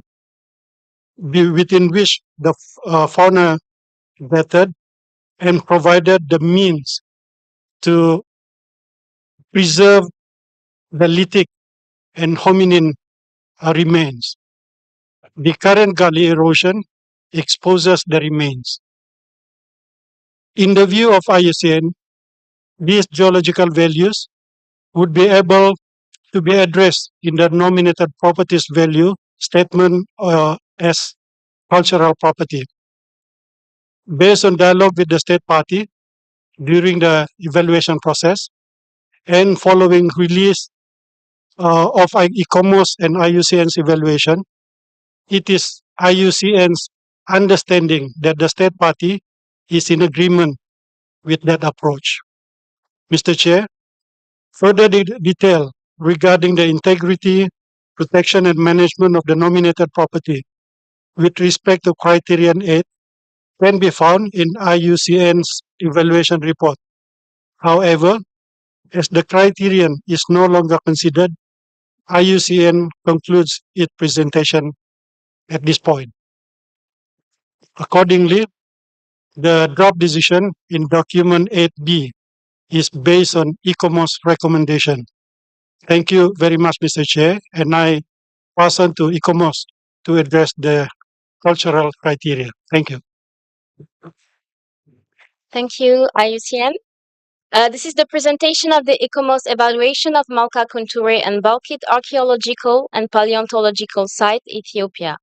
within which the fauna gathered and provided the means to preserve the lithic and hominin remains. The current gully erosion exposes the remains. In the view of IUCN, these geological values would be able to be addressed in the nominated properties value statement as cultural property. Based on dialogue with the state party during the evaluation process and following release of ICOMOS and IUCN's evaluation, it is IUCN's understanding that the state party is in agreement with that approach. Mr. Chair, further detail regarding the integrity, protection, and management of the nominated property with respect to Criterion 8 can be found in IUCN's evaluation report. However, as the criterion is no longer considered, IUCN concludes its presentation at this point. Accordingly, the draft decision in document 8B is based on ICOMOS recommendation. Thank you very much, Mr. Chair, and I pass on to ICOMOS to address the cultural criteria. Thank you. Thank you, IUCN. This is the presentation of the ICOMOS evaluation of Malka Kunture and Balkit Archaeological and Paleontological Site, Ethiopia.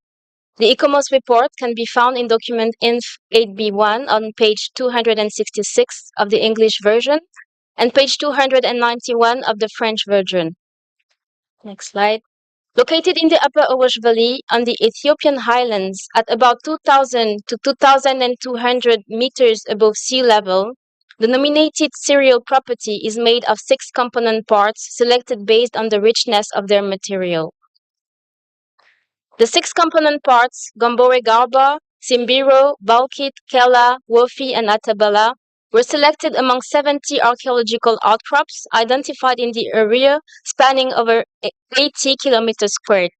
The ICOMOS report can be found in document INF 8B1 on page 266 of the English version and page 291 of the French version. Next slide. Located in the Upper Awash Valley on the Ethiopian highlands at about 2,000 to 2,200 meters above sea level, the nominated serial property is made of 6 component parts selected based on the richness of their material. The 6 component parts, Gombore Garba, Simbiro, Balkit, Kela, Wofi, and Atabala, were selected among 70 archaeological outcrops identified in the area spanning over 80 kilometers squared.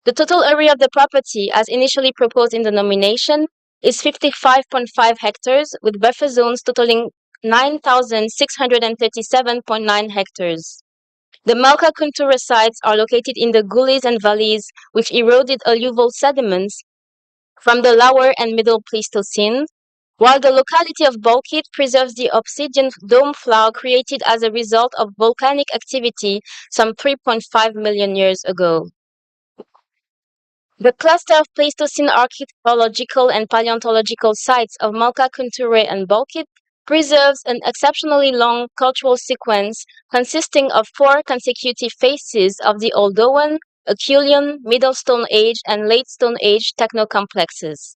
The total area of the property, as initially proposed in the nomination, is 55.5 hectares, with buffer zones totaling 9,637.9 hectares. The Malka Kuntura sites are located in the gullies and valleys with eroded alluvial sediments from the lower and middle Pleistocene, while the locality of Balkit preserves the obsidian dome floor created as a result of volcanic activity some 3.5 million years ago. The cluster of Pleistocene archaeological and paleontological sites of Malka Kunture and Balkit preserves an exceptionally long cultural sequence consisting of 4 consecutive phases of the Oldowan, Acheulean, Middle Stone Age, and Late Stone Age technocomplexes.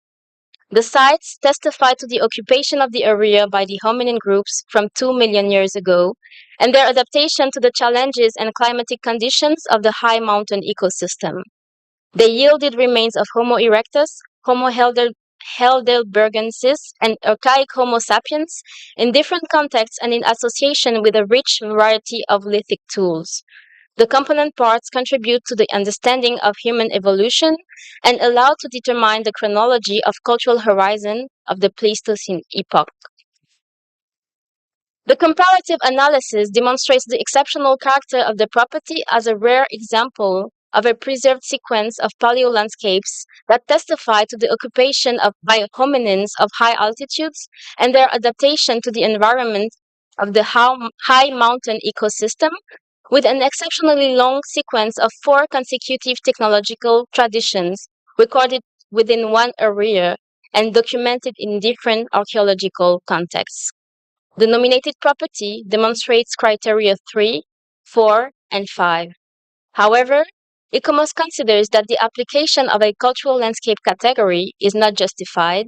The sites testify to the occupation of the area by the hominin groups from 2 million years ago and their adaptation to the challenges and climatic conditions of the high mountain ecosystem. They yielded remains of Homo erectus, Homo heidelbergensis, and archaic Homo sapiens in different contexts and in association with a rich variety of lithic tools. The component parts contribute to the understanding of human evolution and allow to determine the chronology of cultural horizon of the Pleistocene epoch. The comparative analysis demonstrates the exceptional character of the property as a rare example of a preserved sequence of paleolandscapes that testify to the occupation by hominins of high altitudes and their adaptation to the environment of the high mountain ecosystem, with an exceptionally long sequence of 4 consecutive technological traditions recorded within one area and documented in different archaeological contexts. The nominated property demonstrates criteria 3, 4, and 5. However, ICOMOS considers that the application of a cultural landscape category is not justified,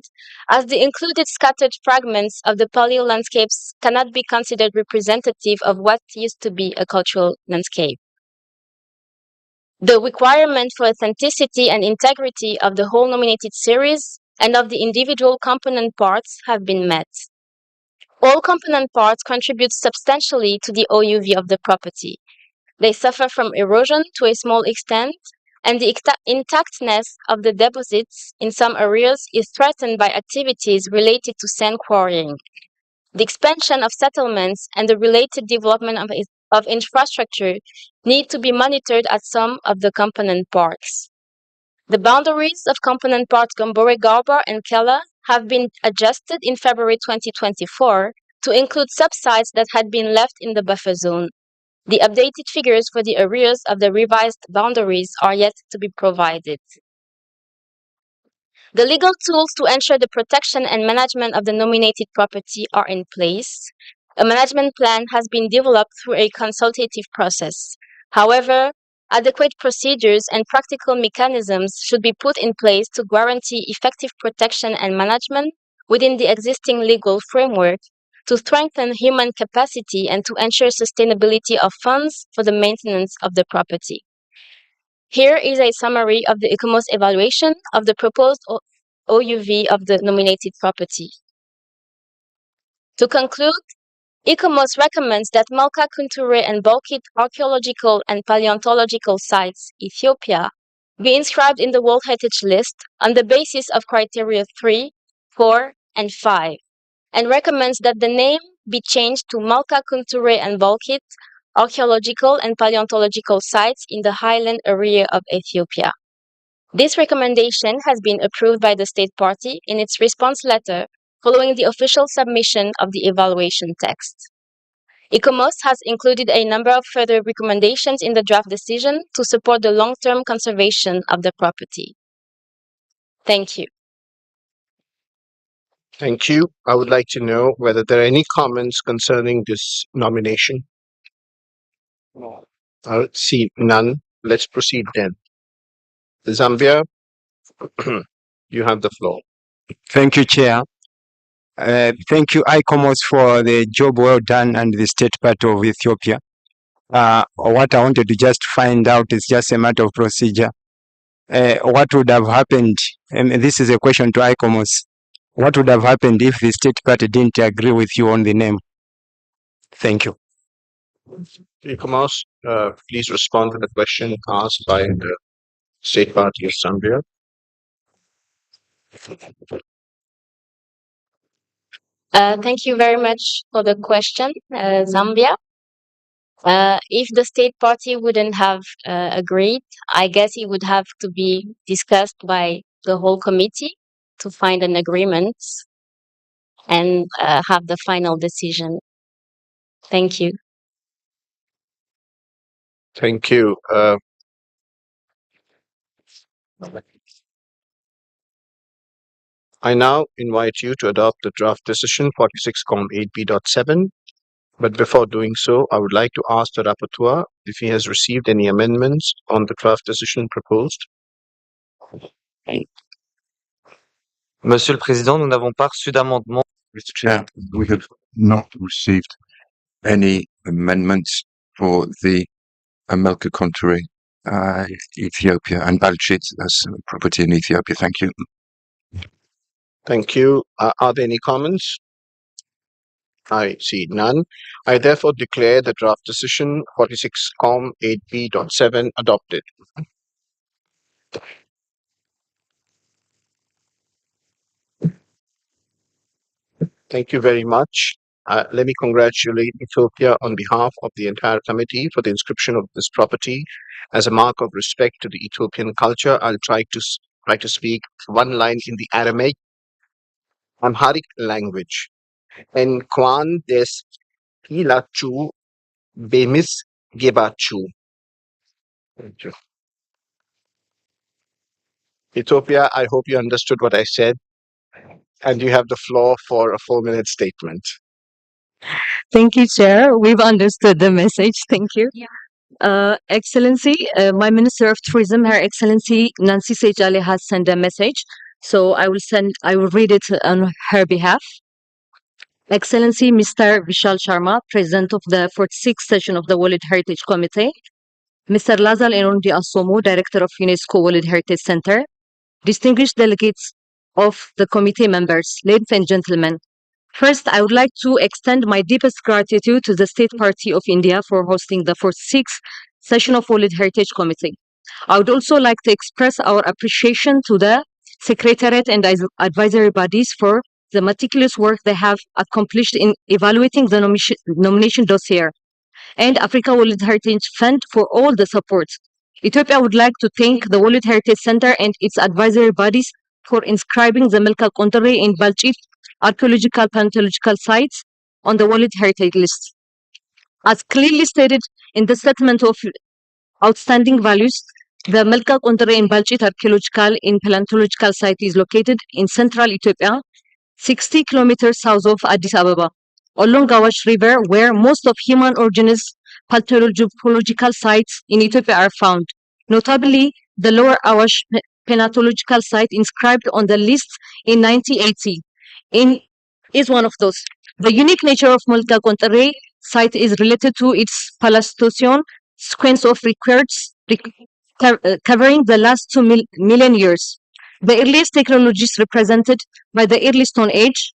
as the included scattered fragments of the paleolandscapes cannot be considered representative of what used to be a cultural landscape. The requirement for authenticity and integrity of the whole nominated series and of the individual component parts have been met. All component parts contribute substantially to the OUV of the property. They suffer from erosion to a small extent, and the intactness of the deposits in some areas is threatened by activities related to sand quarrying. The expansion of settlements and the related development of infrastructure need to be monitored at some of the component parts. The boundaries of component parts Gombore Garbar and Kela have been adjusted in February 2024 to include subsites that had been left in the buffer zone. The updated figures for the areas of the revised boundaries are yet to be provided. The legal tools to ensure the protection and management of the nominated property are in place. A management plan has been developed through a consultative process. However, adequate procedures and practical mechanisms should be put in place to guarantee effective protection and management within the existing legal framework, to strengthen human capacity and to ensure sustainability of funds for the maintenance of the property. Here is a summary of the ICOMOS evaluation of the proposed OUV of the nominated property. To conclude, ICOMOS recommends that Malka Kunture and Balkit archaeological and paleontological sites, Ethiopia, be inscribed in the World Heritage List on the basis of criteria 3, 4, and 5, and recommends that the name be changed to Malka Kunture and Balkit archaeological and paleontological sites in the highland area of Ethiopia. This recommendation has been approved by the State Party in its response letter following the official submission of the evaluation text. ICOMOS has included a number of further recommendations in the draft decision to support the long-term conservation of the property. Thank you. Thank you. I would like to know whether there are any comments concerning this nomination. I see none. Let's proceed then. Zambia, you have the floor. Thank you, Chair. Thank you, ICOMOS, for the job well done and the State Party of Ethiopia. What I wanted to just find out is just a matter of procedure. What would have happened, and this is a question to ICOMOS, what would have happened if the State Party didn't agree with you on the name? Thank you. ICOMOS, please respond to the question asked by the State Party of Zambia. Thank you very much for the question, Zambia. If the State Party wouldn't have agreed, I guess it would have to be discussed by the whole committee to find an agreement. and have the final decision. Thank you. Thank you. I now invite you to adopt the draft decision 46-8B.7. But before doing so, I would like to ask the rapporteur if he has received any amendments on the draft decision proposed. Monsieur le Président, nous n'avons pas reçu d'amendement. Mr. Chair, we have not received any amendments for the Melka Contoury, Ethiopia, and Balchit as property in Ethiopia. Thank you. Thank you. Are there any comments? I see none. I therefore declare the draft decision 46-8B.7 adopted. Thank you very much. Let me congratulate Ethiopia on behalf of the entire committee for the inscription of this property as a mark of respect to the Ethiopian culture. I'll try to speak one line in the Amharic language. En Kwan des Pilachu Bemis Gebachu. Thank you. Ethiopia, I hope you understood what I said, and you have the floor for a 4-minute statement. Thank you, Chair. We've understood the message. Thank you. Excellency, my Minister of Tourism, Her Excellency Nancy Sejali has sent a message, so I will read it on her behalf. Excellency Mr. Vishal Sharma, President of the 46th session of the World Heritage Committee, Mr. Lazal Enondi Asomu, Director of UNESCO World Heritage Center, distinguished delegates of the committee members, ladies and gentlemen. First, I would like to extend my deepest gratitude to the State Party of India for hosting the 46th session of World Heritage Committee. I would also like to express our appreciation to the Secretariat and advisory bodies for the meticulous work they have accomplished in evaluating the nomination dossier, and Africa World Heritage Fund for all the support. Ethiopia would like to thank the World Heritage Center and its advisory bodies for inscribing the Melka Contoury in Balchit archaeological paleontological sites on the World Heritage List. As clearly stated in the statement of outstanding values, the Melka Contoury in Balchit archaeological and paleontological site is located in central Ethiopia, 60 kilometers south of Addis Ababa, along Awash River, where most of human origins paleontological sites in Ethiopia are found. Notably, the Lower Awash paleontological site inscribed on the list in 1980 is one of those. The unique nature of Melka Contoury site is related to its Palestocene sequence of records covering the last 2 million years. The earliest technologies represented by the early Stone Age,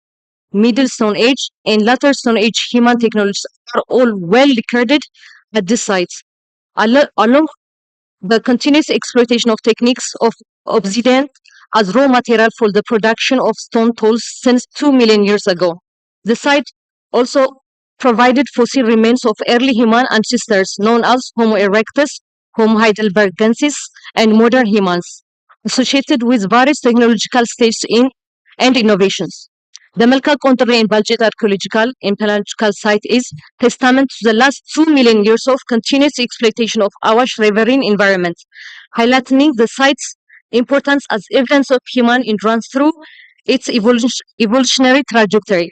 Middle Stone Age, and later Stone Age human technologies are all well recorded at this site. Along the continuous exploitation of techniques of obsidian as raw material for the production of stone tools since 2 million years ago. The site also provided fossil remains of early human ancestors known as Homo erectus, Homo heidelbergensis, and modern humans, associated with various technological stages and innovations. The Melka Contoury in Balchit archaeological and paleontological site is testament to the last 2 million years of continuous exploitation of Awash riverine environment, highlighting the site's importance as evidence of human endurance through its evolutionary trajectory.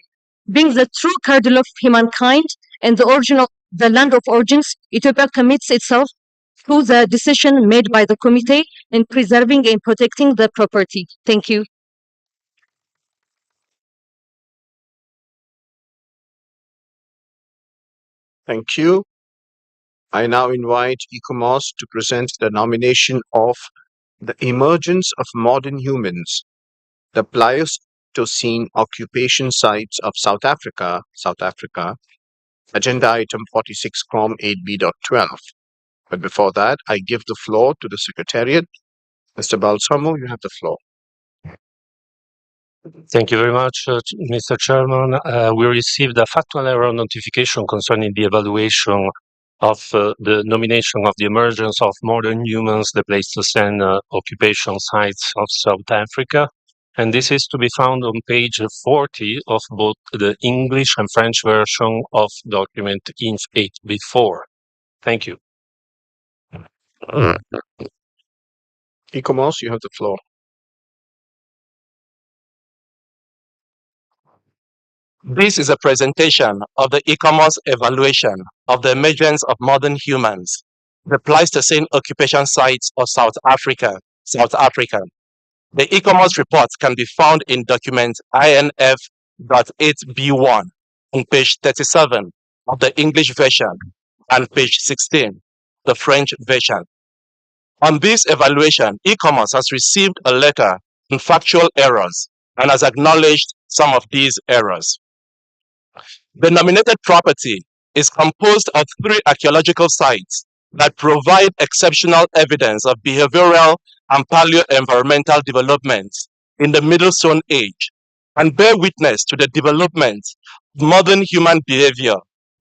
Being the true cradle of humankind and the origin of the land of origins, Ethiopia commits itself to the decision made by the committee in preserving and protecting the property. Thank you. Thank you. I now invite ECOMOS to present the nomination of the emergence of modern humans, the Pleistocene occupation sites of South Africa, agenda item 46-8B.12. But before that, I give the floor to the Secretariat. Mr. Balsamo, you have the floor. Thank you very much, Mr. Chairman. We received a factual error notification concerning the evaluation of the nomination of the emergence of modern humans, the Pleistocene occupation sites of South Africa. And this is to be found on page 40 of both the English and French version of document INF 8b4. Thank you. ICOMOS, you have the floor. This is a presentation of the ICOMOS evaluation of the emergence of modern humans, the Pleistocene occupation sites of South Africa. The ICOMOS report can be found in document INF.8b1 on page 37 of the English version and page 16, the French version. On this evaluation, ICOMOS has received a letter on factual errors and has acknowledged some of these errors. The nominated property is composed of 3 archaeological sites that provide exceptional evidence of behavioral and paleo-environmental developments in the Middle Stone Age and bear witness to the development of modern human behavior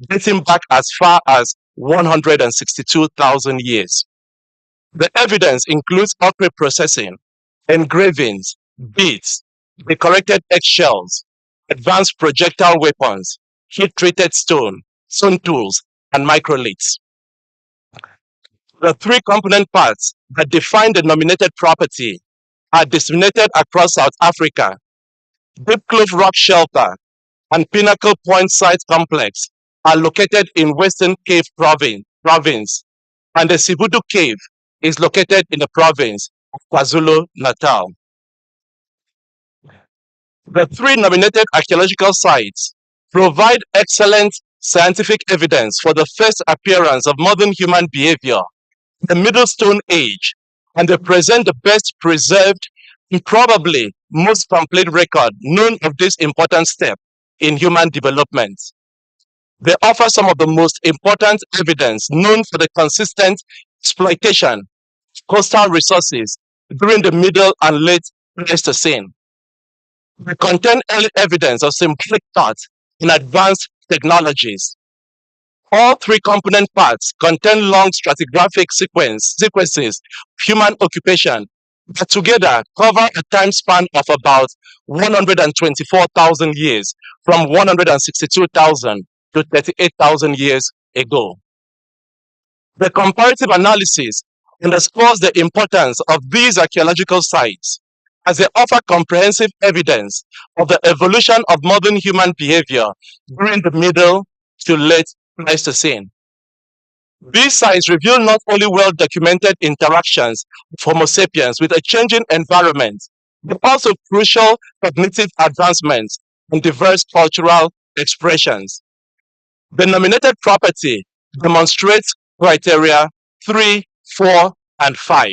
dating back as far as 162,000 years. The evidence includes ochre processing, engravings, beads, decorated eggshells, advanced projectile weapons, heat-treated stone tools, and microliths. The 3 component parts that define the nominated property are disseminated across South Africa. Deep Kloof Rock Shelter and Pinnacle Point Site Complex are located in Western Cape Province, and the Sibudu Cave is located in the province of KwaZulu-Natal. The 3 nominated archaeological sites provide excellent scientific evidence for the first appearance of modern human behavior in the Middle Stone Age, and they present the best preserved and probably most complete record known of this important step in human development. They offer some of the most important evidence known for the consistent exploitation of coastal resources during the Middle and Late Pleistocene. They contain early evidence of symbolic thought in advanced technologies. All 3 component parts contain long stratigraphic sequences of human occupation that together cover a time span of about 124,000 years, from 162,000 to 38,000 years ago. The comparative analysis underscores the importance of these archaeological sites as they offer comprehensive evidence of the evolution of modern human behavior during the Middle to Late Pleistocene. These sites reveal not only well-documented interactions of Homo sapiens with a changing environment, but also crucial cognitive advancements and diverse cultural expressions. The nominated property demonstrates criteria 3, 4, and 5.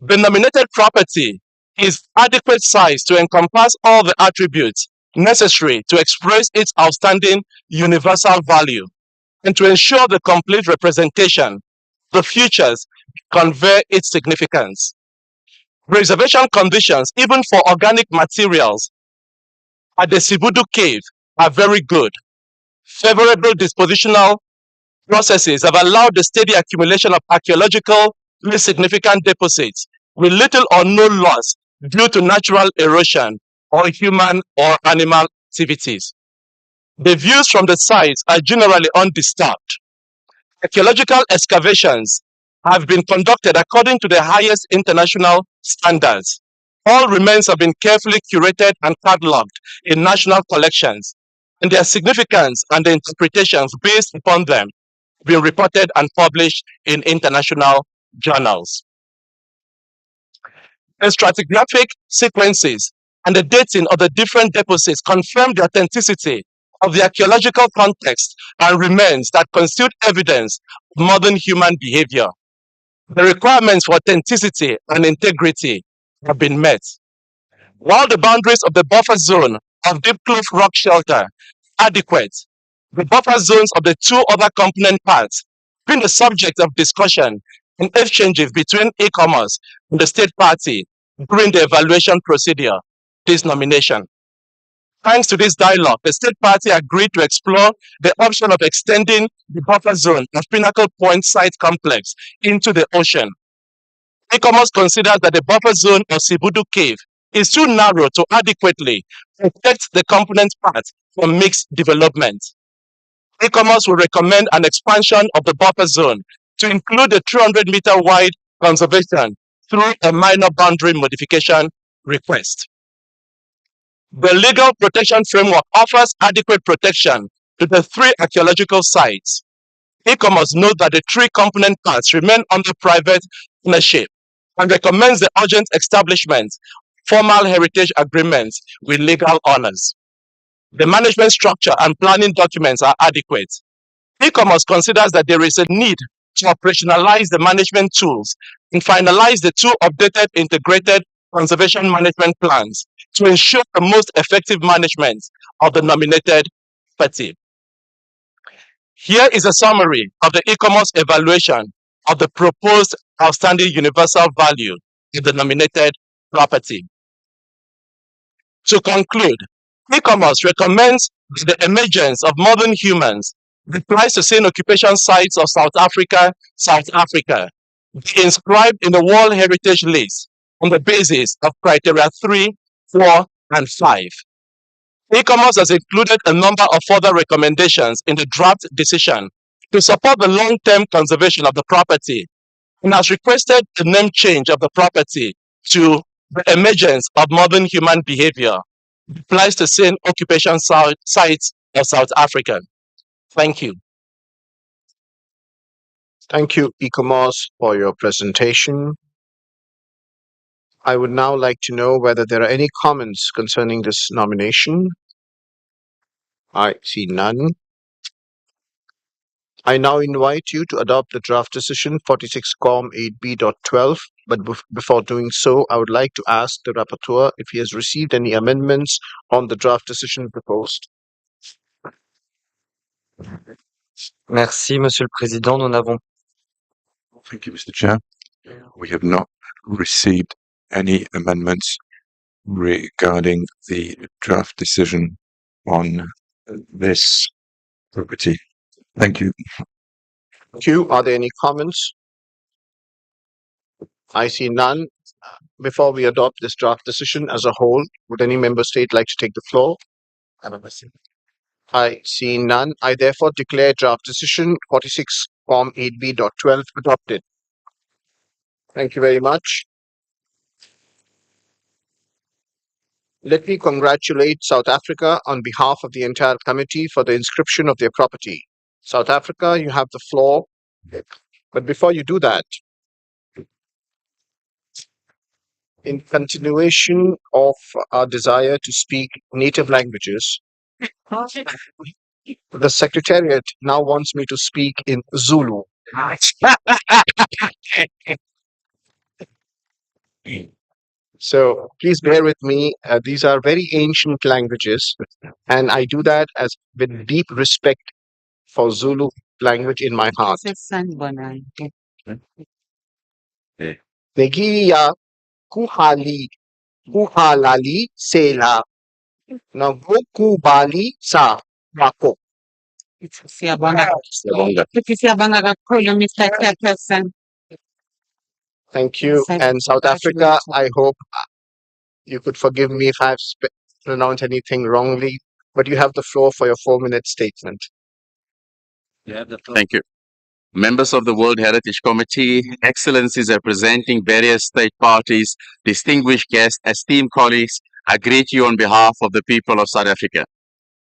The nominated property is adequate size to encompass all the attributes necessary to express its outstanding universal value and to ensure the complete representation of the features convey its significance. Preservation conditions, even for organic materials, at the Sibudu Cave are very good. Favorable dispositional processes have allowed the steady accumulation of archaeologically significant deposits with little or no loss due to natural erosion or human or animal activities. The views from the sites are generally undisturbed. Archaeological excavations have been conducted according to the highest international standards. All remains have been carefully curated and cataloged in national collections, and their significance and the interpretations based upon them have been reported and published in international journals. The stratigraphic sequences and the dating of the different deposits confirm the authenticity of the archaeological context and remains that constitute evidence of modern human behavior. The requirements for authenticity and integrity have been met. While the boundaries of the buffer zone of Deep Kloof Rock Shelter are adequate, the buffer zones of the 2 other component parts have been the subject of discussion and exchanges between ICOMOS and the state party during the evaluation procedure, this nomination. Thanks to this dialogue, the state party agreed to explore the option of extending the buffer zone of Pinnacle Point Site Complex into the ocean. ICOMOS considers that the buffer zone of Sibudu Cave is too narrow to adequately protect the component parts from mixed development. ICOMOS will recommend an expansion of the buffer zone to include a 300-meter wide conservation through a minor boundary modification request. The legal protection framework offers adequate protection to the 3 archaeological sites. ICOMOS notes that the 3 component parts remain under private ownership and recommends the urgent establishment of formal heritage agreements with legal owners. The management structure and planning documents are adequate. ICOMOS considers that there is a need to operationalize the management tools and finalize the 2 updated integrated conservation management plans to ensure the most effective management of the nominated property. Here is a summary of the ICOMOS evaluation of the proposed outstanding universal value of the nominated property. To conclude, ICOMOS recommends the emergence of modern humans, the Pleistocene occupation sites of South Africa, be inscribed in the World Heritage List on the basis of criteria 3, 4, and 5. ICOMOS has included a number of further recommendations in the draft decision to support the long-term conservation of the property and has requested the name change of the property to the emergence of modern human behavior, the Pleistocene occupation sites of South Africa. Thank you. Thank you, ICOMOS, for your presentation. I would now like to know whether there are any comments concerning this nomination. I see none. I now invite you to adopt the draft decision 46 Com 8B.12, but before doing so, I would like to ask the rapporteur if he has received any amendments on the draft decision proposed. Merci, Monsieur le Président. Nous n'avons Thank you, Mr. Chair. We have not received any amendments regarding the draft decision on this property. Thank you. Thank you. Are there any comments? I see none. Before we adopt this draft decision as a whole, would any member state like to take the floor? I see none. I therefore declare draft decision 46 Form 8B.12 adopted. Thank you very much. Let me congratulate South Africa on behalf of the entire committee for the inscription of their property. South Africa, you have the floor. But before you do that, in continuation of our desire to speak native languages, the Secretariat now wants me to speak in Zulu. So please bear with me. These are very ancient languages, and I do that with deep respect for Zulu language in my heart. Negia kuhalali sela nagokubali sa wako. Thank you. And South Africa, I hope you could forgive me if I've pronounced anything wrongly, but you have the floor for your 4-minute statement. Thank you. Members of the World Heritage Committee, Excellencies representing various state parties, distinguished guests, esteemed colleagues, I greet you on behalf of the people of South Africa.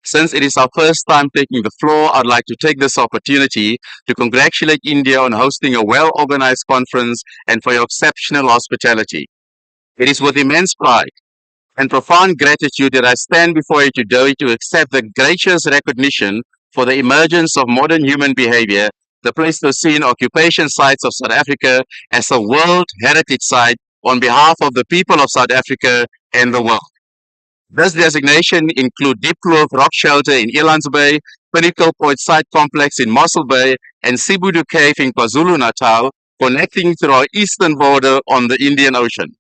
Since it is our first time taking the floor, I'd like to take this opportunity to congratulate India on hosting a well-organized conference and for your exceptional hospitality. It is with immense pride and profound gratitude that I stand before you today to accept the gracious recognition for the emergence of modern human behavior, the Pleistocene occupation sites of South Africa as a World Heritage Site on behalf of the people of South Africa and the world. This designation includes Deep Kloof Rock Shelter in Elands Bay, Pinnacle Point Site Complex in Mossel Bay, and Sibudu Cave in KwaZulu-Natal, connecting to our eastern border on the Indian Ocean.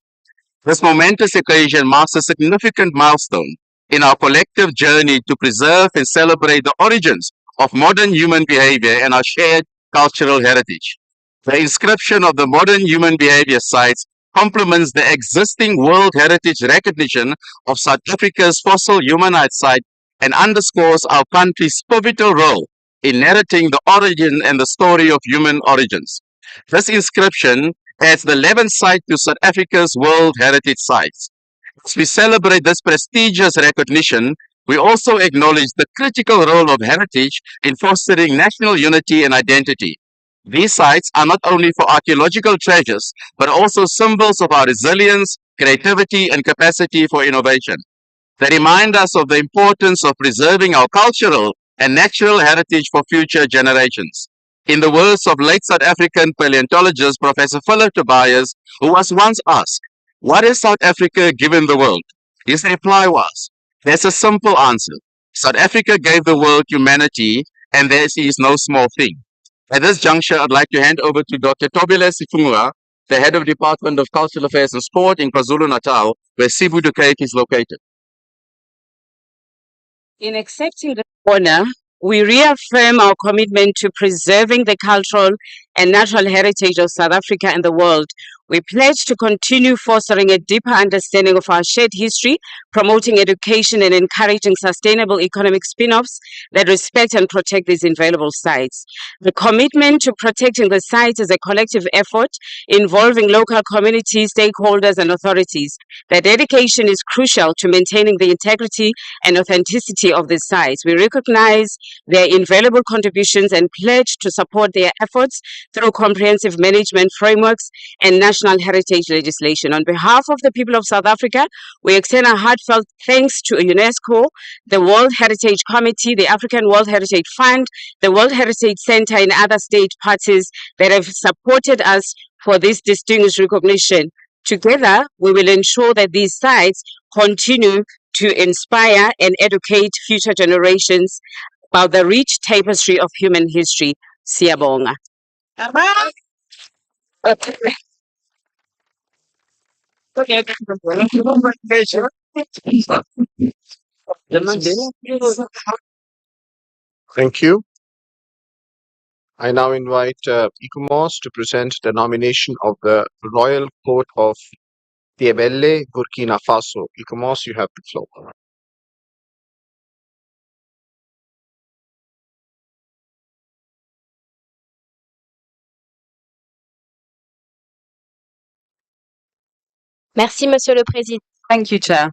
This momentous occasion marks a significant milestone in our collective journey to preserve and celebrate the origins of modern human behavior and our shared cultural heritage. The inscription of the modern human behavior sites complements the existing World Heritage recognition of South Africa's fossil humanite site and underscores our country's pivotal role in narrating the origin and the story of human origins. This inscription adds the 11th site to South Africa's World Heritage Sites. As we celebrate this prestigious recognition, we also acknowledge the critical role of heritage in fostering national unity and identity. These sites are not only for archaeological treasures, but also symbols of our resilience, creativity, and capacity for innovation. They remind us of the importance of preserving our cultural and natural heritage for future generations. In the words of late South African paleontologist Professor Philip Tobias, who was once asked, "What is South Africa given the world?" His reply was, "There's a simple answer. South Africa gave the world humanity, and this is no small thing." At this juncture, I'd like to hand over to Dr. Tobile Sifungua, the head of Department of Cultural Affairs and Sport in KwaZulu-Natal, where Sibu Duquette is located. In accepting the honor, we reaffirm our commitment to preserving the cultural and natural heritage of South Africa and the world. We pledge to continue fostering a deeper understanding of our shared history, promoting education and encouraging sustainable economic spin-offs that respect and protect these invaluable sites. The commitment to protecting the sites is a collective effort involving local communities, stakeholders, and authorities. Their dedication is crucial to maintaining the integrity and authenticity of these sites. We recognize their invaluable contributions and pledge to support their efforts through comprehensive management frameworks and national heritage legislation. On behalf of the people of South Africa, we extend our heartfelt thanks to UNESCO, the World Heritage Committee, the African World Heritage Fund, the World Heritage Center, and other state parties that have supported us for this distinguished recognition. Together, we will ensure that these sites continue to inspire and educate future generations about the rich tapestry of human history. Siyabonga. Thank you. I now invite ICOMOS to present the nomination of the Royal Court of Tiebelle, Burkina Faso. ICOMOS, you have the floor. Merci, Monsieur le Président. Thank you, Chair.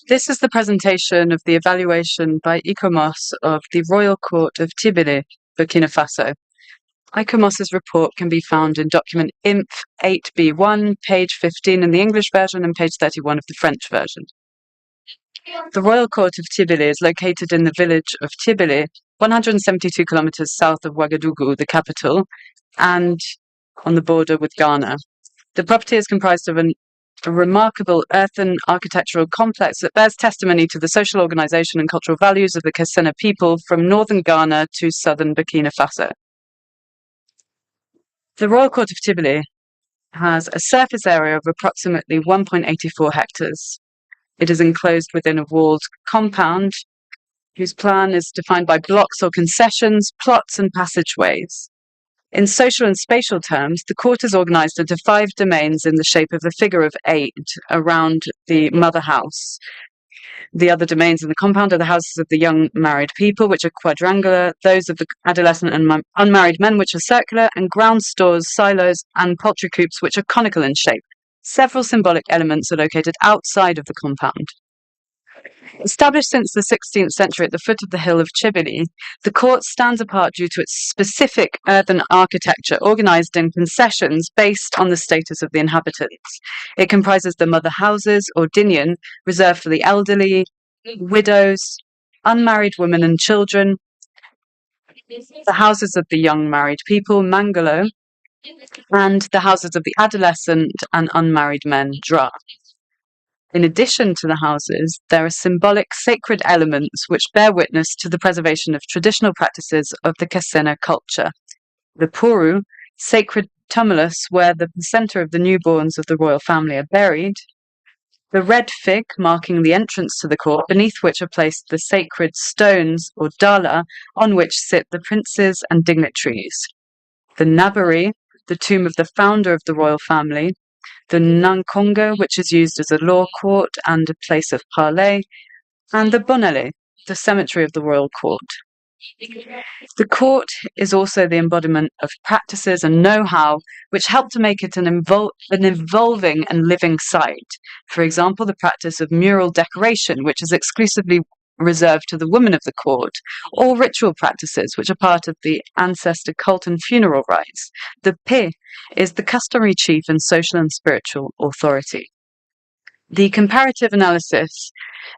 This is the presentation of the evaluation by ICOMOS of the Royal Court of Tibili, Burkina Faso. ICOMOS's report can be found in document INF 8B1, page 15 in the English version and page 31 of the French version. The Royal Court of Tibili is located in the village of Tibili, 172 kilometers south of Ouagadougou, the capital, and on the border with Ghana. The property is comprised of a remarkable earthen architectural complex that bears testimony to the social organization and cultural values of the Kassena people from northern Ghana to southern Burkina Faso. The Royal Court of Tibili has a surface area of approximately 1.84 hectares. It is enclosed within a walled compound whose plan is defined by blocks or concessions, plots, and passageways. In social and spatial terms, the court is organized into 5 domains in the shape of a figure of 8 around the mother house. The other domains in the compound are the houses of the young married people, which are quadrangular, those of the adolescent and unmarried men, which are circular, and ground stores, silos, and poultry coops, which are conical in shape. Several symbolic elements are located outside of the compound. Established since the 16th century at the foot of the hill of Tibili, the court stands apart due to its specific earthen architecture organized in concessions based on the status of the inhabitants. It comprises the mother houses, or dinyan, reserved for the elderly, widows, unmarried women and children, the houses of the young married people, mangalo, and the houses of the adolescent and unmarried men, dra. In addition to the houses, there are symbolic sacred elements which bear witness to the preservation of traditional practices of the Kassena culture. The puru, sacred tumulus where the placenta of the newborns of the royal family are buried, The red fig marking the entrance to the court, beneath which are placed the sacred stones or dala on which sit the princes and dignitaries. The nabari, the tomb of the founder of the royal family. The nankonga, which is used as a law court and a place of parley. And the bonele, the cemetery of the royal court. The court is also the embodiment of practices and know-how which help to make it an evolving and living site. For example, the practice of mural decoration, which is exclusively reserved to the women of the court, or ritual practices, which are part of the ancestor cult and funeral rites. The pe is the customary chief and social and spiritual authority. The comparative analysis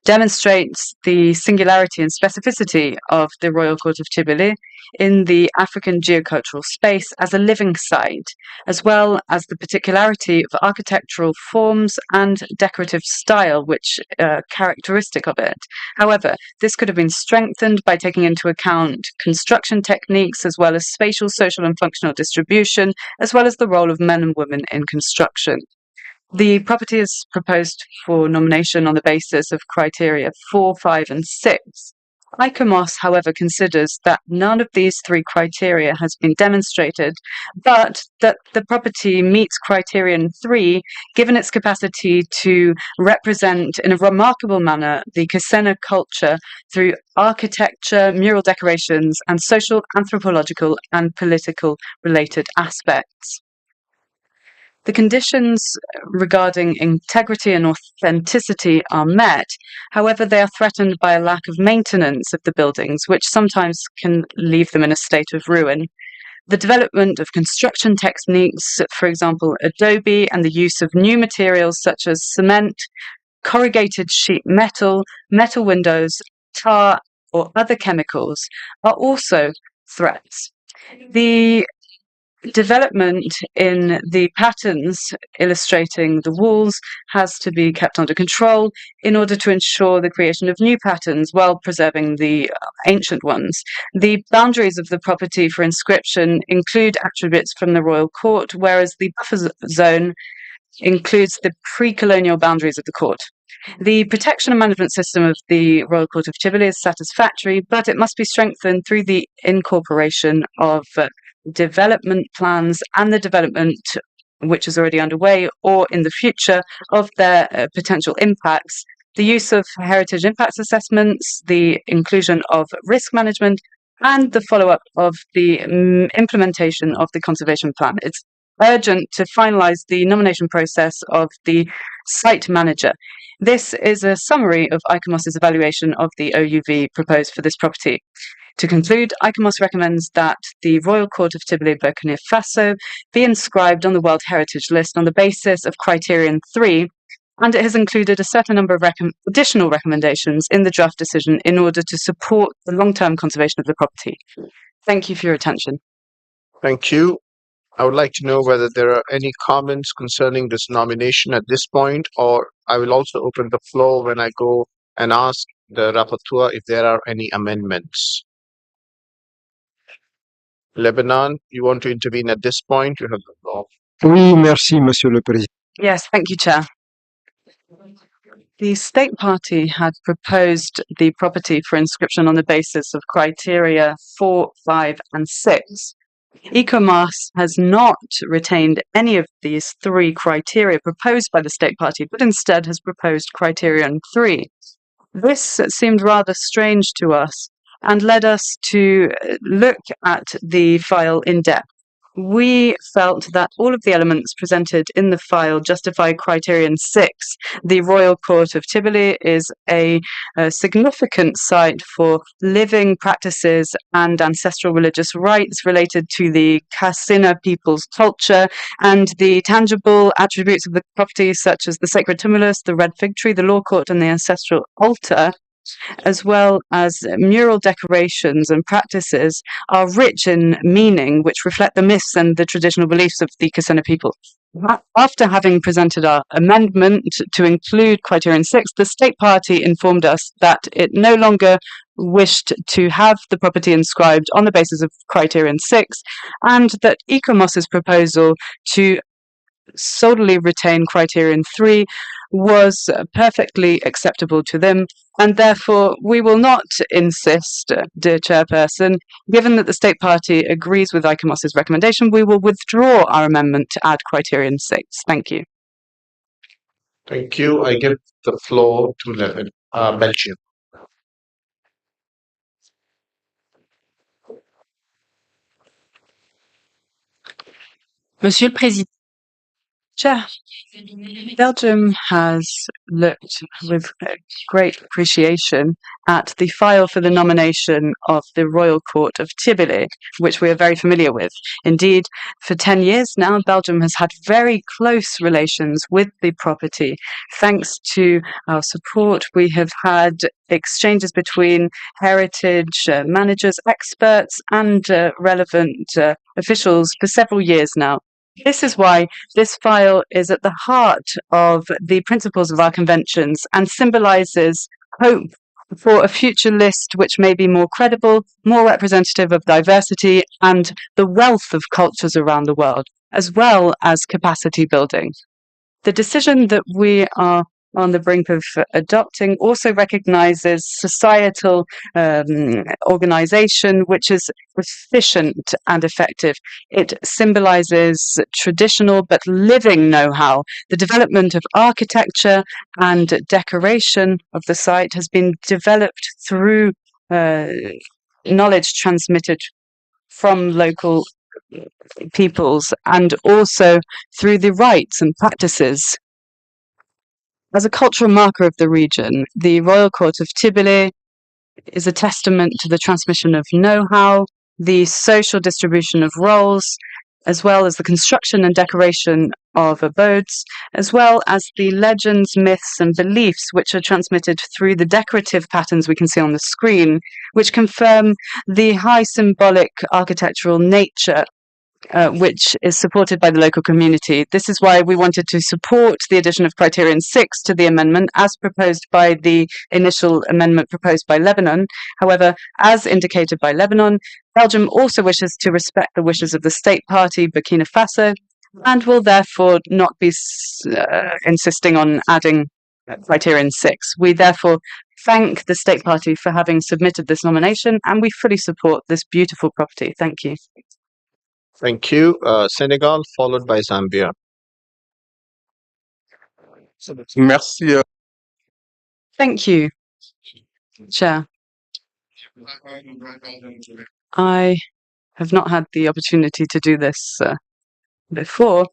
demonstrates the singularity and specificity of the Royal Court of Tbilisi in the African geocultural space as a living site, as well as the particularity of architectural forms and decorative style which are characteristic of it. However, this could have been strengthened by taking into account construction techniques as well as spatial, social and functional distribution, as well as the role of men and women in construction. The property is proposed for nomination on the basis of criteria 4, 5 and 6. ICOMOS, however, considers that none of these 3 criteria has been demonstrated, but that the property meets criterion 3 given its capacity to represent in a remarkable manner the Kasena culture through architecture, mural decorations, and social, anthropological, and political related aspects. The conditions regarding integrity and authenticity are met. However, they are threatened by a lack of maintenance of the buildings, which sometimes can leave them in a state of ruin. The development of construction techniques, for example, adobe, and the use of new materials such as cement, corrugated sheet metal, metal windows, tar, or other chemicals are also threats. The development in the patterns illustrating the walls has to be kept under control in order to ensure the creation of new patterns while preserving the ancient ones. The boundaries of the property for inscription include attributes from the royal court, whereas the buffer zone includes the pre-colonial boundaries of the court. The protection and management system of the Royal Court of Tbilisi is satisfactory, but it must be strengthened through the incorporation of development plans and the development which is already underway or in the future of their potential impacts, the use of heritage impact assessments, the inclusion of risk management, and the follow-up of the implementation of the conservation plan. It's urgent to finalize the nomination process of the site manager. This is a summary of ICOMOS's evaluation of the OUV proposed for this property. To conclude, ICOMOS recommends that the Royal Court of Tbilisi, Burkina Faso be inscribed on the World Heritage List on the basis of criterion 3, and it has included a certain number of additional recommendations in the draft decision in order to support the long-term conservation of the property. Thank you for your attention. Thank you. I would like to know whether there are any comments concerning this nomination at this point, or I will also open the floor when I go and ask the rapporteur if there are any amendments. Lebanon, you want to intervene at this point? You have the floor. Oui, merci, Monsieur le Président. Yes, thank you, Chair. The State Party had proposed the property for inscription on the basis of criteria 4, 5, and 6. ICOMOS has not retained any of these 3 criteria proposed by the State Party, but instead has proposed criterion 3. This seemed rather strange to us and led us to look at the file in depth. We felt that all of the elements presented in the file justify criterion 6. The Royal Court of Tbilisi is a significant site for living practices and ancestral religious rites related to the Kasena people's culture, and the tangible attributes of the property, such as the sacred tumulus, the red fig tree, the law court, and the ancestral altar, as well as mural decorations and practices, are rich in meaning, which reflect the myths and the traditional beliefs of the Kasena people. After having presented our amendment to include criterion 6, the State Party informed us that it no longer wished to have the property inscribed on the basis of criterion 6, and that ICOMOS's proposal to solely retain criterion 3 was perfectly acceptable to them, and therefore we will not insist, dear Chairperson, given that the State Party agrees with ICOMOS's recommendation, we will withdraw our amendment to add criterion 6. Thank you. Thank you. I give the floor to Belgium. Monsieur le Président. Chair, Belgium has looked with great appreciation at the file for the nomination of the Royal Court of Tibili, which we are very familiar with. Indeed, for 10 years now, Belgium has had very close relations with the property. Thanks to our support, we have had exchanges between heritage managers, experts, and relevant officials for several years now. This is why this file is at the heart of the principles of our conventions and symbolizes hope for a future list which may be more credible, more representative of diversity and the wealth of cultures around the world, as well as capacity building. The decision that we are on the brink of adopting also recognizes societal organization which is efficient and effective. It symbolizes traditional but living know-how. The development of architecture and decoration of the site has been developed through knowledge transmitted from local peoples and also through the rites and practices. As a cultural marker of the region, the Royal Court of Tibili is a testament to the transmission of know-how, the social distribution of roles, as well as the construction and decoration of abodes, as well as the legends, myths, and beliefs which are transmitted through the decorative patterns we can see on the screen, which confirm the high symbolic architectural nature which is supported by the local community. This is why we wanted to support the addition of criterion 6 to the amendment as proposed by the initial amendment proposed by Lebanon. However, as indicated by Lebanon, Belgium also wishes to respect the wishes of the state party, Burkina Faso, and will therefore not be insisting on adding criterion 6. We therefore thank the state party for having submitted this nomination, and we fully support this beautiful property. Thank you. Thank you. Senegal, followed by Zambia. Merci. Thank you, Chair. I have not had the opportunity to do this before,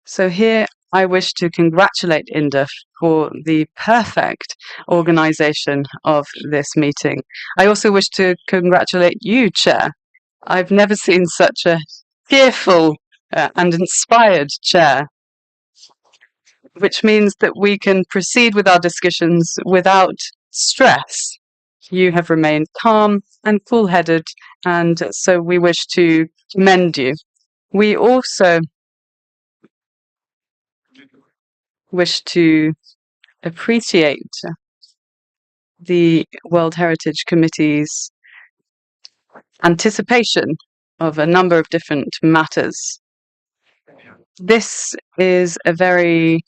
so here I wish to congratulate INDA for the perfect organization of this meeting. I also wish to congratulate you, Chair. I've never seen such a cheerful and inspired chair, which means that we can proceed with our discussions without stress. You have remained calm and cool-headed, and so we wish to commend you. We also wish to appreciate the World Heritage Committee's anticipation of a number of different matters. This is a very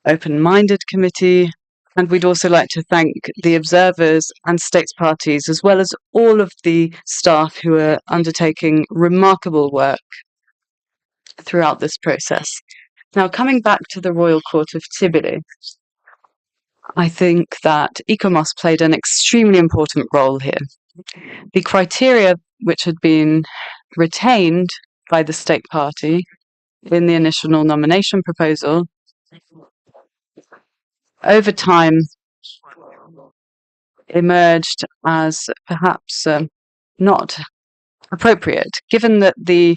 open-minded committee, and we'd also like to thank the observers and states parties, as well as all of the staff who are undertaking remarkable work throughout this process. Now, coming back to the Royal Court of Tibili, I think that ICOMOS played an extremely important role here. The criteria which had been retained by the state party in the initial nomination proposal, over time emerged as perhaps not appropriate, given that the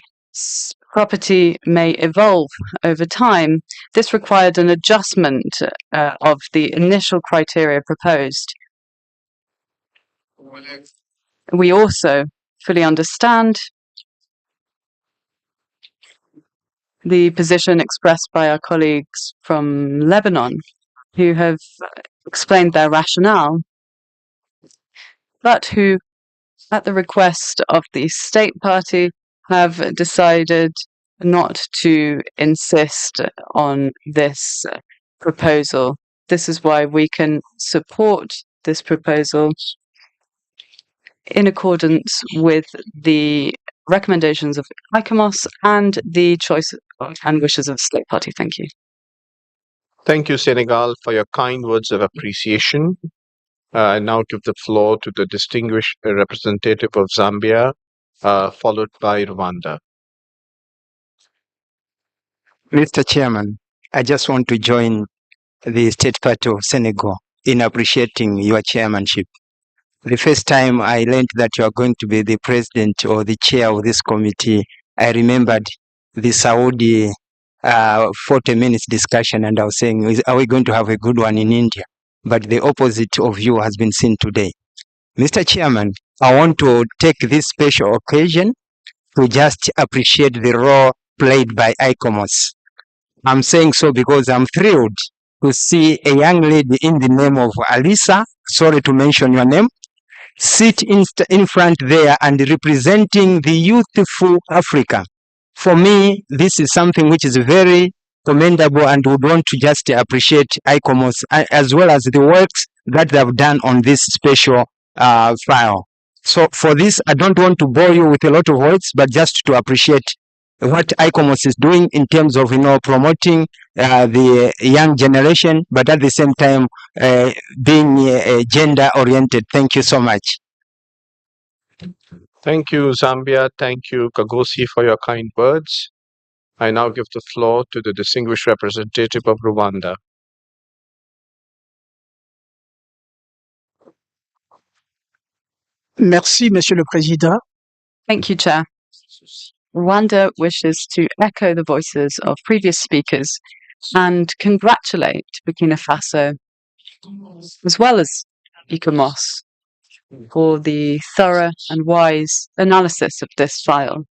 property may evolve over time. This required an adjustment of the initial criteria proposed. We also fully understand the position expressed by our colleagues from Lebanon, who have explained their rationale, but who, at the request of the state party, have decided not to insist on this proposal. This is why we can support this proposal in accordance with the recommendations of ICOMOS and the choice and wishes of the State Party. Thank you. Thank you, Senegal, for your kind words of appreciation. I now give the floor to the distinguished representative of Zambia, followed by Rwanda. Mr. Chairman, I just want to join the State Party of Senegal in appreciating your chairmanship. The first time I learned that you are going to be the president or the chair of this committee, I remembered the Saudi 40 minutes discussion, and I was saying, are we going to have a good one in India? But the opposite of you has been seen today. Mr. Chairman, I want to take this special occasion to just appreciate the role played by ICOMOS. I'm saying so because I'm thrilled to see a young lady in the name of Alisa, sorry to mention your name, sit in front there and representing the youthful Africa. For me, this is something which is very commendable, and would want to just appreciate ICOMOS as well as the works that they have done on this special file. So for this, I don't want to bore you with a lot of words, but just to appreciate what ICOMOS is doing in terms of, promoting the young generation, but at the same time being gender oriented. Thank you so much. Thank you, Zambia. Thank you, Kagosi, for your kind words. I now give the floor to the distinguished representative of Rwanda. Merci, Monsieur le Président. Thank you, Chair. Rwanda wishes to echo the voices of previous speakers and congratulate Burkina Faso, as well as ICOMOS, for the thorough and wise analysis of this file.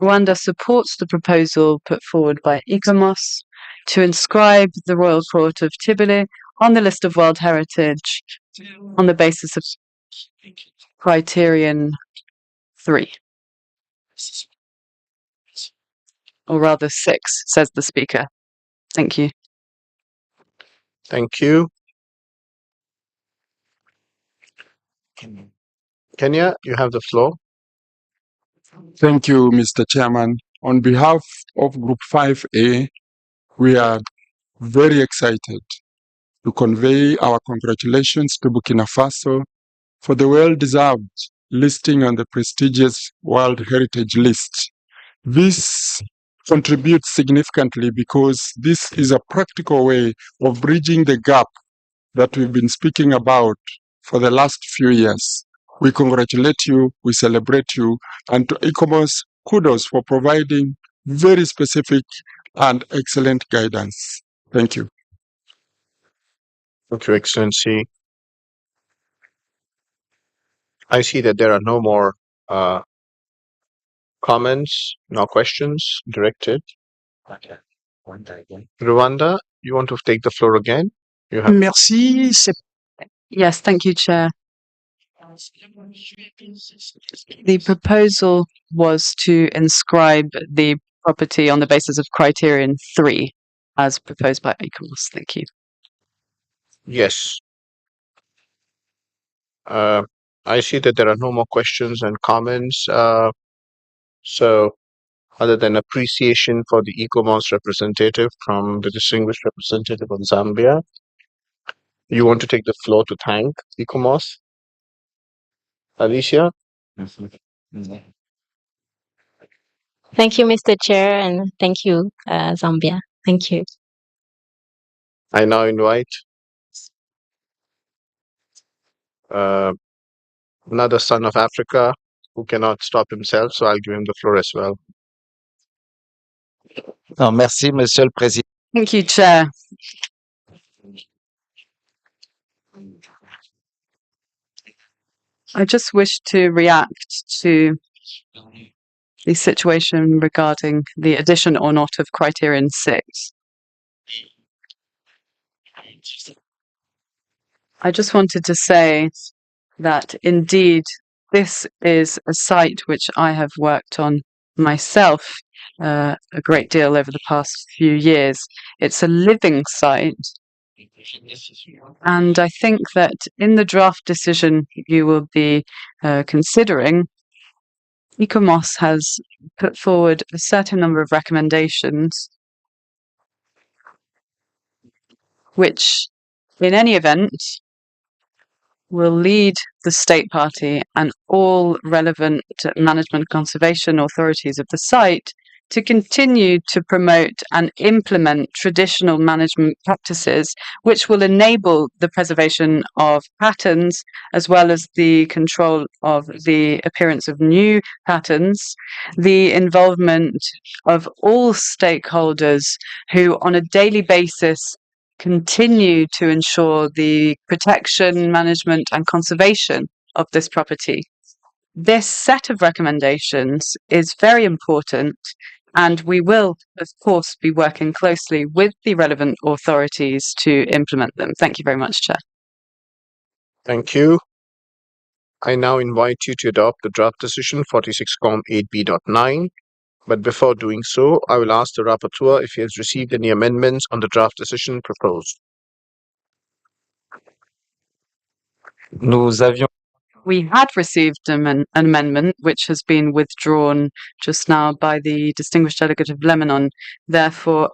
Rwanda supports the proposal put forward by ICOMOS to inscribe the Royal Court of Tibili on the list of World Heritage on the basis of Criterion 3. Or rather 6, says the speaker. Thank you. Thank you. Kenya, you have the floor. Thank you, Mr. Chairman. On behalf of Group 5A, we are very excited to convey our congratulations to Burkina Faso for the well-deserved listing on the prestigious World Heritage List. This contributes significantly because this is a practical way of bridging the gap that we've been speaking about for the last few years. We congratulate you, we celebrate you, and to ICOMOS, kudos for providing very specific and excellent guidance. Thank you. Thank you, Excellency. I see that there are no more comments, no questions directed. Rwanda, you want to take the floor again? You have. Merci. Yes, thank you, Chair. The proposal was to inscribe the property on the basis of Criterion 3, as proposed by ICOMOS. Thank you. Yes. I see that there are no more questions and comments. So, other than appreciation for the ICOMOS representative from the distinguished representative of Zambia, you want to take the floor to thank ICOMOS? Alicia? Thank you, Mr. Chair, and thank you, Zambia. Thank you. I now invite another son of Africa who cannot stop himself, so I'll give him the floor as well. Merci, Monsieur le Président. Thank you, Chair. I just wish to react to the situation regarding the addition or not of Criterion 6. I just wanted to say that indeed this is a site which I have worked on myself a great deal over the past few years. It's a living site. And I think that in the draft decision you will be considering, ICOMOS has put forward a certain number of recommendations, which, in any event, will lead the state party and all relevant management conservation authorities of the site to continue to promote and implement traditional management practices which will enable the preservation of patterns as well as the control of the appearance of new patterns, the involvement of all stakeholders who on a daily basis continue to ensure the protection, management, and conservation of this property. This set of recommendations is very important, and we will, of course, be working closely with the relevant authorities to implement them. Thank you very much, Chair. Thank you. I now invite you to adopt the draft decision 46 8B.9. But before doing so, I will ask the rapporteur if he has received any amendments on the draft decision proposed. We had received an amendment which has been withdrawn just now by the distinguished delegate of Lebanon. Therefore,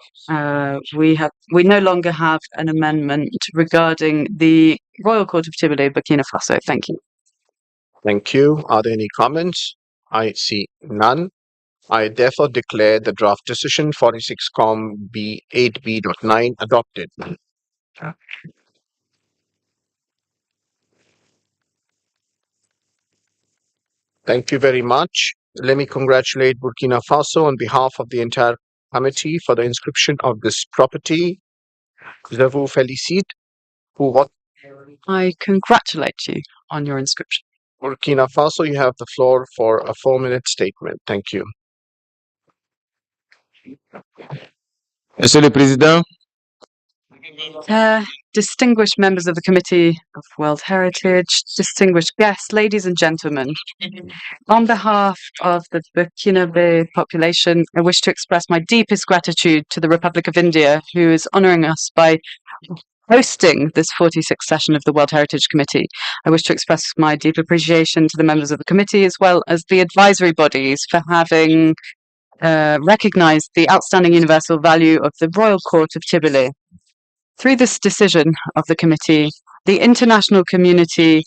we no longer have an amendment regarding the Royal Court of Tivoli, Burkina Faso. Thank you. Thank you. Are there any comments? I see none. I therefore declare the draft decision 46 B 8B.9 adopted. Thank you very much. Let me congratulate Burkina Faso on behalf of the entire committee for the inscription of this property. Je vous félicite pour votre... I congratulate you on your inscription. Burkina Faso, you have the floor for a 4-minute statement. Thank you. Monsieur le Président, Distinguished members of the Committee of World Heritage, distinguished guests, ladies and gentlemen, on behalf of the Burkinabe population, I wish to express my deepest gratitude to the Republic of India, who is honouring us by hosting this 46th session of the World Heritage Committee. I wish to express my deep appreciation to the members of the committee as well as the advisory bodies for having recognised the outstanding universal value of the Royal Court of Tivoli. Through this decision of the committee, the international community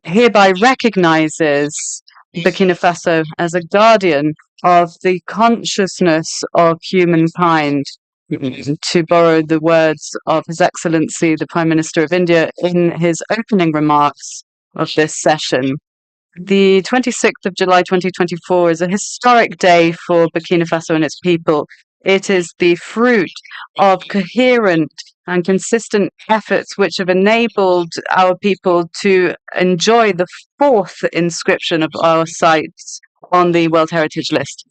hereby recognises Burkina Faso as a guardian of the consciousness of humankind, to borrow the words of His Excellency the Prime Minister of India in his opening remarks of this session. The 26th of July 2024 is a historic day for Burkina Faso and its people. It is the fruit of coherent and consistent efforts which have enabled our people to enjoy the 4th inscription of our sites on the World Heritage List.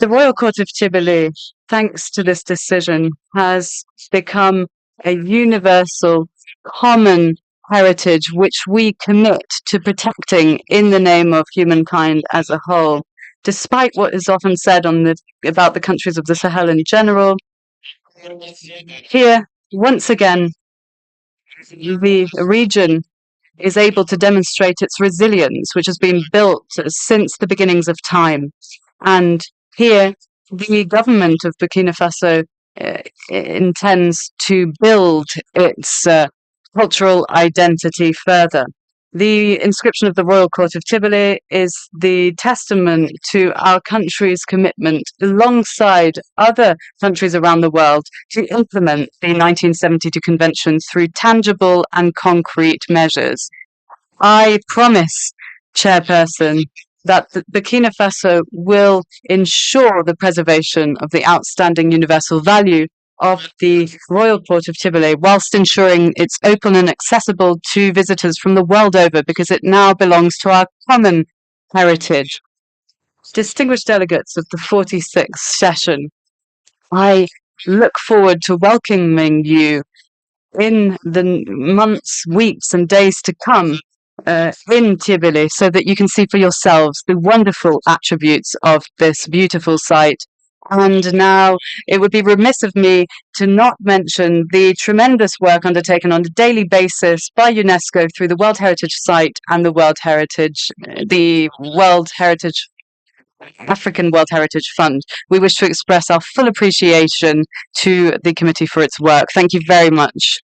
The Royal Court of Tivoli, thanks to this decision, has become a universal, common heritage which we commit to protecting in the name of humankind as a whole. Despite what is often said about the countries of the Sahel in general, here, once again, the region is able to demonstrate its resilience, which has been built since the beginnings of time. And here, the government of Burkina Faso intends to build its cultural identity further. The inscription of the Royal Court of Tivoli is the testament to our country's commitment, alongside other countries around the world, to implement the 1972 Convention through tangible and concrete measures. I promise, Chairperson, that Burkina Faso will ensure the preservation of the outstanding universal value of the Royal Court of Tivoli, whilst ensuring it's open and accessible to visitors from the world over, because it now belongs to our common heritage. Distinguished delegates of the 46th session, I look forward to welcoming you in the months, weeks, and days to come in Tbilisi so that you can see for yourselves the wonderful attributes of this beautiful site. And now it would be remiss of me to not mention the tremendous work undertaken on a daily basis by UNESCO through the World Heritage Site and the World Heritage African World Heritage Fund. We wish to express our full appreciation to the committee for its work. Thank you very much.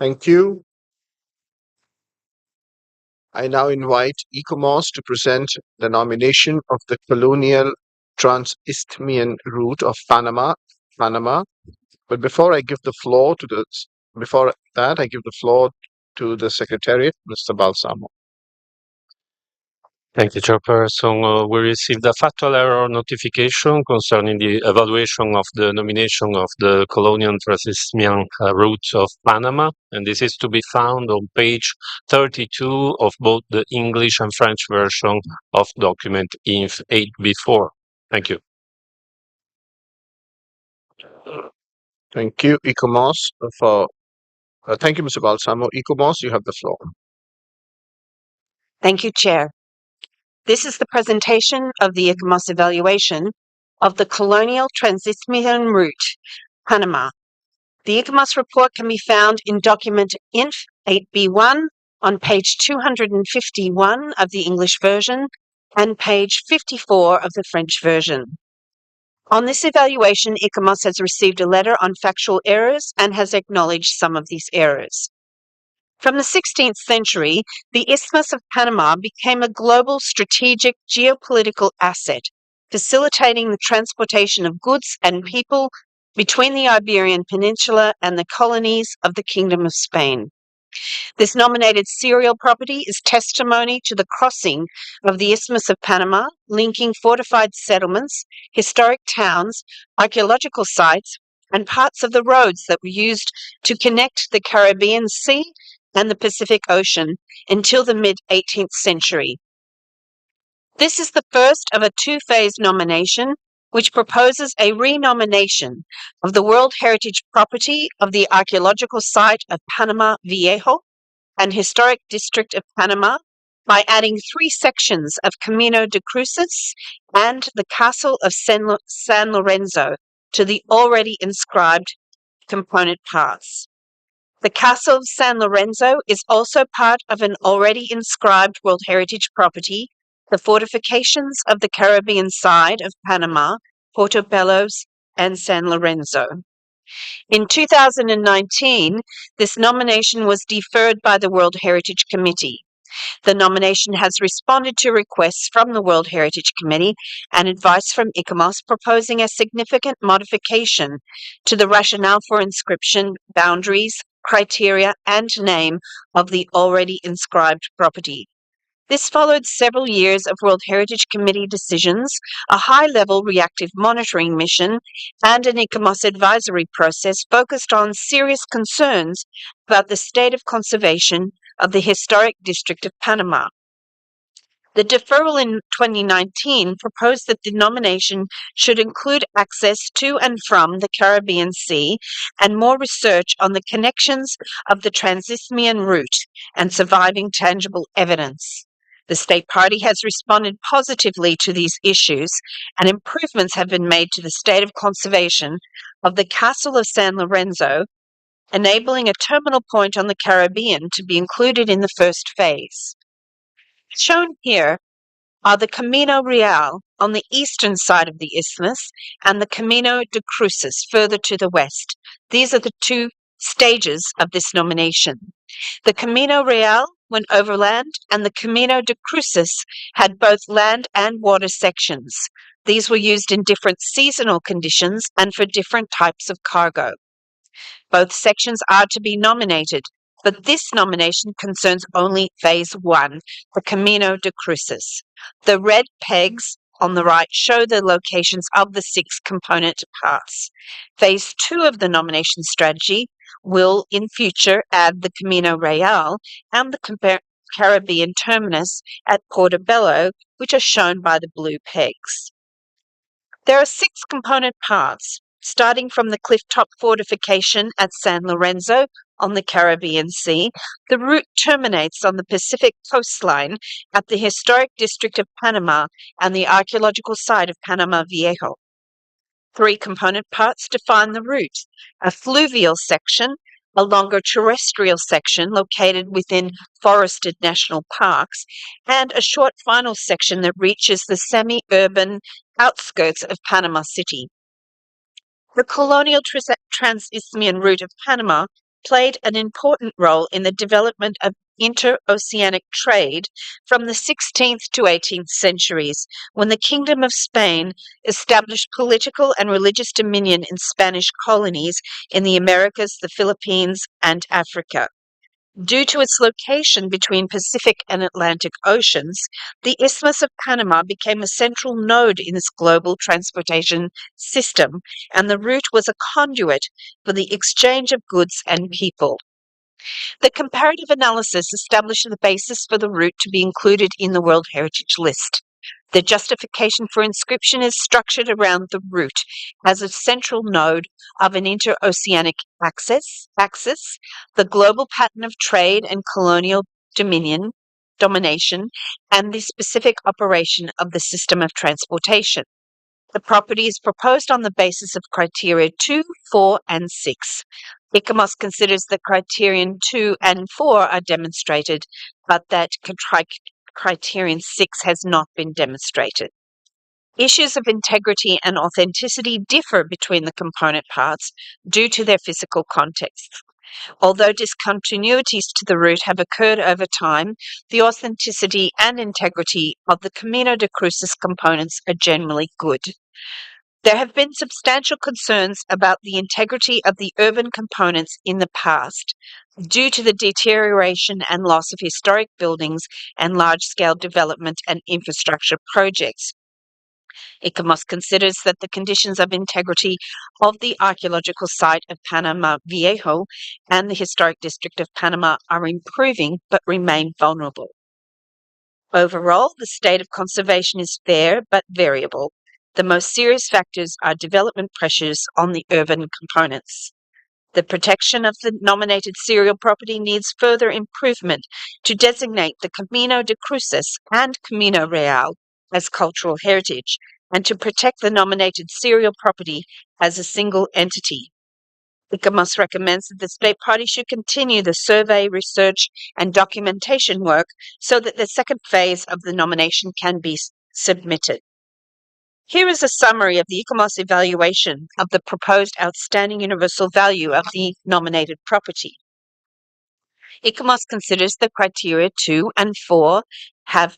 Thank you. I now invite ECOMOS to present the nomination of the colonial Trans-Isthmian route of Panama. But before I give the floor to the Secretariat, Mr. Balsamo. Thank you, Chairperson. We received a factual error notification concerning the evaluation of the nomination of the colonial Trans-Isthmian route of Panama, and this is to be found on page 32 of both the English and French version of document INF 8B4. Thank you. Thank you, ECOMOS, thank you, Mr. Balsamo. ECOMOS, you have the floor. Thank you, Chair. This is the presentation of the ICOMOS evaluation of the colonial Trans-Isthmian route, Panama. The ICOMOS report can be found in document INF 8B1 on page 251 of the English version and page 54 of the French version. On this evaluation, ICOMOS has received a letter on factual errors and has acknowledged some of these errors. From the 16th century, the Isthmus of Panama became a global strategic geopolitical asset, facilitating the transportation of goods and people between the Iberian Peninsula and the colonies of the Kingdom of Spain. This nominated serial property is testimony to the crossing of the Isthmus of Panama, linking fortified settlements, historic towns, archaeological sites, and parts of the roads that were used to connect the Caribbean Sea and the Pacific Ocean until the mid-18th century. This is the first of a two-phase nomination which proposes a renomination of the World Heritage Property of the archaeological site of Panama Viejo and Historic District of Panama by adding 3 sections of Camino de Cruces and the Castle of San Lorenzo to the already inscribed component parts. The Castle of San Lorenzo is also part of an already inscribed World Heritage Property, the fortifications of the Caribbean side of Panama, Portobello's, and San Lorenzo. In 2019, this nomination was deferred by the World Heritage Committee. The nomination has responded to requests from the World Heritage Committee and advice from ICOMOS proposing a significant modification to the rationale for inscription, boundaries, criteria, and name of the already inscribed property. This followed several years of World Heritage Committee decisions, a high-level reactive monitoring mission, and an ICOMOS advisory process focused on serious concerns about the state of conservation of the historic district of Panama. The deferral in 2019 proposed that the nomination should include access to and from the Caribbean Sea and more research on the connections of the Trans-Isthmian route and surviving tangible evidence. The state party has responded positively to these issues, and improvements have been made to the state of conservation of the Castle of San Lorenzo, enabling a terminal point on the Caribbean to be included in the first phase. Shown here are the Camino Real on the eastern side of the isthmus and the Camino de Cruces further to the west. These are the 2 stages of this nomination. The Camino Real went overland, and the Camino de Cruces had both land and water sections. These were used in different seasonal conditions and for different types of cargo. Both sections are to be nominated, but this nomination concerns only Phase 1, the Camino de Cruces. The red pegs on the right show the locations of the 6 component parts. Phase 2 of the nomination strategy will, in future, add the Camino Real and the Caribbean terminus at Portobello, which are shown by the blue pegs. There are 6 component parts. Starting from the clifftop fortification at San Lorenzo on the Caribbean Sea, the route terminates on the Pacific coastline at the historic district of Panama and the archaeological site of Panama Viejo. 3 component parts define the route: a fluvial section, a longer terrestrial section located within forested national parks, and a short final section that reaches the semi-urban outskirts of Panama City. The colonial Trans-Isthmian route of Panama played an important role in the development of interoceanic trade from the 16th to 18th centuries, when the Kingdom of Spain established political and religious dominion in Spanish colonies in the Americas, the Philippines, and Africa. Due to its location between Pacific and Atlantic Oceans, the Isthmus of Panama became a central node in this global transportation system, and the route was a conduit for the exchange of goods and people. The comparative analysis established the basis for the route to be included in the World Heritage List. The justification for inscription is structured around the route as a central node of an interoceanic axis, the global pattern of trade and colonial domination, and the specific operation of the system of transportation. The property is proposed on the basis of criteria 2, 4, and 6. ICOMOS considers that criterion 2 and 4 are demonstrated, but that criterion 6 has not been demonstrated. Issues of integrity and authenticity differ between the component parts due to their physical contexts. Although discontinuities to the route have occurred over time, the authenticity and integrity of the Camino de Cruces components are generally good. There have been substantial concerns about the integrity of the urban components in the past due to the deterioration and loss of historic buildings and large-scale development and infrastructure projects. ICOMOS considers that the conditions of integrity of the archaeological site of Panama Viejo and the historic district of Panama are improving but remain vulnerable. Overall, the state of conservation is fair but variable. The most serious factors are development pressures on the urban components. The protection of the nominated serial property needs further improvement to designate the Camino de Cruces and Camino Real as cultural heritage, and to protect the nominated serial property as a single entity. ICOMOS recommends that the state party should continue the survey, research, and documentation work so that the second phase of the nomination can be submitted. Here is a summary of the ICOMOS evaluation of the proposed outstanding universal value of the nominated property. ICOMOS considers the criteria 2 and 4 have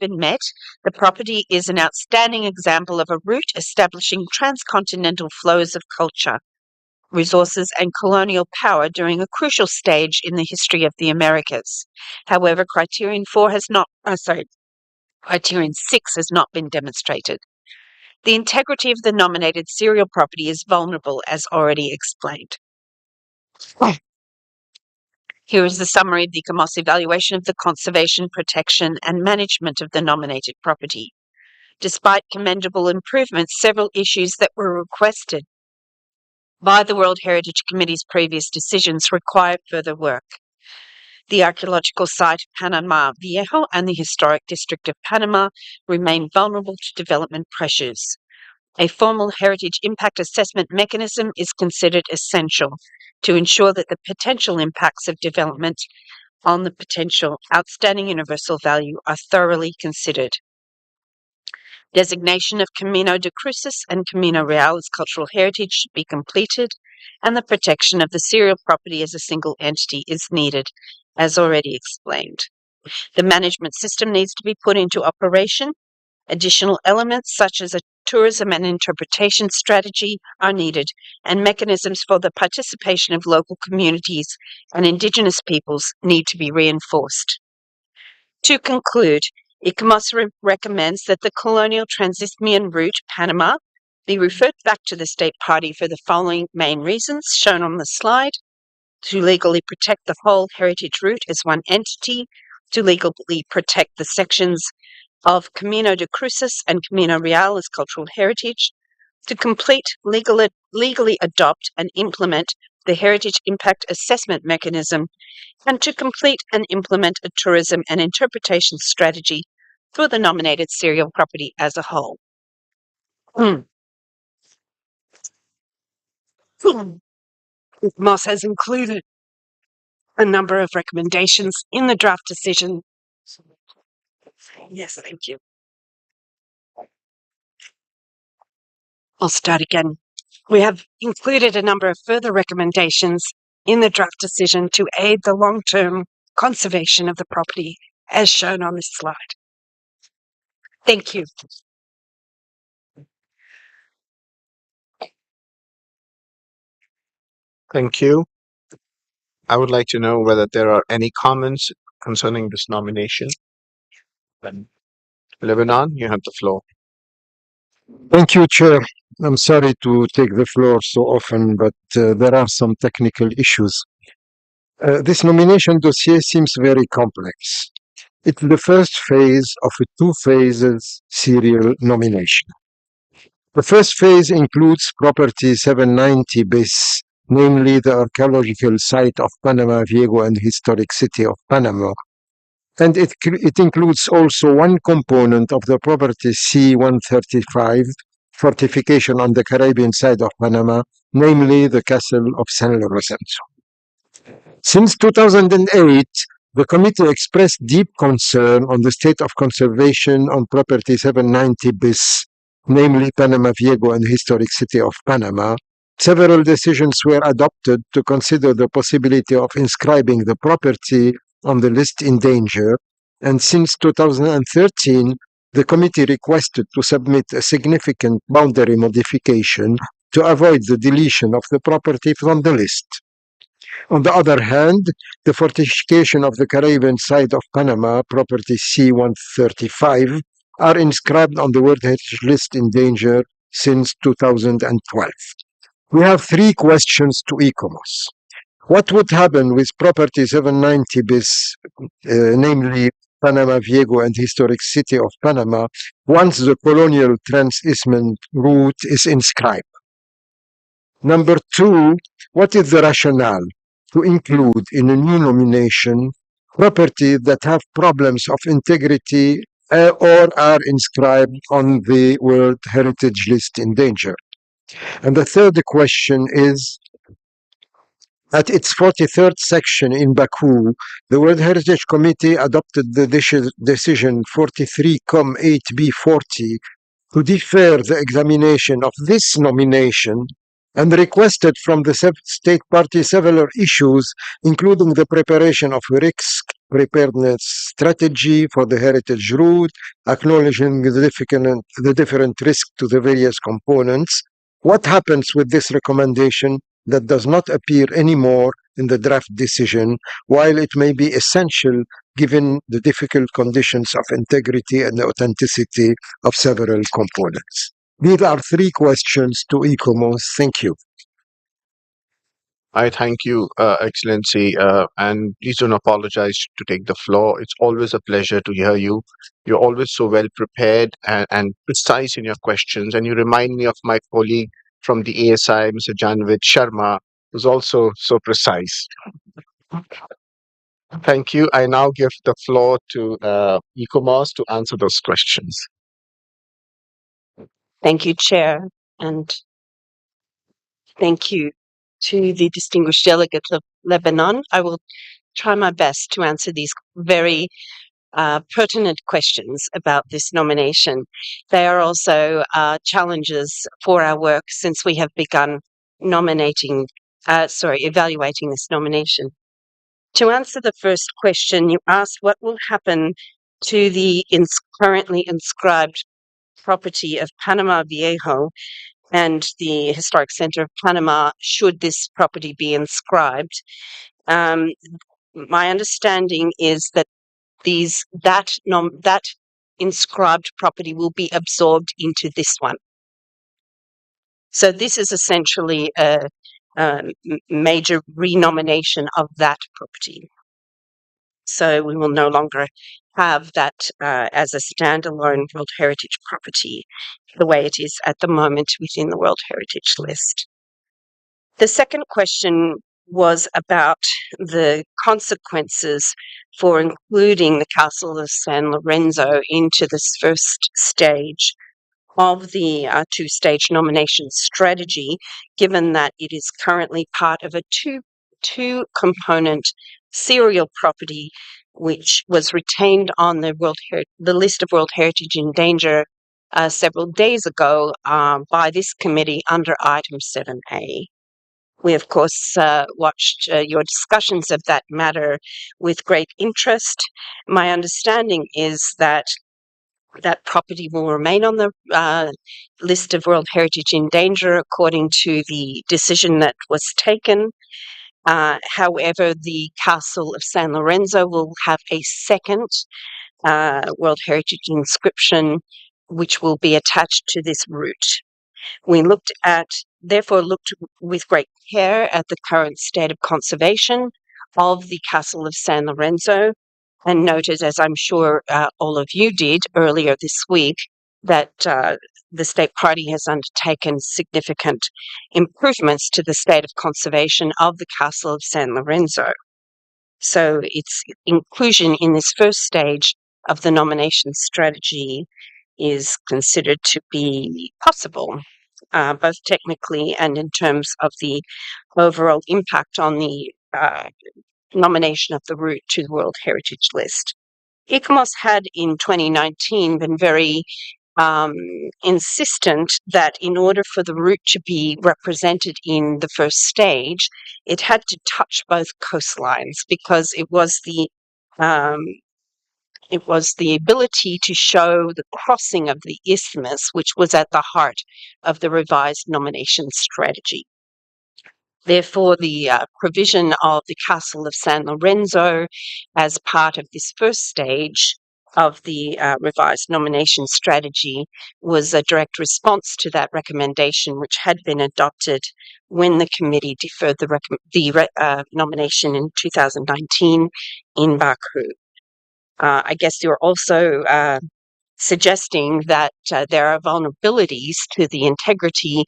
been met. The property is an outstanding example of a route establishing transcontinental flows of culture, resources, and colonial power during a crucial stage in the history of the Americas. However, criterion 6 has not been demonstrated. The integrity of the nominated serial property is vulnerable, as already explained. Here is the summary of the ICOMOS evaluation of the conservation, protection, and management of the nominated property. Despite commendable improvements, several issues that were requested by the World Heritage Committee's previous decisions require further work. The archaeological site of Panama Viejo and the historic district of Panama remain vulnerable to development pressures. A formal heritage impact assessment mechanism is considered essential to ensure that the potential impacts of development on the potential outstanding universal value are thoroughly considered. Designation of Camino de Cruces and Camino Real as cultural heritage should be completed, and the protection of the serial property as a single entity is needed, as already explained. The management system needs to be put into operation. Additional elements such as a tourism and interpretation strategy are needed, and mechanisms for the participation of local communities and Indigenous peoples need to be reinforced. To conclude, ICOMOS recommends that the colonial Trans-Isthmian route, Panama, be referred back to the state party for the following main reasons shown on the slide: to legally protect the whole heritage route as one entity, to legally protect the sections of Camino de Cruces and Camino Real as cultural heritage, to complete legally adopt and implement the Heritage Impact Assessment Mechanism, and to complete and implement a tourism and interpretation strategy for the nominated serial property as a whole. Moss has included a number of recommendations in the draft decision. Yes, thank you. I'll start again. We have included a number of further recommendations in the draft decision to aid the long-term conservation of the property, as shown on this slide. Thank you. Thank you. I would like to know whether there are any comments concerning this nomination. Lebanon, you have the floor. Thank you, Chair. I'm sorry to take the floor so often, but there are some technical issues. This nomination dossier seems very complex. It's the first phase of a two-phases serial nomination. The first phase includes property 790 bis, namely the archaeological site of Panama Viejo and historic city of Panama. And it includes also one component of the property C-135, fortification on the Caribbean side of Panama, namely the castle of San Lorenzo. Since 2008, the committee expressed deep concern on the state of conservation on property 790 bis, namely Panama Viejo and historic city of Panama. Several decisions were adopted to consider the possibility of inscribing the property on the list in danger, and since 2013, the committee requested to submit a significant boundary modification to avoid the deletion of the property from the list. On the other hand, the fortification of the Caribbean side of Panama, property C-135, are inscribed on the World Heritage List in danger since 2012. We have three questions to ICOMOS. What would happen with property 790 bis, namely Panama Viejo and historic city of Panama, once the colonial trans-Isthmian route is inscribed? Number two, what is the rationale to include in a new nomination property that have problems of integrity or are inscribed on the World Heritage List in danger? And the third question is, at its 43rd section in Baku, the World Heritage Committee adopted the decision 43-8B40 to defer the examination of this nomination and requested from the state party several issues, including the preparation of a risk preparedness strategy for the heritage route, acknowledging the different risks to the various components. What happens with this recommendation that does not appear anymore in the draft decision, while it may be essential given the difficult conditions of integrity and authenticity of several components? These are three questions to ICOMOS. Thank you. I thank you, Excellency, and please don't apologize to take the floor. It's always a pleasure to hear you. You're always so well prepared and precise in your questions, and you remind me of my colleague from the ASI, Mr. Janvid Sharma, who's also so precise. Thank you. I now give the floor to ICOMOS to answer those questions. Thank you, Chair, and thank you to the distinguished delegates of Lebanon. I will try my best to answer these very pertinent questions about this nomination. They are also challenges for our work since we have begun evaluating this nomination. To answer the first question, you asked what will happen to the currently inscribed property of Panama Viejo and the Historic Center of Panama should this property be inscribed. My understanding is that that inscribed property will be absorbed into this one. So this is essentially a major renomination of that property. So we will no longer have that as a standalone World Heritage property the way it is at the moment within the World Heritage List. The second question was about the consequences for including the Castle of San Lorenzo into this first stage of the two-stage nomination strategy, given that it is currently part of a two-component serial property which was retained on the list of World Heritage in Danger several days ago by this committee under item 7A. We, of course, watched your discussions of that matter with great interest. My understanding is that that property will remain on the list of World Heritage in Danger according to the decision that was taken. However, the Castle of San Lorenzo will have a second World Heritage inscription which will be attached to this route. We therefore looked with great care at the current state of conservation of the Castle of San Lorenzo and noted, as I'm sure all of you did earlier this week, that the state party has undertaken significant improvements to the state of conservation of the Castle of San Lorenzo. So its inclusion in this first stage of the nomination strategy is considered to be possible, both technically and in terms of the overall impact on the nomination of the route to the World Heritage List. ICOMOS had in 2019 been very insistent that in order for the route to be represented in the first stage, it had to touch both coastlines because it was the ability to show the crossing of the isthmus, which was at the heart of the revised nomination strategy. Therefore, the provision of the Castle of San Lorenzo as part of this first stage of the revised nomination strategy was a direct response to that recommendation, which had been adopted when the committee deferred the nomination in 2019 in Baku. I guess you're also suggesting that there are vulnerabilities to the integrity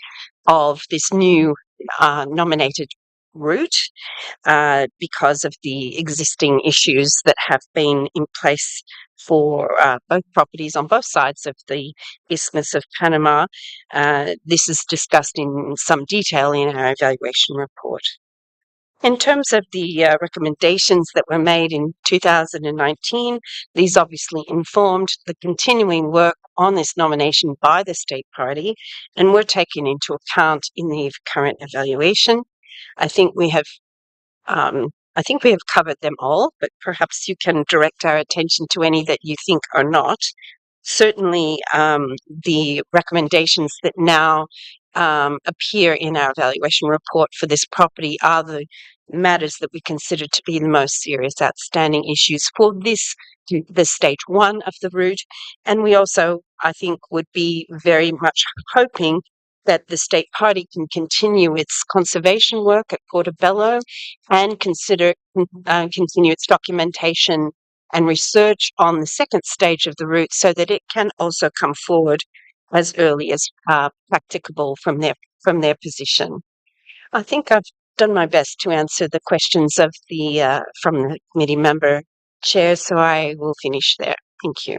of this new nominated route because of the existing issues that have been in place for both properties on both sides of the Isthmus of Panama. This is discussed in some detail in our evaluation report. In terms of the recommendations that were made in 2019, these obviously informed the continuing work on this nomination by the state party and were taken into account in the current evaluation. I think we have covered them all, but perhaps you can direct our attention to any that you think are not. Certainly, the recommendations that now appear in our evaluation report for this property are the matters that we consider to be the most serious outstanding issues for the stage one of the route. And we also, I think, would be very much hoping that the state party can continue its conservation work at Portobello and continue its documentation and research on the second stage of the route so that it can also come forward as early as practicable from their position. I think I've done my best to answer the questions of from the committee member chair, so I will finish there. Thank you.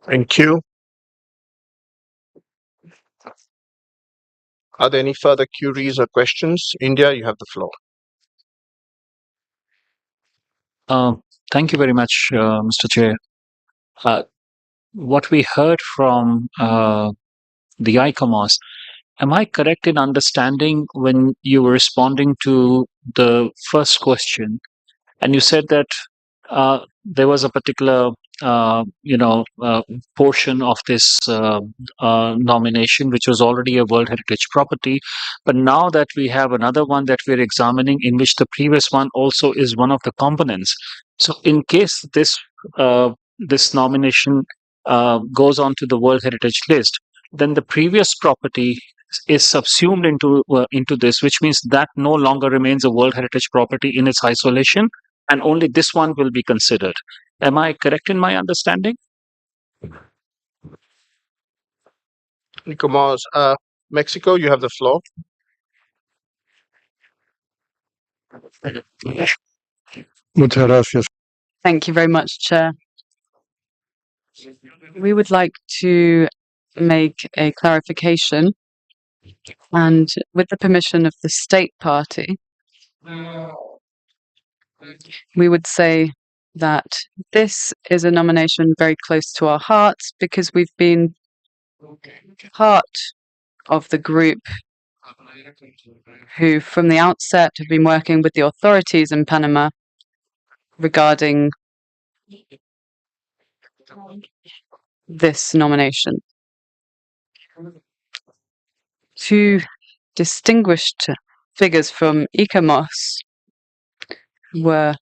Thank you. Are there any further queries or questions? India, you have the floor. Thank you very much, Mr. Chair. What we heard from the ICOMOS, am I correct in understanding when you were responding to the first question, and you said that there was a particular portion of this nomination which was already a World Heritage property, but now that we have another one that we're examining in which the previous one also is one of the components. So in case this nomination goes on to the World Heritage list, then the previous property is subsumed into this, which means that no longer remains a World Heritage property in its isolation, and only this one will be considered. Am I correct in my understanding? ICOMOS, Mexico, you have the floor. Muchas gracias. Thank you very much, Chair. We would like to make a clarification, and with the permission of the State Party, we would say that this is a nomination very close to our hearts because we've been part of the group who, from the outset, have been working with the authorities in Panama regarding this nomination. Two distinguished figures from ICOMOS were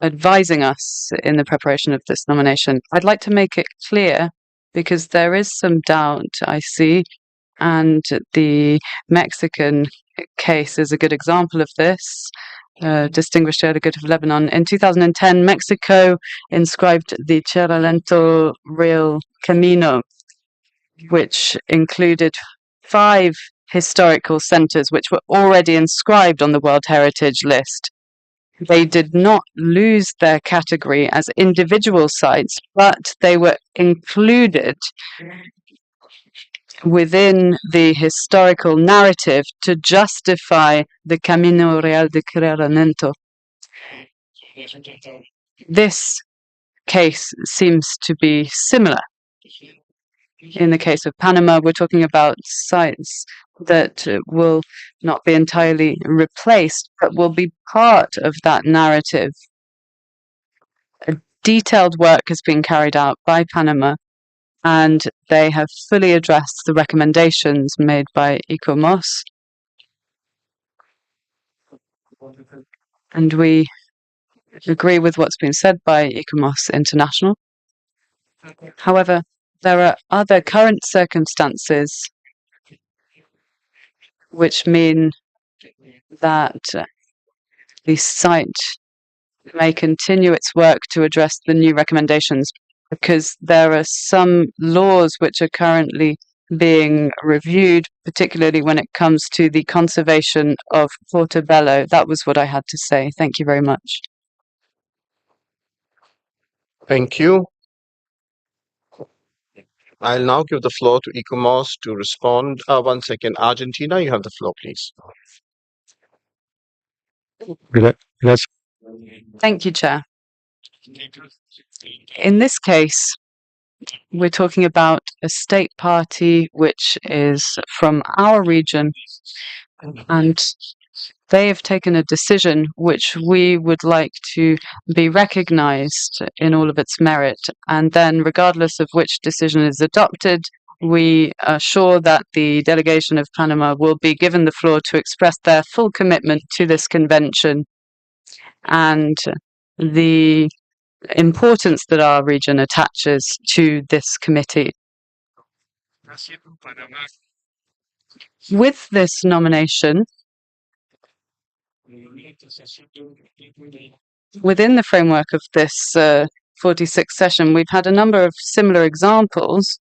advising us in the preparation of this nomination. I'd like to make it clear because there is some doubt, I see, and the Mexican case is a good example of this. Distinguished delegate of Lebanon. In 2010, Mexico inscribed the Tierra Lento Real Camino, which included 5 historical centers which were already inscribed on the World Heritage List. They did not lose their category as individual sites, but they were included within the historical narrative to justify the Camino Real de Creamento. This case seems to be similar. In the case of Panama, we're talking about sites that will not be entirely replaced, but will be part of that narrative. A detailed work has been carried out by Panama, and they have fully addressed the recommendations made by ICOMOS. And we agree with what's been said by ICOMOS International. However, there are other current circumstances which mean that the site may continue its work to address the new recommendations because there are some laws which are currently being reviewed, particularly when it comes to the conservation of Portobello. That was what I had to say. Thank you very much. Thank you. I'll now give the floor to ICOMOS to respond. 1 second. Argentina, you have the floor, please. Gracias. Thank you, Chair. In this case, we're talking about a state party which is from our region, and they have taken a decision which we would like to be recognized in all of its merit. And then, regardless of which decision is adopted, we are sure that the delegation of Panama will be given the floor to express their full commitment to this convention and the importance that our region attaches to this committee. With this nomination, within the framework of this 46th session, we've had a number of similar examples.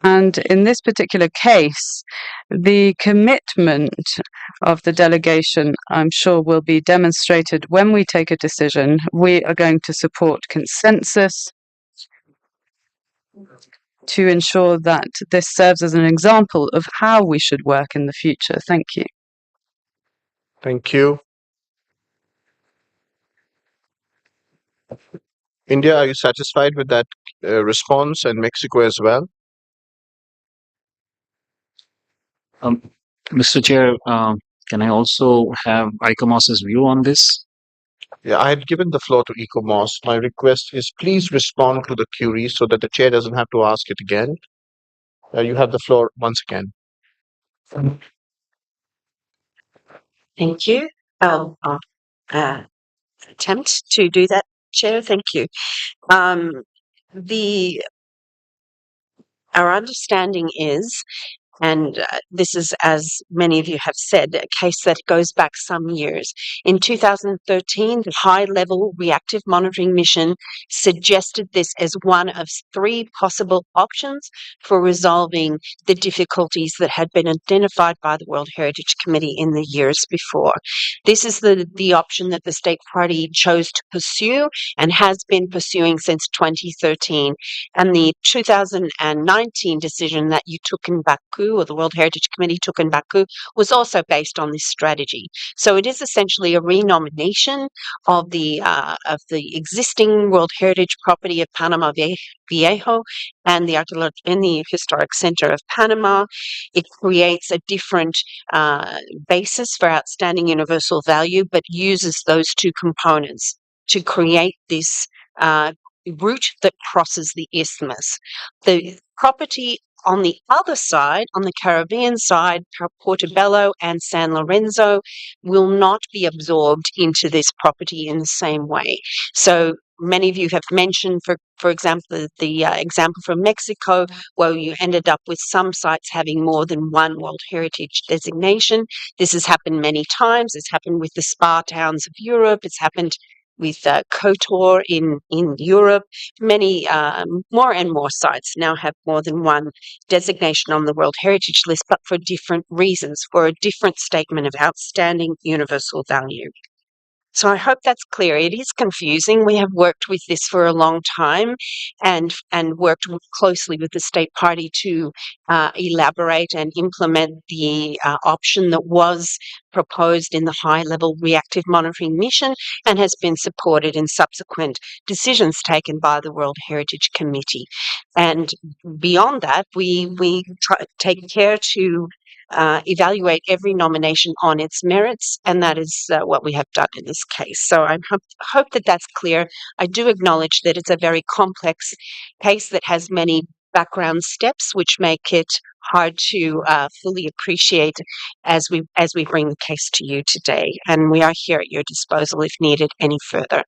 And in this particular case, the commitment of the delegation, I'm sure, will be demonstrated when we take a decision. We are going to support consensus to ensure that this serves as an example of how we should work in the future. Thank you. Thank you. India, are you satisfied with that response, and Mexico as well? Mr. Chair, can I also have ICOMOS's view on this? Yeah, I had given the floor to ICOMOS. My request is please respond to the query so that the chair doesn't have to ask it again. You have the floor once again. Thank you. I'll attempt to do that, Chair. Thank you. Our understanding is And this is, as many of you have said, a case that goes back some years. In 2013, the high-level reactive monitoring mission suggested this as one of 3 possible options for resolving the difficulties that had been identified by the World Heritage Committee in the years before. This is the option that the State Party chose to pursue and has been pursuing since 2013. And the 2019 decision that you took in Baku, or the World Heritage Committee took in Baku, was also based on this strategy. So it is essentially a renomination of the existing World Heritage property of Panama Viejo and the Historic Center of Panama. It creates a different basis for outstanding universal value, but uses those 2 components to create this route that crosses the isthmus. The property on the other side, on the Caribbean side, Portobello and San Lorenzo, will not be absorbed into this property in the same way. So many of you have mentioned, for example, the example from Mexico, where you ended up with some sites having more than 1 World Heritage designation. This has happened many times. It's happened with the spa towns of Europe. It's happened with KOTOR in Europe. Many more and more sites now have more than 1 designation on the World Heritage List, but for different reasons, for a different statement of outstanding universal value. So I hope that's clear. It is confusing. We have worked with this for a long time and worked closely with the State Party to elaborate and implement the option that was proposed in the high-level reactive monitoring mission and has been supported in subsequent decisions taken by the World Heritage Committee. And beyond that, we take care to evaluate every nomination on its merits, and that is what we have done in this case. So I hope that that's clear. I do acknowledge that it's a very complex case that has many background steps, which make it hard to fully appreciate as we bring the case to you today. And we are here at your disposal if needed any further.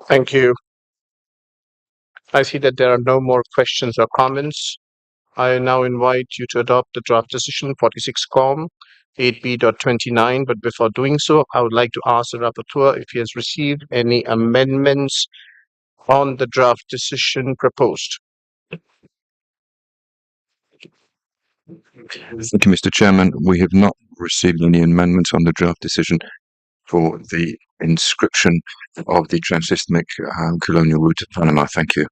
Thank you. I see that there are no more questions or comments. I now invite you to adopt the draft decision 46 COM 8B.29, but before doing so, I would like to ask the rapporteur if he has received any amendments on the draft decision proposed. Thank you, Mr. Chairman. We have not received any amendments on the draft decision for the inscription of the transismic colonial route of Panama. Thank you.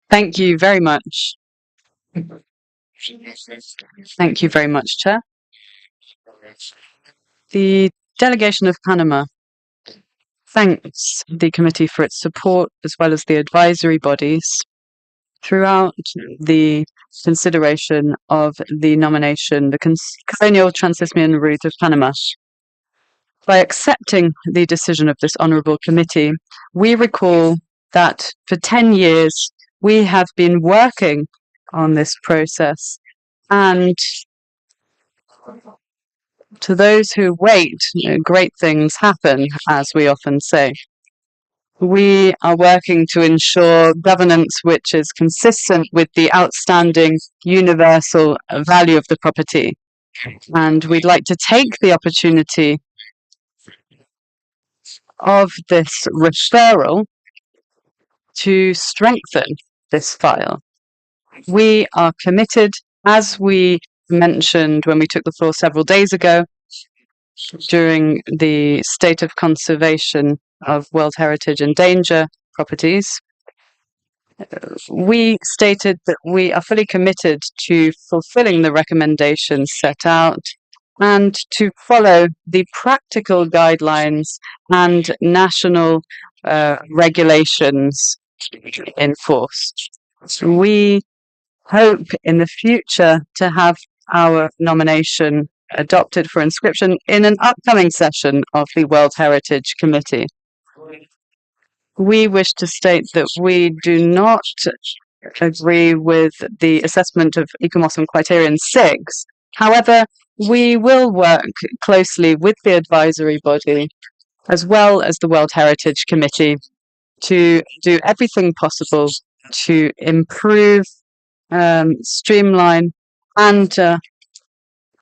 Thank you very much. Thank you very much, Chair. The Delegation of Panama thanks the committee for its support as well as the advisory bodies throughout the consideration of the nomination, the colonial Trans-Isthmian route of Panama. By accepting the decision of this honourable committee, we recall that for 10 years we have been working on this process, and to those who wait, great things happen, as we often say. We are working to ensure governance which is consistent with the outstanding universal value of the property. And we'd like to take the opportunity of this referral to strengthen this file. We are committed, as we mentioned when we took the floor several days ago during the State of Conservation of World Heritage and Danger properties, we stated that we are fully committed to fulfilling the recommendations set out and to follow the practical guidelines and national regulations in force. We hope in the future to have our nomination adopted for inscription in an upcoming session of the World Heritage Committee. We wish to state that we do not agree with the assessment of ECOMOS on Criterion 6. However, we will work closely with the advisory body as well as the World Heritage Committee to do everything possible to improve, streamline, and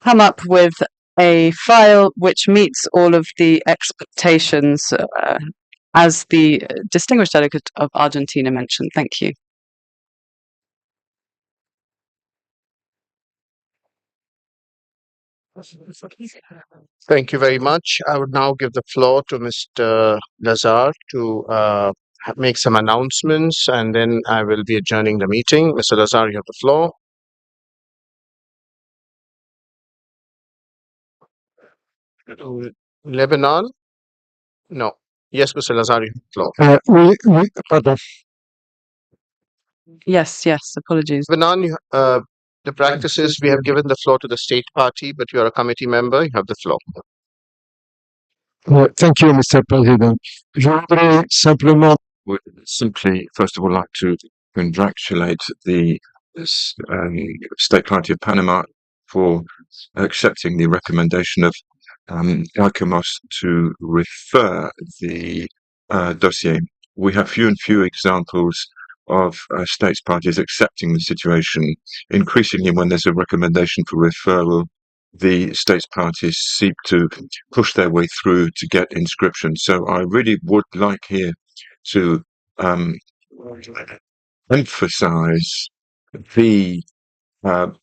come up with a file which meets all of the expectations, as the distinguished delegate of Argentina mentioned. Thank you. Thank you very much. I would now give the floor to Mr. Lazar to make some announcements, and then I will be adjourning the meeting. Mr. Lazar, you have the floor. Lebanon? No. Yes, Mr. Lazar, you have the floor. Pardon. Yes, apologies. Lebanon, the practice is we have given the floor to the state party, but you are a committee member, you have the floor. Thank you, Mr. President. Je voudrais simplement Would simply, first of all, like to congratulate the State Party of Panama for accepting the recommendation of ICOMOS to refer the dossier. We have few and few examples of states parties accepting the situation. Increasingly, when there's a recommendation for referral, the states parties seek to push their way through to get inscription. So I really would like here to emphasize the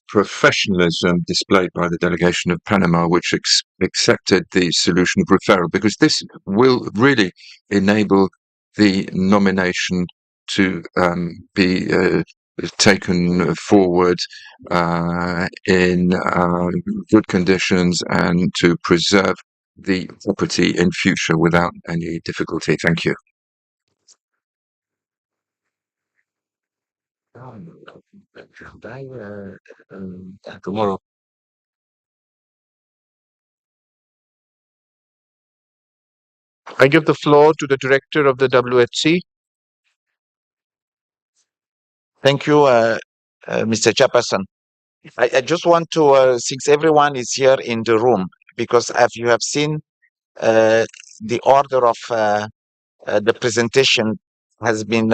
professionalism displayed by the delegation of Panama, which accepted the solution of referral, because this will really enable the nomination to be taken forward in good conditions and to preserve the property in future without any difficulty. Thank you. Tomorrow. I give the floor to the director of the WHC. Thank you, Mr. Chairperson. I just want to, since everyone is here in the room, because as you have seen, the order of the presentation has been,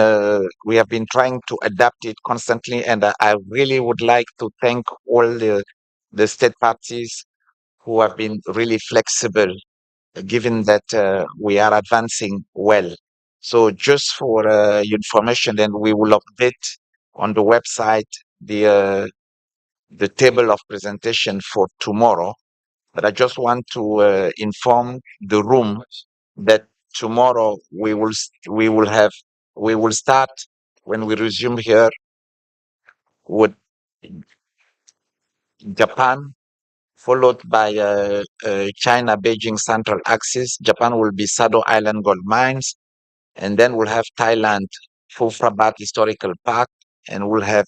we have been trying to adapt it constantly, and I really would like to thank all the state parties who have been really flexible, given that we are advancing well. So just for your information, then we will update on the website the table of presentation for tomorrow. But I just want to inform the room that tomorrow we will start when we resume here with Japan, followed by China, Beijing Central Axis. Japan will be Sado Island Gold Mines, and then we'll have Thailand, Phufrabat Historical Park, and we'll have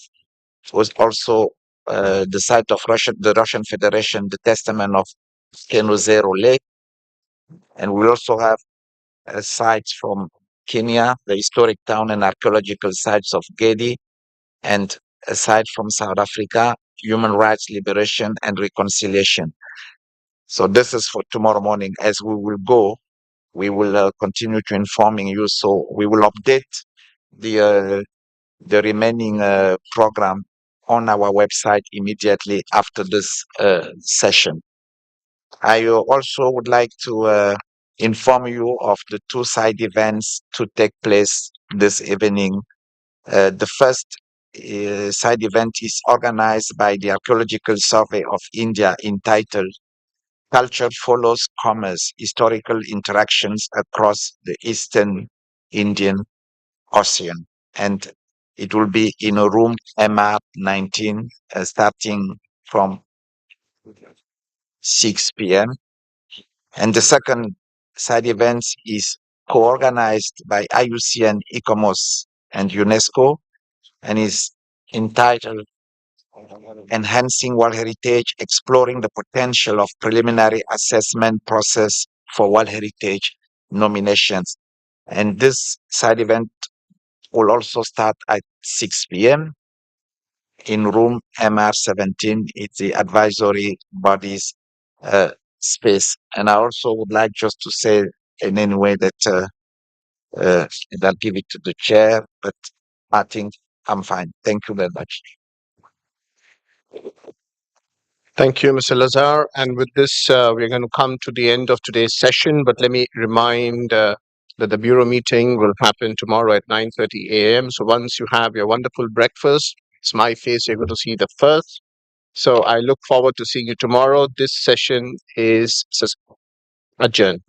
also the site of the Russian Federation, the Testament of Kenozero Lake, and we'll also have sites from Kenya, the historic town and archaeological sites of Gedi, and a site from South Africa, human rights, liberation, and reconciliation. So this is for tomorrow morning. As we will go, we will continue to informing you. So we will update the remaining program on our website immediately after this session. I also would like to inform you of the two side events to take place this evening. The first side event is organized by the Archaeological Survey of India, entitled Culture Follows Commerce, Historical Interactions Across the Eastern Indian Ocean. And it will be in a room MR 19, starting from 6 p.m. And the second side event is co-organized by IUCN, ICOMOS, and UNESCO, and is entitled enhancing World Heritage, exploring the potential of preliminary assessment process for World Heritage nominations. And this side event will also start at 6 p.m. in room MR17. It's the advisory bodies space. And I also would like just to say in any way that and I'll give it to the chair, but I think I'm fine. Thank you very much. Thank you, Mr. Lazar. And with this, we're going to come to the end of today's session. But let me remind that the Bureau meeting will happen tomorrow at 9:30 a.m. So once you have your wonderful breakfast, it's my face you're going to see the first. So I look forward to seeing you tomorrow. This session is adjourned.